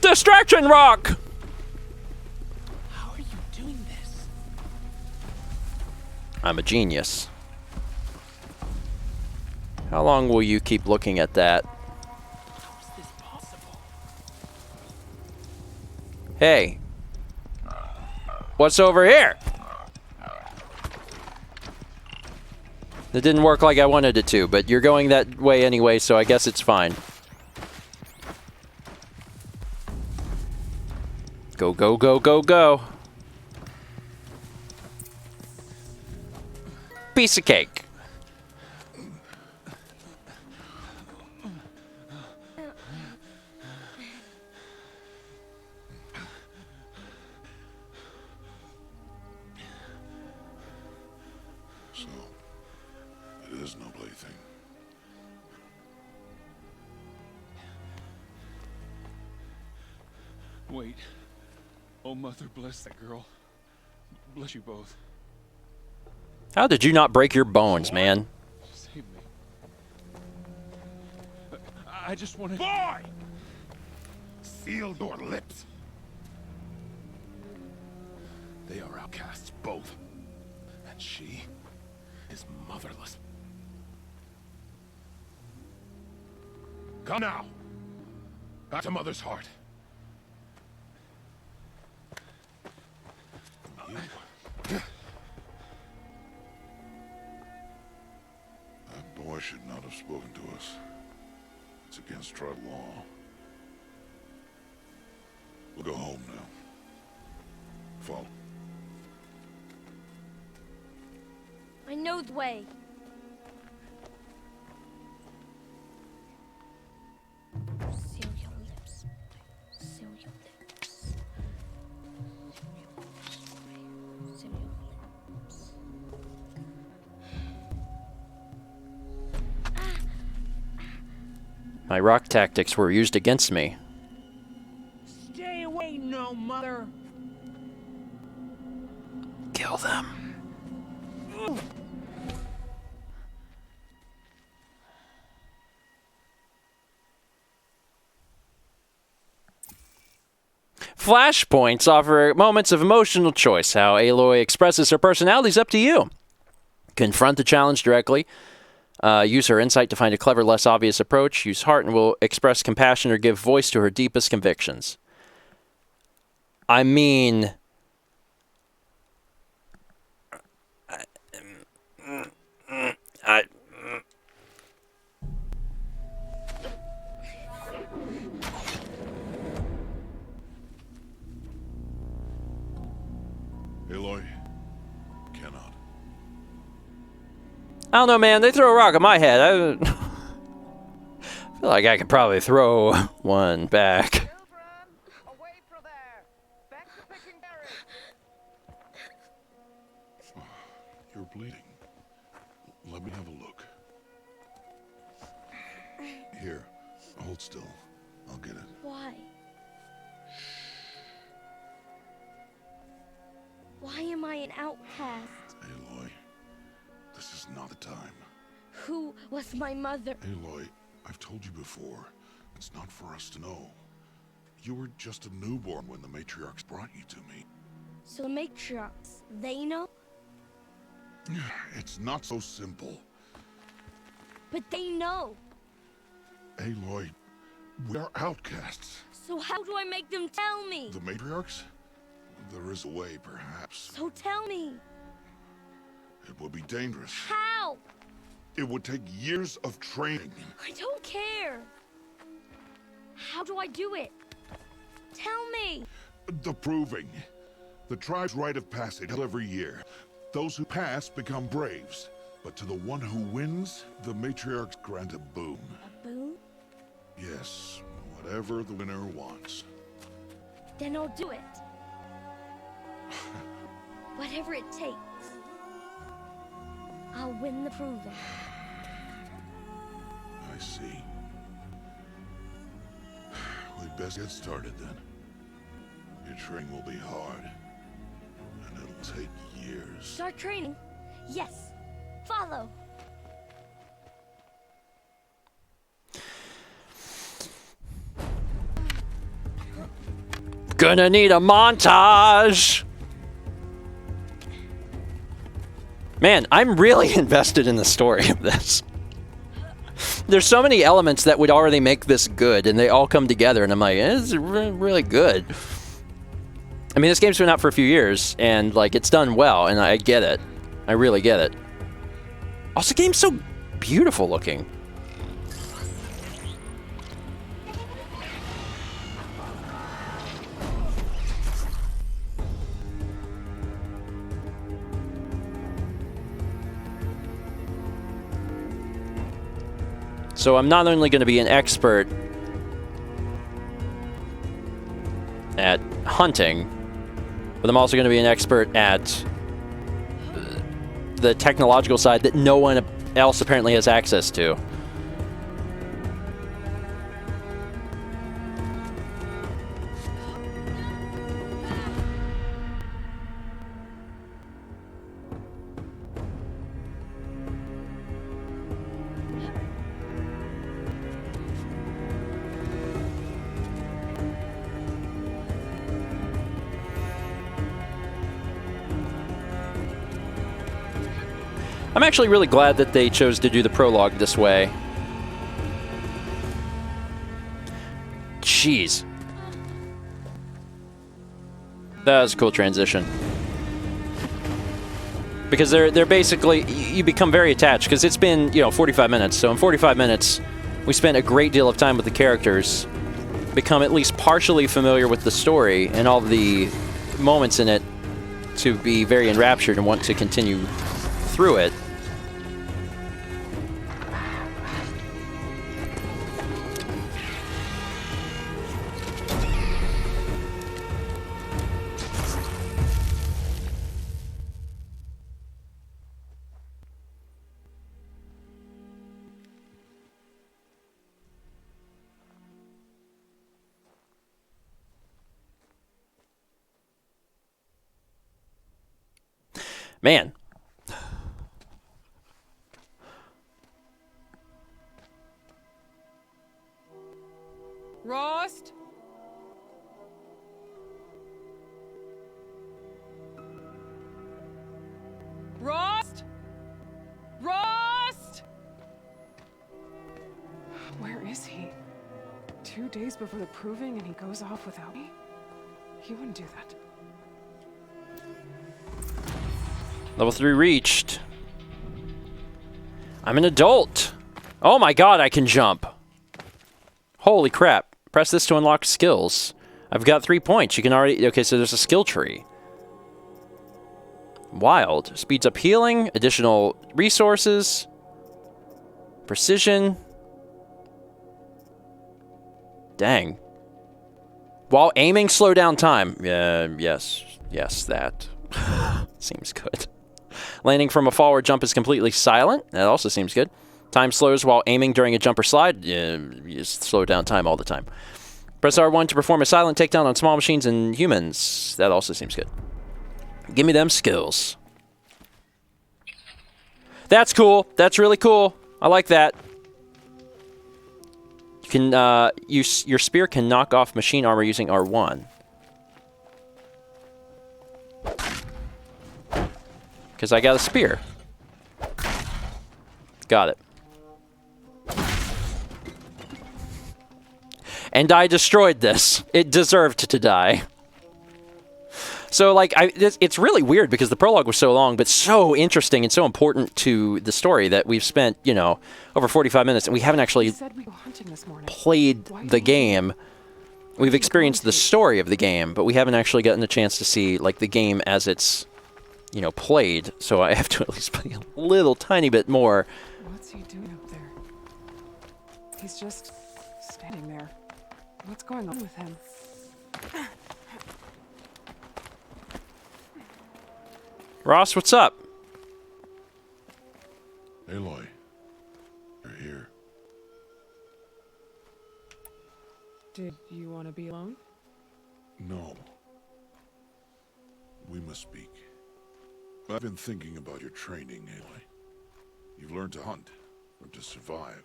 Distraction rock! How are you doing this? I'm a genius. How long will you keep looking at that? How is this possible? Hey. What's over here? That didn't work like I wanted it to, but you're going that way anyway, so I guess it's fine. Go, go, go, go, go. Piece of cake. So, it is no plaything. Wait. Oh, Mother, bless that girl. Bless you both. How did you not break your bones, man? Save me. I just want to... Boy! Seal your lips. They are outcasts, both. And she is motherless. Come now. Back to Mother's heart. That boy should not have spoken to us. It's against tribal law. We'll go home now. Follow. I know the way. Seal your lips. Seal your lips. Seal your lips. My rock tactics were used against me. Stay away, no mother. Kill them. Flashpoints offer moments of emotional choice. How Aloy expresses her personality is up to you. Confront the challenge directly. Use her insight to find a clever, less obvious approach. Use heart and will express compassion or give voice to her deepest convictions. I mean, Aloy, cannot. I don't know, man. They throw a rock at my head. I feel like I could probably throw one back. You're bleeding. Let me have a look. Here, hold still. I'll get it. Why? Why am I an outcast? Aloy, this is not the time. Who was my mother? Aloy, I've told you before. It's not for us to know. You were just a newborn when the matriarchs brought you to me. So the matriarchs, they know? It's not so simple. But they know. Aloy, we're outcasts. So how do I make them tell me? The matriarchs? There is a way, perhaps. So tell me. It would be dangerous. How? It would take years of training. I don't care. How do I do it? Tell me. The proving. The tribe's rite of passage every year. Those who pass become braves. But to the one who wins, the matriarchs grant a boon. A boon? Yes, whatever the winner wants. Then I'll do it. Whatever it takes. I'll win the proving. I see. We'd best get started then. Your training will be hard. And it'll take years. Start training? Yes. Follow. Gonna need a montage. Man, I'm really invested in the story of this. There's so many elements that would already make this good, and they all come together, and I'm like, it's really good. I mean, this game's been out for a few years, and like it's done well, and I get it. I really get it. Also, the game's so beautiful looking. So I'm not only going to be an expert at hunting, but I'm also going to be an expert at the technological side that no one else apparently has access to. I'm actually really glad that they chose to do the prologue this way. Jeez. That was a cool transition. Because they're basically, you become very attached, because it's been, 45 minutes. So in 45 minutes, we spent a great deal of time with the characters, become at least partially familiar with the story and all the moments in it to be very enraptured and want to continue through it. Man. Rost? Rost? Rost? Where is he? 2 days before the proving and he goes off without me? He wouldn't do that. Level 3 reached. I'm an adult. Oh my god, I can jump. Holy crap. Press this to unlock skills. I've got 3 points. You can already... Okay, so there's a skill tree. Wild. Speeds up healing, additional resources, precision. Dang. While aiming, slow down time. Yes, that seems good. Landing from a fall or jump is completely silent. That also seems good. Time slows while aiming during a jump or slide. You just slow down time all the time. Press R1 to perform a silent takedown on small machines and humans. That also seems good. Give me them skills. That's cool. That's really cool. I like that. You can your spear can knock off machine armor using R1. Because I got a spear. Got it. And I destroyed this. It deserved to die. So, like, it's really weird because the prologue was so long, but so interesting and so important to the story that we've spent, you know, over 45 minutes, and we haven't actually played the game. We've experienced the story of the game, but we haven't actually gotten a chance to see, like, the game as it's, you know, played. So I have to at least play a little tiny bit more. What's he doing up there? He's just standing there. What's going on with him? Ross, what's up? Aloy, you're here. Did you want to be alone? No. We must speak. I've been thinking about your training, Aloy. You've learned to hunt, learned to survive.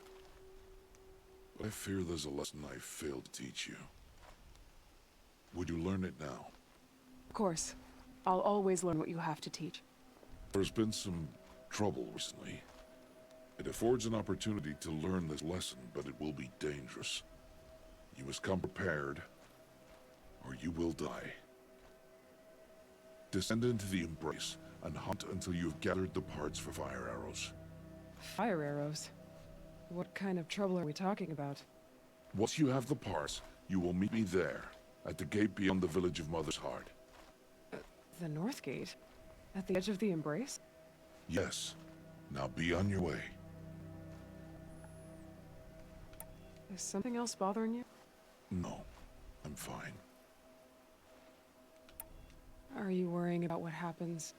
But I fear there's a lesson I failed to teach you. Would you learn it now? Of course. I'll always learn what you have to teach. There's been some trouble recently. It affords an opportunity to learn this lesson, but it will be dangerous. You must come prepared, or you will die. Descend into the Embrace and hunt until you've gathered the parts for fire arrows. Fire arrows? What kind of trouble are we talking about? Once you have the parts, you will meet me there, at the gate beyond the village of Mother's Heart. The North Gate? At the edge of the Embrace? Yes. Now be on your way. Is something else bothering you? No, I'm fine. Are you worrying about what happens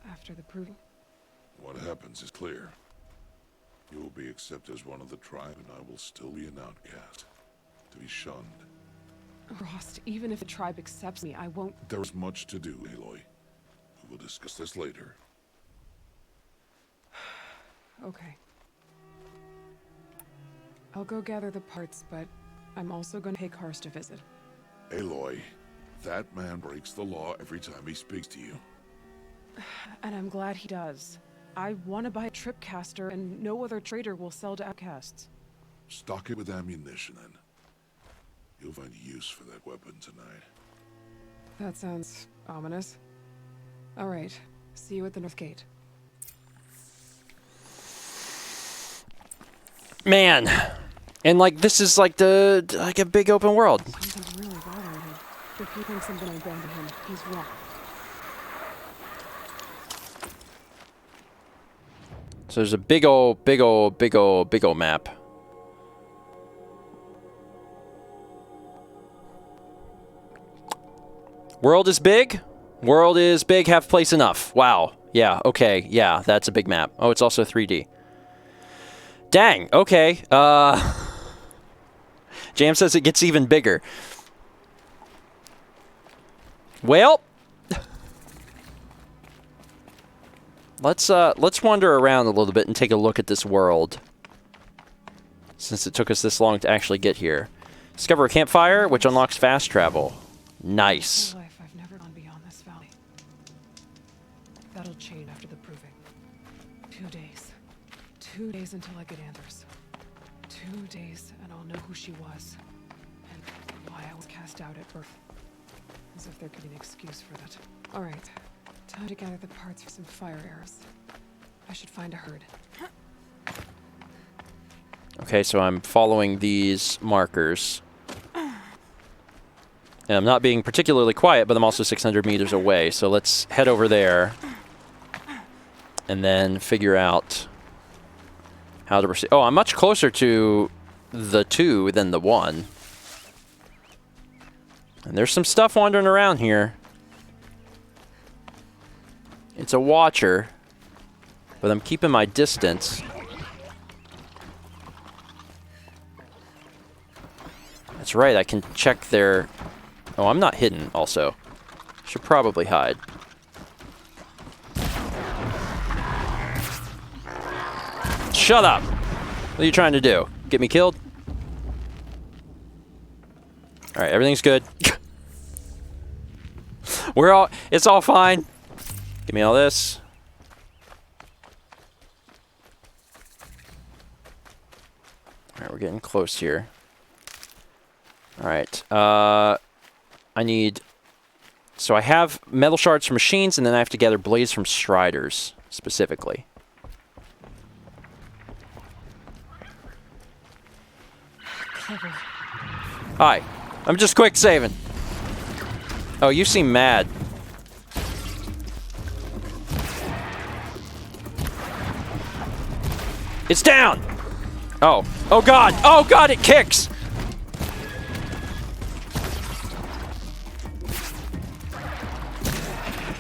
after the proving? What happens is clear. You will be accepted as one of the tribe, and I will still be an outcast, to be shunned. Rost, even if the tribe accepts me, I won't... There is much to do, Aloy. We will discuss this later. Okay. I'll go gather the parts, but I'm also going to take Karst to visit. Aloy, that man breaks the law every time he speaks to you. And I'm glad he does. I want to buy a tripcaster, and no other trader will sell to outcasts. Stock it with ammunition, then. You'll find use for that weapon tonight. That sounds ominous. All right. See you at the North Gate. Man. And, like, this is, like, a big open world. Something's really bothering him. If he thinks I'm going to abandon him, he's wrong. So there's a big ol' map. World is big. World is big, have place enough. Wow. Yeah, okay. Yeah, that's a big map. Oh, it's also 3D. Dang, okay. Jam says it gets even bigger. Well, let's wander around a little bit and take a look at this world. Since it took us this long to actually get here. Discover a campfire, which unlocks fast travel. Nice. My life, I've never gone beyond this valley. That'll change after the proving. 2 days. 2 days until I get answers. 2 days, and I'll know who she was. And why I was cast out at birth. As if there could be an excuse for that. Alright. Time to gather the parts for some fire arrows. I should find a herd. Okay, so I'm following these markers. And I'm not being particularly quiet, but I'm also 600 meters away, so let's head over there. and then figure out how to proceed. Oh, I'm much closer to the 2 than the 1. And there's some stuff wandering around here. It's a watcher, but I'm keeping my distance. That's right, I can check their... Oh, I'm not hidden, also. Should probably hide. Shut up! What are you trying to do? Get me killed? Alright, everything's good. It's all fine. Give me all this. Alright, we're getting close here. Alright, I need... So I have metal shards from machines, and then I have to gather blades from striders, specifically. Clever. Hi. I'm just quick saving. Oh, you seem mad. It's down! Oh. Oh god! Oh god, it kicks!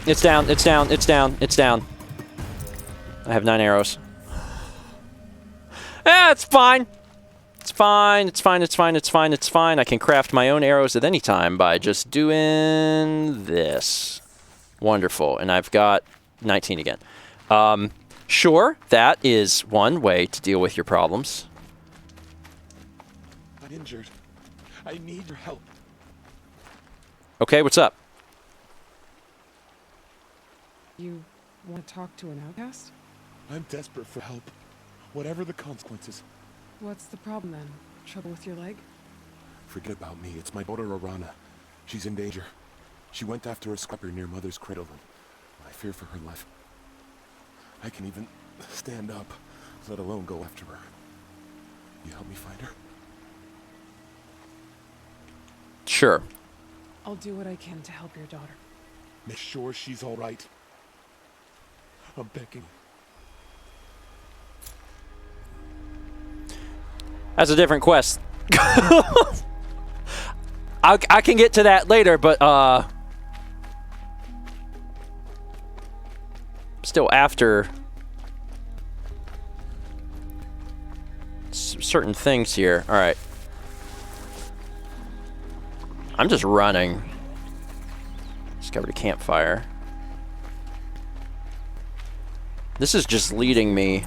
It's down, it's down, it's down, it's down. I have 9 arrows. Ah, it's fine. It's fine, it's fine, it's fine, it's fine, it's fine. I can craft my own arrows at any time by just doing this. Wonderful. And I've got 19 again. Sure, that is one way to deal with your problems. I'm injured. I need your help. Okay, what's up? You want to talk to an outcast? I'm desperate for help. Whatever the consequences. What's the problem then? Trouble with your leg? Forget about me. It's my daughter Arana. She's in danger. She went after a scrapper near Mother's cradle, and I fear for her life. I can even stand up, let alone go after her. You help me find her? Sure. I'll do what I can to help your daughter. Make sure she's all right. I'm begging. That's a different quest. I can get to that later, but still after certain things here. All right. I'm just running. Discovered a campfire. This is just leading me.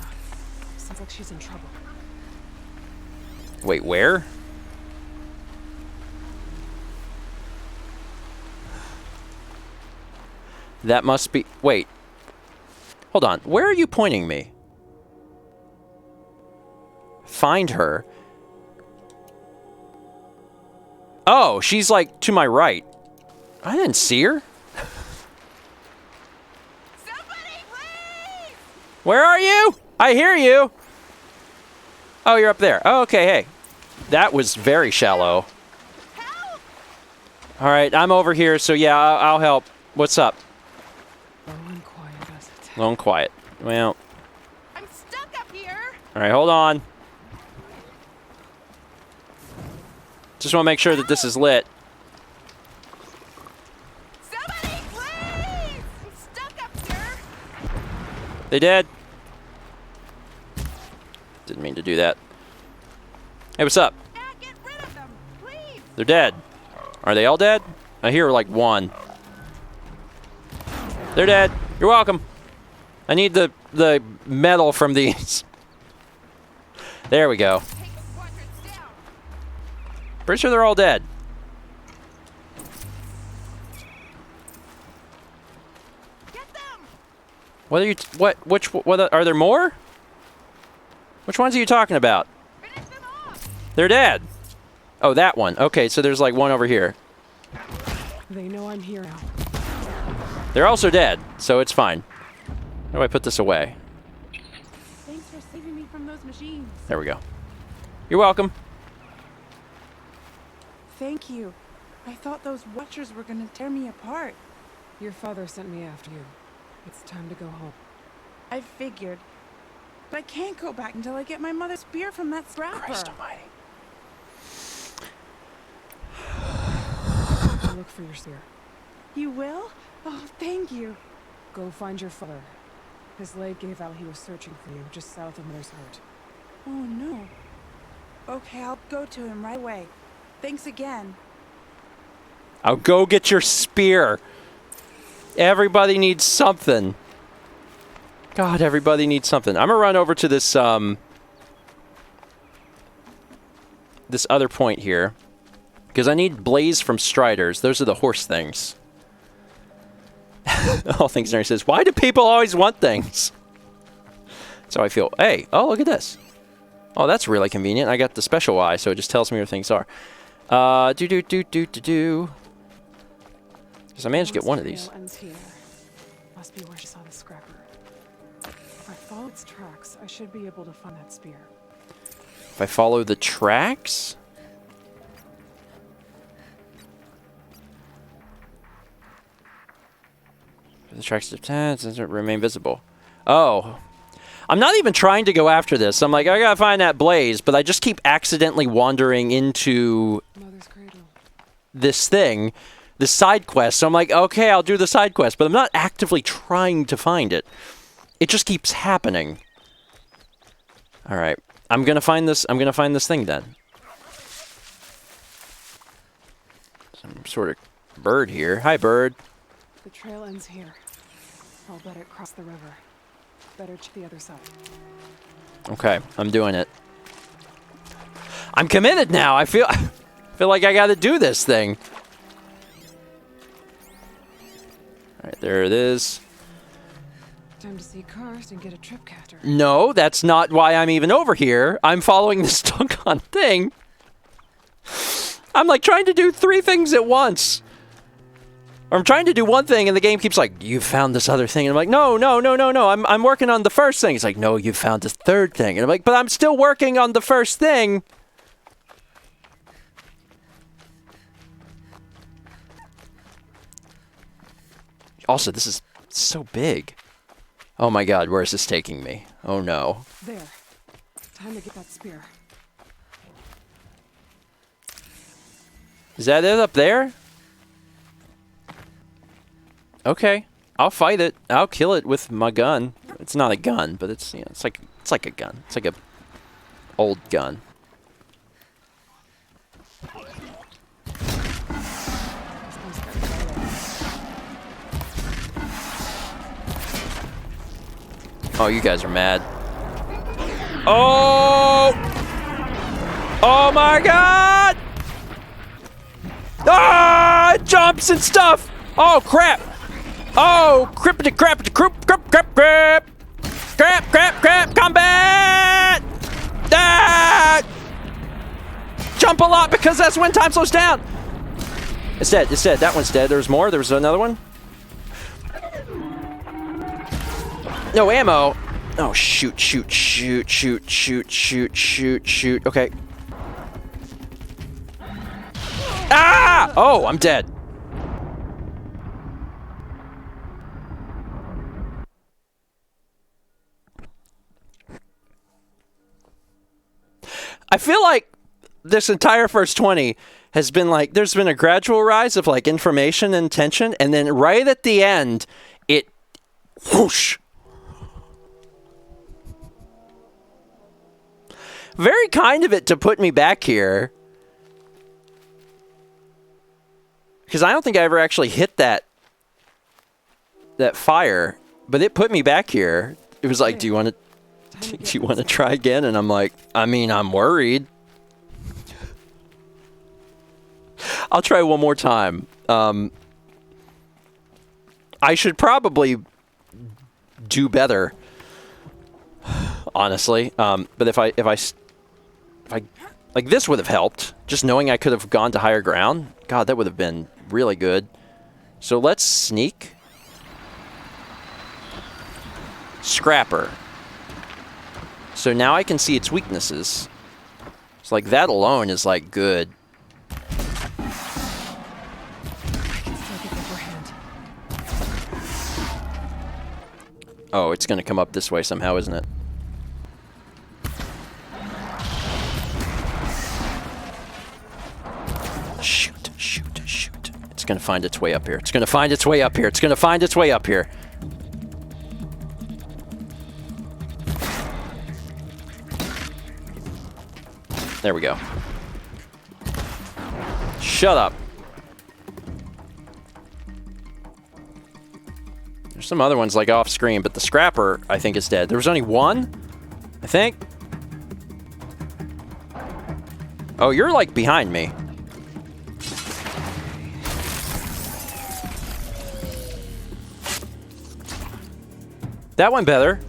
Sounds like she's in trouble. Wait, where? That must be... Wait. Hold on. Where are you pointing me? Find her. Oh, she's like to my right. I didn't see her. Somebody, please! Where are you? I hear you. Oh, you're up there. Oh, okay, hey. That was very shallow. Help! All right, I'm over here, so yeah, I'll help. What's up? Low and quiet as it. Low and quiet. Well, I'm stuck up here! all right, hold on. Just want to make sure that this is lit. Somebody, please! I'm stuck up here! They dead? Didn't mean to do that. Hey, what's up? Get rid of them, please! They're dead. Are they all dead? I hear like one. They're dead. You're welcome. I need the metal from these. There we go. Pretty sure they're all dead. Get them! What are you? What are there more? Which ones are you talking about? Finish them off! They're dead. Oh, that one. Okay, so there's like one over here. They know I'm here now. They're also dead, so it's fine. How do I put this away? Thanks for saving me from those machines. There we go. You're welcome. Thank you. I thought those watchers were gonna tear me apart. Your father sent me after you. It's time to go home. I figured. But I can't go back until I get my mother's spear from that scrapper. Christ almighty. I'll look for your spear. You will? Oh, thank you. Go find your father. His leg gave out he was searching for you just south of Mother's Heart. Oh, no. Okay, I'll go to him right away. Thanks again. I'll go get your spear. Everybody needs something. God, everybody needs something. I'm gonna run over to this this other point here because I need blaze from striders. Those are the horse things. All things Nary says, why do people always want things? So I feel, hey, oh, look at this. Oh, that's really convenient. I got the special eye, so it just tells me where things are. Because I managed to get one of these. Ends here. Must be where she saw the scrapper. If I follow its tracks, I should be able to find that spear. If I follow the tracks? The tracks of 10 doesn't remain visible. Oh. I'm not even trying to go after this. I'm like, I gotta find that blaze, but I just keep accidentally wandering into this thing, this side quest. So I'm like, okay, I'll do the side quest, but I'm not actively trying to find it. It just keeps happening. All right, I'm gonna find this. I'm gonna find this thing then. Some sort of bird here. Hi, bird. The trail ends here. I'll bet it crossed the river. Better check the other side. Okay, I'm doing it. I'm committed now. I feel like I got to do this thing. All right, there it is. Time to see cars and get a trip caster. No, that's not why I'm even over here. I'm following this doggone thing. I'm like trying to do 3 things at once. Or I'm trying to do one thing and the game keeps like, you found this other thing. And I'm like, no. I'm working on the first thing. It's like, no, you found this 3rd thing. And I'm like, but I'm still working on the first thing. Also, this is so big. Oh my god, where is this taking me? Oh no. There. Time to get that spear. Is that it up there? Okay, I'll fight it. I'll kill it with my gun. It's not a gun, but it's, you know, it's like a gun. It's like a old gun. Oh, you guys are mad. Oh! Oh my god! Ah! It jumps and stuff! Oh crap! Oh, crap, combat! Ah! Jump a lot because that's when time slows down. It's dead, it's dead. That one's dead. There's more. There was another one. No ammo. Oh, shoot. Okay. Ah! Oh, I'm dead. I feel like this entire first 20 has been like, there's been a gradual rise of like information and tension, and then right at the end, it whoosh. Very kind of it to put me back here. Because I don't think I ever actually hit that fire, but it put me back here. It was like, do you want to try again? And I'm like, I mean, I'm worried. I'll try one more time. I should probably do better, honestly. But if I like, this would have helped. Just knowing I could have gone to higher ground. God, that would have been really good. So let's sneak. Scrapper. So now I can see its weaknesses. It's like that alone is like good. I can still get the upper hand. Oh, it's going to come up this way somehow, isn't it? Shoot, shoot, shoot. It's going to find its way up here. It's going to find its way up here. It's going to find its way up here. There we go. Shut up. There's some other ones like off screen, but the scrapper, I think, is dead. There was only one, I think. Oh, you're like behind me. That went better.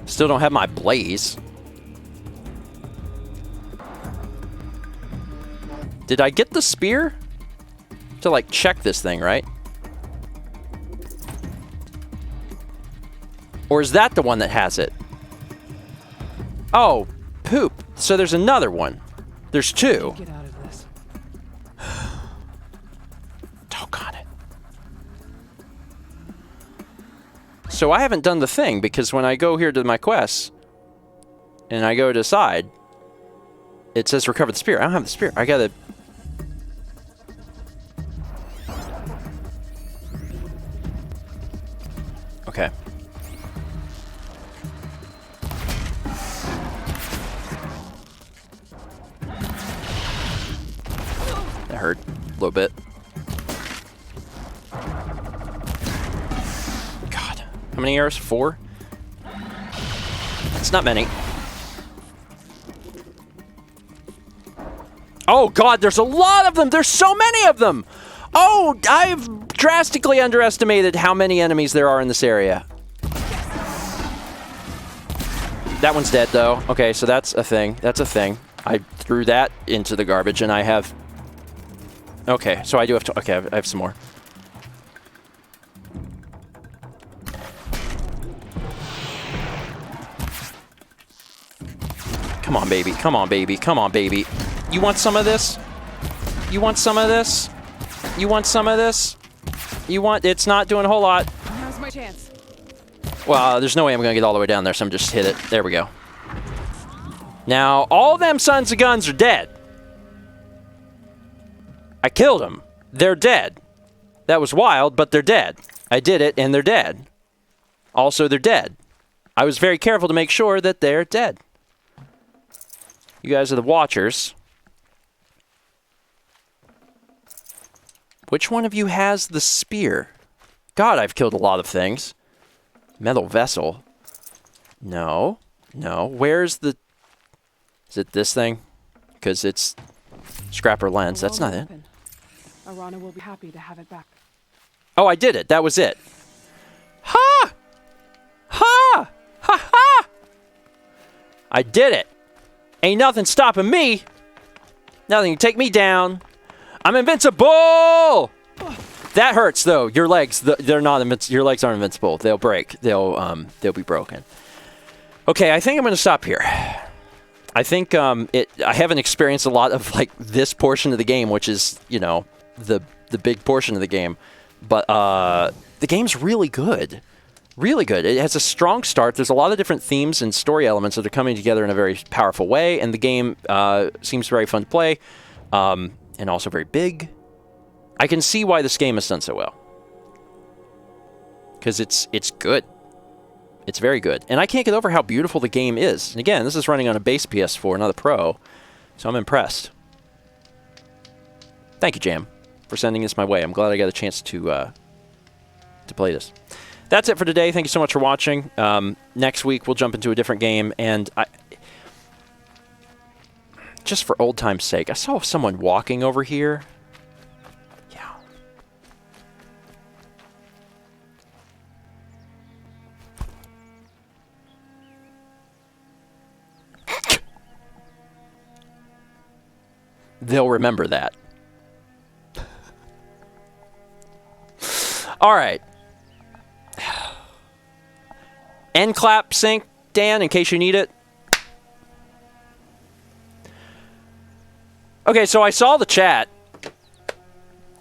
Still don't have my blaze. Did I get the spear? To like check this thing, right? Or is that the one that has it? Oh, poop. So there's another one. There's two. Get out of this. Doggone it. So I haven't done the thing because when I go here to my quests and I go to side, it says recover the spear. I don't have the spear. I gotta... Okay. That hurt a little bit. God. How many arrows? 4? It's not many. Oh God, there's a lot of them! There's so many of them! Oh, I've drastically underestimated how many enemies there are in this area. That one's dead, though. Okay, so that's a thing. That's a thing. I threw that into the garbage, and I have... Okay, so I do have to... Okay, I have some more. Come on, baby. Come on, baby. Come on, baby. You want some of this? You want some of this? You want some of this? You want... It's not doing a whole lot. Now's my chance. Well, there's no way I'm going to get all the way down there, so I'm just hit it. There we go. Now, all them sons of guns are dead. I killed them. They're dead. That was wild, but they're dead. I did it, and they're dead. Also, they're dead. I was very careful to make sure that they're dead. You guys are the watchers. Which one of you has the spear? God, I've killed a lot of things. Metal vessel. No. No. Where's the... Is it this thing? Because it's scrapper lens. That's not it. Arana will be happy to have it back. Oh, I did it. That was it. Ha! Ha! Ha ha! I did it. Ain't nothing stopping me. Nothing can take me down. I'm invincible! That hurts, though. Your legs, they're not invincible. Your legs aren't invincible. They'll break. They'll be broken. Okay, I think I'm going to stop here. I think I haven't experienced a lot of like this portion of the game, which is, you know, the big portion of the game. But the game's really good. Really good. It has a strong start. There's a lot of different themes and story elements that are coming together in a very powerful way, and the game seems very fun to play, and also very big. I can see why this game has done so well. Because it's good. It's very good. And I can't get over how beautiful the game is. And again, this is running on a base PS4, not a Pro, so I'm impressed. Thank you, Jam, for sending this my way. I'm glad I got a chance to play this. That's it for today. Thank you so much for watching. Next week, we'll jump into a different game. And just for old time's sake, I saw someone walking over here. Yeah. They'll remember that. All right. End clap sync, Dan, in case you need it. Okay, so I saw the chat,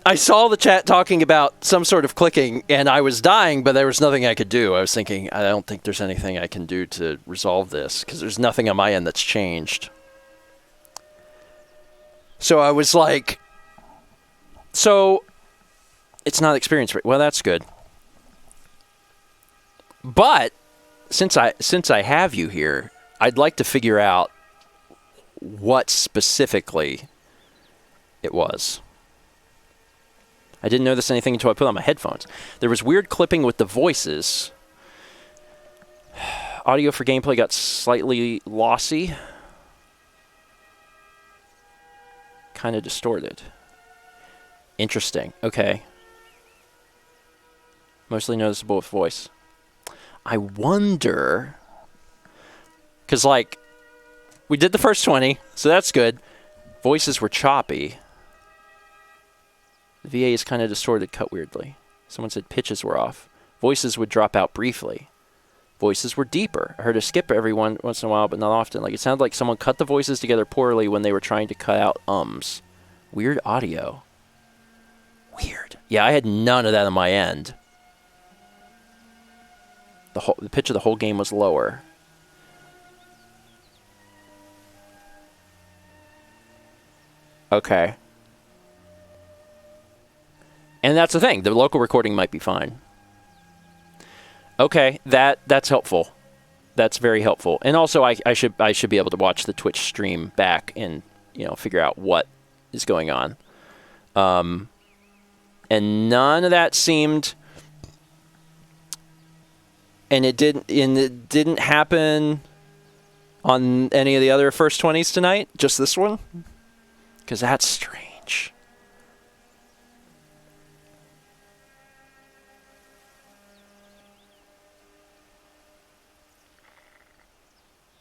I saw the chat talking about some sort of clicking, and I was dying, but there was nothing I could do. I was thinking, I don't think there's anything I can do to resolve this, because there's nothing on my end that's changed. So I was like, so it's not experience rate. Well, that's good. But since I have you here, I'd like to figure out what specifically it was. I didn't notice anything until I put on my headphones. There was weird clipping with the voices. Audio for gameplay got slightly lossy. Kind of distorted. Interesting. Okay. Mostly noticeable with voice. I wonder... Because, like, we did the first 20, so that's good. Voices were choppy. The VA is kind of distorted, cut weirdly. Someone said pitches were off. Voices would drop out briefly. Voices were deeper. I heard a skip every once in a while, but not often. Like, it sounded like someone cut the voices together poorly when they were trying to cut out ums. Weird audio. Weird. Yeah, I had none of that on my end. The pitch of the whole game was lower. Okay. And that's the thing. The local recording might be fine. Okay, that's helpful. That's very helpful. And also, I should be able to watch the Twitch stream back and figure out what is going on. And none of that seemed. And it didn't happen on any of the other first 20s tonight. Just this one, because that's strange.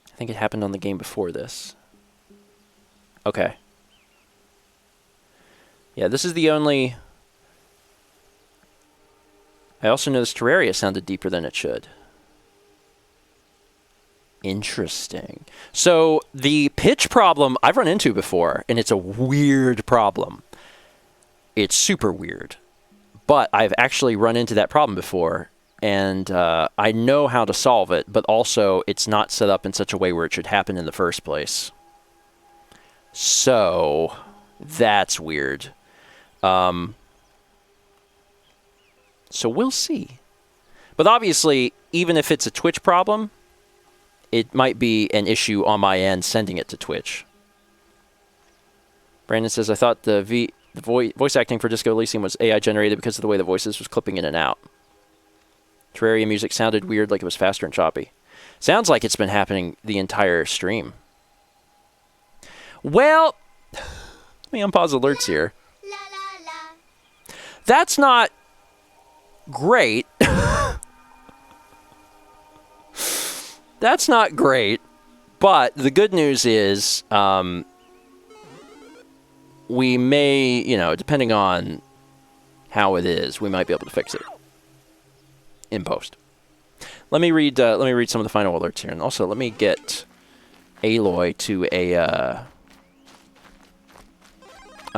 I think it happened on the game before this. Okay. Yeah, this is the only... I also noticed Terraria sounded deeper than it should. Interesting. So, the pitch problem I've run into before, and it's a weird problem. It's super weird. But I've actually run into that problem before, and I know how to solve it, but also it's not set up in such a way where it should happen in the first place. So, that's weird. So we'll see. But obviously, even if it's a Twitch problem, it might be an issue on my end sending it to Twitch. Brandon says, I thought the voice acting for Disco Elysium was AI generated because of the way the voices was clipping in and out. Terraria music sounded weird, like it was faster and choppy. Sounds like it's been happening the entire stream. Well, let me unpause alerts here. That's not great. That's not great. But the good news is we may, depending on how it is, we might be able to fix it in post. Let me read some of the final alerts here, and also let me get Aloy to a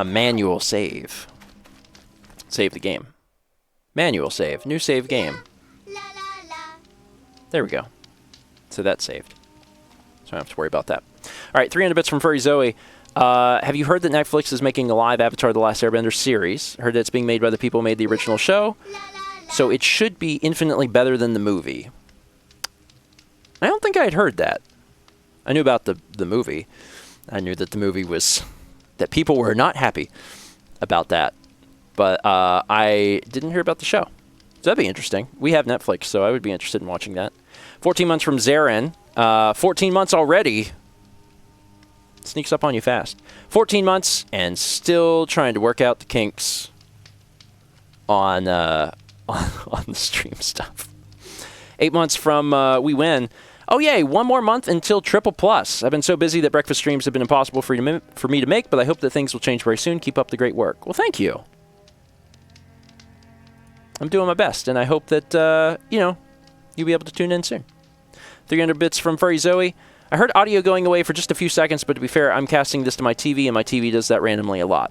manual save. Save the game. Manual save. New save game. There we go. So that's saved. So I don't have to worry about that. All right, 300 bits from Furry Zoe. Have you heard that Netflix is making a live Avatar: The Last Airbender series? Heard that it's being made by the people who made the original show. So it should be infinitely better than the movie. I don't think I had heard that. I knew about the movie. I knew that the movie was... that people were not happy about that. But I didn't hear about the show. So that'd be interesting. We have Netflix, so I would be interested in watching that. 14 months from Zarin. 14 months already. Sneaks up on you fast. 14 months and still trying to work out the kinks on the stream stuff. 8 months from We Win. Oh, yay, 1 more month until Triple Plus. I've been so busy that breakfast streams have been impossible for me to make, but I hope that things will change very soon. Keep up the great work. Well, thank you. I'm doing my best, and I hope that, you'll be able to tune in soon. 300 bits from Furry Zoe. I heard audio going away for just a few seconds, but to be fair, I'm casting this to my TV, and my TV does that randomly a lot.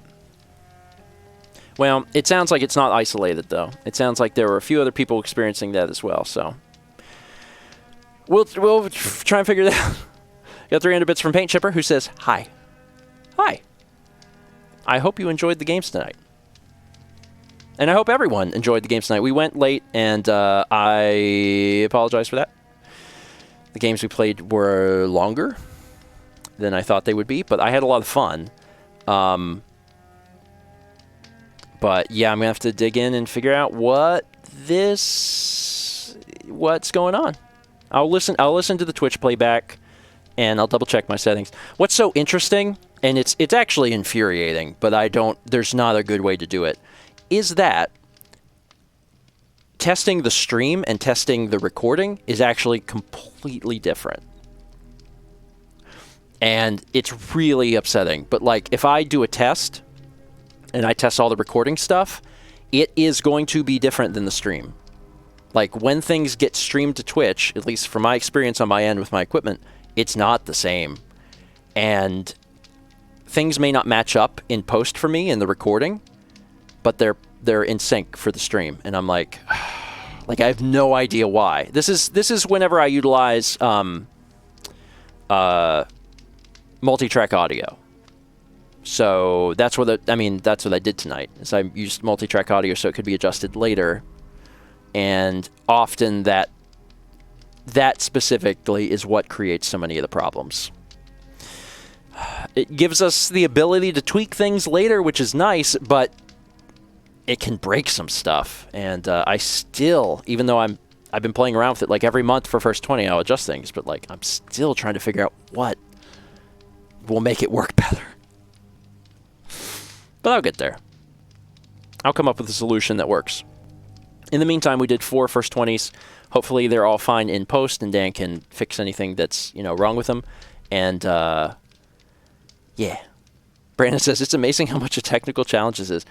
Well, it sounds like it's not isolated, though. It sounds like there were a few other people experiencing that as well, so. We'll try and figure that out. Got 300 bits from Paint Chipper, who says, hi. Hi. I hope you enjoyed the games tonight. And I hope everyone enjoyed the games tonight. We went late, and I apologize for that. The games we played were longer than I thought they would be, but I had a lot of fun. But yeah, I'm gonna have to dig in and figure out what's going on. I'll listen to the Twitch playback, and I'll double check my settings. What's so interesting, and it's actually infuriating, but there's not a good way to do it, is that testing the stream and testing the recording is actually completely different. And it's really upsetting. But like, if I do a test and I test all the recording stuff, it is going to be different than the stream. Like, when things get streamed to Twitch, at least from my experience on my end with my equipment, it's not the same. And things may not match up in post for me in the recording, but they're in sync for the stream. And I'm like I have no idea why. This is whenever I utilize multi-track audio. So that's what I did tonight. Is I used multi-track audio so it could be adjusted later. And often that specifically is what creates so many of the problems. It gives us the ability to tweak things later, which is nice, but it can break some stuff. And I still, even though I've been playing around with it like every month for First20, I'll adjust things, but like I'm still trying to figure out what will make it work better. But I'll get there. I'll come up with a solution that works. In the meantime, we did 4 First20s. Hopefully they're all fine in post, and Dan can fix anything that's wrong with them. And yeah. Brandon says, it's amazing how much a technical challenge this is.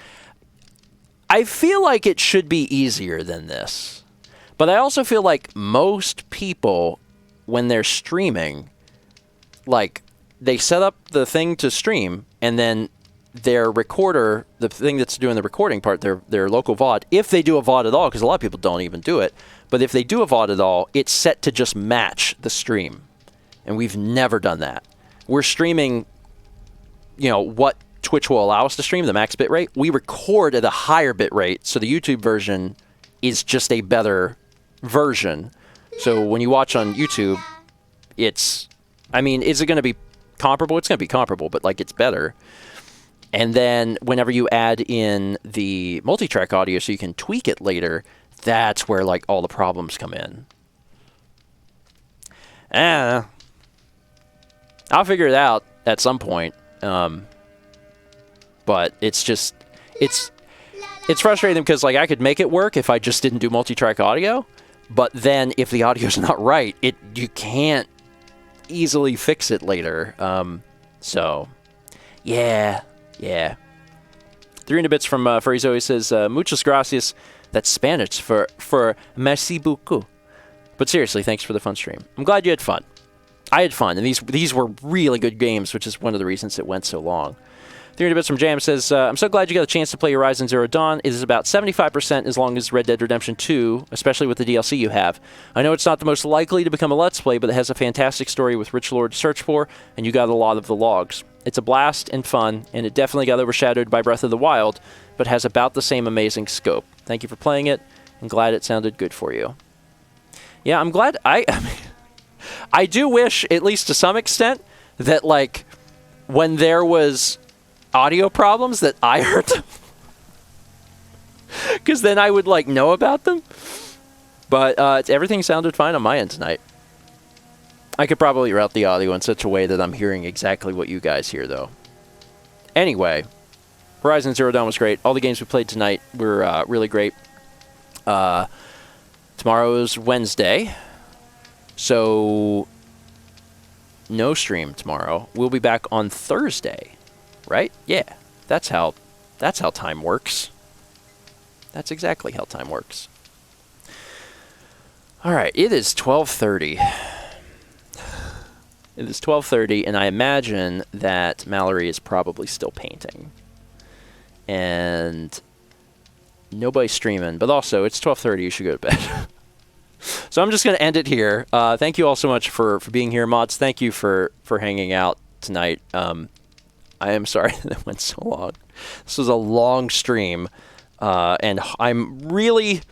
I feel like it should be easier than this. But I also feel like most people, when they're streaming, like, they set up the thing to stream, and then their recorder, the thing that's doing the recording part, their local VOD, if they do a VOD at all, because a lot of people don't even do it, but if they do a VOD at all, it's set to just match the stream. And we've never done that. We're streaming, what Twitch will allow us to stream, the max bit rate. We record at a higher bit rate, so the YouTube version is just a better version. So when you watch on YouTube, is it going to be comparable? It's going to be comparable, but like, it's better. And then whenever you add in the multi-track audio so you can tweak it later, that's where like all the problems come in. I'll figure it out at some point. But it's frustrating because like I could make it work if I just didn't do multi-track audio, but then if the audio's not right, you can't easily fix it later. So yeah. 300 bits from Furry Zoe says, muchas gracias. That's Spanish for merci beaucoup. But seriously, thanks for the fun stream. I'm glad you had fun. I had fun, and these were really good games, which is one of the reasons it went so long. 300 bits from Jam says, I'm so glad you got a chance to play Horizon Zero Dawn. It is about 75% as long as Red Dead Redemption 2, especially with the DLC you have. I know it's not the most likely to become a Let's Play, but it has a fantastic story with Rich Lord to search for, and you got a lot of the logs. It's a blast and fun, and it definitely got overshadowed by Breath of the Wild, but has about the same amazing scope. Thank you for playing it. I'm glad it sounded good for you. Yeah, I'm glad. I do wish, at least to some extent, that like when there was audio problems that I heard them, because then I would like know about them. But everything sounded fine on my end tonight. I could probably route the audio in such a way that I'm hearing exactly what you guys hear, though. Anyway, Horizon Zero Dawn was great. All the games we played tonight were really great. Tomorrow's Wednesday, so no stream tomorrow. We'll be back on Thursday, right? Yeah, that's how time works. That's exactly how time works. All right, it is 12:30. It is 12:30, and I imagine that Mallory is probably still painting. And Nobody's streaming, but also it's 12:30. You should go to bed. So I'm just going to end it here. Thank you all so much for being here. Mods, thank you for hanging out tonight. I am sorry that it went so long. This was a long stream, and I'm really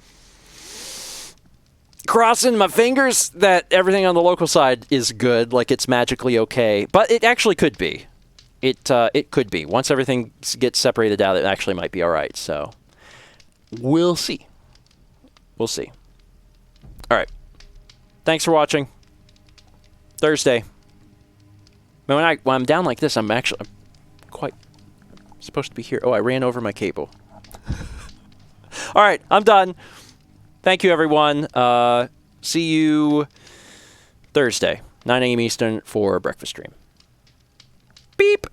crossing my fingers that everything on the local side is good, like it's magically okay. But it actually could be. It could be. Once everything gets separated out, it actually might be all right. So we'll see. We'll see. All right. Thanks for watching. Thursday. When I'm down like this, I'm actually quite supposed to be here. Oh, I ran over my cable. All right, I'm done. Thank you, everyone. See you Thursday, 9 a.m. Eastern for breakfast stream. Beep.